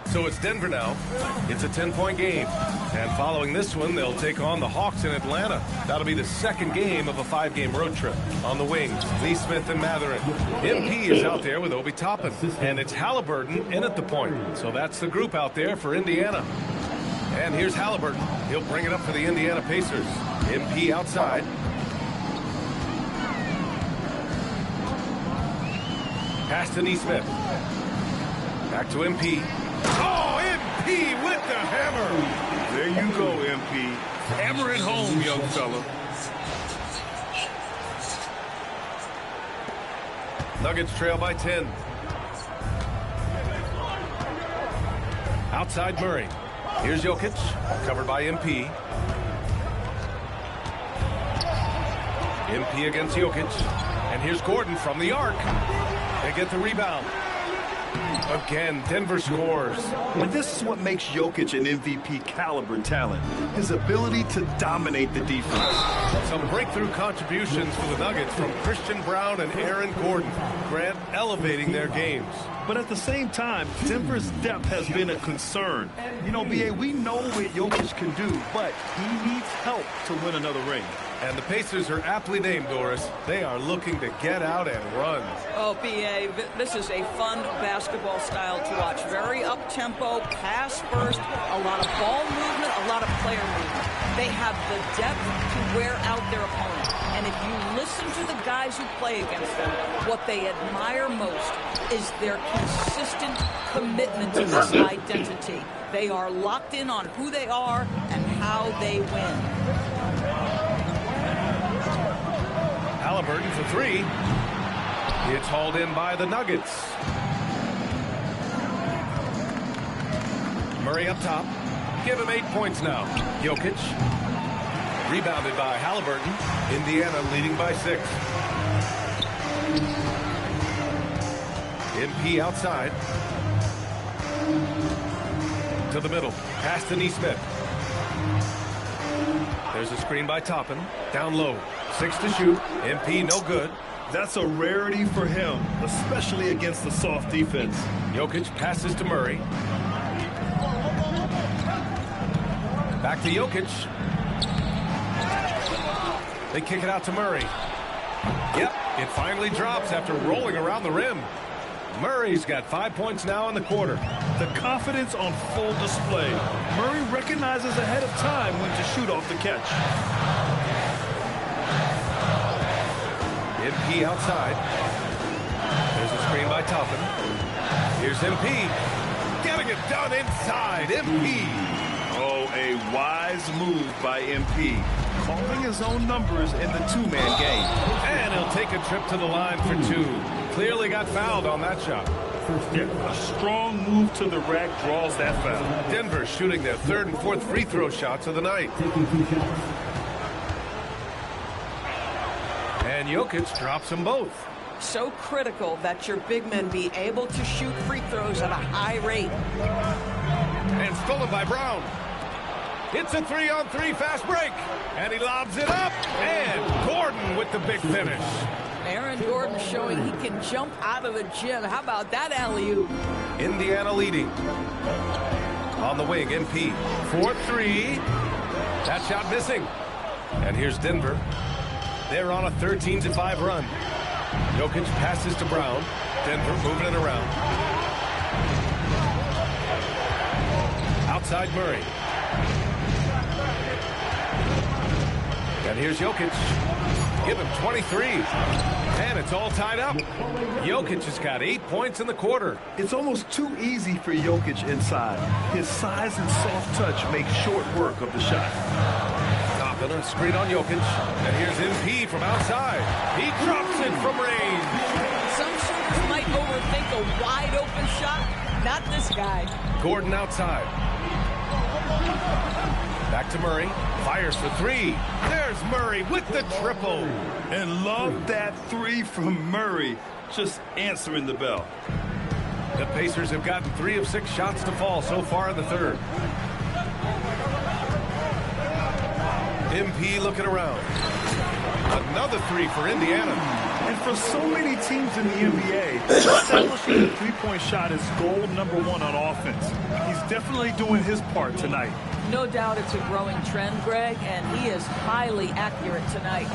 So it's Denver now. It's a 10-point game. And following this one, they'll take on the Hawks in Atlanta. That'll be the second game of a 5-game road trip. On the wings, Nesmith and Mathurin. MP is out there with Obi Toppin. And it's Halliburton in at the point. So that's the group out there for Indiana. And here's Halliburton. He'll bring it up for the Indiana Pacers. MP outside. Pass to Nesmith. Back to MP. Oh, MP with the hammer. There you go, MP. Hammer it home, young fella. Nuggets trail by 10. Outside Murray. Here's Jokic, covered by MP. MP against Jokic. And here's Gordon from the arc. They get the rebound. Again, Denver scores. And this is what makes Jokic an MVP caliber talent. His ability to dominate the defense. Some breakthrough contributions for the Nuggets from Christian Brown and Aaron Gordon. Grant elevating their games. But at the same time, Denver's depth has been a concern. You know, B.A., we know what Jokic can do, but he needs help to win another ring. And the Pacers are aptly named, Doris. They are looking to get out and run. Oh, B.A., this is a fun basketball style to watch. Very up-tempo, pass first, a lot of ball movement, a lot of player movement. They have the depth to wear out their opponent. And if you listen to the guys who play against them, what they admire most is their consistent commitment to this identity. They are locked in on who they are and how they win. Halliburton for 3. It's hauled in by the Nuggets. Murray up top. Give him 8 points now. Jokic. Rebounded by Halliburton. Indiana leading by 6. MP outside. To the middle. Pass to Nesmith. There's There's a screen by Toppin. Down low. 6 to shoot. MP no good. That's a rarity for him, especially against the soft defense. Jokic passes to Murray. Back to Jokic. They kick it out to Murray. Yep, it finally drops after rolling around the rim. Murray's got 5 points now in the quarter. The confidence on full display. Murray recognizes ahead of time when to shoot off the catch. MP outside. There's a screen by Toppin. Here's MP. Getting it done inside. MP. Oh, a wise move by MP. Calling his own numbers in the two-man game. And he'll take a trip to the line for 2. Clearly got fouled on that shot. Yeah, a strong move to the rack draws that foul. Denver shooting their 3rd and 4th free throw shots of the night. And Jokic drops them both. So critical that your big men be able to shoot free throws at a high rate. And stolen by Brown. It's a 3-on-3 fast break. And he lobs it up. And Gordon with the big finish. Aaron Gordon showing he can jump out of the gym. How about that alley-oop? Indiana leading. On the wing, MP. 4-3. That shot missing. And here's Denver. They're on a 13-5 run. Jokic passes to Brown. Denver moving it around. Outside Murray. And here's Jokic. Give him 23. And it's all tied up. Jokic has got 8 points in the quarter. It's almost too easy for Jokic inside. His size and soft touch make short work of the shot. Toppin, a screen on Jokic. And here's MP from outside. He drops it from range. Some shooters might overthink a wide open shot. Not this guy. Gordon outside. Back to Murray. Fires for 3. There's Murray with the triple. And love that 3 from Murray. Just answering the bell. The Pacers have gotten 3 of 6 shots to fall so far in the 3rd. MP looking around. Another 3 for Indiana. And for so many teams in the NBA, establishing the three-point shot is goal number 1 on offense. He's definitely doing his part tonight. No doubt it's a growing trend, Greg, and he is highly accurate tonight.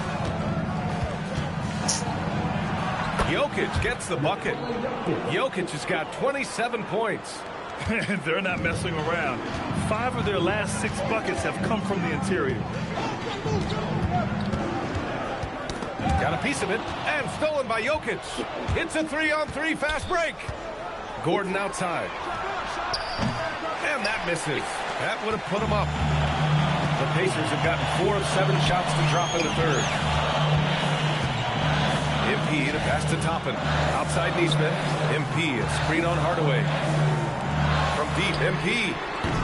Jokic gets the bucket. Jokic has got 27 points. They're not messing around. 5 of their last 6 buckets have come from the interior. Got a piece of it, and stolen by Jokic. It's a 3-on-3 fast break. Gordon outside. And that misses. That would have put him up. The Pacers have gotten 4 of 7 shots to drop in the 3rd. MP to pass to Toppin. Outside Neesmith. MP, a screen on Hardaway. From deep, MP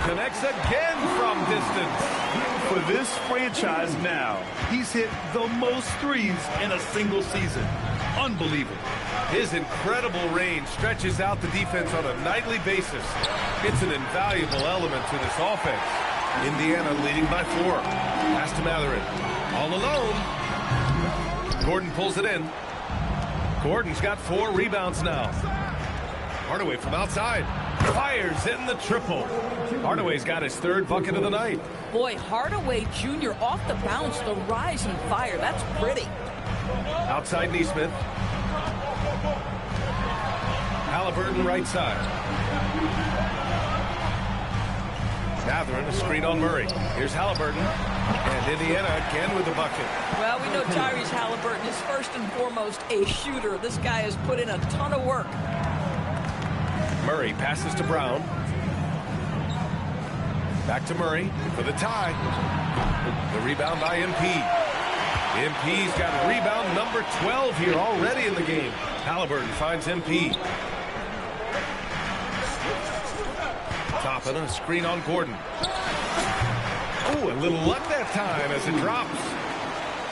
connects again from distance. For this franchise now, he's hit the most threes in a single season. Unbelievable. His incredible range stretches out the defense on a nightly basis. It's an invaluable element to this offense. Indiana leading by 4. Pass to Mathurin. All alone. Gordon pulls it in. Gordon's got 4 rebounds now. Hardaway from outside. Fires hitting the triple. Hardaway's got his 3rd bucket of the night. Boy, Hardaway Jr. off the bounce, the rise and fire. That's pretty. Outside Neesmith. Halliburton right side. Mathurin, a screen on Murray. Here's Halliburton. And Indiana again with the bucket. Well, we know Tyrese Halliburton is first and foremost a shooter. This guy has put in a ton of work. Murray passes to Brown. Back to Murray for the tie. The rebound by MP. MP's got rebound number 12 here already in the game. Halliburton finds MP. Toppin, a screen on Gordon. Oh, a little luck that time as it drops.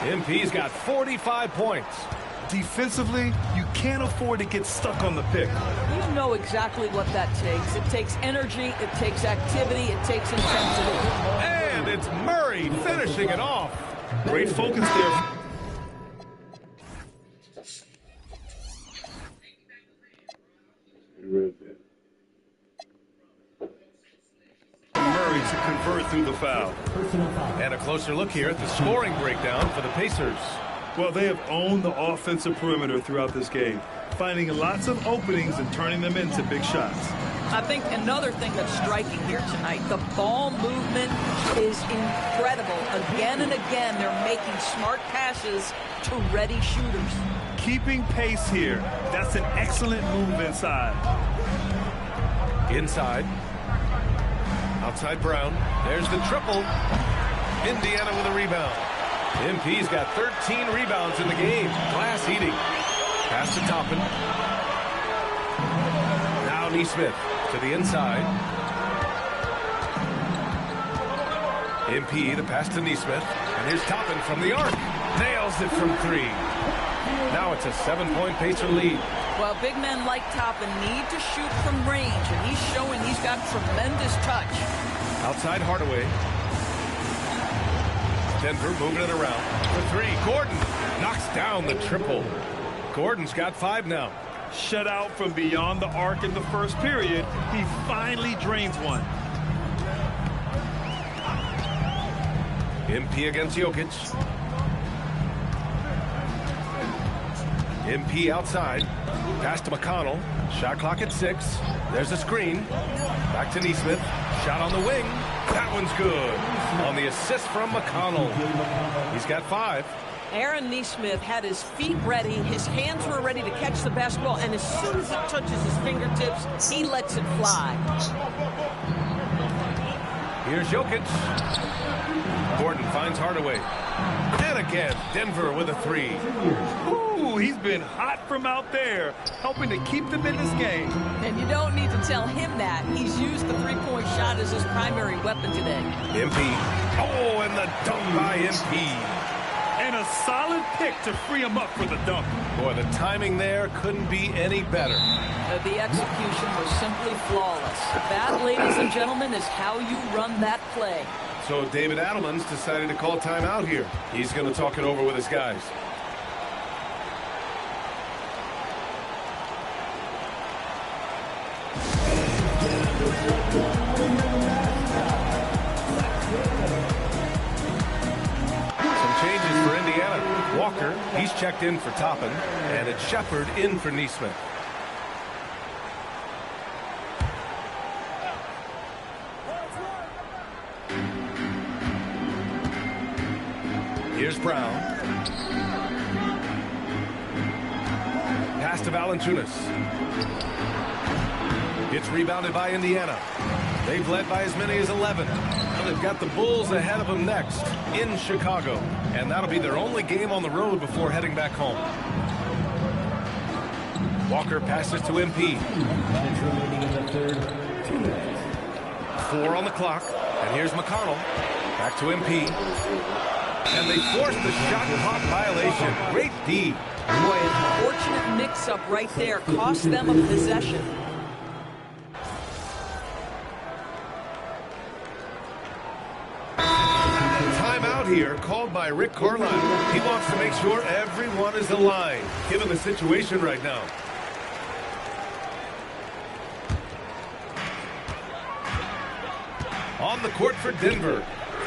MP's got 45 points. Defensively, you can't afford to get stuck on the pick. You know exactly what that takes. It takes energy, it takes activity, it takes intensity. And it's Murray finishing it off. Great focus there. Murray to convert through the foul. And a closer look here at the scoring breakdown for the Pacers. Well, they have owned the offensive perimeter throughout this game, finding lots of openings and turning them into big shots. I think another thing that's striking here tonight, the ball movement is incredible. Again and again, they're making smart passes to ready shooters. Keeping pace here. That's an excellent move inside. Inside. Outside Brown. There's the triple. Indiana with a rebound. MP's got 13 rebounds in the game. Glass eating. Pass to Toppin. Now Nesmith to the inside. MP, the pass to Nesmith. And here's Toppin from the arc. Nails it from 3. Now it's a 7-point Pacer lead. Well, big men like Toppin need to shoot from range, and he's showing he's got tremendous touch. Outside Hardaway. Denver moving it around. For 3, Gordon knocks down the triple. Gordon's got 5 now. Shut out from beyond the arc in the first period. He finally drains one. MP against Jokic. MP outside. Pass to McConnell. Shot clock at 6. There's a screen. Back to Nesmith. Shot on the wing. That one's good. On the assist from McConnell. He's got 5. Aaron Nesmith had his feet ready, his hands were ready to catch the basketball, and as soon as it touches his fingertips, he lets it fly. Here's Jokic. Gordon finds Hardaway. And again, Denver with a 3. Ooh, he's been hot from out there, helping to keep them in this game. And you don't need to tell him that. He's used the three-point shot as his primary weapon today. MP. Oh, and the dunk by MP. And a solid pick to free him up for the dunk. Boy, the timing there couldn't be any better. The execution was simply flawless. That, ladies and gentlemen, is how you run that play. So David Adelman's decided to call timeout here. He's going to talk it over with his guys. Walker, he's checked in for Toppin, and it's Shepard in for Nesmith. Here's Brown. Pass to Valanciunas. It's rebounded by Indiana. They've led by as many as 11. Well, they've got the Bulls ahead of them next in Chicago. And that'll be their only game on the road before heading back home. Walker passes to MP. 4 on the clock. And here's McConnell. Back to MP. And they forced the shot clock violation. Great D. Boy, an unfortunate mix-up right there cost them a possession. Here called by Rick Carlisle. He wants to make sure everyone is aligned, given the situation right now. On the court for Denver.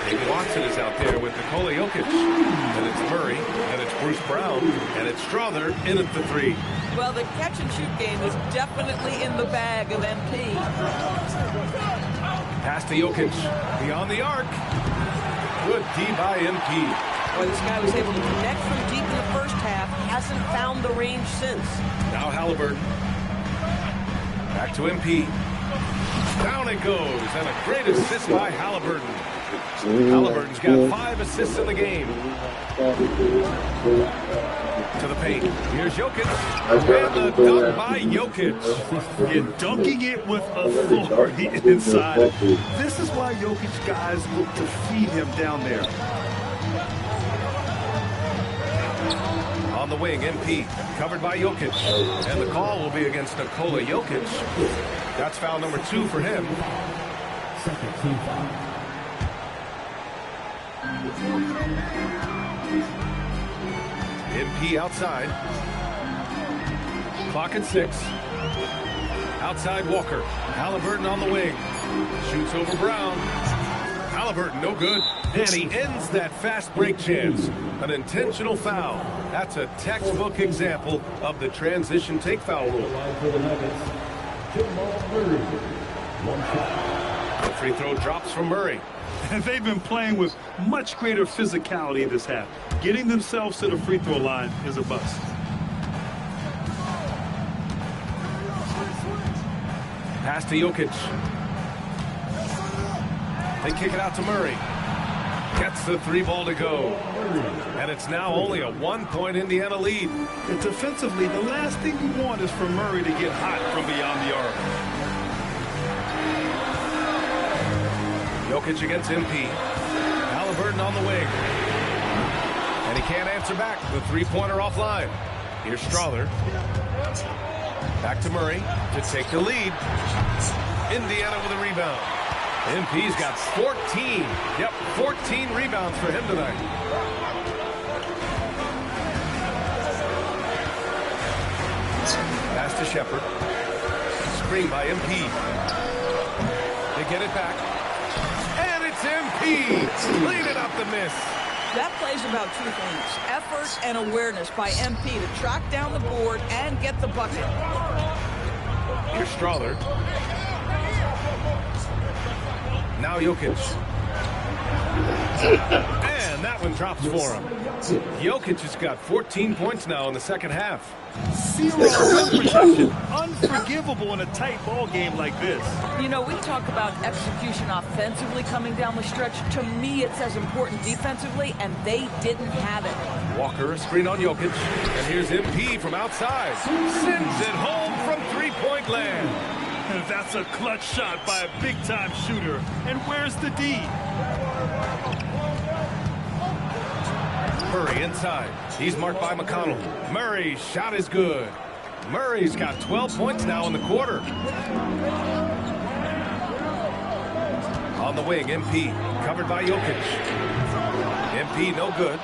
David Watson is out there with Nikola Jokic. And it's Murray, and it's Bruce Brown, and it's Strother in at the 3. Well, the catch-and-shoot game is definitely in the bag of MP. Pass to Jokic. Beyond the arc. Good D by MP. Boy, this guy was able to connect from deep in the first half. Hasn't found the range since. Now Halliburton. Back to MP. Down it goes, and a great assist by Halliburton. Halliburton's got 5 assists in the game. To the paint. Here's Jokic. And the dunk by Jokic. You're dunking it with authority inside. This is why Jokic guys look to feed him down there. On On the wing, MP, covered by Jokic. And the call will be against Nikola Jokic. That's foul number 2 for him. Second team foul. MP outside. Clock at 6. Outside Walker. Halliburton on the wing. Shoots over Brown. Halliburton, no good. And he ends that fast break chance. An intentional foul. That's a textbook example of the transition take foul rule. The free throw drops from Murray. And they've been playing with much greater physicality this half. Getting themselves to the free throw line is a bust. Pass to Jokic. They kick it out to Murray. Gets the 3 ball to go. And it's now only a 1-point Indiana lead. And defensively, the last thing you want is for Murray to get hot from beyond the arc. Jokic against MP. Halliburton on the wing. And he can't answer back. The 3-pointer offline. Here's Strawther. Back to Murray to take the lead. Indiana with a rebound. MP's got 14. Yep, 14 rebounds for him tonight. Pass to Shepherd. Screen by MP. They get it back. And it's MP. Cleaning up the miss. That plays about 2 things. Effort and awareness by MP to track down the board and get the bucket. Here's Strawther. Now Jokic. And that one drops for him. Jokic has got 14 points now in the second half. 0 rim protection. Unforgivable in a tight ball game like this. You know, we talk about execution offensively coming down the stretch. To me, it's as important defensively, and they didn't have it. Walker, a screen on Jokic. And here's MP from outside. Sends it home from 3-point land. That's a clutch shot by a big-time shooter. And where's the D? Murray inside. He's marked by McConnell. Murray's shot is good. Murray's got 12 points now in the quarter. On the wing, MP. Covered by Jokic. MP no good.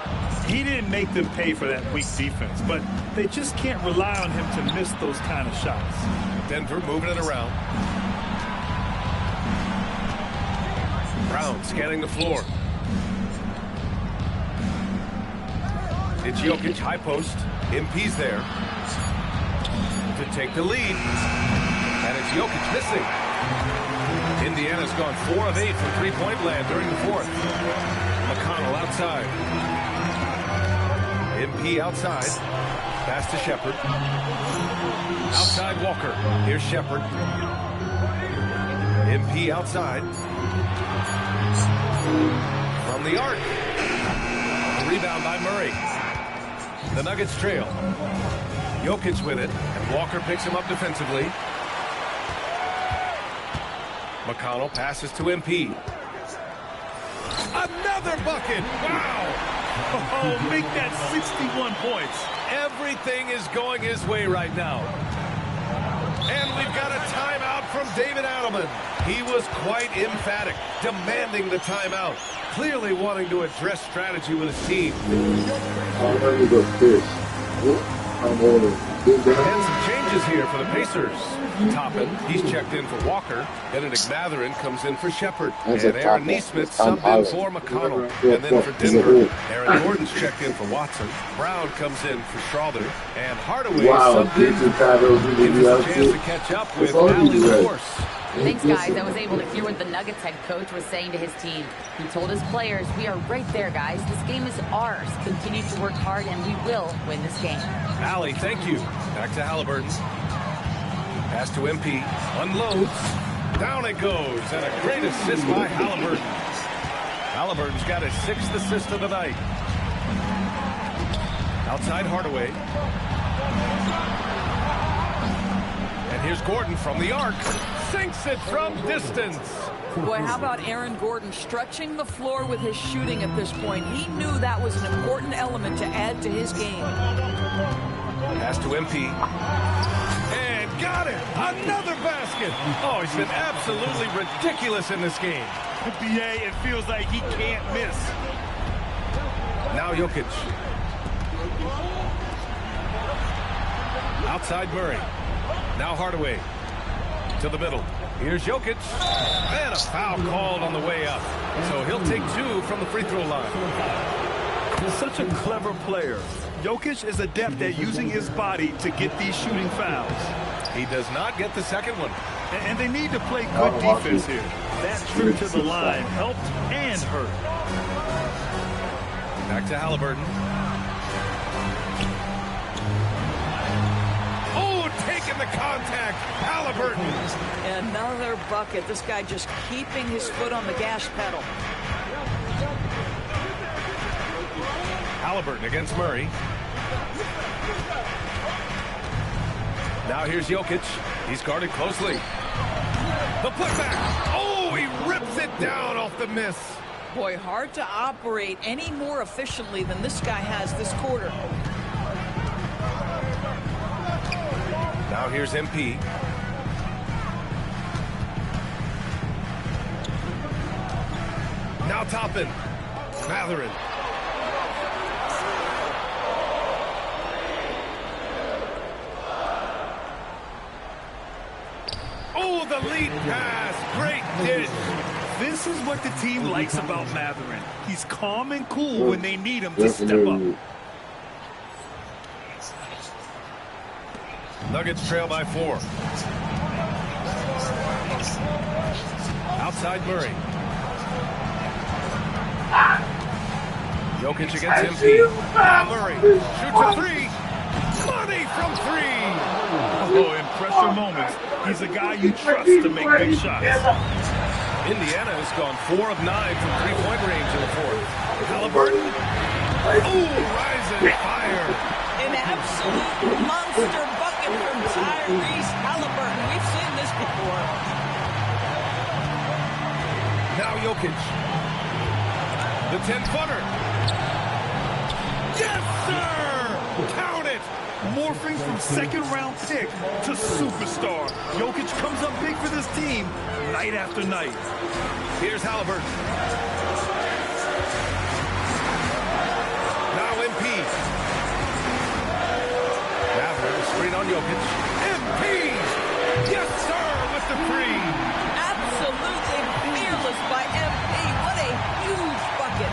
He didn't make them pay for that weak defense, but they just can't rely on him to miss those kind of shots. Denver moving it around. Brown scanning the floor. It's Jokic, high post. MP's there to take the lead. And it's Jokic missing. Indiana's gone 4 of 8 from 3-point land during the 4th. McConnell outside. MP outside. Pass to Shepherd. Outside Walker. Here's Shepherd. MP outside. From the arc. A rebound by Murray. The Nuggets trail. Jokic with it, and Walker picks him up defensively. McConnell passes to MP. Another bucket! Wow! Oh, make that 61 points. Everything is going his way right now. And we've got a timeout from David Adelman. He was quite emphatic, demanding the timeout, clearly wanting to address strategy with his team. And some changes here for the Pacers. Toppin, he's checked in for Walker. Benedict Mathurin comes in for Shepherd. And Aaron Nesmith subbed in for McConnell. And then for Denver, Aaron Gordon's checked in for Watson. Brown comes in for Strawther. And Hardaway subbed in. Gives us a chance to catch up with Allie LaForce. Thanks, guys. I was able to hear what the Nuggets head coach was saying to his team. He told his players, we are right there, guys. This game is ours. Continue to work hard, and we will win this game. Allie, thank you. Back to Halliburton. Pass to MP. Unloads. Down it goes. And a great assist by Halliburton. Halliburton's got his 6th assist of the night. Outside Hardaway. And here's Gordon from the arc. Sinks it from distance. Boy, how about Aaron Gordon stretching the floor with his shooting at this point? He knew that was an important element to add to his game. Pass to MP. And got it! Another basket! Oh, he's been absolutely ridiculous in this game. BA, it feels like he can't miss. Now Jokic. Outside Murray. Now Hardaway. To the middle. Here's Jokic. And a foul called on the way up. So he'll take 2 from the free throw line. He's such a clever player. Jokic is adept at using his body to get these shooting fouls. He does not get the second one. And they need to play good defense here. That trip to the line helped and hurt. Back to Halliburton. Oh, taking the contact. Halliburton. Another bucket. This guy just keeping his foot on the gas pedal. Halliburton against Murray. Now here's Jokic. He's guarded closely. The putback. Oh, he rips it down off the miss. Boy, hard to operate any more efficiently than this guy has this quarter. Now here's MP. Now Toppin. Mathurin. Oh, the lead pass. Great dish. This is what the team likes about Mathurin. He's calm and cool when they need him to step up. Nuggets trail by 4. Outside Murray. Jokic against MP. Now Murray shoots a 3. Money from 3. Oh, in pressure moments, he's a guy you trust to make big shots. Indiana has gone 4 of 9 from three-point range in the 4th. Halliburton. Ooh, rising fire. An absolute monster bucket from Tyrese Halliburton. We've seen this before. Now Jokic. The 10-footer. Yes, sir! Count it! Morphing from second-round pick to superstar. Jokic comes up big for this team night after night. Here's Halliburton. Now MP. Mathurin screen on Jokic. MP! Yes, sir, with the 3. Absolutely fearless by MP. What a huge bucket.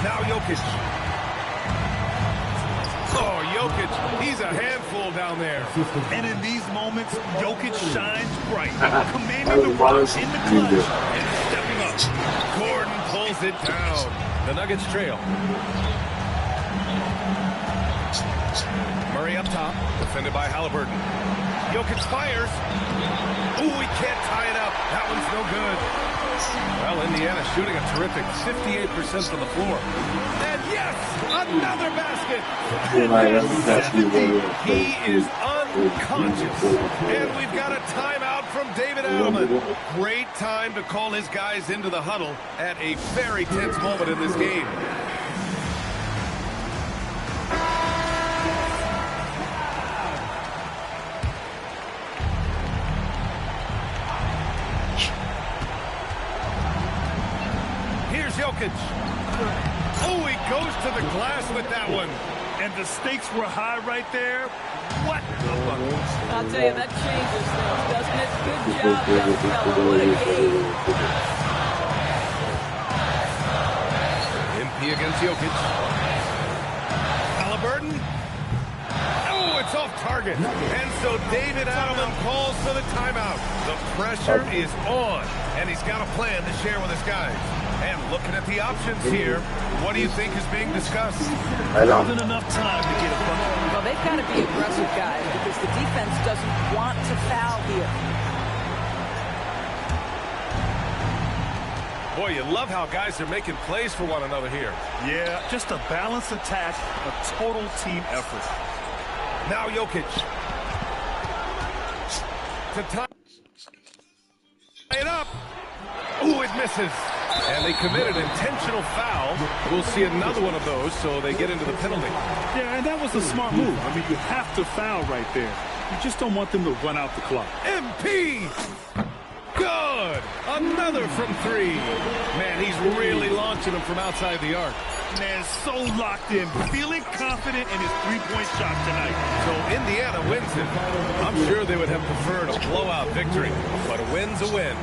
Now Jokic. Oh, Jokic, he's a handful down there. And in these moments, Jokic shines bright, commanding the rush in the clutch and stepping up. Gordon pulls it down. The Nuggets trail. Murray up top, defended by Halliburton. Jokic fires. Ooh, he can't tie it up. That one's no good. Well, Indiana shooting a terrific 58% from the floor. And yes, another basket. He is unconscious. And we've got a timeout from David Adelman. Great time to call his guys into the huddle at a very tense moment in this game. Jokic. Oh, he goes to the glass with that one. And the stakes were high right there. What a bucket. I'll tell you, that changes things, doesn't it? Good job, young fella. What a game. MP against Jokic. Halliburton. Oh, it's off target. And so David Adelman calls for the timeout. The pressure is on, and he's got a plan to share with his guys. And looking at the options here, what do you think is being discussed? There wasn't enough time to get a bucket. Well, they've got to be aggressive, guys, because the defense doesn't want to foul here. Boy, you love how guys are making plays for one another here. Yeah, just a balanced attack, a total team effort. Now Jokic. To time. misses. And they committed intentional foul. We'll see another one of those, so they get into the penalty. Yeah, and that was a smart move. I mean, you have to foul right there. You just don't want them to run out the clock. MP! Good! Another from three. Man, he's really launching them from outside the arc. Man, so locked in, feeling confident in his three-point shot tonight. So Indiana wins it. I'm sure they would have preferred a blowout victory, but a win's a win.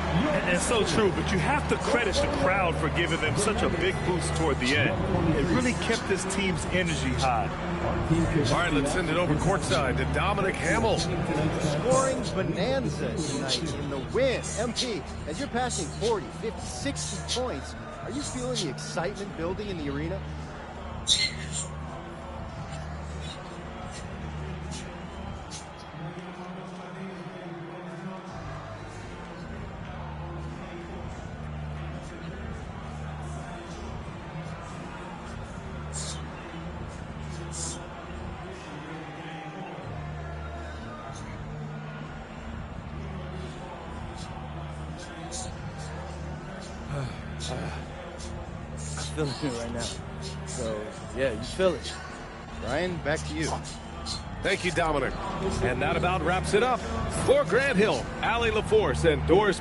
And so true, but you have to credit the crowd for giving them such a big boost toward the end. It really kept this team's energy high. All right, let's send it over courtside to Dominic Hamill. Scoring bonanza tonight in the win. MP, as you're passing 40, 50, 60 points, are you feeling the excitement building in the arena? Feeling it right now. So, yeah, you feel it. Ryan, back to you. Thank you, Dominic. And that about wraps it up. For Grant Hill, Allie LaForce, and Doris.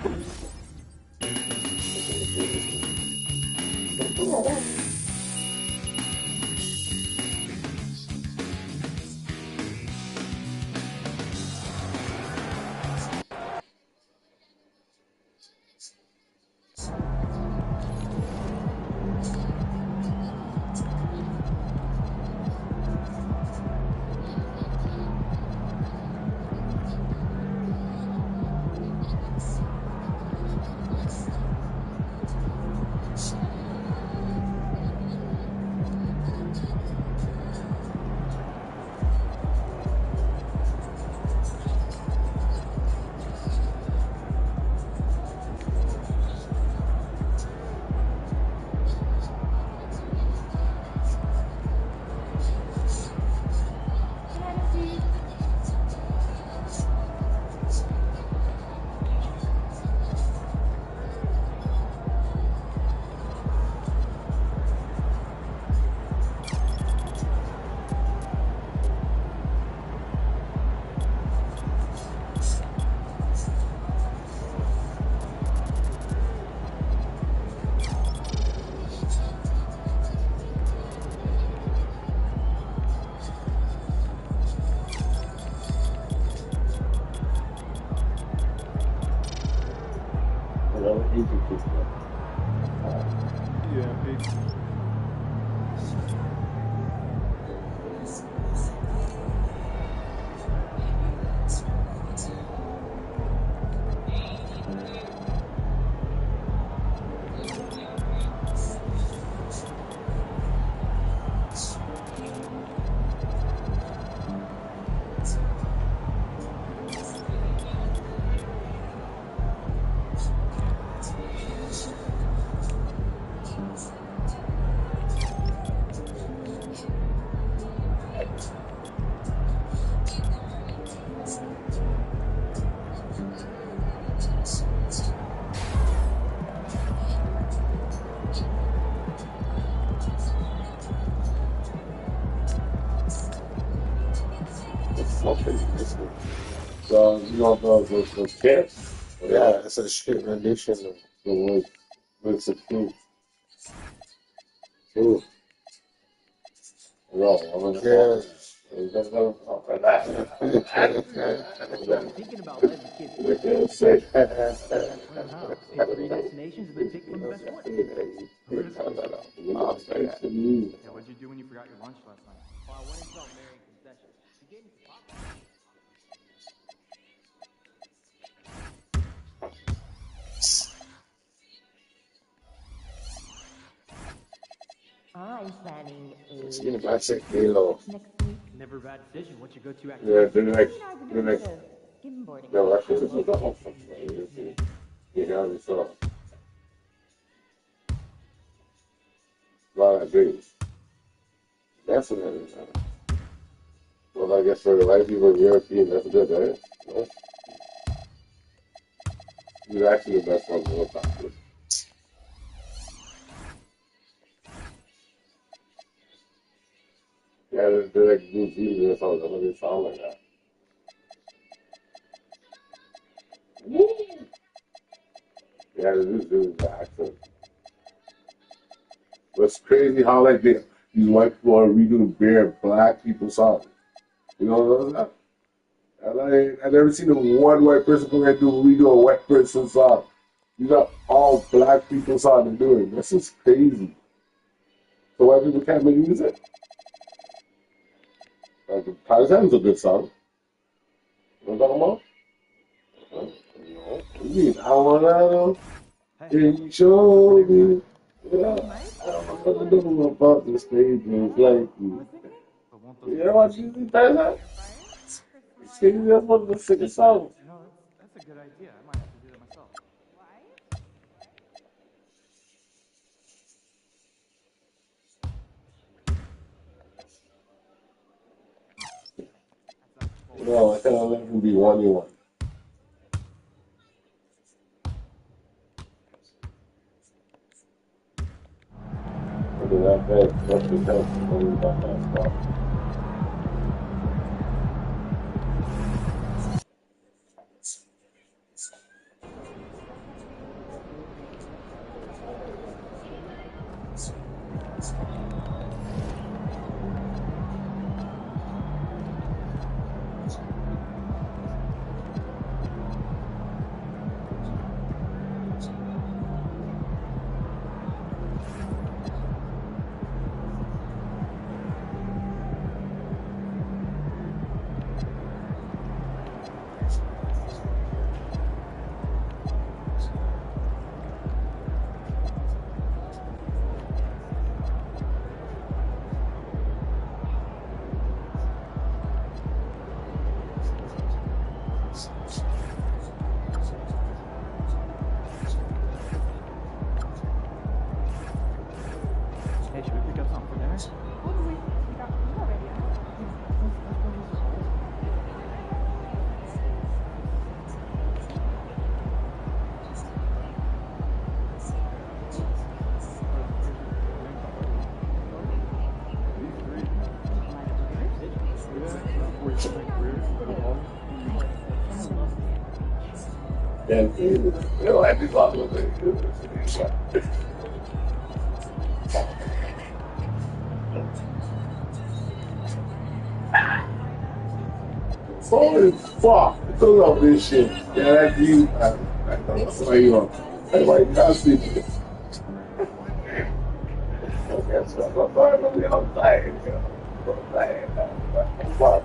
So, you know, the kit, yeah, it's a shit rendition of the wood with the fruit. Ooh. No, I'm a kid. Thinking about letting the kids learn how. Three destinations have been picked from the best one. Yeah, what'd you do when you forgot your lunch last night? Well, I went and felt Marion concessions. She gave me some popcorn. I'm planning a It's gonna buy 6 kilo. next week. Never a bad decision. What's your go-to Yeah, activity? the next. Skimboarding. No, actually, this is the whole thing. You know, it's all. A lot of dreams. Definitely. Well, I guess for the white people in European, that's a good, right? No? You're actually the best one to look at. they're like New Zealand or something. What they sound like that. Woo! Yeah, this is the accent. But it's crazy how like these white people are redoing bare black people songs. You know what I'm saying? And I never seen one white person come and redo a white person song. You got all black people song to do it. This is crazy. So white people can't make music? Like, Tarzan's a good song. You know what I'm talking about? You mean, I wanna know. Can you show me? Yeah, I don't know what to do about this stage. It's like, you know what you think, Tarzan? She just wanted to sing a song. That's a good idea. I might have to do that myself. No, I cannot let him be 1v1. Look at that bad. That's the best. What about that spot? Hey, should we pick up something for dinner? And you know, happy father of it. Holy fuck! I love this shit. Yeah, that's you. I don't know why you are. Why you can't see me? Okay, so I'm going to be outside. Fuck.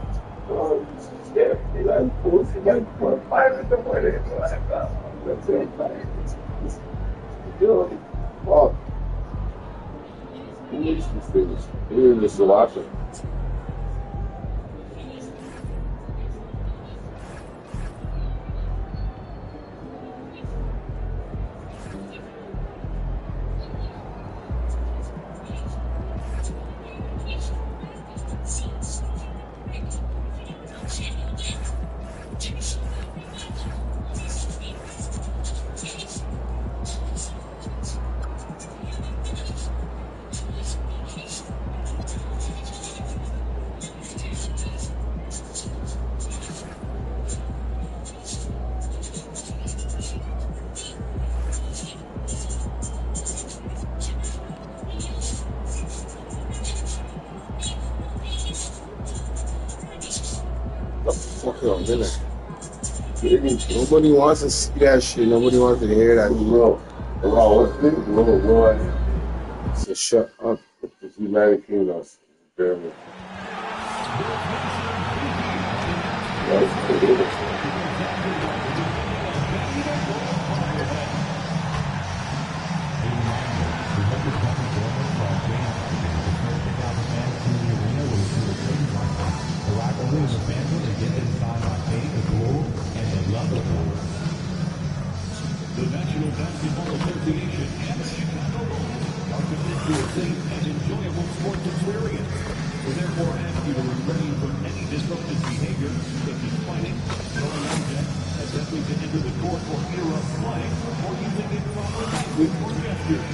Oh, shit. You like pussy like 5 in the morning. That's it. Dude, fuck. Who makes these things? Who is this watching? Nobody wants to see that shit. Nobody wants to hear that. Bro, what's this? Bro, so shut up. It's United Kingdom. Germany. The National Basketball Association and Chicago Bulls are committed to a safe and enjoyable sports experience. We therefore ask you to refrain from any disruptive behavior, such as fighting, throwing objects, attempting to enter the court or interrupt play, or using improper language or gestures.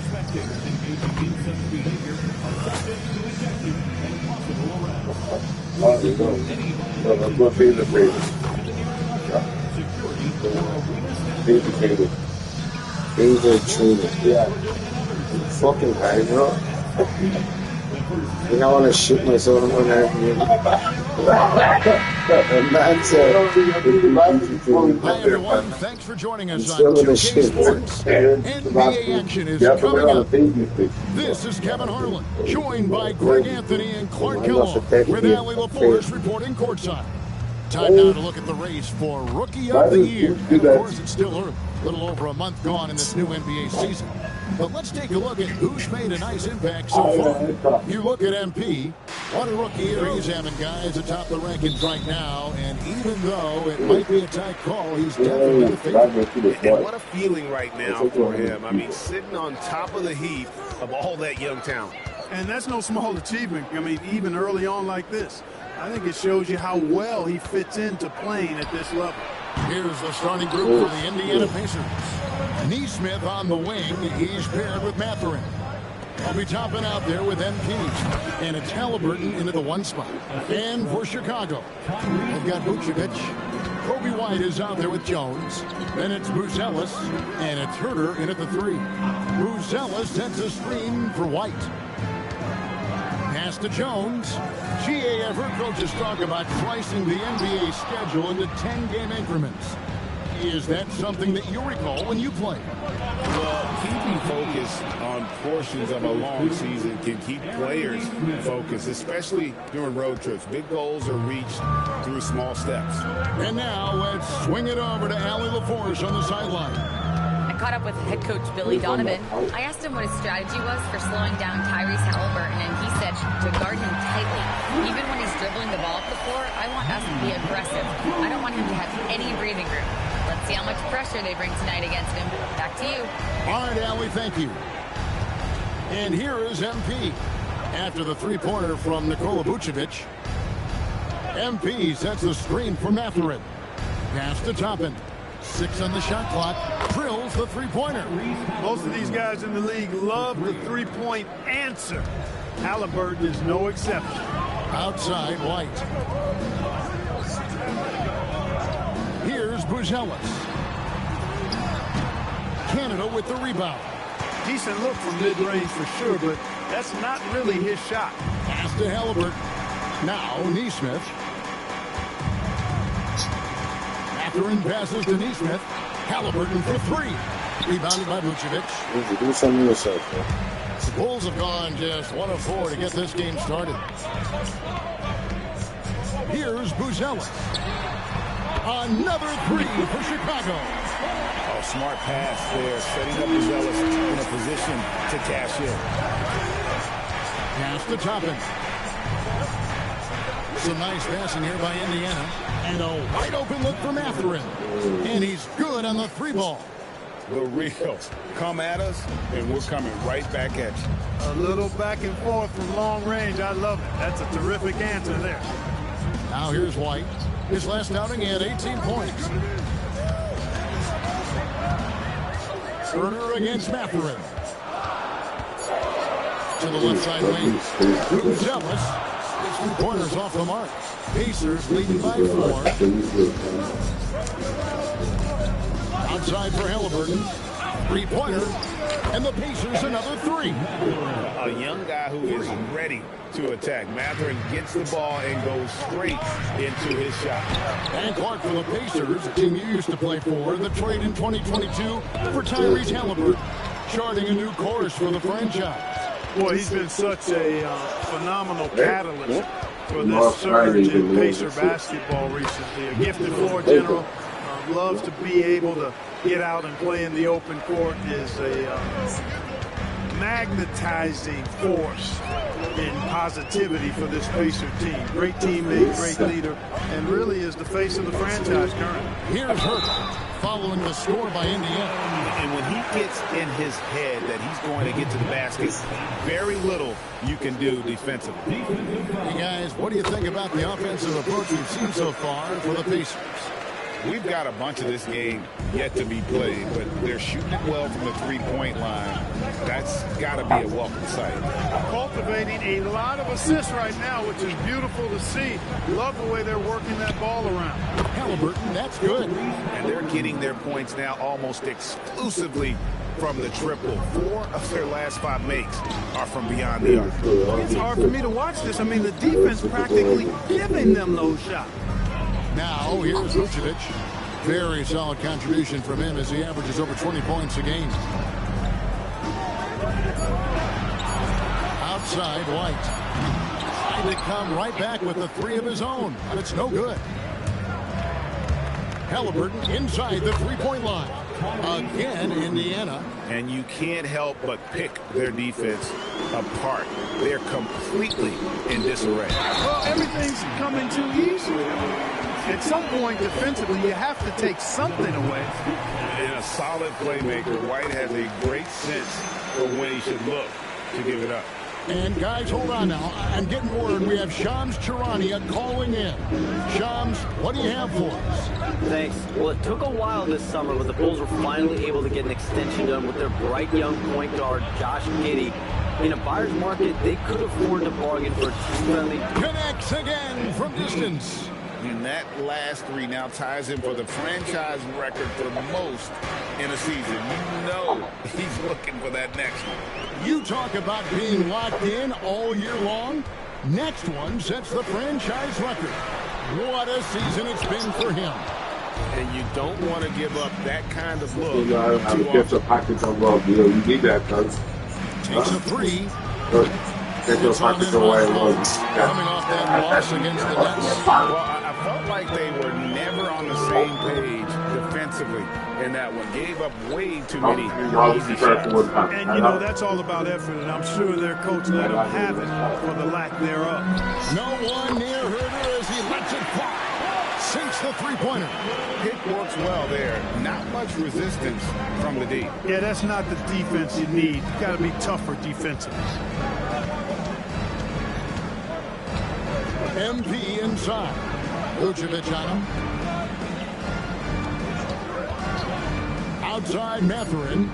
Spectators engaging in such behavior are subject to ejection and possible That's my favorite favorite. Favorite trainer. Yeah. Fucking high, bro. I want to shoot myself in my head. Hi everyone, thanks for joining us on 2K Sports. NBA action is coming up. This is Kevin Harlan, joined by Greg Anthony and Clark Kellogg, with Allie LaForce reporting courtside. Time now to look at the race for Rookie of the Year. And of course, it's still early. A little over a month gone in this new NBA season. But let's take a look at who's made a nice impact so far. You look at MP. What a rookie year he's having, guys, atop the rankings right now. And even though it might be a tight call, he's definitely the favorite. And what a feeling right now for him. I mean, sitting on top of the heap of all that young talent. And that's no small achievement. I mean, even early on like this. I think it shows you how well he fits into playing at this level. Here's the starting group for the Indiana Pacers. Neesmith on the wing. He's paired with Mathurin. I'll be topping out there with MP. And it's Halliburton into the 1 spot. And for Chicago, they've got Vucevic. Kobe White is out there with Jones. Then it's Buzelis. And it's Herter in at the 3. Buzelis sets a screen for White. Pass to Jones. G.A. I've heard coaches talk about slicing the NBA schedule into 10-game increments. Is that something that you recall when you played? Well, keeping focus on portions of a long season can keep players focused, especially during road trips. Big goals are reached through small steps. And now let's swing it over to Allie LaForce on the sideline. I caught up with head coach Billy Donovan. I asked him what his strategy was for slowing down Tyrese Halliburton, and he said to guard him tightly. Even when he's dribbling the ball up the floor, I want us to be aggressive. I don't want him to have any breathing room. Let's see how much pressure they bring tonight against him. Back to you. All right, Allie, thank you. And here is MP. After the three-pointer from Nikola Vucevic, MP sets the screen for Mathurin. Pass to Toppin. 6 on the shot clock. Drills the three-pointer. Most of these guys in the league love the three-point answer. Halliburton is no exception. Outside, White. Here's Buzelis. Canada with the rebound. Decent look from mid-range for sure, but that's not really his shot. Pass to Halliburton. Now Neesmith. Mathurin passes to Neesmith. Halliburton for 3. Rebounded by Vucevic. Do something yourself, man. The Bulls have gone just 1 of 4 to get this game started. Here's Buzelis. Another 3 for Chicago. Oh, smart pass there, setting up Buzelis in a position to cash in. Pass to Toppin. Some nice passing here by Indiana. And a wide open look for Mathurin. And he's good on the 3 ball. The real. Come at us, and we're coming right back at you. A little back and forth from long range. I love it. That's a terrific answer there. Now here's White. His last outing, he had 18 points. Herter against Mathurin. To the left side wing. Buzelis. Gets 2 pointers off the mark. Pacers leading by 4. Outside for Halliburton. 3-pointer. And the Pacers another 3. A young guy who is ready to attack. Mathurin gets the ball and goes straight into his shot. And Clark for the Pacers, a team you used to play for. The trade in 2022 for Tyrese Halliburton. Charting a new course for the franchise. Boy, he's been such a phenomenal catalyst for this surge in Pacer basketball recently. A gifted floor general, loves to be able to get out and play in the open court, is a magnetizing force in positivity for this Pacer team. Great teammate, great leader, and really is the face of the franchise currently. Here's Herter following the score by Indiana. And when he gets in his head that he's going to get to the basket, very little you can do defensively. Hey guys, what do you think about the offensive approach we've seen so far for the Pacers? We've got a bunch of this game yet to be played, but they're shooting it well from the 3-point line. That's got to be a welcome sight. Culp cultivating a lot of assists right now, which is beautiful to see. Love the way they're working that ball around. Halliburton, that's good. And they're getting their points now almost exclusively from the triple. 4 of their last 5 makes are from beyond the arc. It's hard for me to watch this. I mean, the defense practically giving them those shots. Now, here's Vucevic. Very solid contribution from him as he averages over 20 points a game. Outside, White. Trying to come right back with the 3 of his own, but it's no good. Halliburton inside the three-point line. Again, Indiana. And you can't help but pick their defense apart. They're completely in disarray. Well, everything's coming too easy. At some point, defensively, you have to take something away. And a solid playmaker, White has a great sense for when he should look to give it up. And guys, hold on now. I'm getting word we have Shams Charania calling in. Shams, what do you have for us? Thanks. Well, it took a while this summer, but the Bulls were finally able to get an extension done with their bright young point guard, Josh Giddey. In a buyer's market, they could afford to bargain for a team-friendly. Connects again from distance. And that last 3 now ties him for the franchise record for most in a season. You know he's looking for that next one. You talk about being locked in all year long. Next one sets the franchise record. What a season it's been for him. And you don't want to give up that kind of look. You know, I get your pockets on love. You know, you need that, cuz. Takes a 3. Get your pockets away. Coming off that loss against the Nets. Well, I felt like they were never on the same page defensively in that one. Gave up way too many easy shots. And, you know, that's all about effort, and I'm sure their coach let them have it for the lack thereof. No one near Herder as he lets it fly. Sinks the three-pointer. Pick works well there. Not much resistance from the D. Yeah, that's not the defense you need. You got to be tougher defensively. MP inside. Vucevic on him. Outside Mathurin.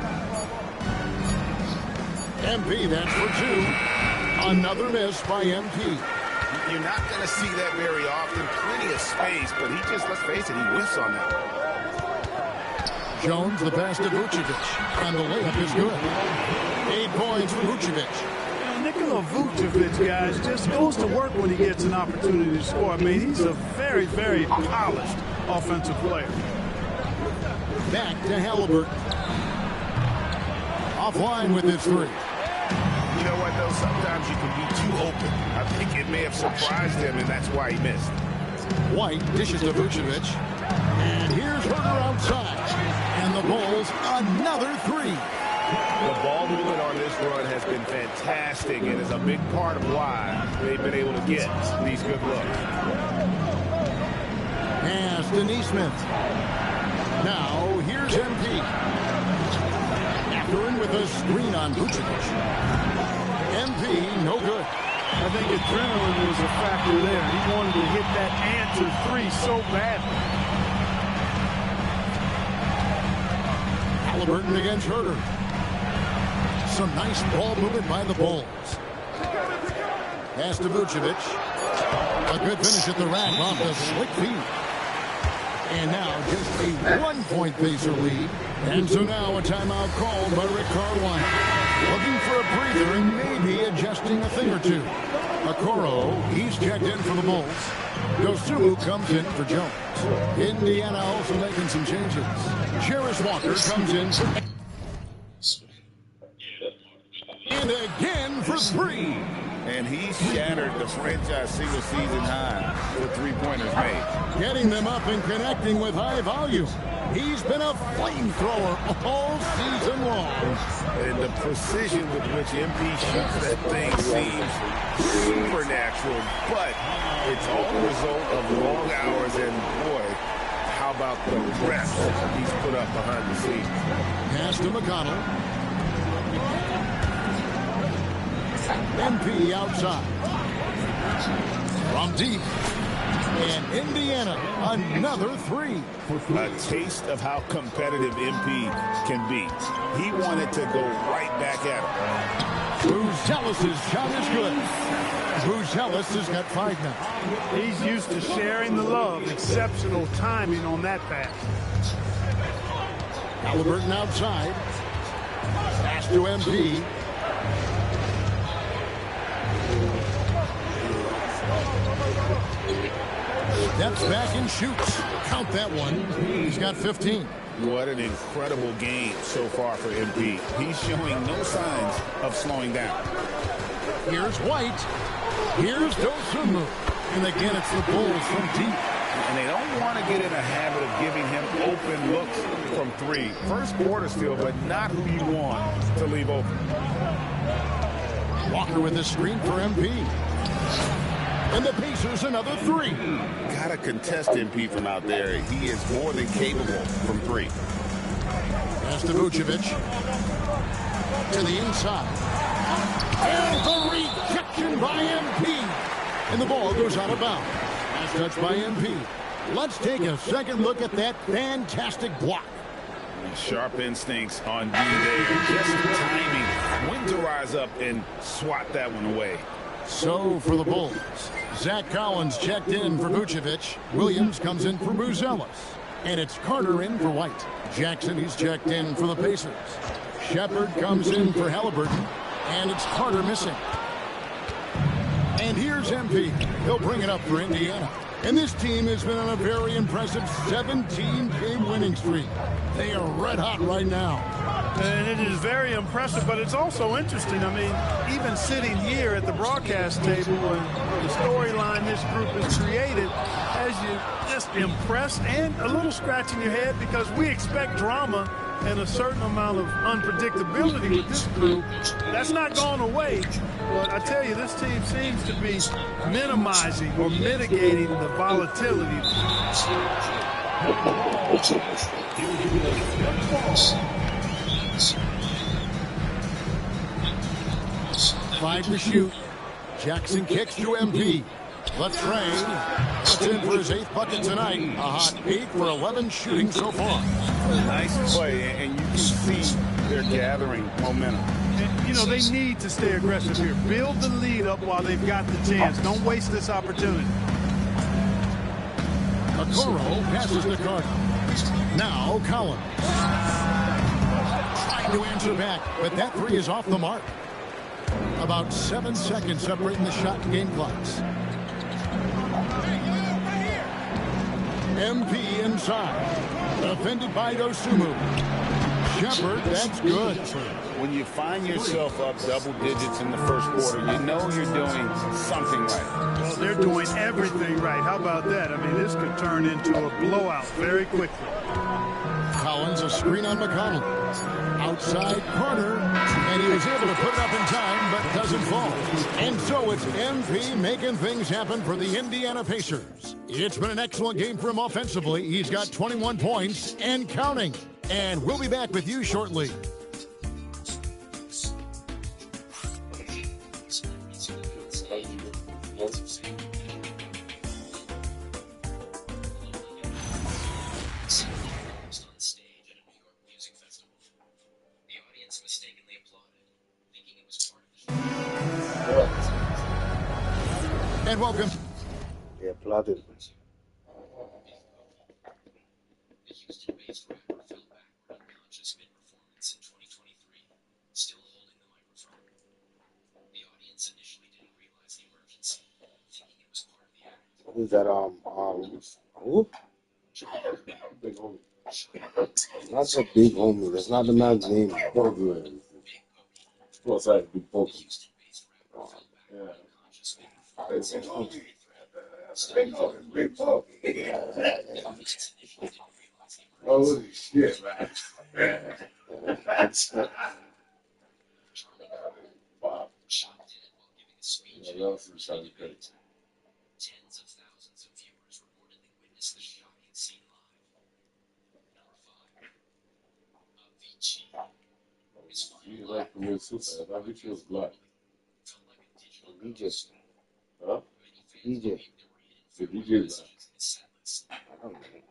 MP, that's for 2. Another miss by MP. You're not going to see that very often. Plenty of space, but he just, let's face it, he whiffs on that. Jones, the pass to Vucevic. And the layup is good. 8 points for Vucevic. Nikola Vucevic, guys, just goes to work when he gets an opportunity to score. I mean, he's a very, very polished offensive player. Back to Halliburton. Offline with his 3. You know what, though? Sometimes you can be too open. I think it may have surprised him, and that's why he missed. White dishes to Vucevic. And here's Herder outside. And the Bulls, another 3. The ball movement on this run has been fantastic and is a big part of why they've been able to get these good looks. Pass to Neesmith. Now, here's MP. Mathurin with a screen on Vucevic. MP, no good. I think adrenaline was a factor there. He wanted to hit that answer 3 so badly. Halliburton against Herder. Some nice ball movement by the Bulls. Pass to Vucevic. A good finish at the rack off the slick feet. And now just a 1-point Pacer lead. And so now a timeout called by Rick Carlisle. Looking for a breather and maybe adjusting a thing or 2. Okoro, he's checked in for the Bulls. Dosunmu comes in for Jones. Indiana also making some changes. Jarris Walker comes in. And again for 3. And he shattered the franchise single-season high for three-pointers made. Getting them up and connecting with high volume. He's been a flamethrower all season long. And the precision with which MP shoots that thing seems supernatural, but it's all a result of long hours, and boy, how about the reps he's put up behind the scenes. Pass to McConnell. MP outside. From deep. And Indiana, another three. A taste of how competitive MP can be. He wanted to go right back at him. Buzelis' shot is good. Buzelis has got 5 now. He's used to sharing the love. Exceptional timing on that pass. Halliburton outside. Pass to MP. Steps back and shoots. Count that one. He's got 15. What an incredible game so far for MP. He's showing no signs of slowing down. Here's White. Here's Dosunmu. And again, it's the Bulls from deep. And they don't want to get in a habit of giving him open looks from 3. First quarter still, but not who you want to leave open. Walker with the screen for MP. And the Pacers another 3. Got to contest MP from out there. He is more than capable from 3. Pass to Vucevic. To the inside. And the rejection by MP. And the ball goes out of bounds. Last touch by MP. Let's take a second look at that fantastic block. Sharp instincts on D-Day. Just timing. When to rise up and swat that one away. So for the Bulls, Zach Collins checked in for Vucevic. Williams comes in for Buzelis. And it's Carter in for White. Jackson, he's checked in for the Pacers. Shepard comes in for Halliburton. And it's Carter missing. And here's MP. He'll bring it up for Indiana. And this team has been on a very impressive 17-game winning streak. They are red hot right now. And it is very impressive, but it's also interesting. I mean, even sitting here at the broadcast table and the storyline this group has created has you just impressed and a little scratching your head because we expect drama and a certain amount of unpredictability with this group. That's not going away. But I tell you, this team seems to be minimizing or mitigating the volatility. 5 to shoot. Jackson kicks to MP. Latrey puts in for his 8th bucket tonight. A hot 8 for 11 shooting so far. Nice play, and you can see they're gathering momentum. And, you know, they need to stay aggressive here. Build the lead up while they've got the chance. Don't waste this opportunity. Okoro passes to Carter. Now Collins. Trying to answer back, but that 3 is off the mark. About 7 seconds separating the shot and game clocks. MP inside. Defended by Dosunmu. Shepard, that's good. When you find yourself up double digits in the first quarter, you know you're doing something right. Well, they're doing everything right. How about that? I mean, this could turn into a blowout very quickly. Collins, a screen on McConnell. Outside Carter, and he was able to put it up in time, but doesn't fall. And so it's MP making things happen for the Indiana Pacers. It's been an excellent game for him offensively. He's got 21 points and counting. And we'll be back with you shortly. And welcome. They applauded. Who's that? Who? Big homie. Not the big homie. That's not the man's name. What's that? Big homie. Yeah. Big homie. Big homie. Big homie. Holy shit, man. That's wow. What else is trying to get? Tens of thousands of viewers reportedly witnessed the shocking scene live. Number 5, Avicii. His You like from your sister. Avicii was black. felt like a digital He just, huh? He just. The DJ's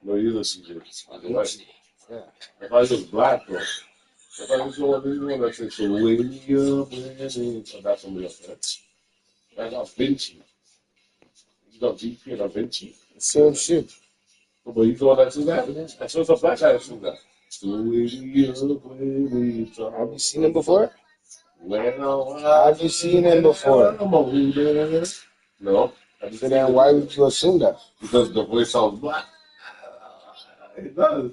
no, you look DJ. Yeah. If I look black, though. If I was one that says, so when you're winning, so that's somebody else, right? That's not Vinci. You got VP and a Vinci. Same shit. But you know that's that? That's just a black guy that that. So when you're winning, so have you seen him before? Well, have you seen him before? No. So then why would you assume that? Because the voice sounds black. It does.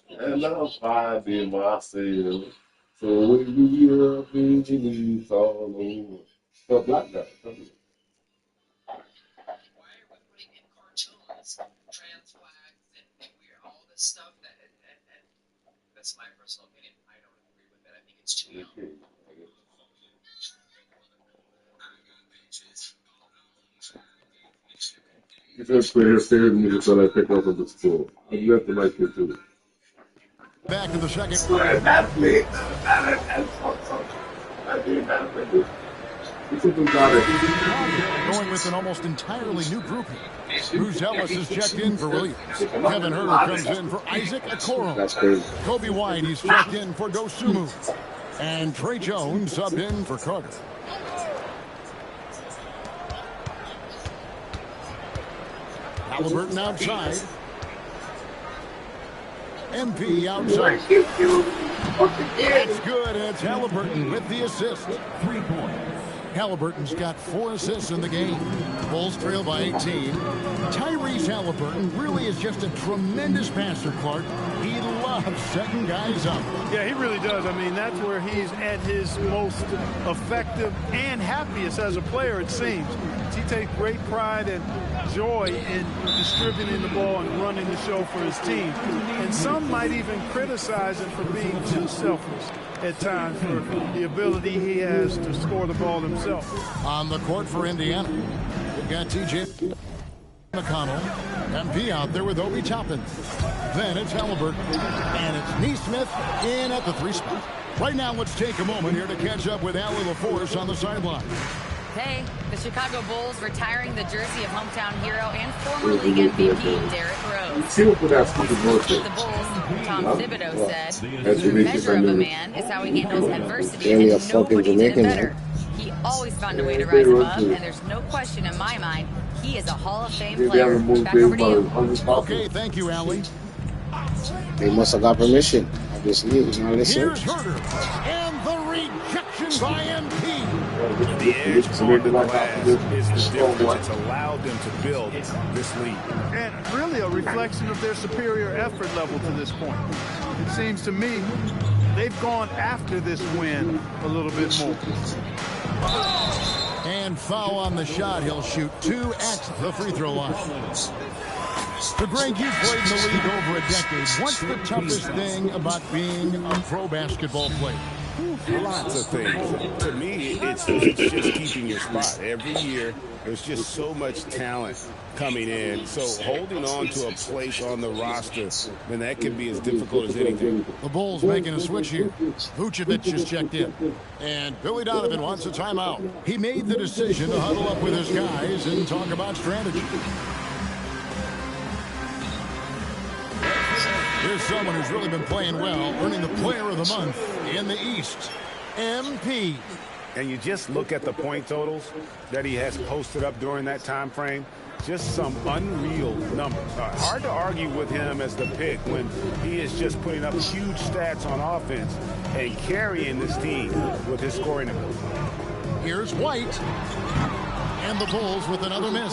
And I'm finding myself. So when you're winning, it's all over. So a black guy. Trans flags and weird, all this stuff and that's my personal opinion. I don't agree with it. I think it's too young. You just play here scared me until I pick up at the school. You have to like it too. Back to the second. Going with an almost entirely new group here. Bruce Ellis is checked in for Williams. Kevin Herter comes in for Isaac Okoro. That's crazy. Kobe White, he's checked in for Dosunmu. And Trey Jones subbed in for Carter. Halliburton outside. MP outside. It's good. It's Halliburton with the assist. 3 points. Halliburton's got 4 assists in the game. Bulls trail by 18. Tyrese Halliburton really is just a tremendous passer, Clark. He loves setting guys up. Yeah, he really does. I mean, that's where he's at his most effective and happiest as a player, it seems. He takes great pride and joy in distributing the ball and running the show for his team. And some might even criticize him for being too selfless at times for the ability he has to score the ball himself. On the court for Indiana, we've got TJ McConnell, MP out there with Obi Toppin. Then it's Halliburton, and it's Neesmith in at the 3 spot. Right now, let's take a moment here to catch up with Allie LaForce on the sideline. Hey, the Chicago Bulls retiring the jersey of hometown hero and former league MVP Derrick Rose. The Bulls, Tom Thibodeau said, measure of a man is how he handles adversity, and nobody did it better. He always found a way to rise above, and there's no question in my mind, he is a Hall of Fame player. Back over to you. Okay, thank you, Allie. They must have got permission. Obviously, he's not listening. Here's Herter, and the rejection by MP. The edge on the glass is the difference. It's allowed them to build this lead. And really a reflection of their superior effort level to this point. It seems to me they've gone after this win a little bit more. And foul on the shot. He'll shoot 2 at the free throw line. So, Greg, you've played in the league over a decade. What's the toughest thing about being a pro basketball player? Lots of things. To me, it's just keeping your spot. Every year, there's just so much talent coming in. So holding on to a place on the roster, then that can be as difficult as anything. The Bulls making a switch here. Vucevic just checked in. And Billy Donovan wants a timeout. He made the decision to huddle up with his guys and talk about strategy. Here's someone who's really been playing well, earning the Player of the Month in the East, MP. And you just look at the point totals that he has posted up during that time frame. Just some unreal numbers. Hard to argue with him as the pick when he is just putting up huge stats on offense and carrying this team with his scoring ability. Here's White. And the Bulls with another miss.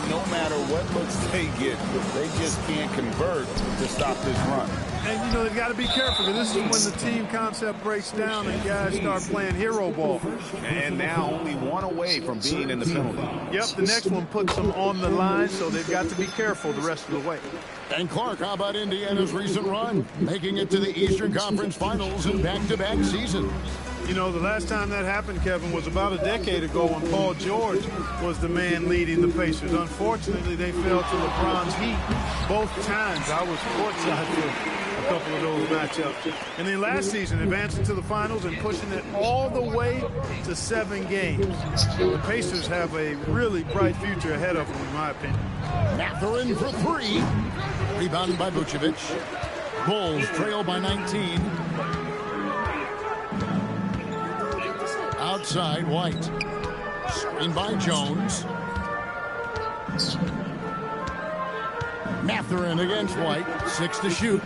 No matter what looks they get, they just can't convert to stop this run. And, you know, they've got to be careful, because this is when the team concept breaks down and guys start playing hero ball. And now only one away from being in the penalty. Yep, the next one puts them on the line, so they've got to be careful the rest of the way. And Clark, how about Indiana's recent run? Making it to the Eastern Conference Finals in back-to-back seasons. You know, the last time that happened, Kevin, was about a decade ago when Paul George was the man leading the Pacers. Unfortunately, they fell to LeBron's Heat both times. I was courtside for couple of those matchups. And then last season, advancing to the finals and pushing it all the way to 7 games. The Pacers have a really bright future ahead of them, in my opinion. Mathurin for 3. Rebounded by Vucevic. Bulls trail by 19. Outside, White. Screen by Jones. Mathurin against White. 6 to shoot.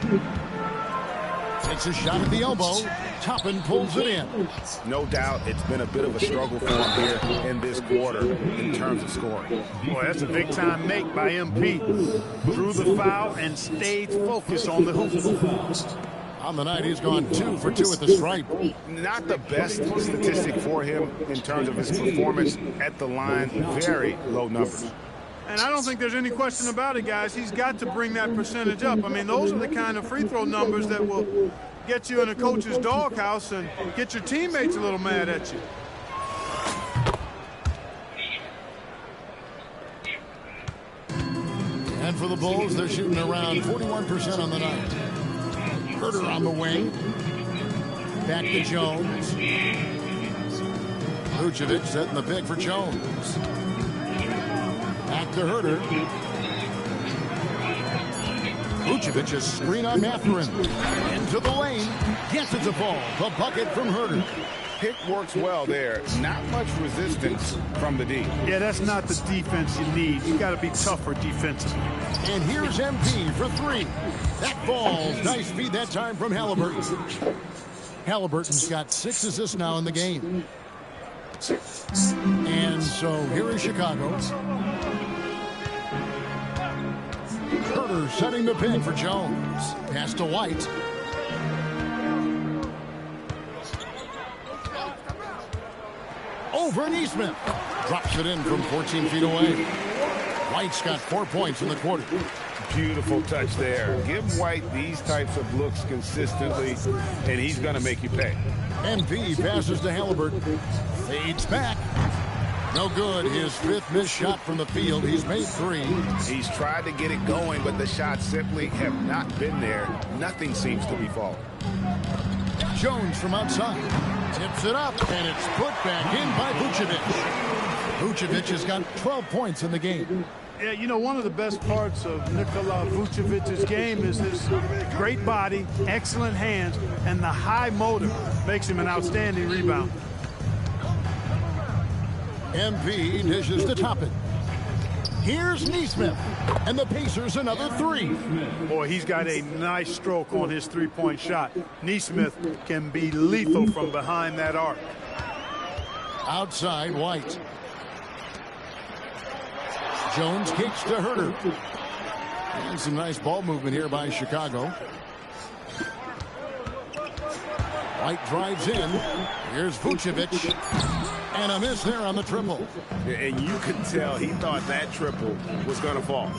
Takes a shot at the elbow. Toppin pulls it in. No doubt it's been a bit of a struggle for him here in this quarter in terms of scoring. Boy, that's a big-time make by MP. Drew the foul and stayed focused on the hoop. On the night, he's gone 2 for 2 at the stripe. Not the best statistic for him in terms of his performance at the line. Very low numbers. And I don't think there's any question about it, guys. He's got to bring that percentage up. I mean, those are the kind of free throw numbers that will get you in a coach's doghouse and get your teammates a little mad at you. And for the Bulls, they're shooting around 41% on the night. Herter on the wing. Back to Jones. Vucevic setting the pick for Jones. Back to Herter. Vucevic is screen on Mathurin. Into the lane. Gets it to fall. The bucket from Herter. Pick works well there. Not much resistance from the D. Yeah, that's not the defense you need. You got to be tougher defensively. And here's MP for 3. That falls. Nice feed that time from Halliburton. Halliburton's got 6 assists now in the game. And so here is Chicago. Herter setting the pick for Jones. Pass to White. Over Nesmith. Drops it in from 14 feet away. White's got 4 points in the quarter. Beautiful touch there. Give White these types of looks consistently, and he's going to make you pay. MP passes to Halliburton. Fades back. No good. His 5th missed shot from the field. He's made 3. He's tried to get it going, but the shots simply have not been there. Nothing seems to be falling. Jones from outside. Tips it up, and it's put back in by Vucevic. Vucevic has got 12 points in the game. Yeah, you know, one of the best parts of Nikola Vucevic's game is his great body, excellent hands, and the high motor makes him an outstanding rebounder. MP dishes to Toppin. Here's Nesmith, and the Pacers another 3. Boy, he's got a nice stroke on his three-point shot. Nesmith can be lethal from behind that arc. Outside, White. Jones kicks to Herter. And some nice ball movement here by Chicago. White drives in. Here's Vucevic. And a miss there on the triple. And you could tell he thought that triple was going to fall.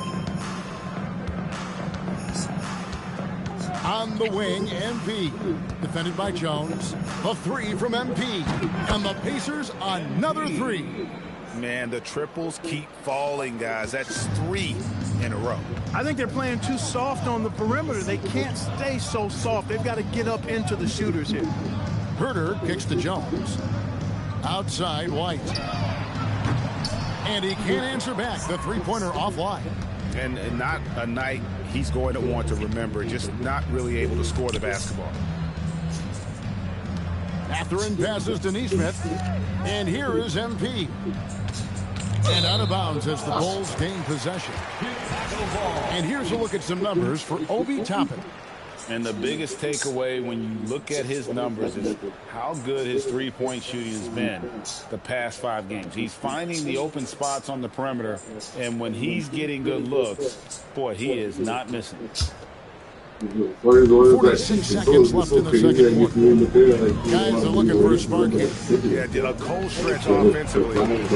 On the wing, MP. Defended by Jones. A 3 from MP. And the Pacers another 3. Man, the triples keep falling, guys. That's 3 in a row. I think they're playing too soft on the perimeter. They can't stay so soft. They've got to get up into the shooters here. Herter kicks to Jones. Outside, White. And he can't answer back. The three-pointer offline. And not a night he's going to want to remember. Just not really able to score the basketball. Mathurin passes to Nesmith. And here is MP. And out of bounds as the Bulls gain possession. And here's a look at some numbers for Obi Toppin. And the biggest takeaway when you look at his numbers is how good his three-point shooting has been the past 5 games. He's finding the open spots on the perimeter, and when he's getting good looks, boy, he is not missing. 46 seconds left in the second quarter. Guys are looking for a spark here. Yeah, did a cold stretch offensively. And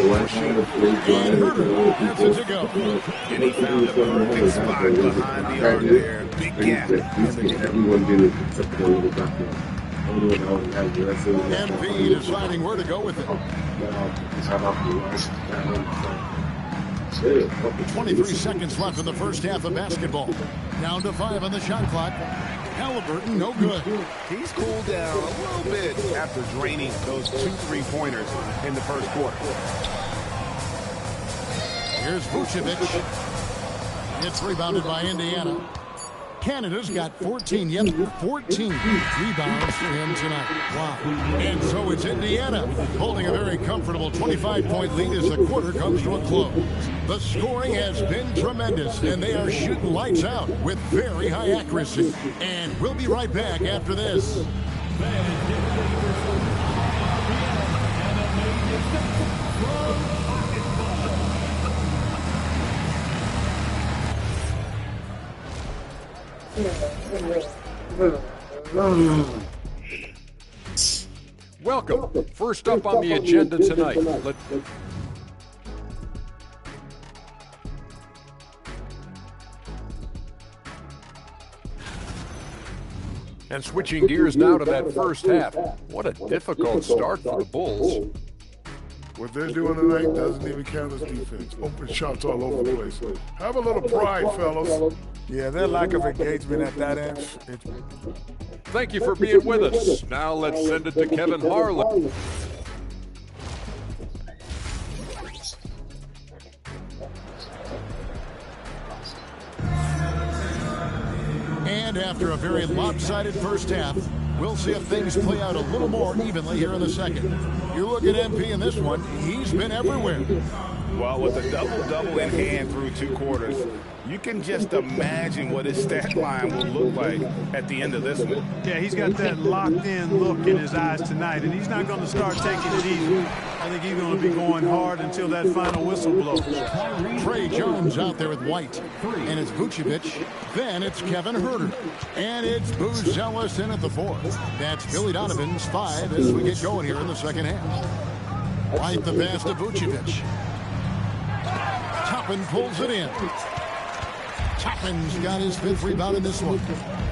Herter gets it to go. And he found the perfect spot behind the arc there. Big gap in the MP deciding where to go with it. 23 seconds left in the first half of basketball. Down to 5 on the shot clock. Halliburton, no good. He's cooled down a little bit after draining those 2 3-pointers in the first quarter. Here's Vucevic. It's rebounded by Indiana. Canada's got 14 rebounds for him tonight. Wow. And so it's Indiana holding a very comfortable 25-point lead as the quarter comes to a close. The scoring has been tremendous, and they are shooting lights out with very high accuracy. And we'll be right back after this. Welcome. First up on the agenda tonight. And switching gears now to that first half. What a difficult start for the Bulls. What they're doing tonight doesn't even count as defense. Open shots all over the place. Have a little pride, fellas. Yeah, their lack of engagement at that end. Thank you for being with us. Now let's send it to Kevin Harlan. And after a very lopsided first half, we'll see if things play out a little more evenly here in the second. You look at MP in this one, he's been everywhere. Well, with a double-double in hand through 2 quarters, you can just imagine what his stat line will look like at the end of this one. Yeah, he's got that locked-in look in his eyes tonight, and he's not going to start taking it easy. I think he's going to be going hard until that final whistle blows. Trey Jones out there with White, and it's Vucevic. Then it's Kevin Huerter, and it's Booz Ellis in at the 4. That's Billy Donovan's 5 as we get going here in the second half. White the pass to Vucevic. Toppin pulls it in. Toppin's got his 5th rebound in this one.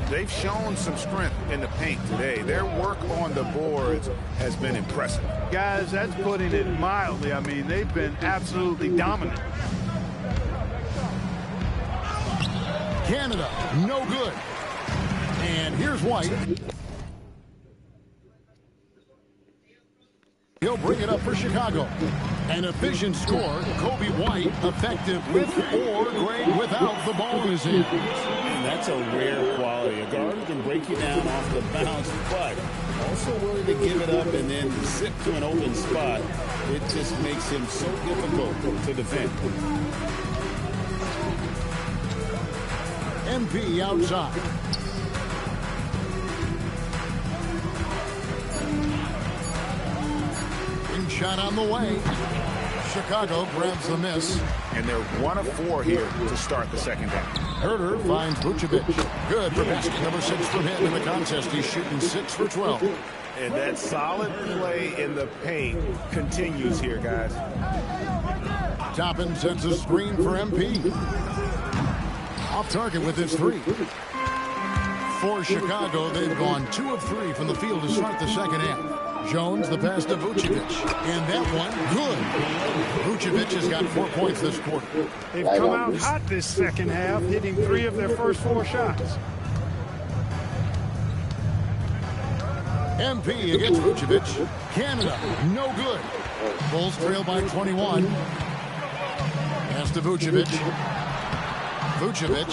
They've shown some strength in the paint today. Their work on the boards has been impressive. Guys, that's putting it mildly. I mean, they've been absolutely dominant. Canada, no good. And here's White. He'll bring it up for Chicago. An efficient score, Kobe White, effective with or great without the ball in his hands. And that's a rare quality. A guard who can break you down off the bounce, but also willing to give it up and then zip to an open spot. It just makes him so difficult to defend. MP outside. Shot on the way. Chicago grabs the miss. And they're 1 of 4 here to start the second half. Huerter finds Vucevic. Good for basket number 6 from him in the contest. He's shooting 6 for 12. And that solid play in the paint continues here, guys. Toppin sets a screen for MP. Off target with his 3. For Chicago, they've gone 2 of 3 from the field to start the second half. Jones, the pass to Vucevic. And that one, good. Vucevic has got 4 points this quarter. They've come out hot this second half, hitting 3 of their first 4 shots. MP against Vucevic. Canada, no good. Bulls trail by 21. Pass to Vucevic. Vucevic,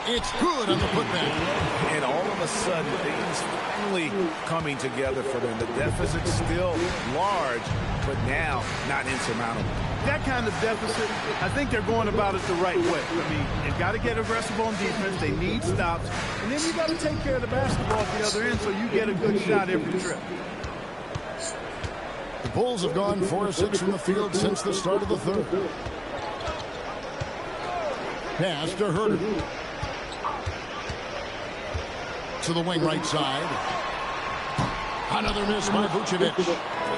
it's good on the putback. And all of a sudden, things finally coming together for them. The deficit's still large, but now not insurmountable. That kind of deficit, I think they're going about it the right way. I mean, they've got to get aggressive on defense. They need stops. And then you got to take care of the basketball at the other end so you get a good shot every trip. The Bulls have gone 4 of 6 from the field since the start of the third. Pass to Huerter. To the wing right side. Another miss by Vucevic.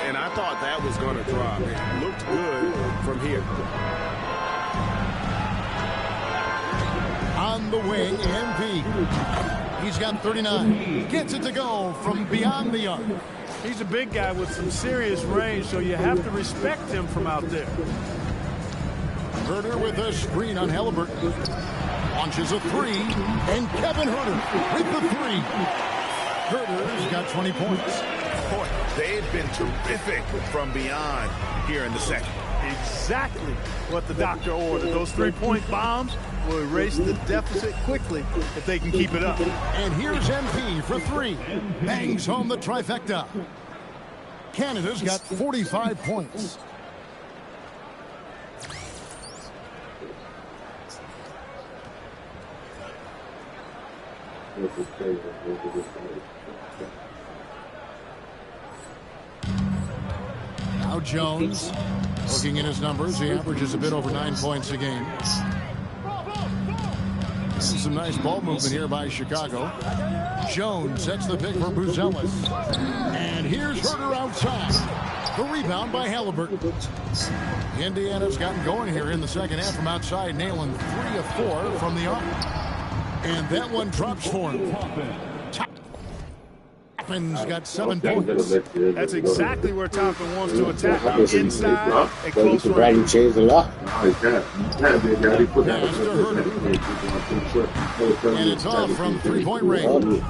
And I thought that was going to drop. It looked good from here. On the wing, MP. He's got 39. Gets it to go from beyond the arc. He's a big guy with some serious range, so you have to respect him from out there. Huerter with a screen on Halliburton. launches a three, and Kevin Huerter with the three. Huerter's got 20 points. Boy, they've been terrific from beyond here in the second. Exactly what the doctor ordered. Those three-point bombs will erase the deficit quickly if they can keep it up. And here's MP for three. Bangs home the trifecta. Canada's got 45 points. Now Jones, looking at his numbers, he averages a bit over 9 points a game. Some nice ball movement here by Chicago. Jones sets the pick for Buzelis. And here's Huerter outside. The rebound by Halliburton. Indiana's gotten going here in the second half from outside, nailing 3 of 4 from the arc. And that one drops for him. Toppin's got 7 points. That's exactly where Toppin wants to attack. Inside at close range. Bradley changed a lot. And it's off from three-point range.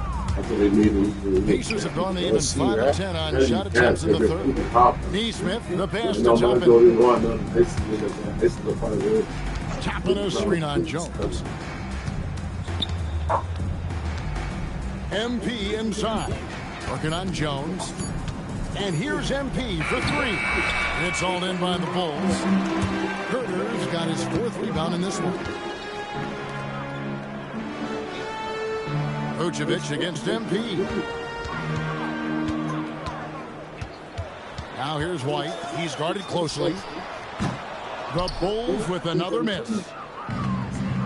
Pacers have gone even 5 of 10 on shot attempts in the third. Neesmith, the pass to Toppin. Toppin a screen on Jones. MP inside. Working on Jones. And here's MP for three. It's all in by the Bulls. Huerter's got his 4th rebound in this one. Vucevic against MP. Now here's White. He's guarded closely. The Bulls with another miss.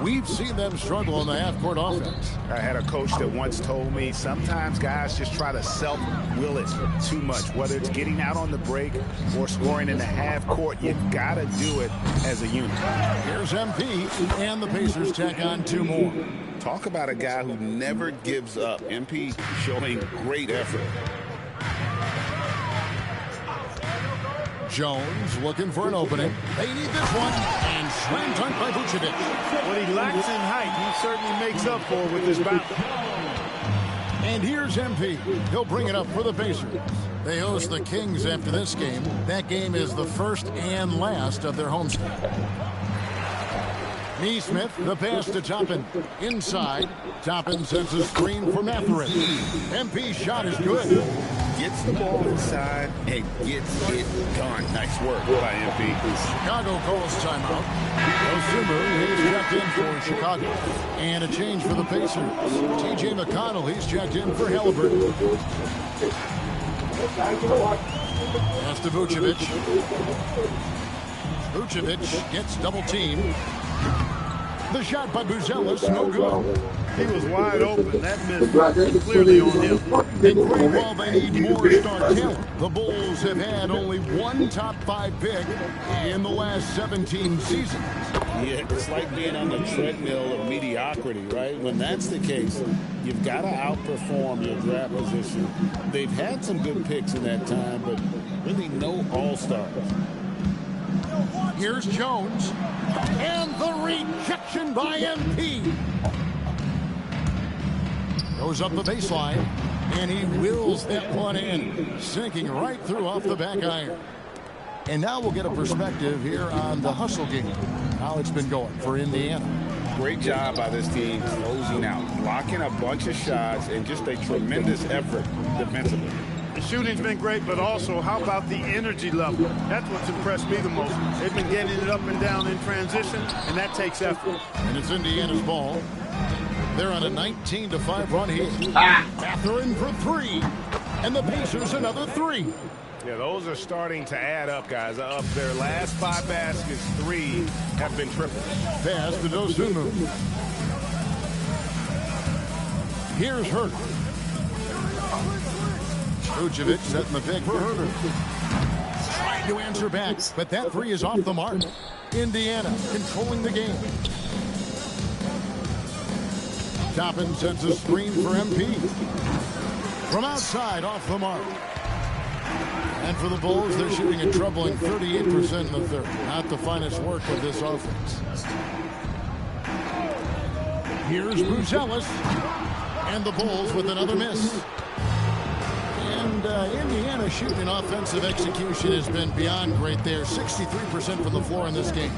We've seen them struggle in the half-court offense. I had a coach that once told me sometimes guys just try to self-will it too much, whether it's getting out on the break or scoring in the half-court. You've got to do it as a unit. Here's MP, and the Pacers tack on 2 more. Talk about a guy who never gives up. MP showing great effort. Jones looking for an opening. They need this one. And slam dunk by Vucevic. What he lacks in height, he certainly makes up for with his bounce. And here's MP. He'll bring it up for the Pacers. They host the Kings after this game. That game is the first and last of their homestand. Neesmith, the pass to Toppin. Inside. Toppin sends a screen for Mathurin. MP's shot is good. Gets the ball inside and gets it done. Nice work by MP. Chicago calls timeout. Osumu is checked in for Chicago. And a change for the Pacers. TJ McConnell, he's checked in for Halliburton. Pass to Vucevic. Vucevic gets double-teamed. The shot by Buzelis, no good. He was wide open. That miss clearly on him. And while they need more star talent, the Bulls have had only one top 5 pick in the last 17 seasons. Yeah, it's like being on the treadmill of mediocrity, right? When that's the case, you've got to outperform your draft position. They've had some good picks in that time, but really no all-stars. Here's Jones. And the rejection by MP. Goes up the baseline. And he wills that one in. Sinking right through off the back iron. And now we'll get a perspective here on the hustle game. How it's been going for Indiana. Great job by this team closing out. Blocking a bunch of shots and just a tremendous effort defensively. The shooting's been great, but also how about the energy level? That's what's impressed me the most. They've been getting it up and down in transition, and that takes effort. And it's Indiana's ball. They're on a 19-5 run here. Mathurin for 3. And the Pacers another 3. Yeah, those are starting to add up, guys. Of their last 5 baskets, 3 have been triples. Pass to Dosunmu. Here's Huerter. Vucevic setting the pick for Huerter. Trying to answer back, but that 3 is off the mark. Indiana controlling the game. Toppin sends a screen for MP. From outside, off the mark. And for the Bulls, they're shooting a troubling 38% in the third. Not the finest work of this offense. Here's Buzelis. And the Bulls with another miss. And Indiana shooting offensive execution has been beyond great there. 63% from the floor in this game.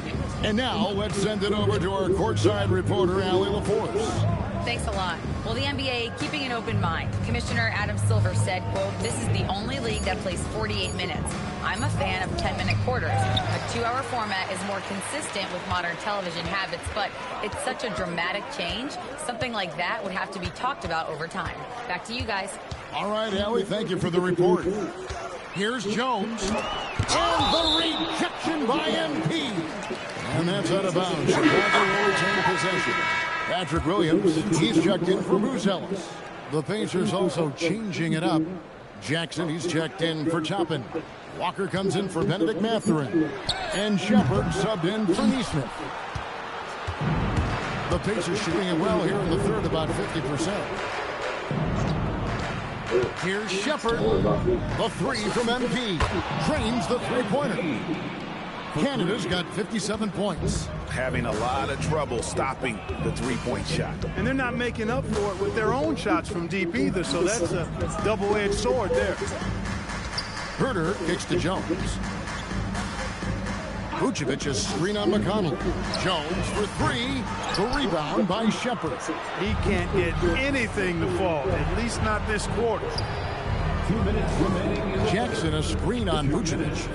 And now let's send it over to our courtside reporter, Allie LaForce. Thanks a lot. Well, the NBA keeping an open mind. Commissioner Adam Silver said, quote, "This is the only league that plays 48 minutes. I'm a fan of 10-minute quarters. A 2-hour format is more consistent with modern television habits, but it's such a dramatic change. Something like that would have to be talked about over time." Back to you guys. All right, Allie, thank you for the report. Here's Jones. And the rejection by MP. And that's out of bounds. Chicago will retain possession. Patrick Williams, he's checked in for Buzelis. The Pacers also changing it up. Jackson, he's checked in for Toppin. Walker comes in for Benedict Mathurin. And Shepard subbed in for Neesmith. The Pacers shooting it well here in the third, about 50%. Here's Shepard. The three from MP. Drains the three-pointer. Canada's got 57 points. Having a lot of trouble stopping the three-point shot. And they're not making up for it with their own shots from deep either, so that's a double-edged sword there. Herter kicks to Jones. Vucevic is screen on McConnell. Jones for three. The rebound by Shepard. He can't get anything to fall, at least not this quarter. 2 minutes remaining. Jackson a screen on Vucevic.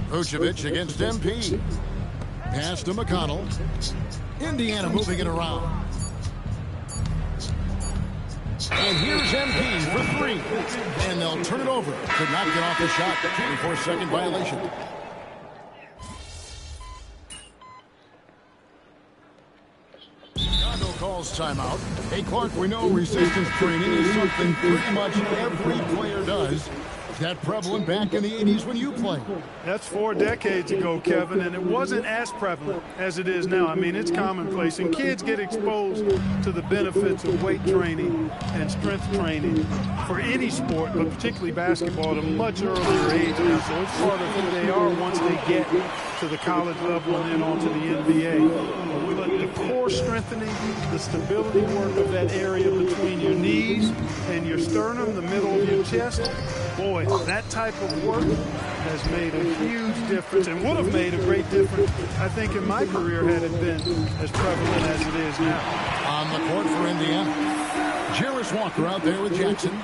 Vucevic against MP. Pass to McConnell. Indiana moving it around. And here's MP for three. And they'll turn it over. Could not get off the shot. 24-second violation. Chicago calls timeout. Hey, Clark, we know resistance training is something pretty much every player does. Is that prevalent back in the 80s when you played? That's 4 decades ago, Kevin, and it wasn't as prevalent as it is now. I mean, it's commonplace, and kids get exposed to the benefits of weight training and strength training for any sport, but particularly basketball, at a much earlier age now. So it's part of who they are once they get to the college level and then on to the NBA. But the core strengthening, the stability work of that area between your knees and your sternum, the middle of your chest, boy, that type of work has made a huge difference and would have made a great difference, I think, in my career had it been as prevalent as it is now. On the court for Indiana, Jarris Walker out there with Jackson.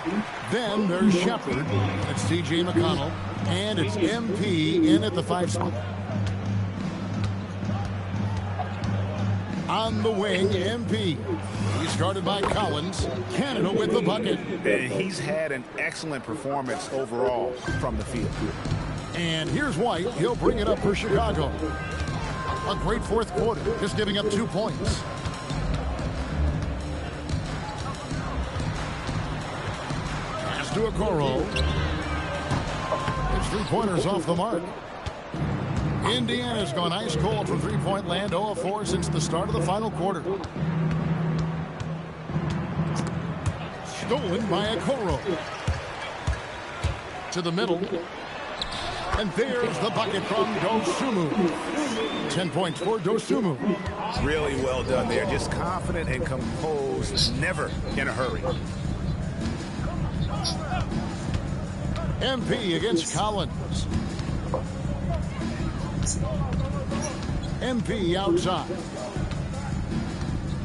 Then there's Shepard. It's T.J. McConnell. And it's MP in at the 5 spot. On the wing, MP. He's guarded by Collins. Canada with the bucket. And he's had an excellent performance overall from the field. And here's White. He'll bring it up for Chicago. A great fourth quarter, just giving up 2 points. Pass to Okoro. His three-pointers off the mark. Indiana's gone ice cold from three-point land, 0 of 4 since the start of the final quarter. Stolen by Okoro. To the middle. And there's the bucket from Dosunmu. 10 points for Dosunmu. Really well done there. Just confident and composed, never in a hurry. MP against Collins. MP outside.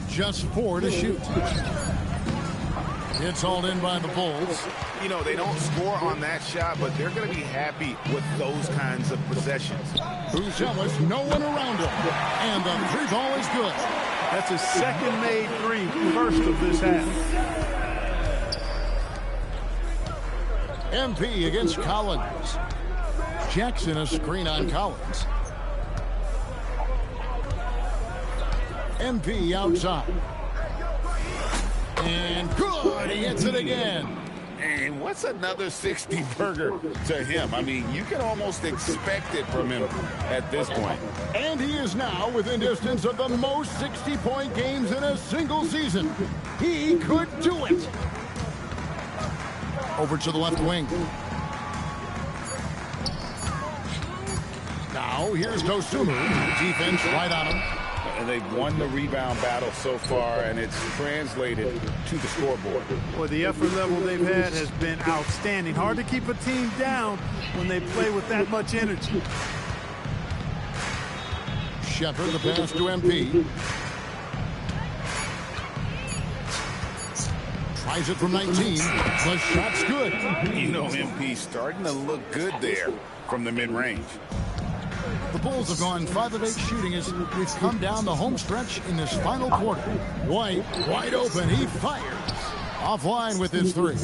Just 4 to shoot. It's all in by the Bulls. You know, they don't score on that shot, but they're going to be happy with those kinds of possessions. Buzelis, no one around him. And the three ball is good. That's his second made three, first of this half. MP against Collins. Jackson a screen on Collins. MP outside. And good, he hits it again. And what's another 60 burger to him? I mean, you can almost expect it from him at this point. And he is now within distance of the most 60-point games in a single season. He could do it. Over to the left wing. Now here's Dosunmu. Defense right on him. And they've won the rebound battle so far, and it's translated to the scoreboard. Well, the effort level they've had has been outstanding. Hard to keep a team down when they play with that much energy. Shepherd, the pass to MP. Tries it from 19. The shot's good. You know, MP starting to look good there from the mid-range. The Bulls have gone 5 of 8 shooting as we've come down the home stretch in this final quarter. White, wide open. He fires. Offline with his 3.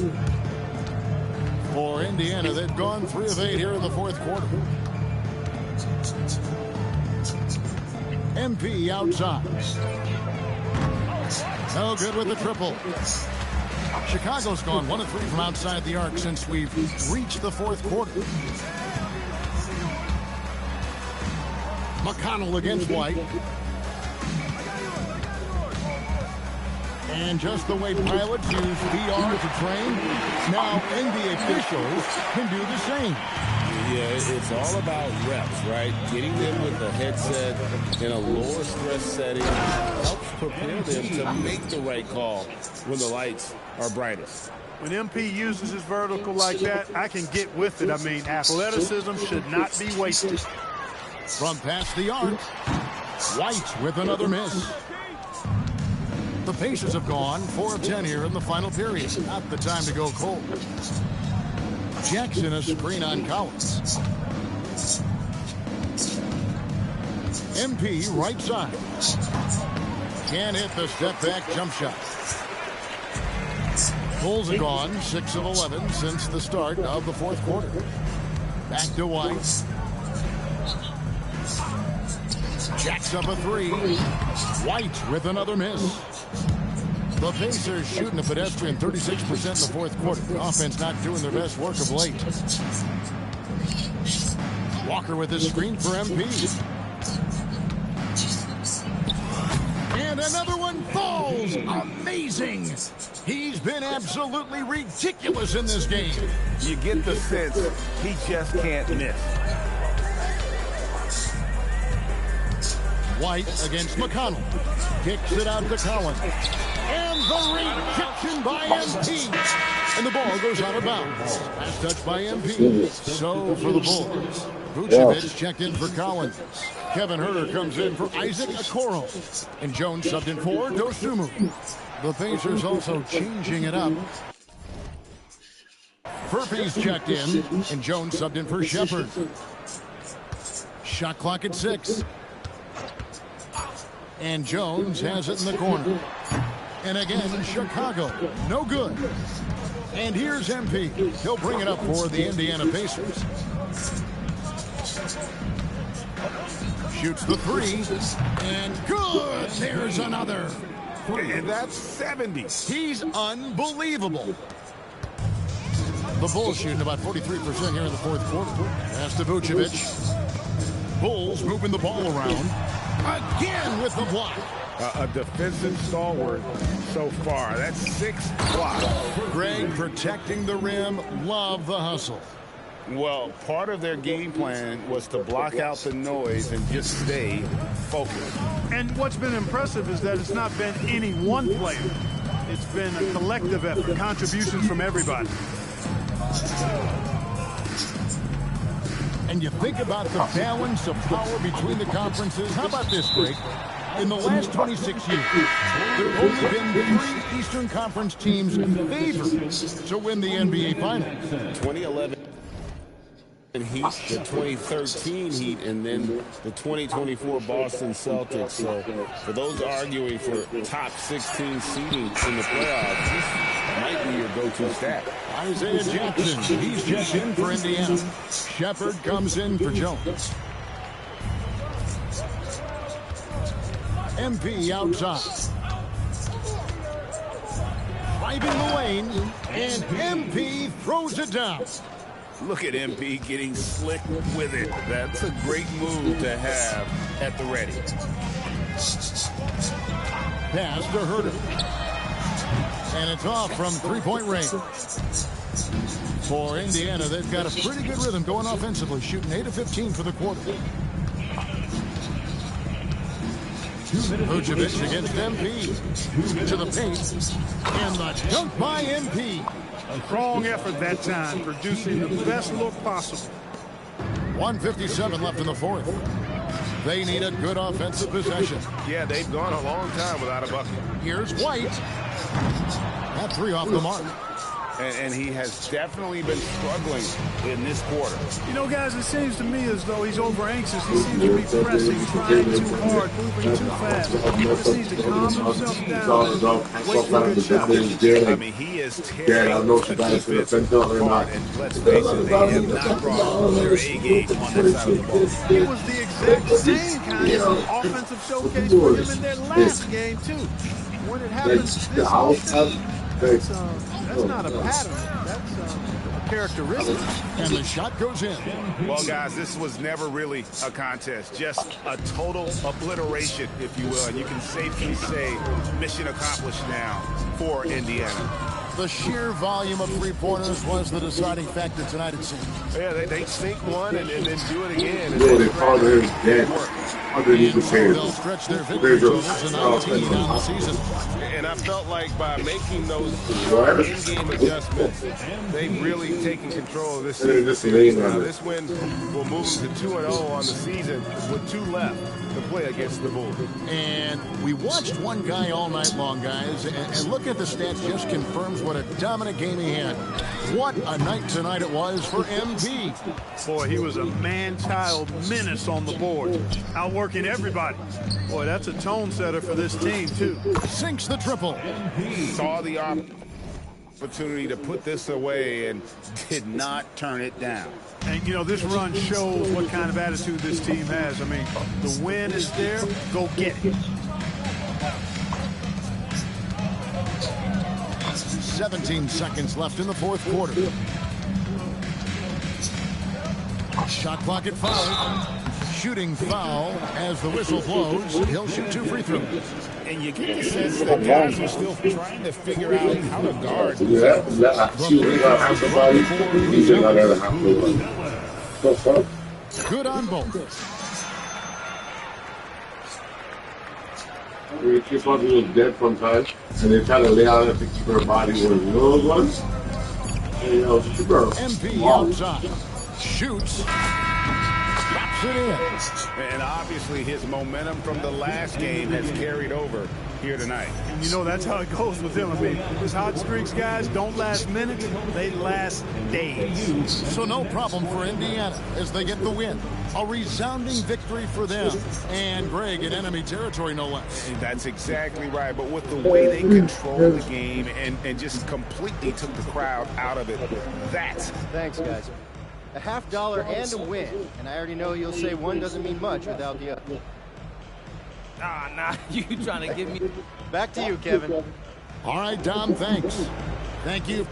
For Indiana, they've gone 3 of 8 here in the fourth quarter. MP outside. No good with the triple. Chicago's gone 1 of 3 from outside the arc since we've reached the fourth quarter. McConnell against White. And just the way pilots use VR to train, now NBA officials can do the same. Yeah, it's all about reps, right? Getting them with a headset in a lower stress setting helps prepare them to make the right call when the lights are brightest. When MP uses his vertical like that, I can get with it. I mean, athleticism should not be wasted. From past the arc, White with another miss. The Pacers have gone 4 of 10 here in the final period. Not the time to go cold. Jackson a screen on Collins. MP right side. Can't hit the step back jump shot. Bulls have gone 6 of 11 since the start of the fourth quarter. Back to White. Jacks up a 3. White with another miss. The Pacers shooting a pedestrian 36% in the fourth quarter. The offense not doing their best work of late. Walker with his screen for MP. And another one falls. Amazing. He's been absolutely ridiculous in this game. You get the sense he just can't miss. White against McConnell. Kicks it out to Collins. And the rejection by MP. And the ball goes out of bounds. Last touch by MP. So for the Bulls. Vucevic checked in for Collins. Kevin Huerter comes in for Isaac Okoro. And Jones subbed in for Dosunmu. The Pacers also changing it up. Furphy's checked in. And Jones subbed in for Shepherd. Shot clock at 6. And Jones has it in the corner. And again, Chicago, no good. And here's MP. He'll bring it up for the Indiana Pacers. Shoots the 3. And good! There's another. And that's 70. He's unbelievable. The Bulls shooting about 43% here in the fourth quarter. Pass to Vucevic. Bulls moving the ball around. Again with the block. A defensive stalwart so far. That's 6 blocks. Greg protecting the rim. Love the hustle. Well, part of their game plan was to block out the noise and just stay focused. And what's been impressive is that it's not been any one player. It's been a collective effort, contributions from everybody. And you think about the balance of power between the conferences. How about this, Greg? In the last 26 years, there have only been 3 Eastern Conference teams favored to win the NBA Finals. 2011 Heat, the 2013 Heat, and then the 2024 Boston Celtics. So for those arguing for top 16 seeding in the playoffs, this might be your go-to stat. Isaiah Jackson, he's checked in for Indiana. Shepherd comes in for Jones. MP outside. Driving the lane, and MP throws it down. Look at MP getting slick with it. That's a great move to have at the ready. Pass to Huerter. And it's off from three-point range. For Indiana, they've got a pretty good rhythm going offensively, shooting 8 of 15 for the quarter. Vucevic against MP. To the paint. And the dunk by MP. A strong effort that time, producing the best look possible. 1:57 left in the fourth. They need a good offensive possession. Yeah, they've gone a long time without a bucket. Here's White. That three off the mark. And he has definitely been struggling in this quarter. You know, guys, it seems to me as though he's over anxious. He seems to be pressing, trying too hard, moving too fast. He just needs to calm himself down. Wait for a good shot. I mean, he is tearing the defense apart. And let's face it, they have not brought their A game on that side of the ball. It was the exact same kind of offensive showcase for him in their last game, too. When it happens this often, that's not a pattern. That's a characteristic. And the shot goes in. Well, guys, this was never really a contest. Just a total obliteration, if you will. And you can safely say mission accomplished now for Indiana. The sheer volume of three-pointers was the deciding factor tonight, it seems. Yeah, they sink one and then do it again. Yeah, they call him dead. Underneath the pants. They'll stretch their victory totals to 19 on the season. And I felt like by making those in-game adjustments, they've really taken control of this season. Now, this win will move them to 2-0 on the season with 2 left to play against the Bulls. And we watched one guy all night long, guys, and look at the stats, just confirms what a dominant game he had. What a night tonight it was for MP. Boy, he was a man-child menace on the board, outworking everybody. Boy, that's a tone setter for this team, too. Sinks the triple. Saw the opportunity to put this away and did not turn it down. And, you know, this run shows what kind of attitude this team has. I mean, the win is there. Go get it. 17 seconds left in the fourth quarter. Shot clock at 5. Shooting foul as the whistle blows. He'll shoot 2 free throws. And you get the sense that guys are still trying to figure out how to guard. Good on both. We just thought he was dead from time, and they try to lay out to keep her body where the little ones. And, you know, super. MP outside. Shoots. Drops it in. And obviously his momentum from the last game has carried over here tonight. And you know, that's how it goes with him. I mean, his hot streaks, guys, don't last minutes. They last days. So no problem for Indiana as they get the win. A resounding victory for them. And Greg in enemy territory, no less. And that's exactly right. But with the way they controlled the game and just completely took the crowd out of it, that's... Thanks, guys. A $50 and a win. And I already know you'll say one doesn't mean much without the other. Nah, you trying to give me... Back to you, Kevin. All right, Dom, thanks. Thank you.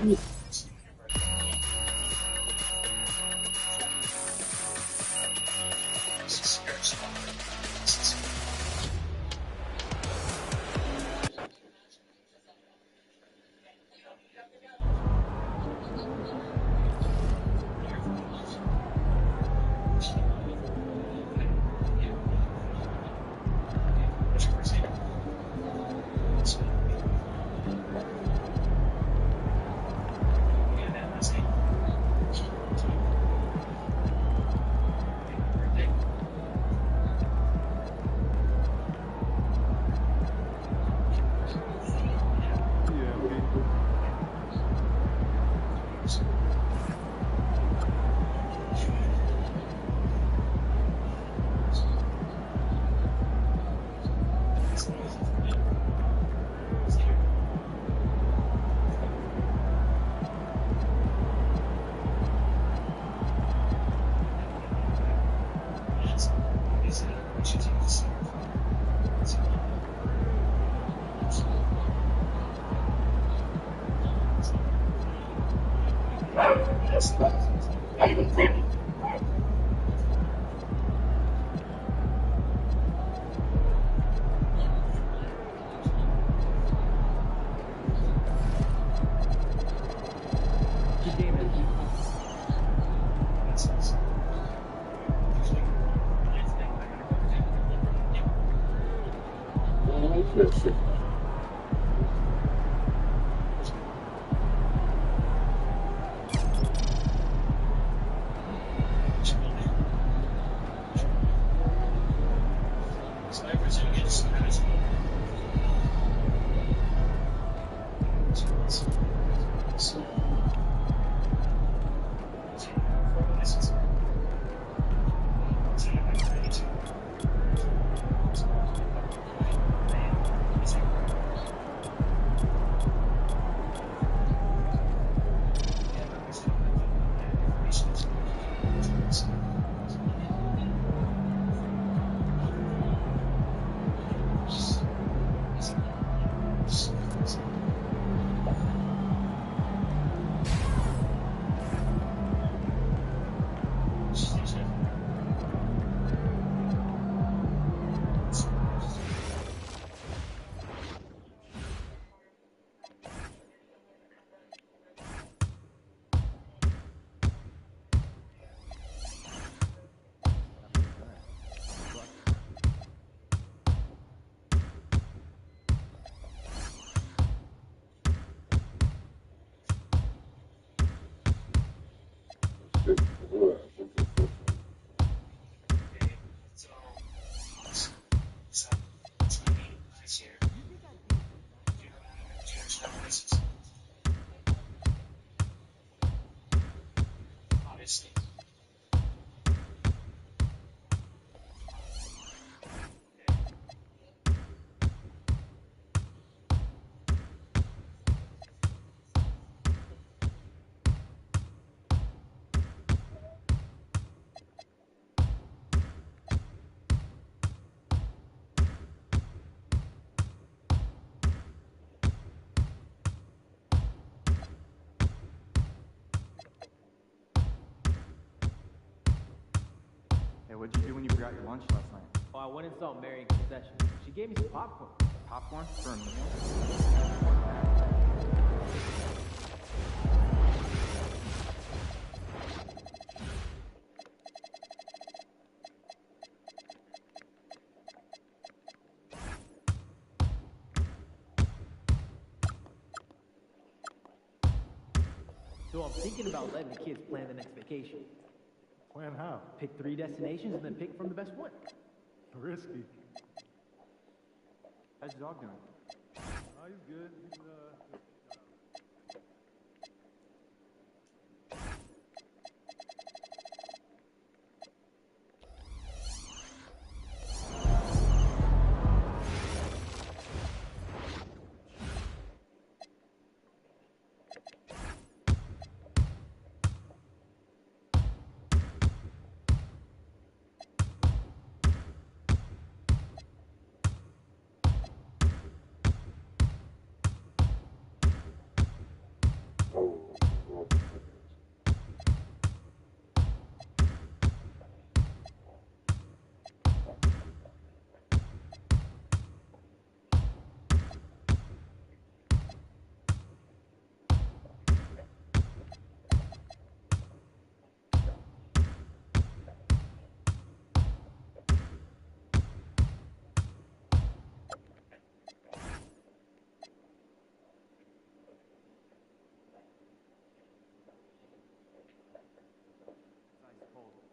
Hey, what'd you do when you forgot your lunch last night? Oh, I went and saw Mary in concession. She gave me some popcorn. Popcorn? For a meal? So I'm thinking about letting the kids plan the next vacation. Plan how? Pick 3 destinations and then pick from the best one. Risky. How's your dog doing? Oh, he's good.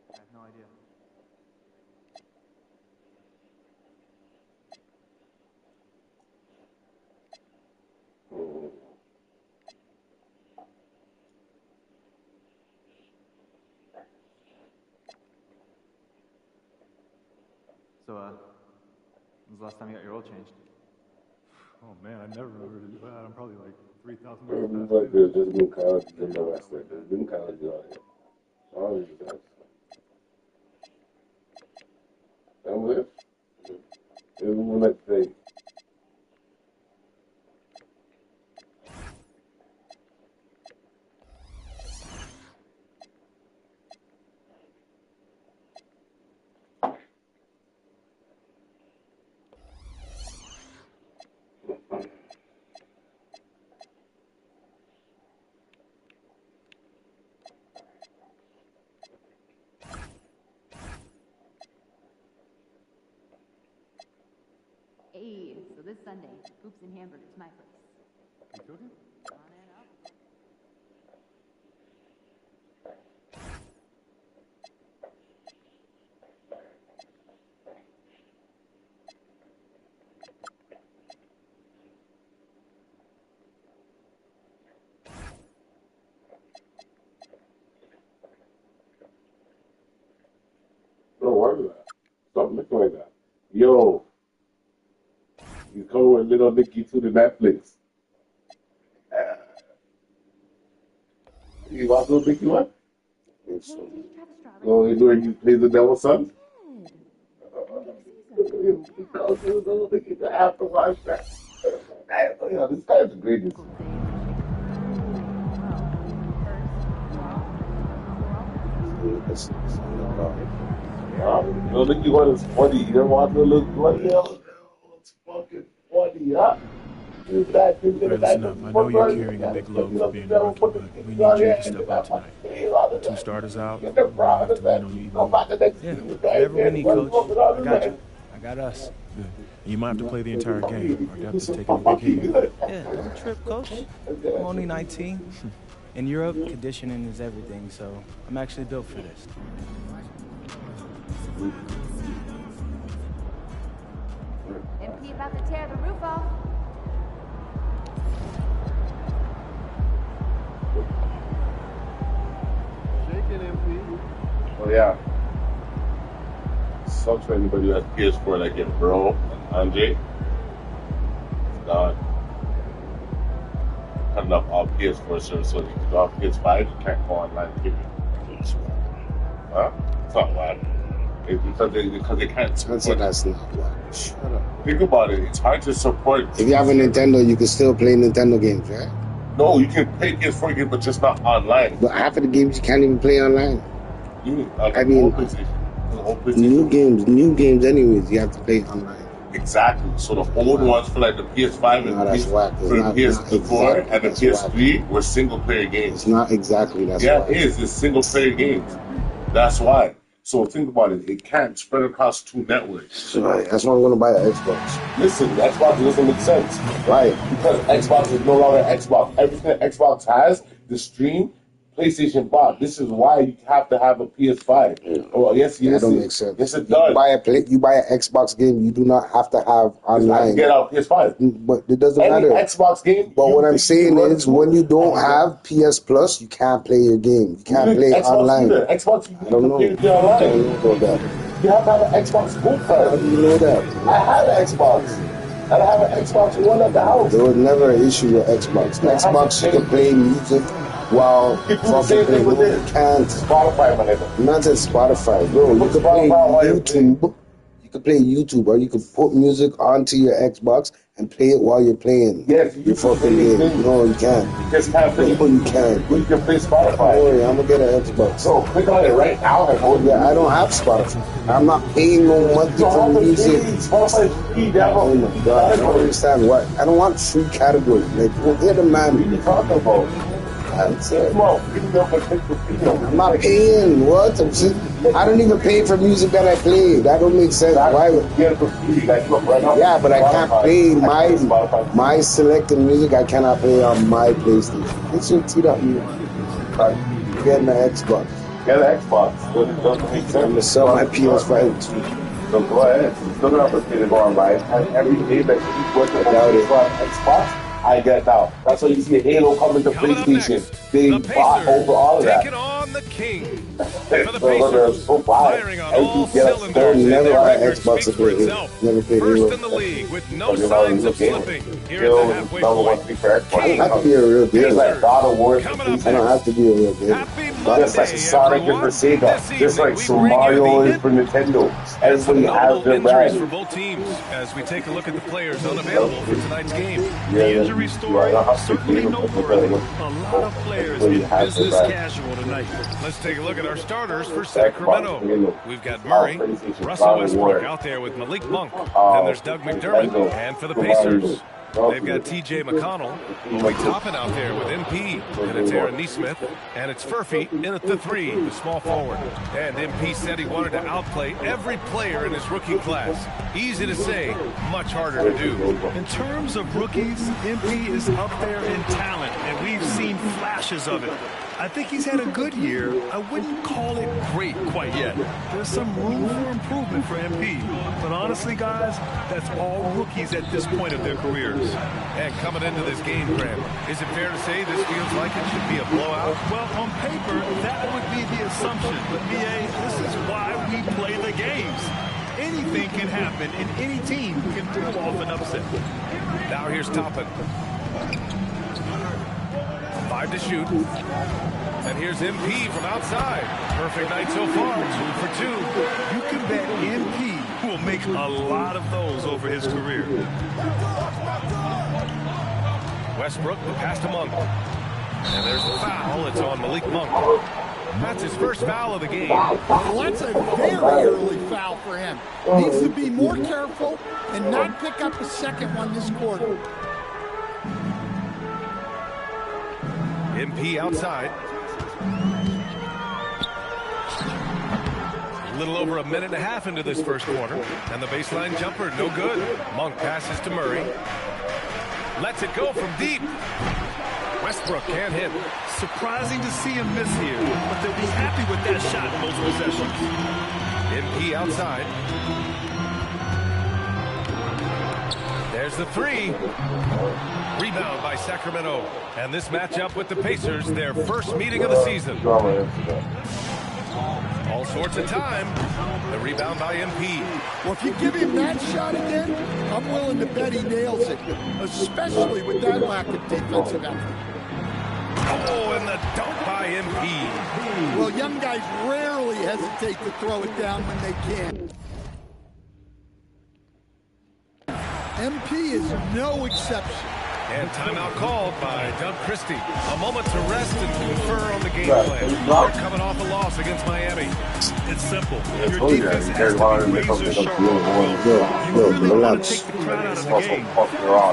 I have no idea. So, when's the last time you got your oil changed? Oh man, I never remember to do that. I'm probably like 3,000 But miles past. there's new colleges in the West. There's new colleges out here. All these guys. And with everyone, let's say, Hey. Sunday. Hoops and hamburgers, my place. You cooking? Come on in up. Don't worry about it. Stop looking like that. Yo, you come with little Nicky to the Netflix. You watch little Nicky one? Oh, you know he plays the devil's son? I have to watch that. Yo, this guy's the greatest. Little Nicky one is funny. You don't watch Little Nicky one? Yo, it's fucking funny, huh? Listen up. I know you're carrying a big load for being a rookie, but we need you to step up tonight. 2 starters out. We're going to have to lean on you. Yeah, whatever we need, Coach. I got you. I got us. Good. You might have to play the entire game. Our depth is taking a big hit. Yeah, don't trip, Coach. I'm only 19. In Europe, conditioning is everything, so I'm actually built for this. MP about to tear the roof off. Shaking, MP. Oh, yeah. Sucks for anybody who has PS4 like it, bro. And Andre. It's not cutting up all PS4 service, so you can go off PS5, you can't go online and get it. Huh? It's not whack. It's because they can't support. That's not whack. Shut up. Think about it. It's hard to support. If you have a Nintendo, you can still play Nintendo games, right? No, you can play PS4 games, but just not online. But half of the games you can't even play online. I mean, new games anyways, you have to play online. Exactly. So the old ones for like the PS5 and the PS4 and the PS3 were single player games. It's not exactly that's yeah, why. it is. It's single player games. That's why. So think about it. It can't spread across 2 networks. So that's why I'm going to buy the Xbox. Listen, the Xbox doesn't make sense. Right. Because Xbox is no longer Xbox. Everything Xbox has, the stream, PlayStation bought. This is why you have to have a PS5. Yeah. Oh, yes, that don't make sense. Yes, it does. You buy an Xbox game, you do not have to have online. Get out PS5. But it doesn't Any matter. Xbox game. But what I'm saying is, when you don't have PS Plus, you can't play your game. You can't play Xbox online. Either. Xbox, you I don't know. Play online. I don't know about that. You have to have an Xbox Gold Card. How do you know that? I have an Xbox. And I have an Xbox One at the house. There was never an issue with Xbox. Xbox, you can play music while fucking playing. No, you can't. Spotify, my nigga. Not at Spotify, bro. You can play YouTube. You can play YouTube, or you can put music onto your Xbox and play it while you're playing. Yes, your fucking game. No, you can't. You just can't play. No, you can't. You can play Spotify. Don't worry, I'm gonna get an Xbox. So click on it right now. Yeah, I don't have Spotify. I'm not paying no monthly for music. Spotify is free, oh my god, I don't understand why. I don't want free category. Like, they're the man. What are you talking about? That's it. Come on, I'm not paying. What? I don't even pay for music that I play. That don't make sense. Why would? Yeah, but I can't play my selected music. I cannot play on my PlayStation. It's your teed up. Get an Xbox. Get an Xbox. But it doesn't make sense. I'm gonna sell my PS5 too. So go ahead. You still gonna have to pay to go online. And every day that you work on Xbox, I get now. That's why you see Halo coming to PlayStation. They bought over all of that. Taking on the King. For the Pacers, firing on all cylinders. Never had Xbox to play Halo. Never played Halo. First in the league with no signs of slipping. Here at the halfway point. I don't have to be a real gamer. Like God of War. I don't have to be a real gamer. Just like Sonic is for Sega. Just like Super Mario is for Nintendo. Everybody has their brand. For both teams as we take a look at the players unavailable for tonight's game. The injury story certainly noteworthy. A lot of players in business casual tonight. Let's take a look at our starters for Sacramento. We've got Murray, Russell Westbrook out there with Malik Monk. Then there's Doug McDermott. And for the Pacers, They've got T.J. McConnell. He'll be topping out there with MP. And it's Aaron Neesmith. And it's Furphy in at the 3, the small forward. And MP said he wanted to outplay every player in his rookie class. Easy to say, much harder to do. In terms of rookies, MP is up there in talent, and we've seen flashes of it. I think he's had a good year. I wouldn't call it great quite yet. There's some room for improvement for MP. But honestly, guys, that's all rookies at this point of their careers. And coming into this game, Graham, is it fair to say this feels like it should be a blowout? Well, on paper, that would be the assumption. But, BA, this is why we play the games. Anything can happen, and any team can pull off an upset. Now here's Toppin. 5 to shoot. And here's MP from outside. Perfect night so far, 2 for 2. You can bet MP will make a lot of those over his career. Westbrook, the pass to Monk. And there's the foul. It's on Malik Monk. That's his first foul of the game. Well, that's a very early foul for him. Needs to be more careful and not pick up a second one this quarter. MP outside. A little over a minute and a half into this first quarter. And the baseline jumper, no good. Monk passes to Murray. Lets it go from deep. Westbrook can't hit. Surprising to see him miss here, but they'll be happy with that shot in most possessions. MP outside. There's the 3. Rebound by Sacramento. And this matchup with the Pacers, their first meeting of the season. All sorts of time. The rebound by MP. Well, if you give him that shot again, I'm willing to bet he nails it, especially with that lack of defensive effort. Oh, and the dunk by MP. Well, young guys rarely hesitate to throw it down when they can. MP is no exception. And timeout called by Doug Christie. A moment to rest and confer on the game plan. They're coming off a loss against Miami. It's simple. Your defense has to be razor sharp. You really want to take the crowd out of the game.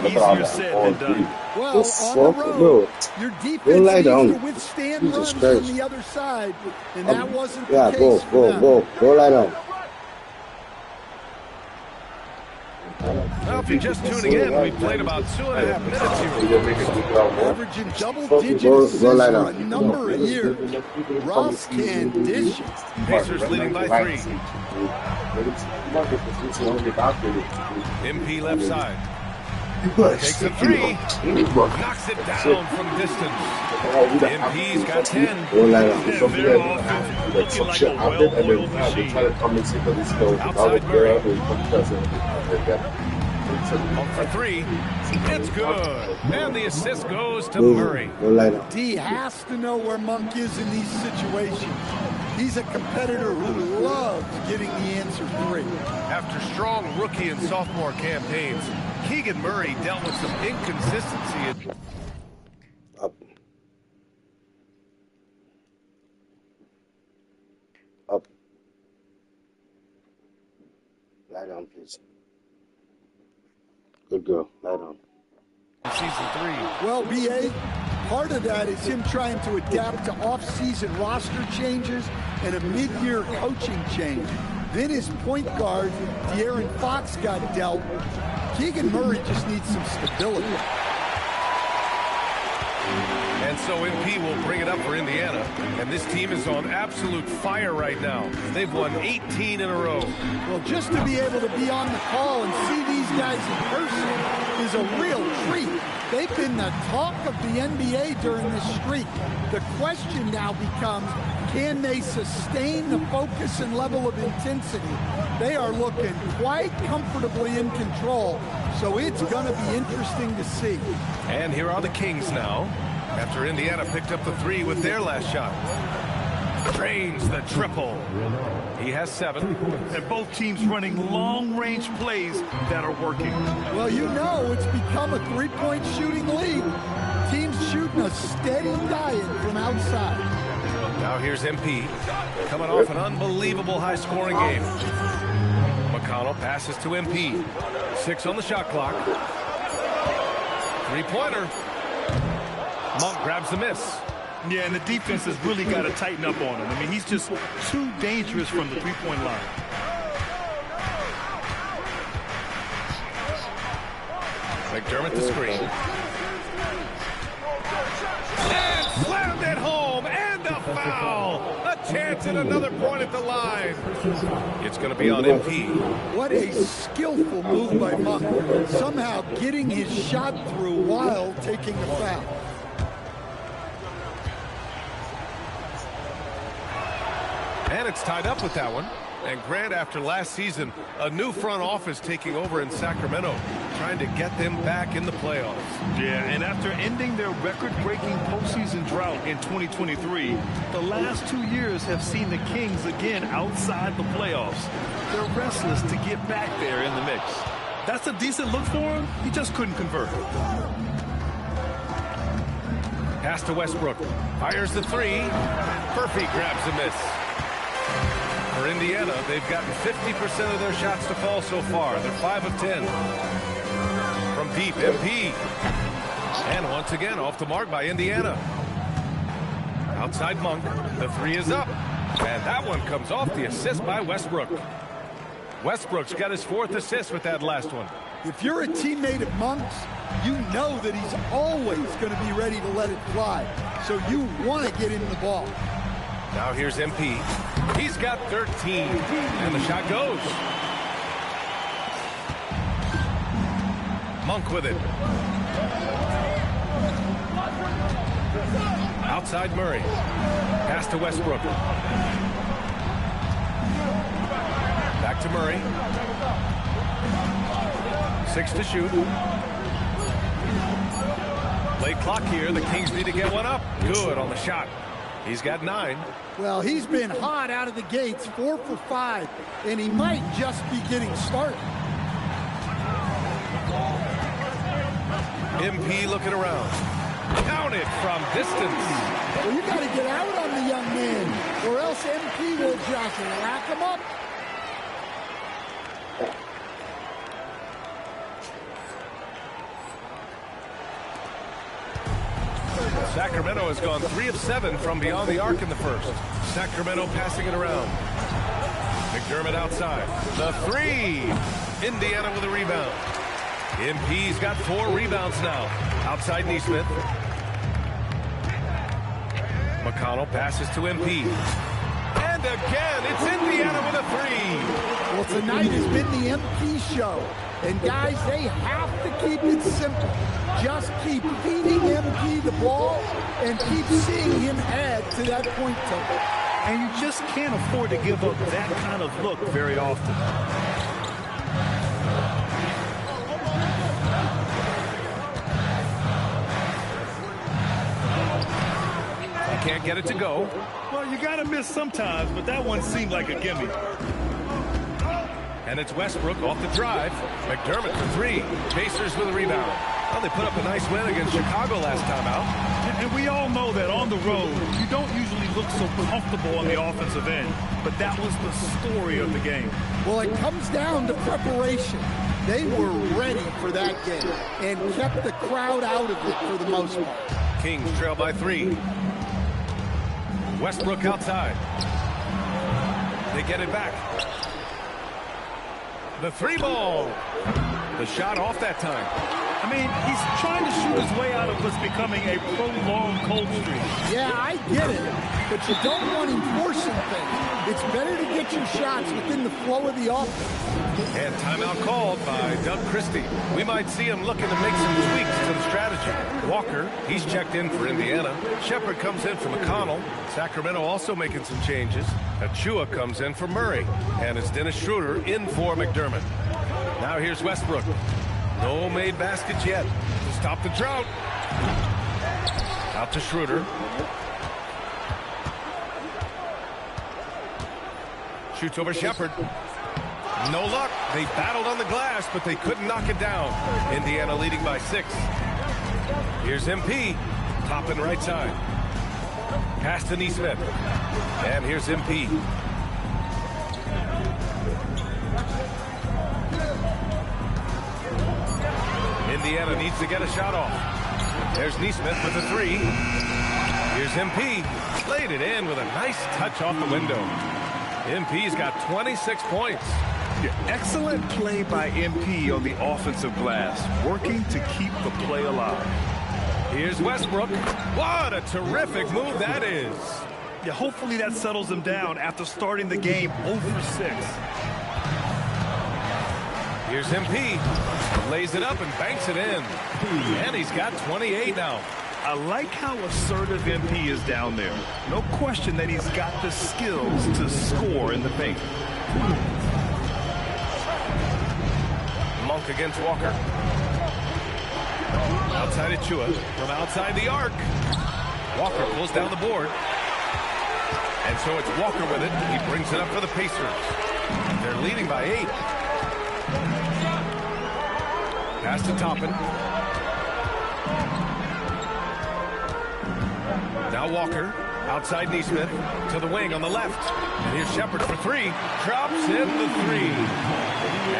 Easier said than done. Well, on the road, your defense needs to withstand runs from the other side, and that wasn't the case for them. Go lie down. Well, if you're just tuning in, we played about 2.5 minutes here. Averaging double digits for a number of years. Ross can dish it. Pacers leading by 3. MP left side. Takes a 3. Knocks it down from distance. MP's got 10. Their offense looking like a well-oiled machine. Outside Murray. On for 3. It's good. And the assist goes to Murray. D has to know where Monk is in these situations. He's a competitor who loves getting the answer 3. After strong rookie and sophomore campaigns, Keegan Murray dealt with some inconsistency. Up. Lie down, please. Good girl. Lie down. Season 3. Well, BA, part of that is him trying to adapt to off-season roster changes and a mid-year coaching change. Then his point guard, De'Aaron Fox, got dealt. Keegan Murray just needs some stability. And so MP will bring it up for Indiana. And this team is on absolute fire right now. They've won 18 in a row. Well, just to be able to be on the call and see these guys in person is a real treat. They've been the talk of the NBA during this streak. The question now becomes, can they sustain the focus and level of intensity? They are looking quite comfortably in control, so it's going to be interesting to see. And here are the Kings now, after Indiana picked up the 3 with their last shot. Drains the triple. He has 7. And both teams running long-range plays that are working. Well, you know it's become a three-point shooting league. Teams shooting a steady diet from outside. Now here's MP, coming off an unbelievable high-scoring game. McConnell passes to MP. 6 on the shot clock. Three-pointer. Monk grabs the miss. Yeah, and the defense has really got to tighten up on him. I mean, he's just too dangerous from the three-point line. McDermott the screen. And slammed it home, and a foul. A chance at another point at the line. It's going to be on MP. What a skillful move by Monk. Somehow getting his shot through while taking the foul. And it's tied up with that one. And Grant, after last season, a new front office taking over in Sacramento, trying to get them back in the playoffs. Yeah, and after ending their record-breaking postseason drought in 2023, the last 2 years have seen the Kings again outside the playoffs. They're restless to get back there in the mix. That's a decent look for him. He just couldn't convert. Pass to Westbrook. Fires the three. Murphy grabs the miss. For Indiana, they've gotten 50% of their shots to fall so far. They're 5 of 10. From deep, MP. And once again, off the mark by Indiana. Outside Monk. The three is up. And that one comes off the assist by Westbrook. Westbrook's got his 4th assist with that last one. If you're a teammate of Monk's, you know that he's always going to be ready to let it fly. So you want to get him the ball. Now here's MP. He's got 13. And the shot goes. Monk with it. Outside Murray. Pass to Westbrook. Back to Murray. 6 to shoot. Late clock here. The Kings need to get one up. Good on the shot. He's got 9. Well, he's been hot out of the gates, 4 for 5, and he might just be getting started. MP looking around. Count it from distance. Well, you got to get out on the young man, or else MP will just rack him up. Sacramento has gone 3 of 7 from beyond the arc in the first. Sacramento passing it around. McDermott outside. The three. Indiana with a rebound. MP's got 4 rebounds now. Outside Neesmith. McConnell passes to MP. And again, it's Indiana with a 3. Well, tonight has been the MP show. And guys, they have to keep it simple. Just keep feeding MP the ball and keep seeing him add to that point total. And you just can't afford to give up that kind of look very often. He can't get it to go. Well, you got to miss sometimes, but that one seemed like a gimme. And it's Westbrook off the drive. McDermott for 3. Pacers with a rebound. Well, they put up a nice win against Chicago last time out. And we all know that on the road, you don't usually look so comfortable on the offensive end. But that was the story of the game. Well, it comes down to preparation. They were ready for that game and kept the crowd out of it for the most part. Kings trail by 3. Westbrook outside. They get it back. The 3 ball. The shot off that time. I mean, he's trying to shoot his way out of what's becoming a prolonged cold streak. Yeah, I get it. But you don't want him forcing things. It's better to get your shots within the flow of the offense. And timeout called by Doug Christie. We might see him looking to make some tweaks to the strategy. Walker, he's checked in for Indiana. Shepard comes in for McConnell. Sacramento also making some changes. Achua comes in for Murray. And it's Dennis Schroeder in for McDermott. Now here's Westbrook. No made baskets yet. To stop the drought. Out to Schroeder. Shoots over Shepard. No luck. They battled on the glass, but they couldn't knock it down. Indiana leading by 6. Here's MP. Top and right side. Pass to Neesmith. And here's MP. Indiana needs to get a shot off. There's Neesmith with a three. Here's MP. Laid it in with a nice touch off the window. MP's got 26 points. Yeah, excellent play by MP on the offensive glass, working to keep the play alive. Here's Westbrook. What a terrific move that is. Yeah, hopefully that settles him down after starting the game 0 for 6. Here's MP. Lays it up and banks it in. And he's got 28 now. I like how assertive MP is down there. No question that he's got the skills to score in the paint. Monk against Walker. Outside Achua. From outside the arc. Walker pulls down the board. And so it's Walker with it. He brings it up for the Pacers. They're leading by 8. Pass to Toppin. Now Walker. Outside Neesmith. To the wing on the left. And here's Shepard for 3. Drops in the 3.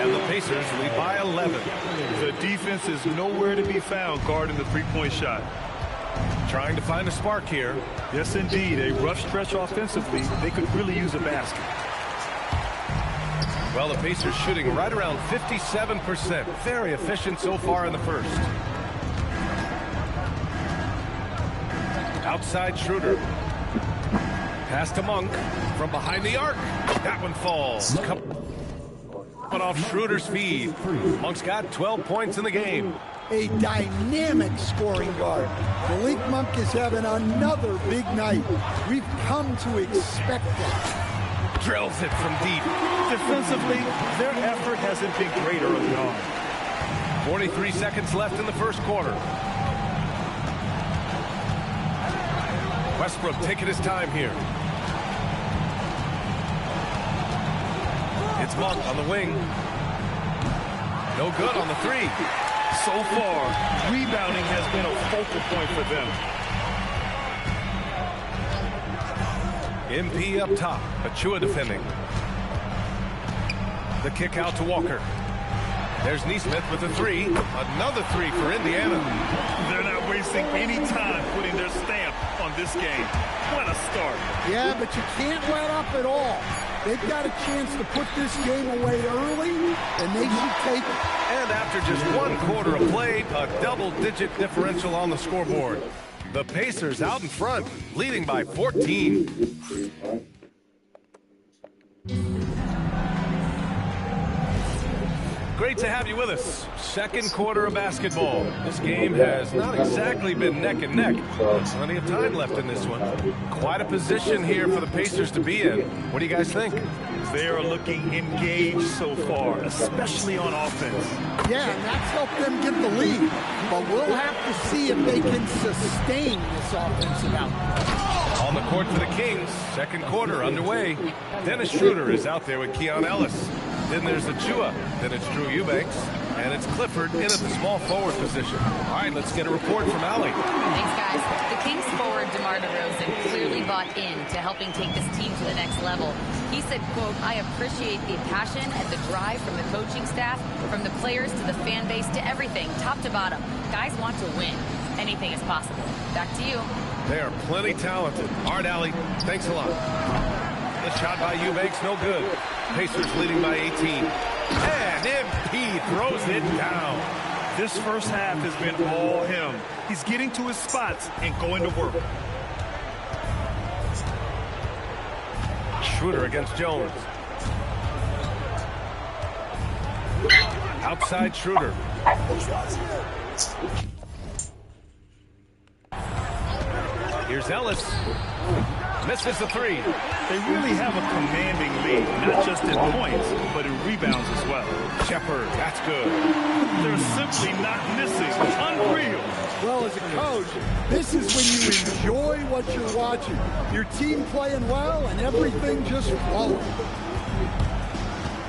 And the Pacers lead by 11. The defense is nowhere to be found guarding the three-point shot. Trying to find a spark here. Yes, indeed. A rough stretch offensively. They could really use a basket. Well, the Pacers shooting right around 57%. Very efficient so far in the first. Outside Schroeder. Pass to Monk from behind the arc. That one falls. Coming off Schroeder's feed. Monk's got 12 points in the game. A dynamic scoring guard. Malik Monk is having another big night. We've come to expect that. Drills it from deep. Defensively, their effort hasn't been great early on. 43 seconds left in the first quarter. Westbrook taking his time here. It's Monk on the wing. No good on the 3. So far, rebounding has been a focal point for them. MP up top. Achua defending. The kick out to Walker. There's Neesmith with a 3. Another 3 for Indiana. They're not wasting any time putting their stamp on this game. What a start. Yeah, but you can't let up at all. They've got a chance to put this game away early, and they should take it. And after just 1 quarter of play, a double-digit differential on the scoreboard. The Pacers out in front, leading by 14. Great to have you with us. Second quarter of basketball. This game has not exactly been neck and neck. Plenty of time left in this one. Quite a position here for the Pacers to be in. What do you guys think? They are looking engaged so far, especially on offense. Yeah, and that's helped them get the lead. But we'll have to see if they can sustain this offensive output. On the court for the Kings, second quarter underway. Dennis Schroeder is out there with Keon Ellis. Then there's Achua. Then it's Drew Eubanks. And it's Clifford in at the small forward position. All right, let's get a report from Allie. Thanks, guys. The Kings forward, DeMar DeRozan, clearly bought in to helping take this team to the next level. He said, quote, "I appreciate the passion and the drive from the coaching staff, from the players to the fan base to everything, top to bottom. Guys want to win. Anything is possible." Back to you. They are plenty talented. All right, Allie, thanks a lot. The shot by Eubanks, no good. Pacers leading by 18. And MP throws it down. This first half has been all him. He's getting to his spots and going to work. Schroeder against Jones. Outside Schroeder. Here's Ellis. Misses the 3. They really have a commanding lead, not just in points, but in rebounds as well. Shepard, that's good. They're simply not missing. Unreal. Well, as a coach, this is when you enjoy what you're watching. Your team playing well and everything just flowing.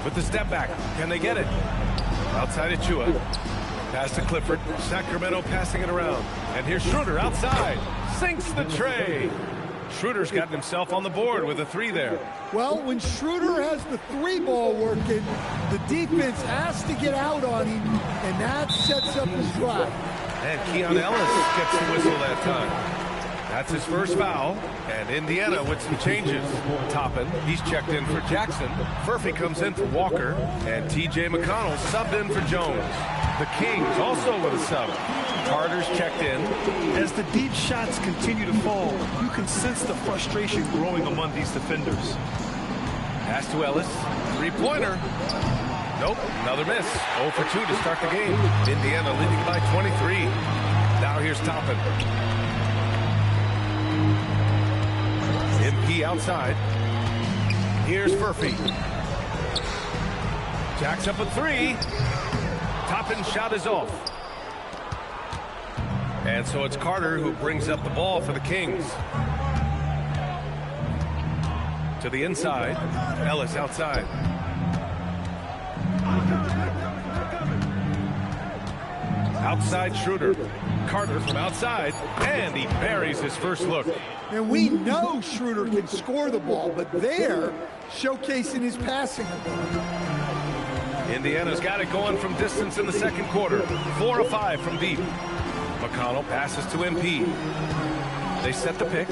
With the step back, can they get it? Outside Achua. Pass to Clifford. Sacramento passing it around. And here's Schroeder outside. Sinks the tray. Schroeder's gotten himself on the board with a 3 there. Well, when Schroeder has the 3 ball working, the defense has to get out on him, and that sets up his drive. And Keon Ellis gets the whistle that time. That's his first foul, and Indiana with some changes. Toppin, he's checked in for Jackson. Furphy comes in for Walker, and T.J. McConnell subbed in for Jones. The Kings also with a sub. Carter's checked in. As the deep shots continue to fall, you can sense the frustration growing among these defenders. Pass to Ellis. 3-pointer. Nope, another miss. 0 for 2 to start the game. Indiana leading by 23. Now here's Toppin. MP outside. Here's Furphy. Jacks up a 3. Toppin's shot is off. And so it's Carter who brings up the ball for the Kings. To the inside. Ellis outside. Outside Schroeder. Carter from outside, and he buries his first look. And we know Schroeder can score the ball, but they're showcasing his passing ability. Indiana's got it going from distance in the second quarter. 4 of 5 from deep. McConnell passes to MP. They set the pick.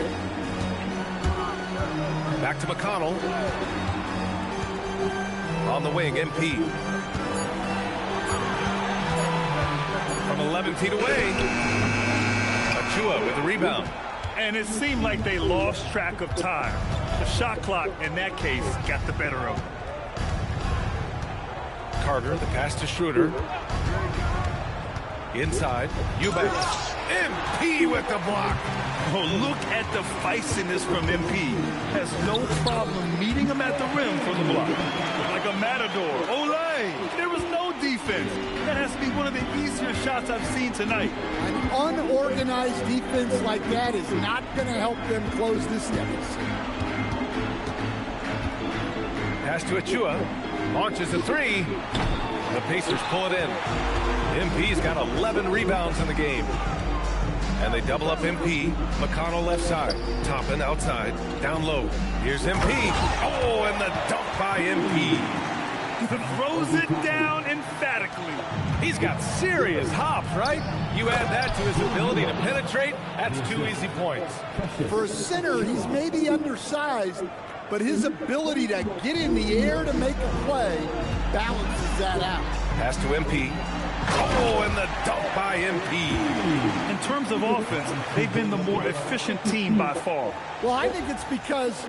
Back to McConnell. On the wing, MP. From 11 feet away, Achua with a rebound. And it seemed like they lost track of time. The shot clock, in that case, got the better of them. Carter, the pass to Schroeder. Inside, Eubanks. MP with the block. Oh, look at the feistiness from MP. Has no problem meeting him at the rim for the block. Like a matador. Olay! There was no defense. That has to be one of the easier shots I've seen tonight. An unorganized defense like that is not going to help them close this deficit. Pass to Achua. Launches a 3. The Pacers pull it in. MP's got 11 rebounds in the game. And they double up MP. McConnell left side. Toppin outside. Down low. Here's MP. Oh, and the dunk by MP. Throws it down emphatically. He's got serious hops, right? You add that to his ability to penetrate, that's 2 easy points. For a center, he's maybe undersized, but his ability to get in the air to make a play balances that out. Pass to MP. Oh, and the dunk by MP. In terms of offense, they've been the more efficient team by far. Well, I think it's because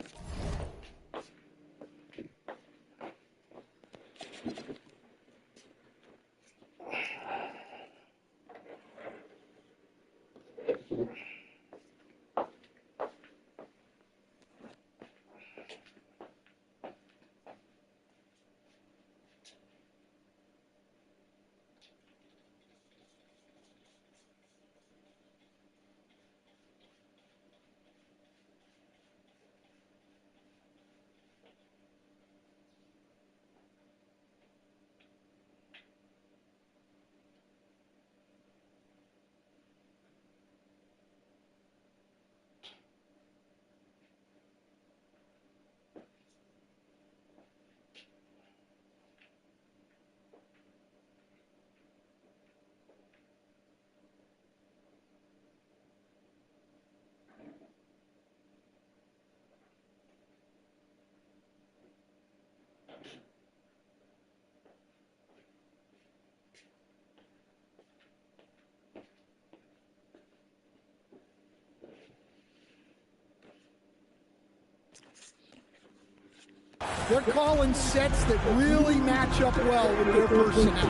they're calling sets that really match up well with their personnel.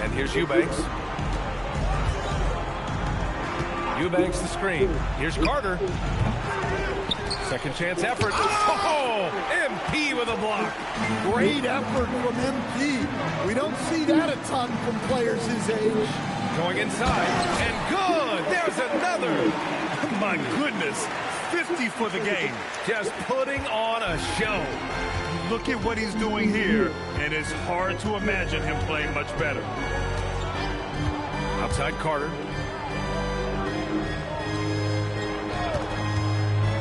And here's Eubanks. Eubanks the screen. Here's Carter. Second chance effort. Oh, MP with a block. Great effort from MP. We don't see that a ton from players his age. Going inside, and good. There's another. My goodness. 50 for the game. Just putting on a show. Look at what he's doing here, and it's hard to imagine him playing much better. Outside Carter.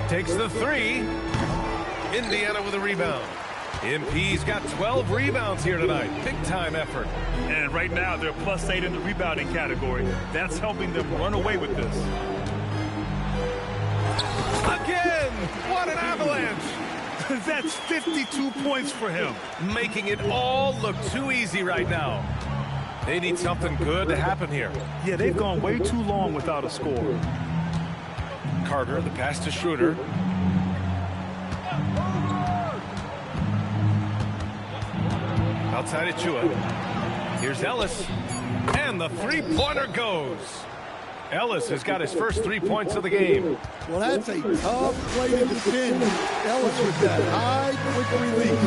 takes the three. Indiana with a rebound. MP's got 12 rebounds here tonight. Big-time effort. And right now, they're +8 in the rebounding category. That's helping them run away with this. Again! What an avalanche! That's 52 points for him. Making it all look too easy right now. They need something good to happen here. Yeah, they've gone way too long without a score. Carter, the pass to Schroeder. Outside Achua. Here's Ellis. And the three-pointer goes. Ellis has got his first 3 points of the game. Well, that's a tough play to defend. Ellis with that high, quick release.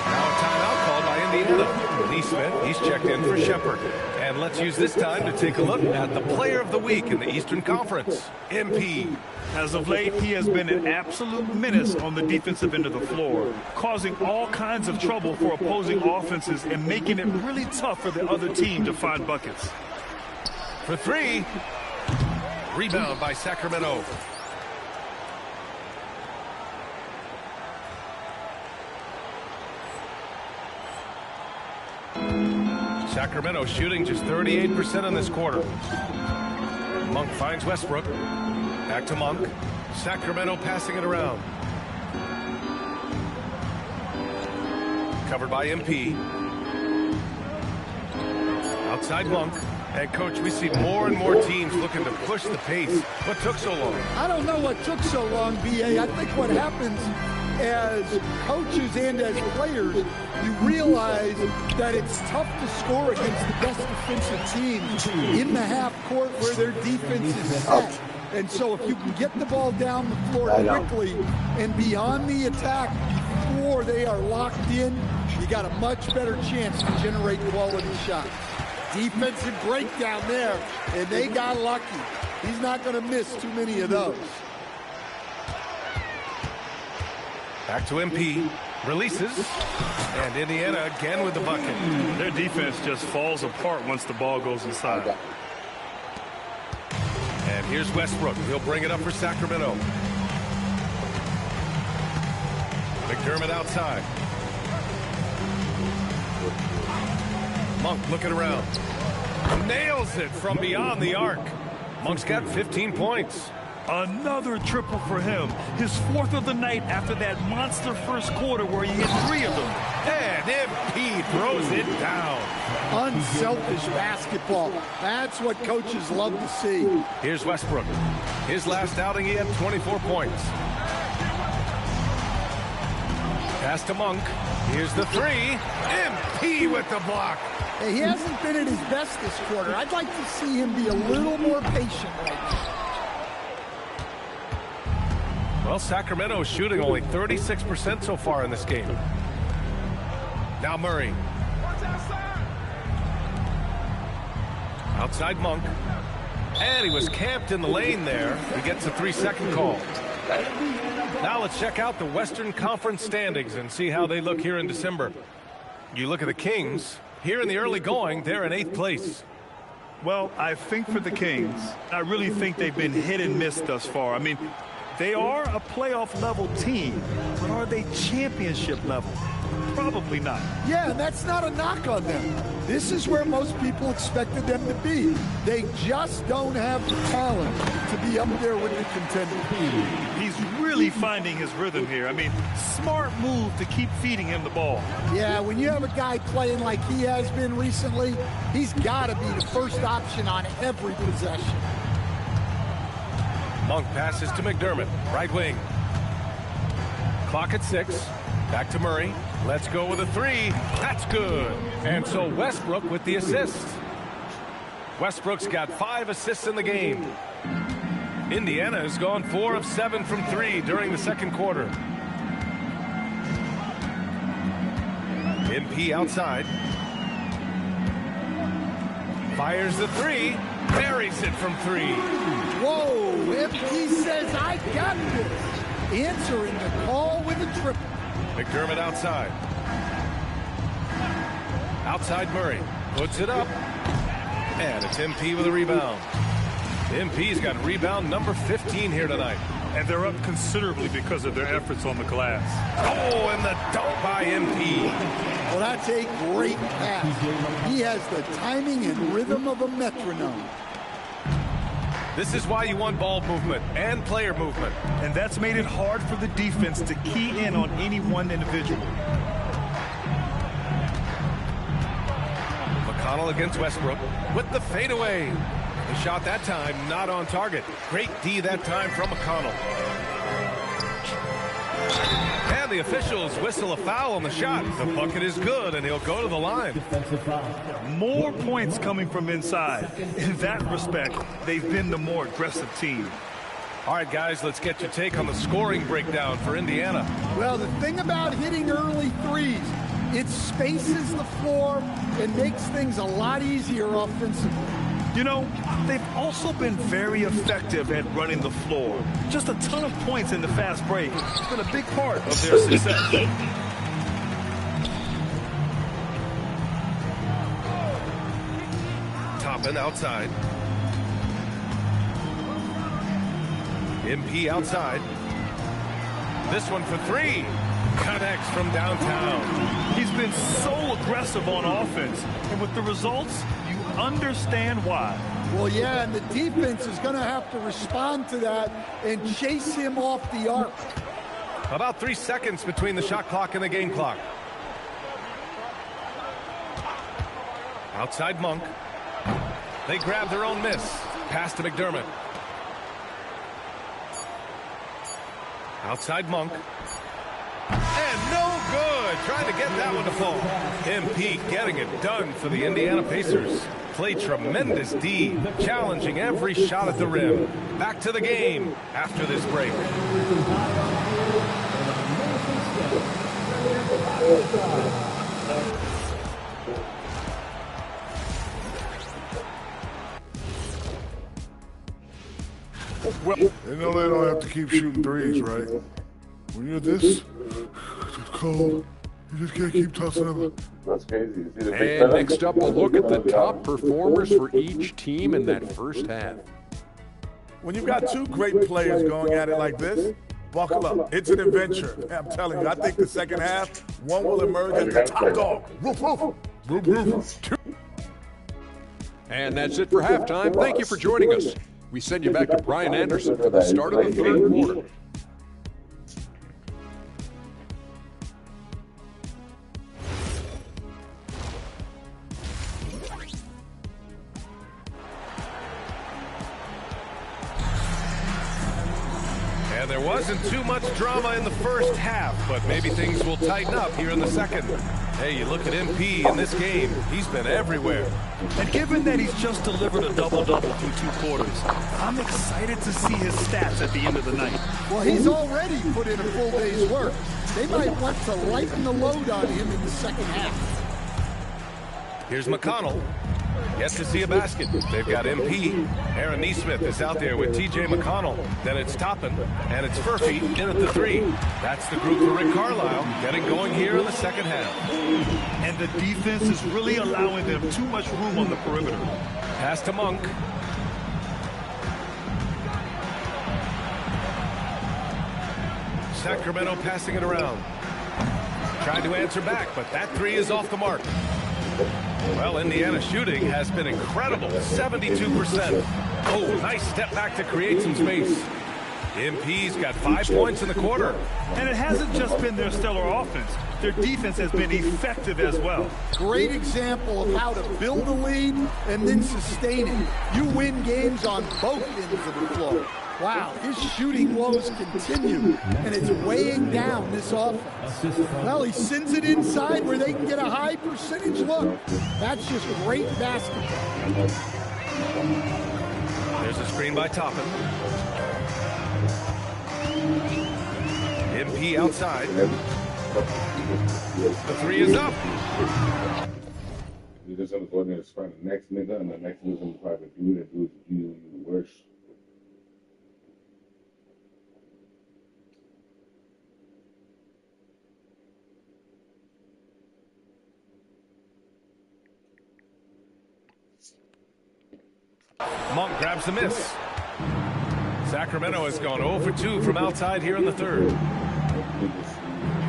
Now a timeout called by Indiana. Neesmith, he's checked in for Shepherd. And let's use this time to take a look at the player of the week in the Eastern Conference, MP. As of late, he has been an absolute menace on the defensive end of the floor, causing all kinds of trouble for opposing offenses and making it really tough for the other team to find buckets. For three. Rebound by Sacramento. Sacramento shooting just 38% in this quarter. Monk finds Westbrook. Back to Monk. Sacramento passing it around. Covered by MP. Outside Monk. And, Coach, we see more and more teams looking to push the pace. What took so long? I don't know what took so long, B.A. I think what happens as coaches and as players, you realize that it's tough to score against the best defensive teams in the half court where their defense is set. And so if you can get the ball down the floor quickly and be on the attack before they are locked in, you got a much better chance to generate quality shots. Defensive breakdown there, and they got lucky. He's not going to miss too many of those. Back to MP. Releases. And Indiana again with the bucket. Their defense just falls apart once the ball goes inside. And here's Westbrook. He'll bring it up for Sacramento. McDermott outside. Monk looking around. Nails it from beyond the arc. Monk's got 15 points. Another triple for him. His 4th of the night after that monster first quarter where he hit 3 of them. And MP throws it down. Unselfish basketball. That's what coaches love to see. Here's Westbrook. His last outing, he had 24 points. Pass to Monk. Here's the three. MP with the block. Hey, he hasn't been at his best this quarter. I'd like to see him be a little more patient right now. Well, Sacramento is shooting only 36% so far in this game. Now Murray. Outside Monk. And he was camped in the lane there. He gets a 3-second call. Now let's check out the Western Conference standings and see how they look here in December. You look at the Kings. Here in the early going, they're in 8th place. Well, I think for the Kings, I really think they've been hit and miss thus far. I mean, they are a playoff-level team, but are they championship level? Probably not. Yeah, and that's not a knock on them. This is where most people expected them to be. They just don't have the talent to be up there with the contender. He's really finding his rhythm here. I mean, smart move to keep feeding him the ball. Yeah, when you have a guy playing like he has been recently, he's got to be the first option on every possession. Monk passes to McDermott, right wing. Clock at 6. Back to Murray. Let's go with a 3. That's good. And so Westbrook with the assist. Westbrook's got 5 assists in the game. Indiana has gone 4 of 7 from 3 during the second quarter. MP outside. Fires the 3. Buries it from 3. Whoa, MP says, I got this. Answering the call with a triple. McDermott outside. Outside Murray. Puts it up. And it's MP with a rebound. MP's got rebound number 15 here tonight. And they're up considerably because of their efforts on the glass. Oh, and the dunk by MP. Well, that's a great pass. He has the timing and rhythm of a metronome. This is why you want ball movement and player movement. And that's made it hard for the defense to key in on any one individual. McConnell against Westbrook with the fadeaway. The shot that time not on target. Great D that time from McConnell. And the officials whistle a foul on the shot. The bucket is good, and he'll go to the line. More points coming from inside. In that respect, they've been the more aggressive team. All right, guys, let's get your take on the scoring breakdown for Indiana. Well, the thing about hitting early threes, it spaces the floor and makes things a lot easier offensively. You know, they've also been very effective at running the floor. Just a ton of points in the fast break. It's been a big part of their success. Toppin outside. MP outside. This one for three. Connects from downtown. He's been so aggressive on offense, and with the results, you understand why. Well, yeah, and the defense is going to have to respond to that and chase him off the arc. About 3 seconds between the shot clock and the game clock. Outside Monk. They grab their own miss. Pass to McDermott. Outside Monk. And no good. Trying to get that one to fall. MP getting it done for the Indiana Pacers. Play tremendous D, challenging every shot at the rim. Back to the game after this break. Well, they know they don't have to keep shooting threes, right? When you're this cold, you just can't keep tossing them. That's crazy. And next up, a look at the top performers for each team in that first half. When you've got two great players going at it like this, buckle up. It's an adventure. I'm telling you, I think the second half, one will emerge as the top dog. Roof, roof. Roof, roof. And that's it for halftime. Thank you for joining us. We send you back to Brian Anderson for the start of the third quarter. And there wasn't too much drama in the first half, but maybe things will tighten up here in the second. Hey, you look at MP in this game, he's been everywhere. And given that he's just delivered a double-double through 2 quarters, I'm excited to see his stats at the end of the night. Well, he's already put in a full day's work. They might want to lighten the load on him in the second half. Here's McConnell. Yet to see a basket. They've got MP. Aaron Nesmith is out there with T.J. McConnell. Then it's Toppin, and it's Furphy in at the 3. That's the group for Rick Carlisle getting going here in the second half. And the defense is really allowing them too much room on the perimeter. Pass to Monk. Sacramento passing it around. Trying to answer back, but that 3 is off the mark. Well, Indiana's shooting has been incredible, 72%. Oh, nice step back to create some space. MP's got 5 points in the quarter. And it hasn't just been their stellar offense. Their defense has been effective as well. Great example of how to build a lead and then sustain it. You win games on both ends of the floor. Wow, his shooting woes continue, and it's weighing down this offense. Well, he sends it inside where they can get a high percentage look. That's just great basketball. There's a screen by Toppin. MP outside. The 3 is up. You just have to go in there and find the next nigga, and the next nigga's gonna probably do it and do you worse. Monk grabs the miss. Sacramento has gone 0 for 2 from outside here in the third.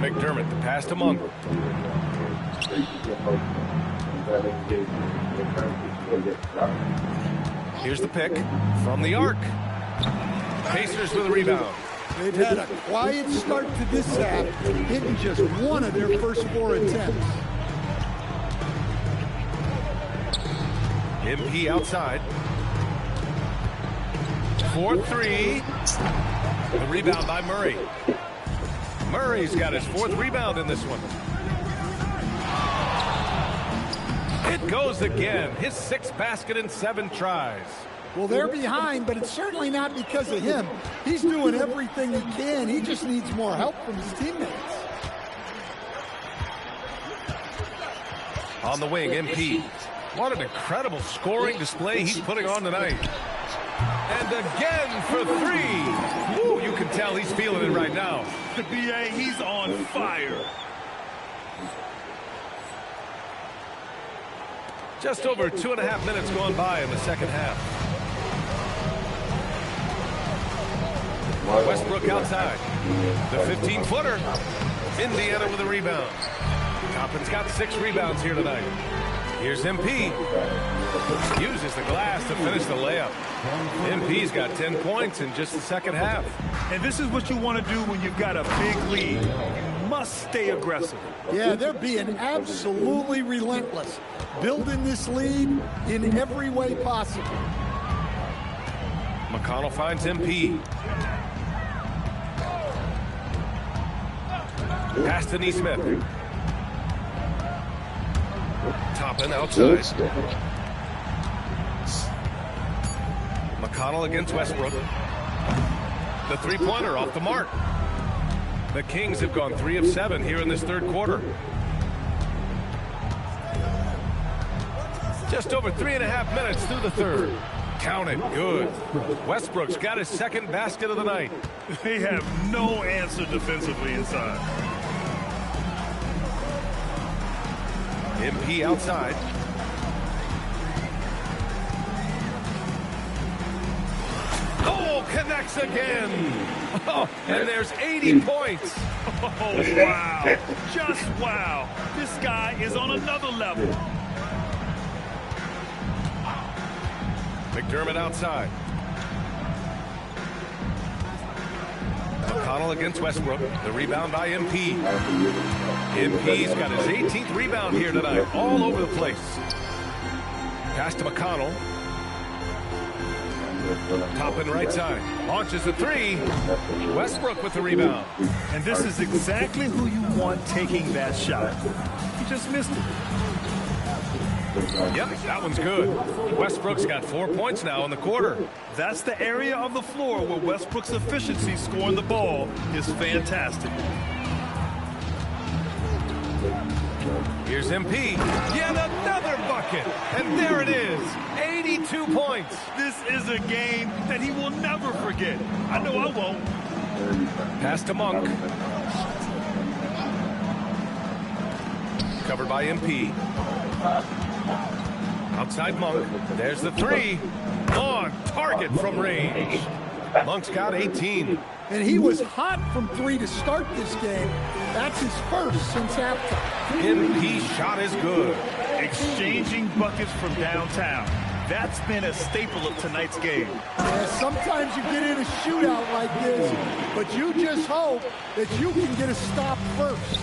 McDermott, the pass to Monk. Here's the pick from the arc. Pacers with a rebound. They've had a quiet start to this half, hitting just one of their first 4 attempts. MP outside. 4-3. The rebound by Murray. Murray's got his 4th rebound in this one. It goes again. His 6th basket in 7 tries. Well, they're behind, but it's certainly not because of him. He's doing everything he can. He just needs more help from his teammates. On the wing, MP. What an incredible scoring display he's putting on tonight. And again for 3. Ooh, you can tell he's feeling it right now. The BA, he's on fire. Just over 2.5 minutes gone by in the second half. Westbrook outside. The 15-footer. Indiana with a rebound. Toppin's got 6 rebounds here tonight. Here's MP. Uses the glass to finish the layup. MP's got 10 points in just the second half. And this is what you want to do when you've got a big lead. You must stay aggressive. Yeah, they're being absolutely relentless, building this lead in every way possible. McConnell finds MP. Pass to Nesmith. Toppin outside. McConnell against Westbrook. The 3-pointer off the mark. The Kings have gone 3 of 7 here in this third quarter. Just over 3.5 minutes through the third. Count it. Good. Westbrook's got his 2nd basket of the night. They have no answer defensively inside. MP outside. Oh, connects again. Oh, and there's 80 points. Oh, wow. Just wow. This guy is on another level. McDermott outside. McConnell against Westbrook. The rebound by MP. MP's got his 18th rebound here tonight. All over the place. Pass to McConnell. Toppin right side. Launches the 3. Westbrook with the rebound. And this is exactly who you want taking that shot. He just missed it. Yep, that one's good. Westbrook's got 4 points now in the quarter. That's the area of the floor where Westbrook's efficiency scoring the ball is fantastic. Here's MP. Yet another bucket. And there it is. 82 points. This is a game that he will never forget. I know I won't. Pass to Monk. Covered by MP. Outside Monk. There's the 3. On target from range. Monk's got 18. And he was hot from 3 to start this game. That's his first since halftime. MP shot is good. Exchanging buckets from downtown. That's been a staple of tonight's game. Yeah, sometimes you get in a shootout like this, but you just hope that you can get a stop first.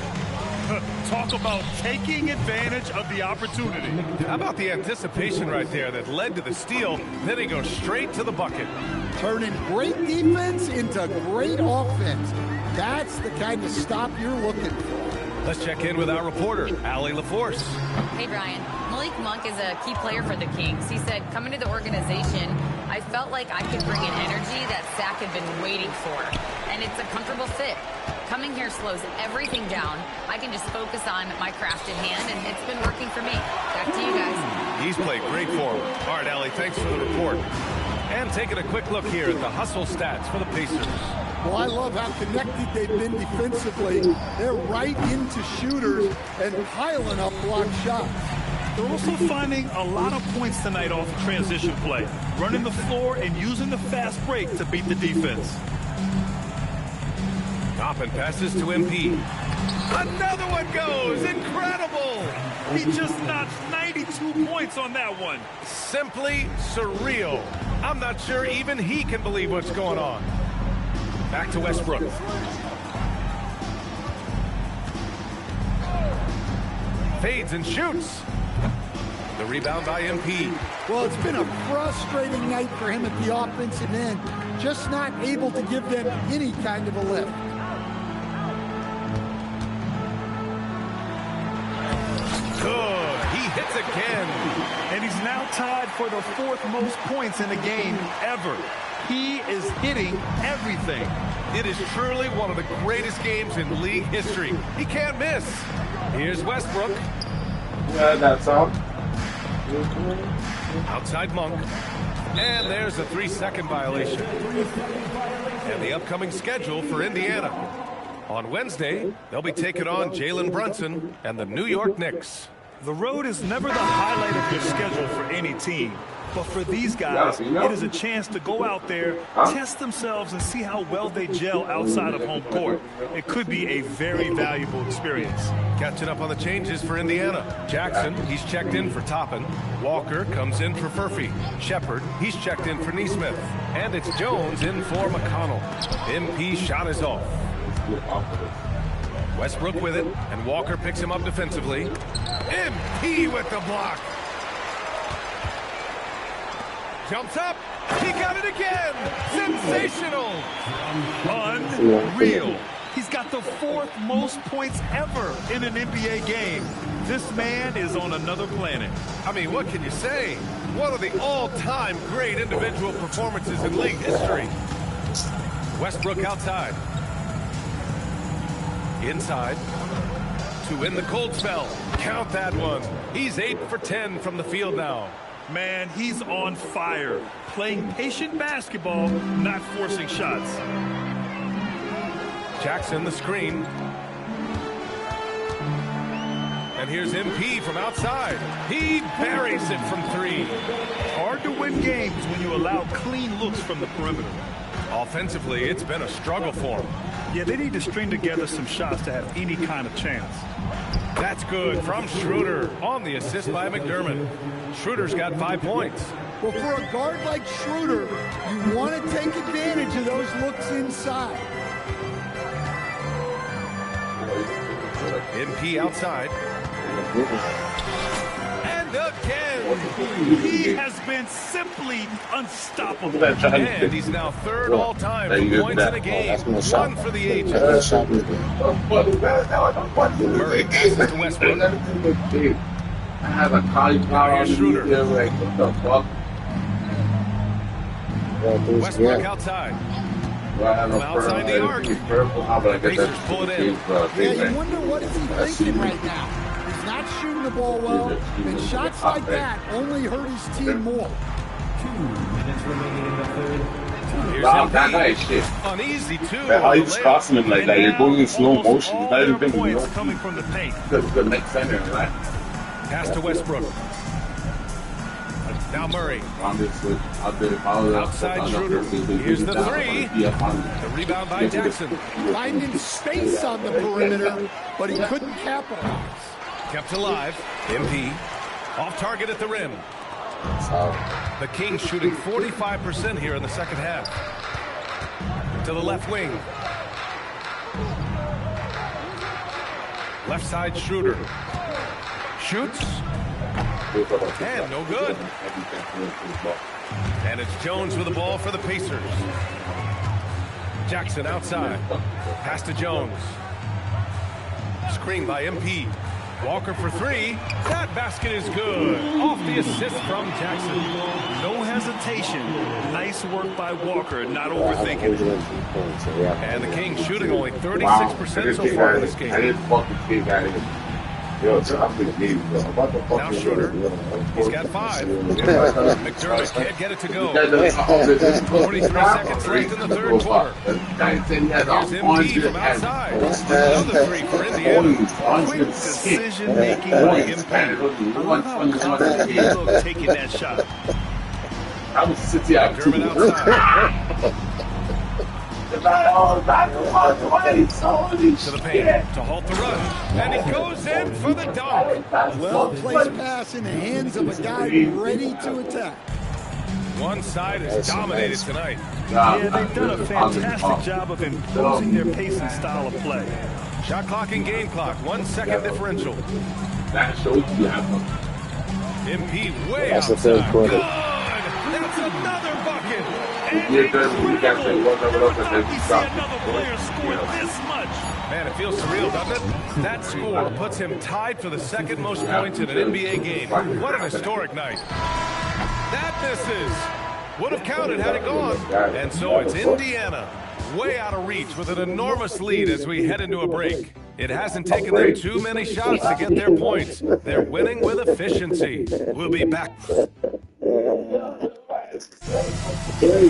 Talk about taking advantage of the opportunity. How about the anticipation right there that led to the steal? Then he goes straight to the bucket. Turning great defense into great offense. That's the kind of stop you're looking for. Let's check in with our reporter, Allie LaForce. Hey, Brian. Malik Monk is a key player for the Kings. He said, coming to the organization, I felt like I could bring an energy that Zach had been waiting for. And it's a comfortable fit. Coming here slows everything down. I can just focus on my crafted hand, and it's been working for me. Back to you guys. He's played great for him. All right, Allie, thanks for the report. And taking a quick look here at the hustle stats for the Pacers. Well, I love how connected they've been defensively. They're right into shooters and piling up block shots. They're also finding a lot of points tonight off of transition play, running the floor and using the fast break to beat the defense. Toppin passes to MP. Another one goes. Incredible. He just notched 92 points on that one. Simply surreal. I'm not sure even he can believe what's going on. Back to Westbrook. Fades and shoots. The rebound by MP. Well, it's been a frustrating night for him at the offensive end. Just not able to give them any kind of a lift. Good. He hits again. And he's now tied for the 4th most points in a game ever. He is hitting everything. It is truly one of the greatest games in league history. He can't miss. Here's Westbrook. Yeah, that's all. Outside Monk. And there's a 3-second violation. And the upcoming schedule for Indiana. On Wednesday, they'll be taking on Jalen Brunson and the New York Knicks. The road is never the highlight of your schedule for any team. But for these guys, it is a chance to go out there, test themselves, and see how well they gel outside of home court. It could be a very valuable experience. Catching up on the changes for Indiana. Jackson, he's checked in for Toppin. Walker comes in for Furphy. Shepard, he's checked in for Neesmith. And it's Jones in for McConnell. MP shot is off. Westbrook with it, and Walker picks him up defensively. MP with the block. Jumps up. He got it again. Sensational. Unreal. He's got the 4th most points ever in an NBA game. This man is on another planet. I mean, what can you say? One of the all-time great individual performances in league history. Westbrook outside. Inside. To win the cold spell. Count that one. He's 8 for 10 from the field now. Man, he's on fire. Playing patient basketball, not forcing shots. Jackson, the screen. And here's MP from outside. He buries it from 3. Hard to win games when you allow clean looks from the perimeter. Offensively, it's been a struggle for him. Yeah, they need to string together some shots to have any kind of chance. That's good from Schroeder on the assist by McDermott. Schroeder's got 5 points. Well, for a guard like Schroeder, you want to take advantage of those looks inside. MP outside. And again. He has been simply unstoppable. And he's now 3rd all-time for points in a game. 1 for the ages. Murray passes to Westbrook. I have a cauliflower on Schroeder. the like, what the fuck? Westbrook outside. From outside the arc. Pacers pull it in. Yeah, you wonder what is he thinking right now. He's not shooting the ball well, and shots like that only hurt his team more. 2 minutes remaining in the 3rd. Here's that shit. Uneasy too. Man, how you crossing him like that? You're going in slow motion. You're not even thinking, points coming from the paint. The next center, right? Pass to Westbrook. Now Murray. Outside Schroeder. Here's the 3. The rebound by Jackson. Finding space on the perimeter, but he couldn't capitalize. Kept alive. MP. Off target at the rim. The Kings shooting 45% here in the second half. To the left wing. Left side Schroeder. Shoots. And no good. And it's Jones with the ball for the Pacers. Jackson outside. Pass to Jones. Screen by MP. Walker for 3. That basket is good. Off the assist from Jackson. No hesitation. Nice work by Walker, not overthinking it. And the Kings shooting only 36% so far in this game. I didn't fucking think that. Now Schroeder, he's got 5. McDermott can't get it to go. 43 seconds left in the third quarter. Here's MD from outside. Another 3 for Indiana. Quick decision-making by MP. I love how confident he looked taking that shot. McDermott outside. To the paint to halt the run, and he goes in for the dunk. Well-placed pass in the hands of a guy ready to attack. One side is dominated tonight. Yeah, they've done a fantastic job of imposing their pace and style of play. Shot clock and game clock, 1 second differential. That shows you MP way That's the outside. third quarter. Good! That's another bucket. Man, it feels surreal, doesn't it? That score puts him tied for the second most points in an NBA game. What an historic night. That misses. Would have counted had it gone. And so it's Indiana, way out of reach with an enormous lead as we head into a break. It hasn't taken them too many shots to get their points. They're winning with efficiency. We'll be back. And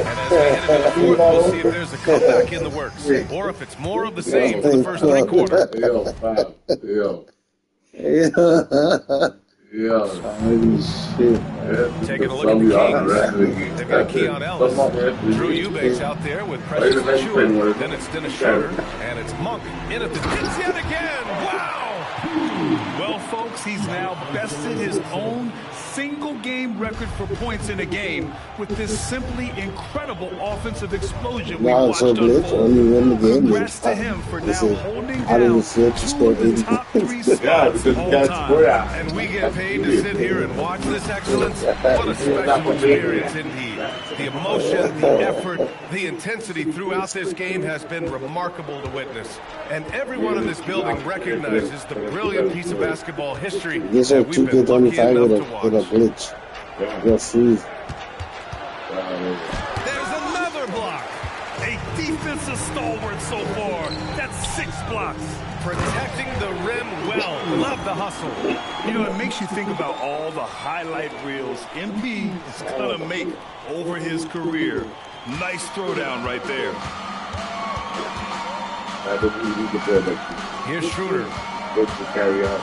as we head into the fourth, we'll see if there's a comeback in the works, or if it's more of the same for the first 3 quarters. Taking a look at the Kings. They've got Keon Ellis. Drew Eubanks out there with Precious Achiuwa. Then it's Dennis Schroeder. And it's Monk in at the hits yet again. Wow! Well, folks, he's now bested his own single-game record for points in a game with this simply incredible offensive explosion we watched unfold. Congrats to him for now holding down 2 of the top 3 spots all time. And we get paid to sit here and watch this excellence. What a special experience indeed. The emotion, the effort, the intensity throughout this game has been remarkable to witness. And everyone in this building recognizes the brilliant piece of basketball history These that are we've two been good on lucky five enough with to a watch. glitch. You're free. There's another block. A defensive stalwart so far. That's 6 blocks. Protecting the rim well. Love the hustle. You know, it makes you think about all the highlight reels MP is going to make over his career. Nice throwdown right there. Here's Schroeder. Good to carry out.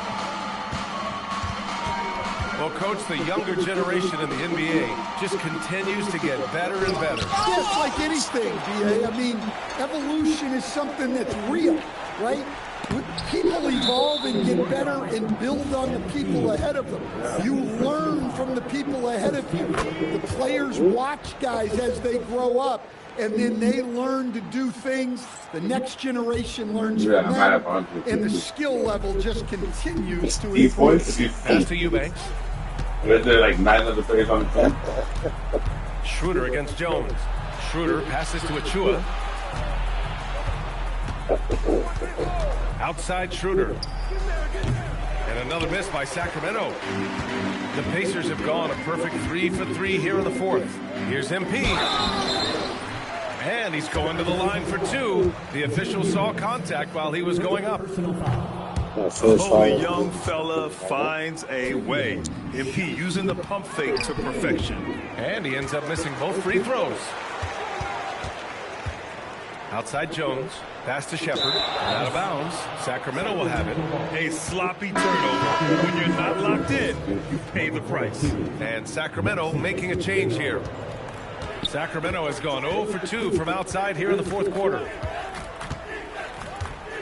Well, Coach, the younger generation in the NBA just continues to get better and better. Yeah, it's like anything, B.A. I mean, evolution is something that's real, right? People evolve and get better and build on the people ahead of them. You learn from the people ahead of you. The players watch guys as they grow up, and then they learn to do things. The next generation learns from them, and the skill level just continues to improve. Pass to Eubanks. Is there like 9 other players on the team? Schroeder against Jones. Schroeder passes to Achiuwa. Outside Schroeder. And another miss by Sacramento. The Pacers have gone a perfect 3 for 3 here in the fourth. Here's MP. And he's going to the line for 2. The official saw contact while he was going up. The young fella finds a way. MP using the pump fake to perfection. And he ends up missing both free throws. Outside Jones. Pass to Shepard. Out of bounds. Sacramento will have it. A sloppy turnover. When you're not locked in, you pay the price. And Sacramento making a change here. Sacramento has gone 0 for 2 from outside here in the fourth quarter.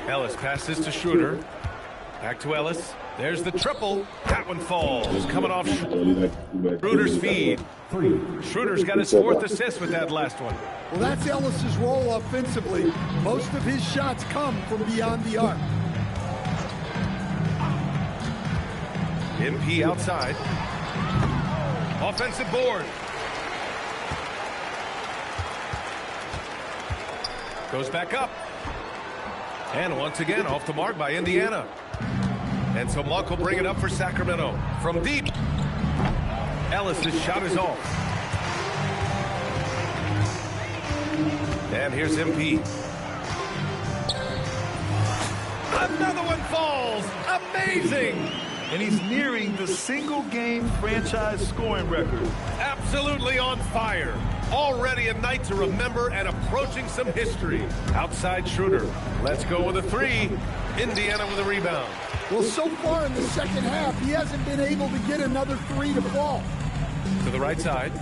Ellis passes to Schroeder. Back to Ellis. There's the triple. That one falls. Coming off Schroeder's feed. Schroeder's got his 4th assist with that last one. Well, that's Ellis's role offensively. Most of his shots come from beyond the arc. MP outside. Offensive board. Goes back up. And once again, off the mark by Indiana. And so Monk will bring it up for Sacramento. From deep. Ellis' shot is off. And here's MP. Another one falls. Amazing. And he's nearing the single-game franchise scoring record. Absolutely on fire. Already a night to remember and approaching some history. Outside Schroeder. Let's go with a three. Indiana with a rebound. Well, so far in the second half, he hasn't been able to get another three to fall. To the right side.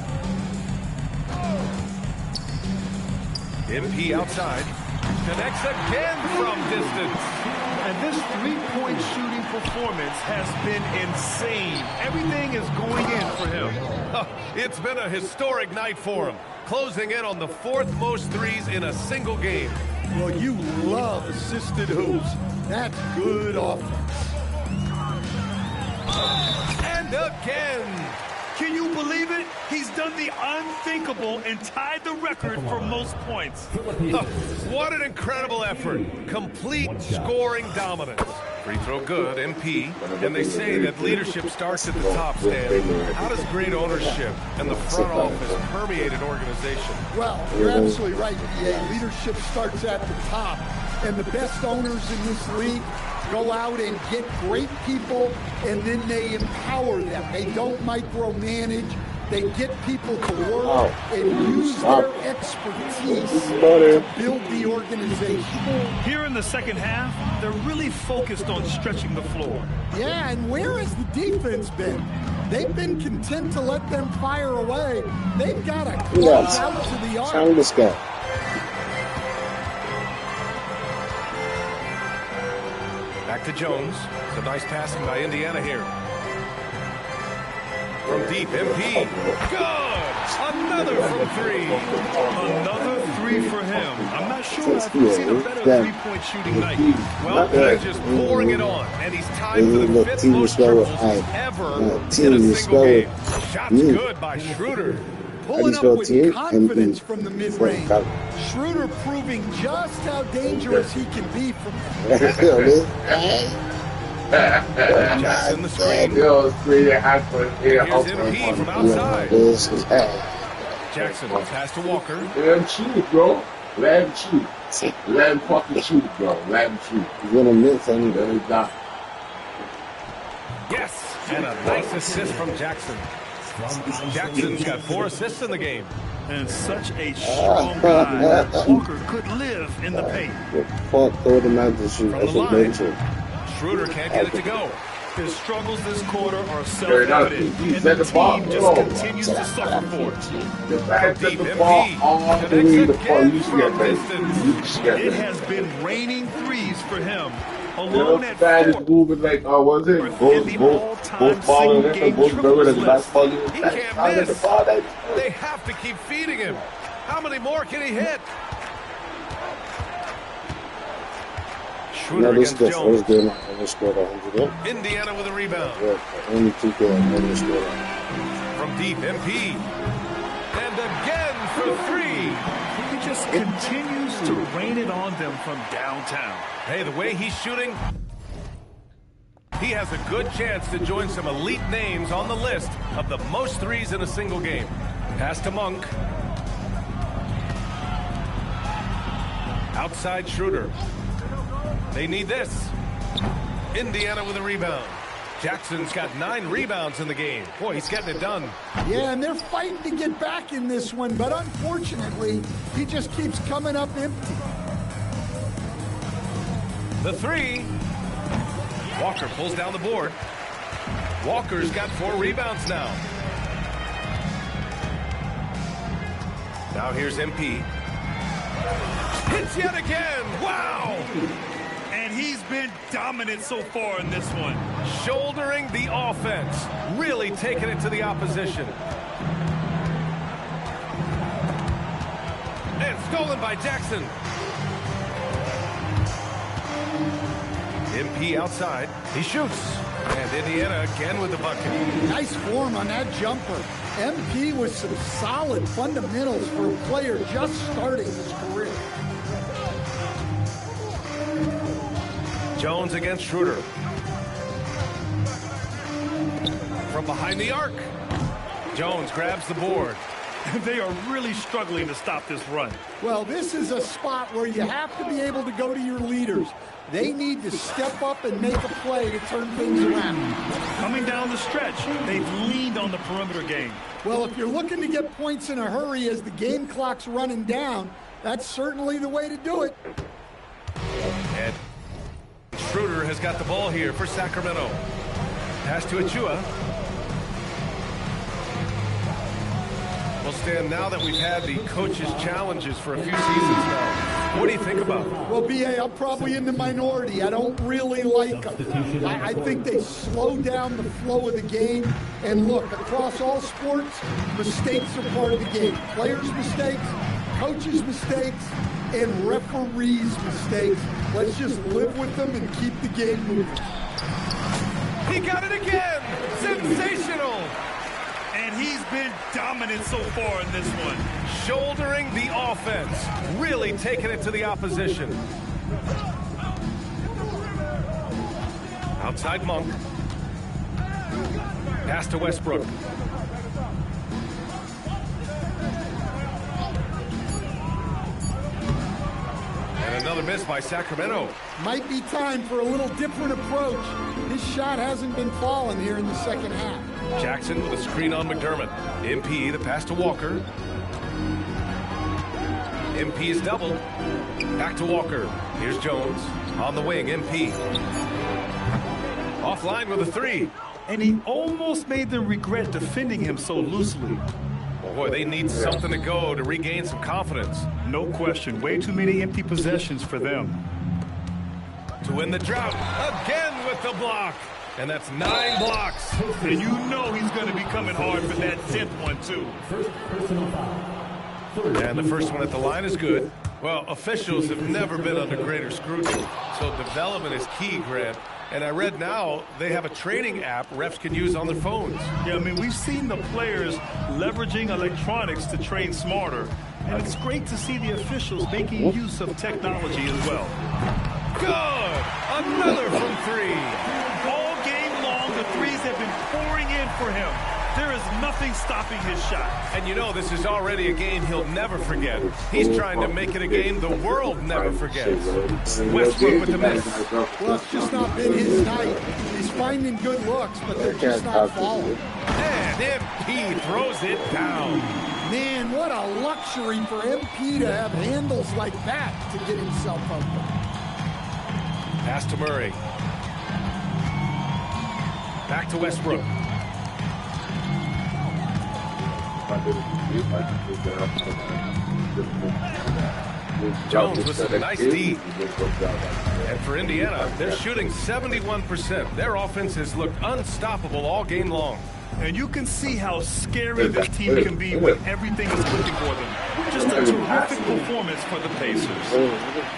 MP outside. Connects again from distance. And this three-point shooting performance has been insane. Everything is going in for him. It's been a historic night for him. Closing in on the fourth most threes in a single game. Well, you love assisted hoops. That's good offense. And again. Can you believe it? He's done the unthinkable and tied the record for most points. What an incredible effort. Complete scoring dominance. Free throw good, MP. And they say that leadership starts at the top, Stan. How does great ownership and the front office permeate an organization? Well, you're absolutely right, BA. Leadership starts at the top. And the best owners in this league go out and get great people, and then they empower them. They don't micromanage. They get people to work and use their expertise to build the organization. Here in the second half, they're really focused on stretching the floor. Yeah, and where has the defense been? They've been content to let them fire away. They've got to close out to the arc. This guy. Back to Jones. It's a nice passing by Indiana here. From deep, MP. Good! Another from three. Another three for him. I'm not sure I've seen a better three-point shooting night. Well, he's just pouring it on, and he's tied for the fifth most triples ever in a single game. Shots good by Schroeder. Pulling up with confidence from the mid-range. Schroeder proving just how dangerous he can be from Jackson the screen. Here's MP from outside. Jackson pass to Walker. Let him shoot, bro. Let him shoot. Let him fucking shoot, bro. Let him shoot. He's gonna miss anyway. Yes, and a nice assist from Jackson. Jackson's got 4 assists in the game. And such a strong guy. Walker could live in the paint. From the line. Schroeder can't get it to go. His struggles this quarter are self-evident, and the team just continues to suffer for it. Deep MP connects again from distance. It has been raining threes for him. Alone at moving like, was it? Both balling in, both going and last ball. He can't miss. They have to keep feeding him. How many more can he hit? Schroeder against Jones. Indiana with a rebound. From deep, MP. And again for three. He just continues to rain it on them from downtown. Hey, the way he's shooting, he has a good chance to join some elite names on the list of the most threes in a single game. Pass to Monk. Outside Schroeder. They need this. Indiana with a rebound. Jackson's got 9 rebounds in the game. Boy, he's getting it done. Yeah, and they're fighting to get back in this one, but unfortunately, he just keeps coming up empty. The three. Walker pulls down the board. Walker's got 4 rebounds now. Now here's MP. Hits yet again. Wow. And he's been dominant so far in this one. Shouldering the offense. Really taking it to the opposition. And stolen by Jackson. MP outside. He shoots. And Indiana again with the bucket. Nice form on that jumper. MP with some solid fundamentals for a player just starting his career. Jones against Schroeder. From behind the arc. Jones grabs the board. They are really struggling to stop this run. Well, this is a spot where you have to be able to go to your leaders. They need to step up and make a play to turn things around. Coming down the stretch, they've leaned on the perimeter game. Well, if you're looking to get points in a hurry as the game clock's running down, that's certainly the way to do it. And Schroeder has got the ball here for Sacramento. Pass to Achua. Well, Stan, now that we've had the coaches' challenges for a few seasons now, what do you think about them? Well, B.A., I'm probably in the minority. I don't really like them. I think they slow down the flow of the game. And look, across all sports, mistakes are part of the game. Players' mistakes, coaches' mistakes, and referees' mistakes. Let's just live with them and keep the game moving. He got it again! Sensational! And he's been dominant so far in this one. Shouldering the offense. Really taking it to the opposition. Outside Monk. Pass to Westbrook. And another miss by Sacramento. Might be time for a little different approach. His shot hasn't been falling here in the second half. Jackson with a screen on McDermott. MP, the pass to Walker. MP is doubled. Back to Walker. Here's Jones. On the wing, MP. Offline with a three. And he almost made them regret defending him so loosely. Boy, they need something to go to regain some confidence. No question. Way too many empty possessions for them. To win the drought. Again with the block. And that's 9 blocks. And you know he's going to be coming hard for that 10th one, too. And the first one at the line is good. Well, officials have never been under greater scrutiny. So development is key, Grant. And I read now they have a training app refs can use on their phones. Yeah, I mean, we've seen the players leveraging electronics to train smarter. And it's great to see the officials making use of technology as well. Good! Another from 3. All game long, the threes have been pouring in for him. There is nothing stopping his shot. And you know this is already a game he'll never forget. He's trying to make it a game the world never forgets. Westbrook with the miss. Well, it's just not been his night. He's finding good looks, but they're just not falling. And MP throws it down. Man, what a luxury for MP to have handles like that to get himself open. Pass to Murray. Back to Westbrook. Jones with some nice D. And for Indiana, they're shooting 71%. Their offense has looked unstoppable all game long. And you can see how scary this team can be when everything is clicking for them. Just a terrific performance for the Pacers.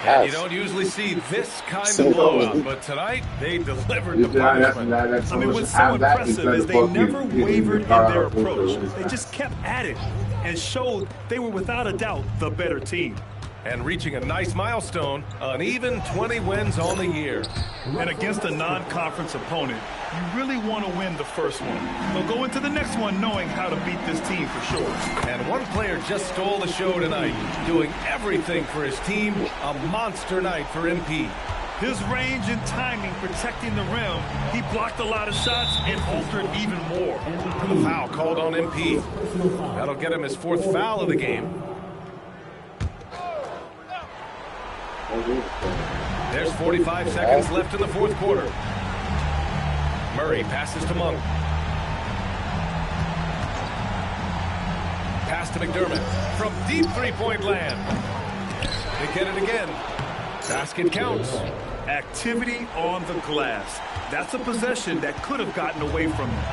And you don't usually see this kind of blowout, but tonight they delivered the punishment. I mean, what's so impressive is they never wavered in their approach. They just kept at it and showed they were without a doubt the better team. And reaching a nice milestone, an even 20 wins on the year. And against a non-conference opponent, you really want to win the first one. But go into the next one knowing how to beat this team for sure. And one player just stole the show tonight, doing everything for his team. A monster night for MP. His range and timing protecting the rim, he blocked a lot of shots and altered even more. The foul called on MP. That'll get him his 4th foul of the game. There's 45 seconds left in the 4th quarter. Murray passes to Monk. Pass to McDermott from deep three-point land. They get it again. Basket counts. Activity on the glass. That's a possession that could have gotten away from them.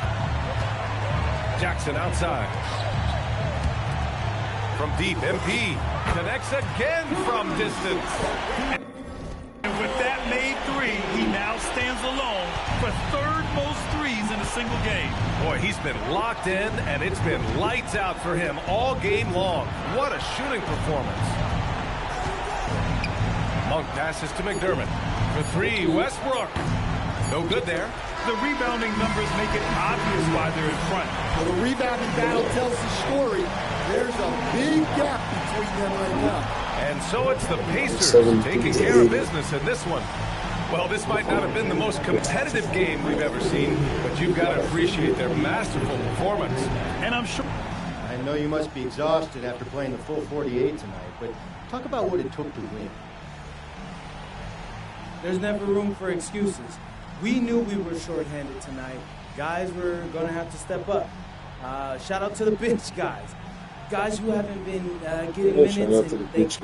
Jackson outside. From deep, MP connects again from distance. And with that made 3, he now stands alone for 3rd most threes in a single game. Boy, he's been locked in, and it's been lights out for him all game long. What a shooting performance. Monk passes to McDermott. For 3, Westbrook. No good there. the rebounding numbers make it obvious why they're in front. Well, the rebounding battle tells the story. There's a big gap between them right now. And so it's the Pacers taking care of business in this one. Well, this might not have been the most competitive game we've ever seen, but you've got to appreciate their masterful performance. And I'm sure... I know you must be exhausted after playing the full 48 tonight, but talk about what it took to win. There's never room for excuses. We knew we were shorthanded tonight. Guys were going to have to step up. Shout out to the bench guys. Guys who haven't been getting minutes.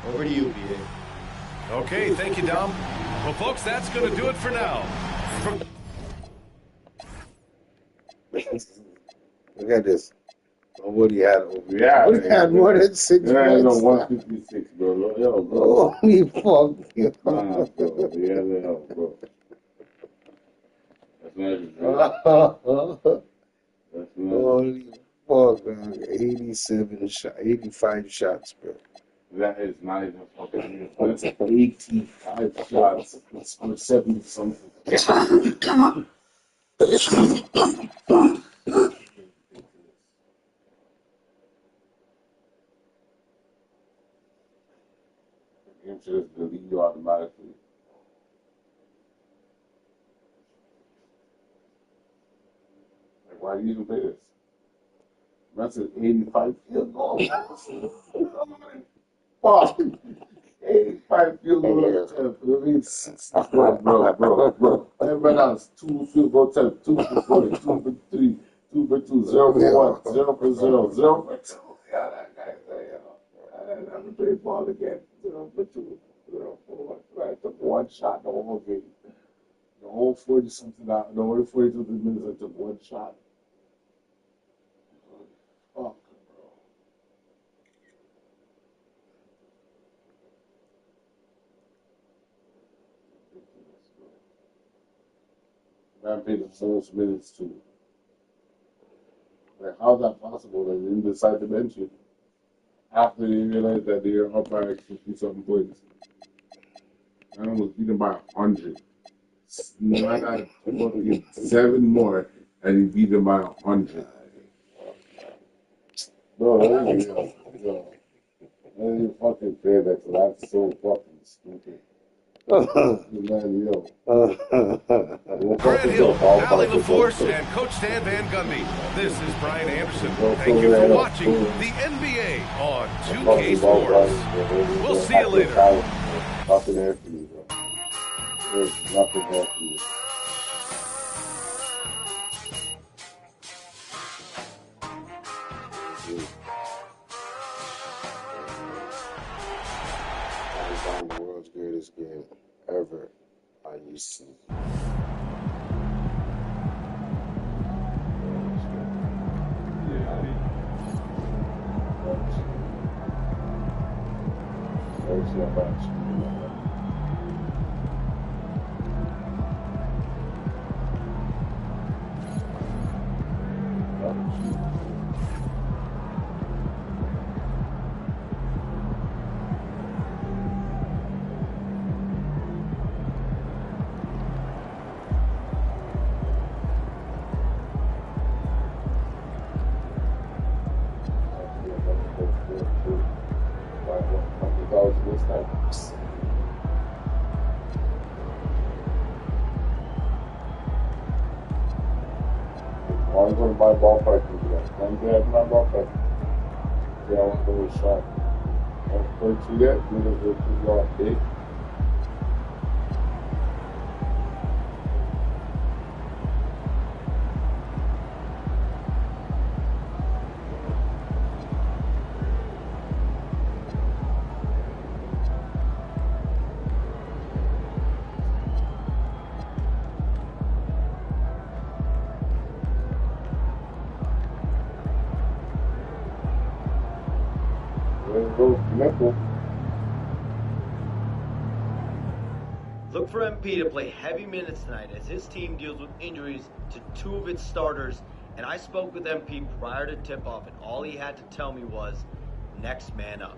Over to you, B.A. Okay, thank you, Dom. Well, folks, that's going to do it for now. Look at this. What he had over here. Yeah, he had more than 6 points. Yeah, no, 156, bro. Yo, bro. Holy fuck. Nah, bro. Yeah, bro. That's not That's not holy fuck, man. 85 shots, bro. That is not even fucking. That's 85 shots. It's 70 something. Just delete you automatically. Like, why do you even play this? That's an 85 field goal. Fuck. 85 field goal. Bro. Everybody else, 2 field goal attempts, 2 for 40, 2 for 3, 2 for 2, 0 for 1, 0 for 0, 0 for 2. Yeah, that guy's there, I never play ball again. 0 for 2, 0 for 1. I took 1 shot the whole game. The whole 40-something out, the whole 42 minutes, I took 1 shot. Fuck, bro. Man played the most minutes too. Like, how's that possible that they didn't decide to bench it after they realized that they were up by 50-something points? I almost beat them by 100. Now I got to get 7 more and he beat them by 100. No, that ain't fucking fair. That's so fucking stupid. Man, yo. Grant Hill, Allie LaForce, and Coach Stan Van Gundy. This is Brian Anderson. Thank you for watching the NBA on 2K Sports. We'll see you later. Nothing there for you, bro. There's nothing there for you. The world's greatest game ever on UC. I'm going to buy ball practice today. I'm going to buy ball practice. Yeah, I want to go with a shot. I'm going to do that. I'm going to go off big. Look for MP to play heavy minutes tonight as his team deals with injuries to 2 of its starters. And I spoke with MP prior to tip-off, and all he had to tell me was, next man up.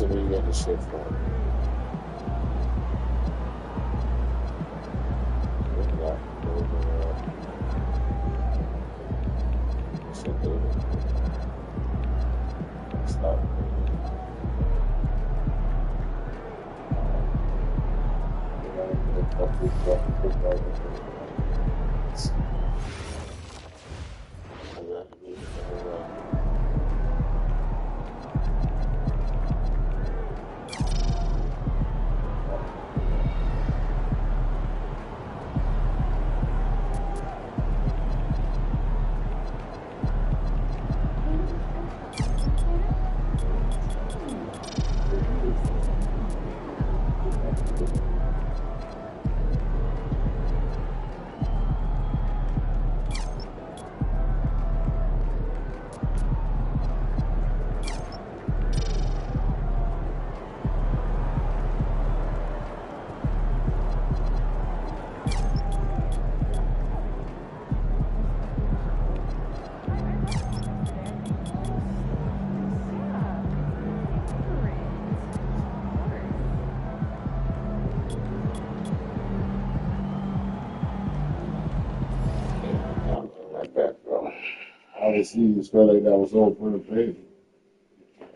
see me get the shit for it. Stop. Obviously, you felt like that was all for the pay.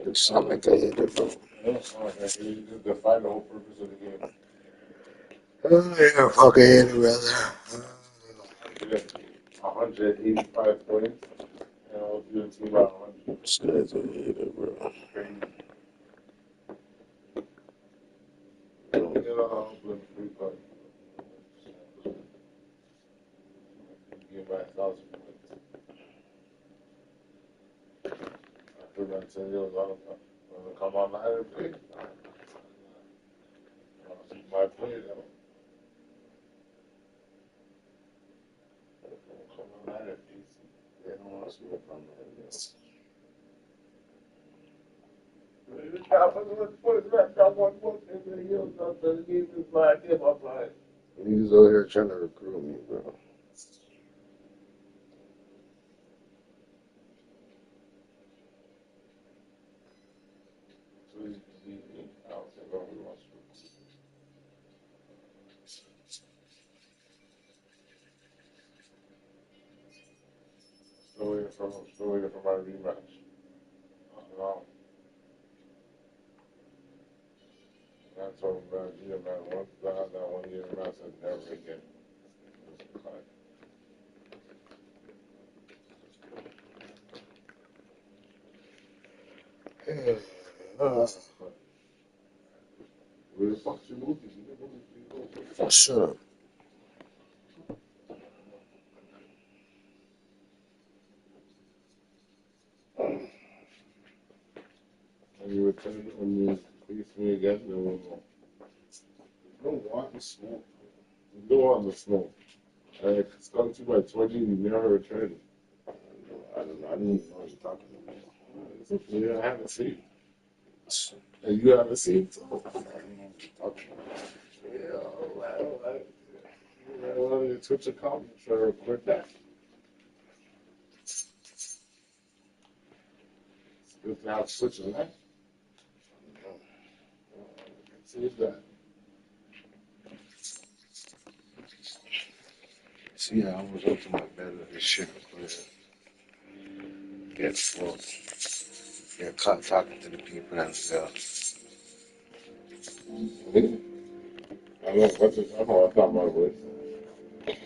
It sounded like I hit it, bro. Yeah, just define the whole purpose of the game. Oh, yeah, fucking hit it, brother. 185 points. You know, if you're team about 100. This guy's a hitter, bro. Don't get a with a free card. Get back 1,000 points. After that 10 years, I'm gonna come online and play. My play though. Come online and play. They don't want us to work on that. He's over here trying to recruit me, bro. Still waiting for my rematch. I told him, man, yeah, man, once I had that 1 year match, I said never again. Where the fuck's your movie? Oh, shut up. When you return, when you please me again, then we'll go. You don't want the smoke. You don't want the smoke. It's gone to my 20, you never returned. I don't know. I didn't even know what you're talking about. You have a seat. And you have a seat. So I don't know what you're talking about. Yeah, well, you Twitch account, try to record that. It's good to have Twitch on that. See that. See, I was up to my bed with this shit. Get full. Get caught talking to the people themselves. I don't know what to talk about. I thought my voice.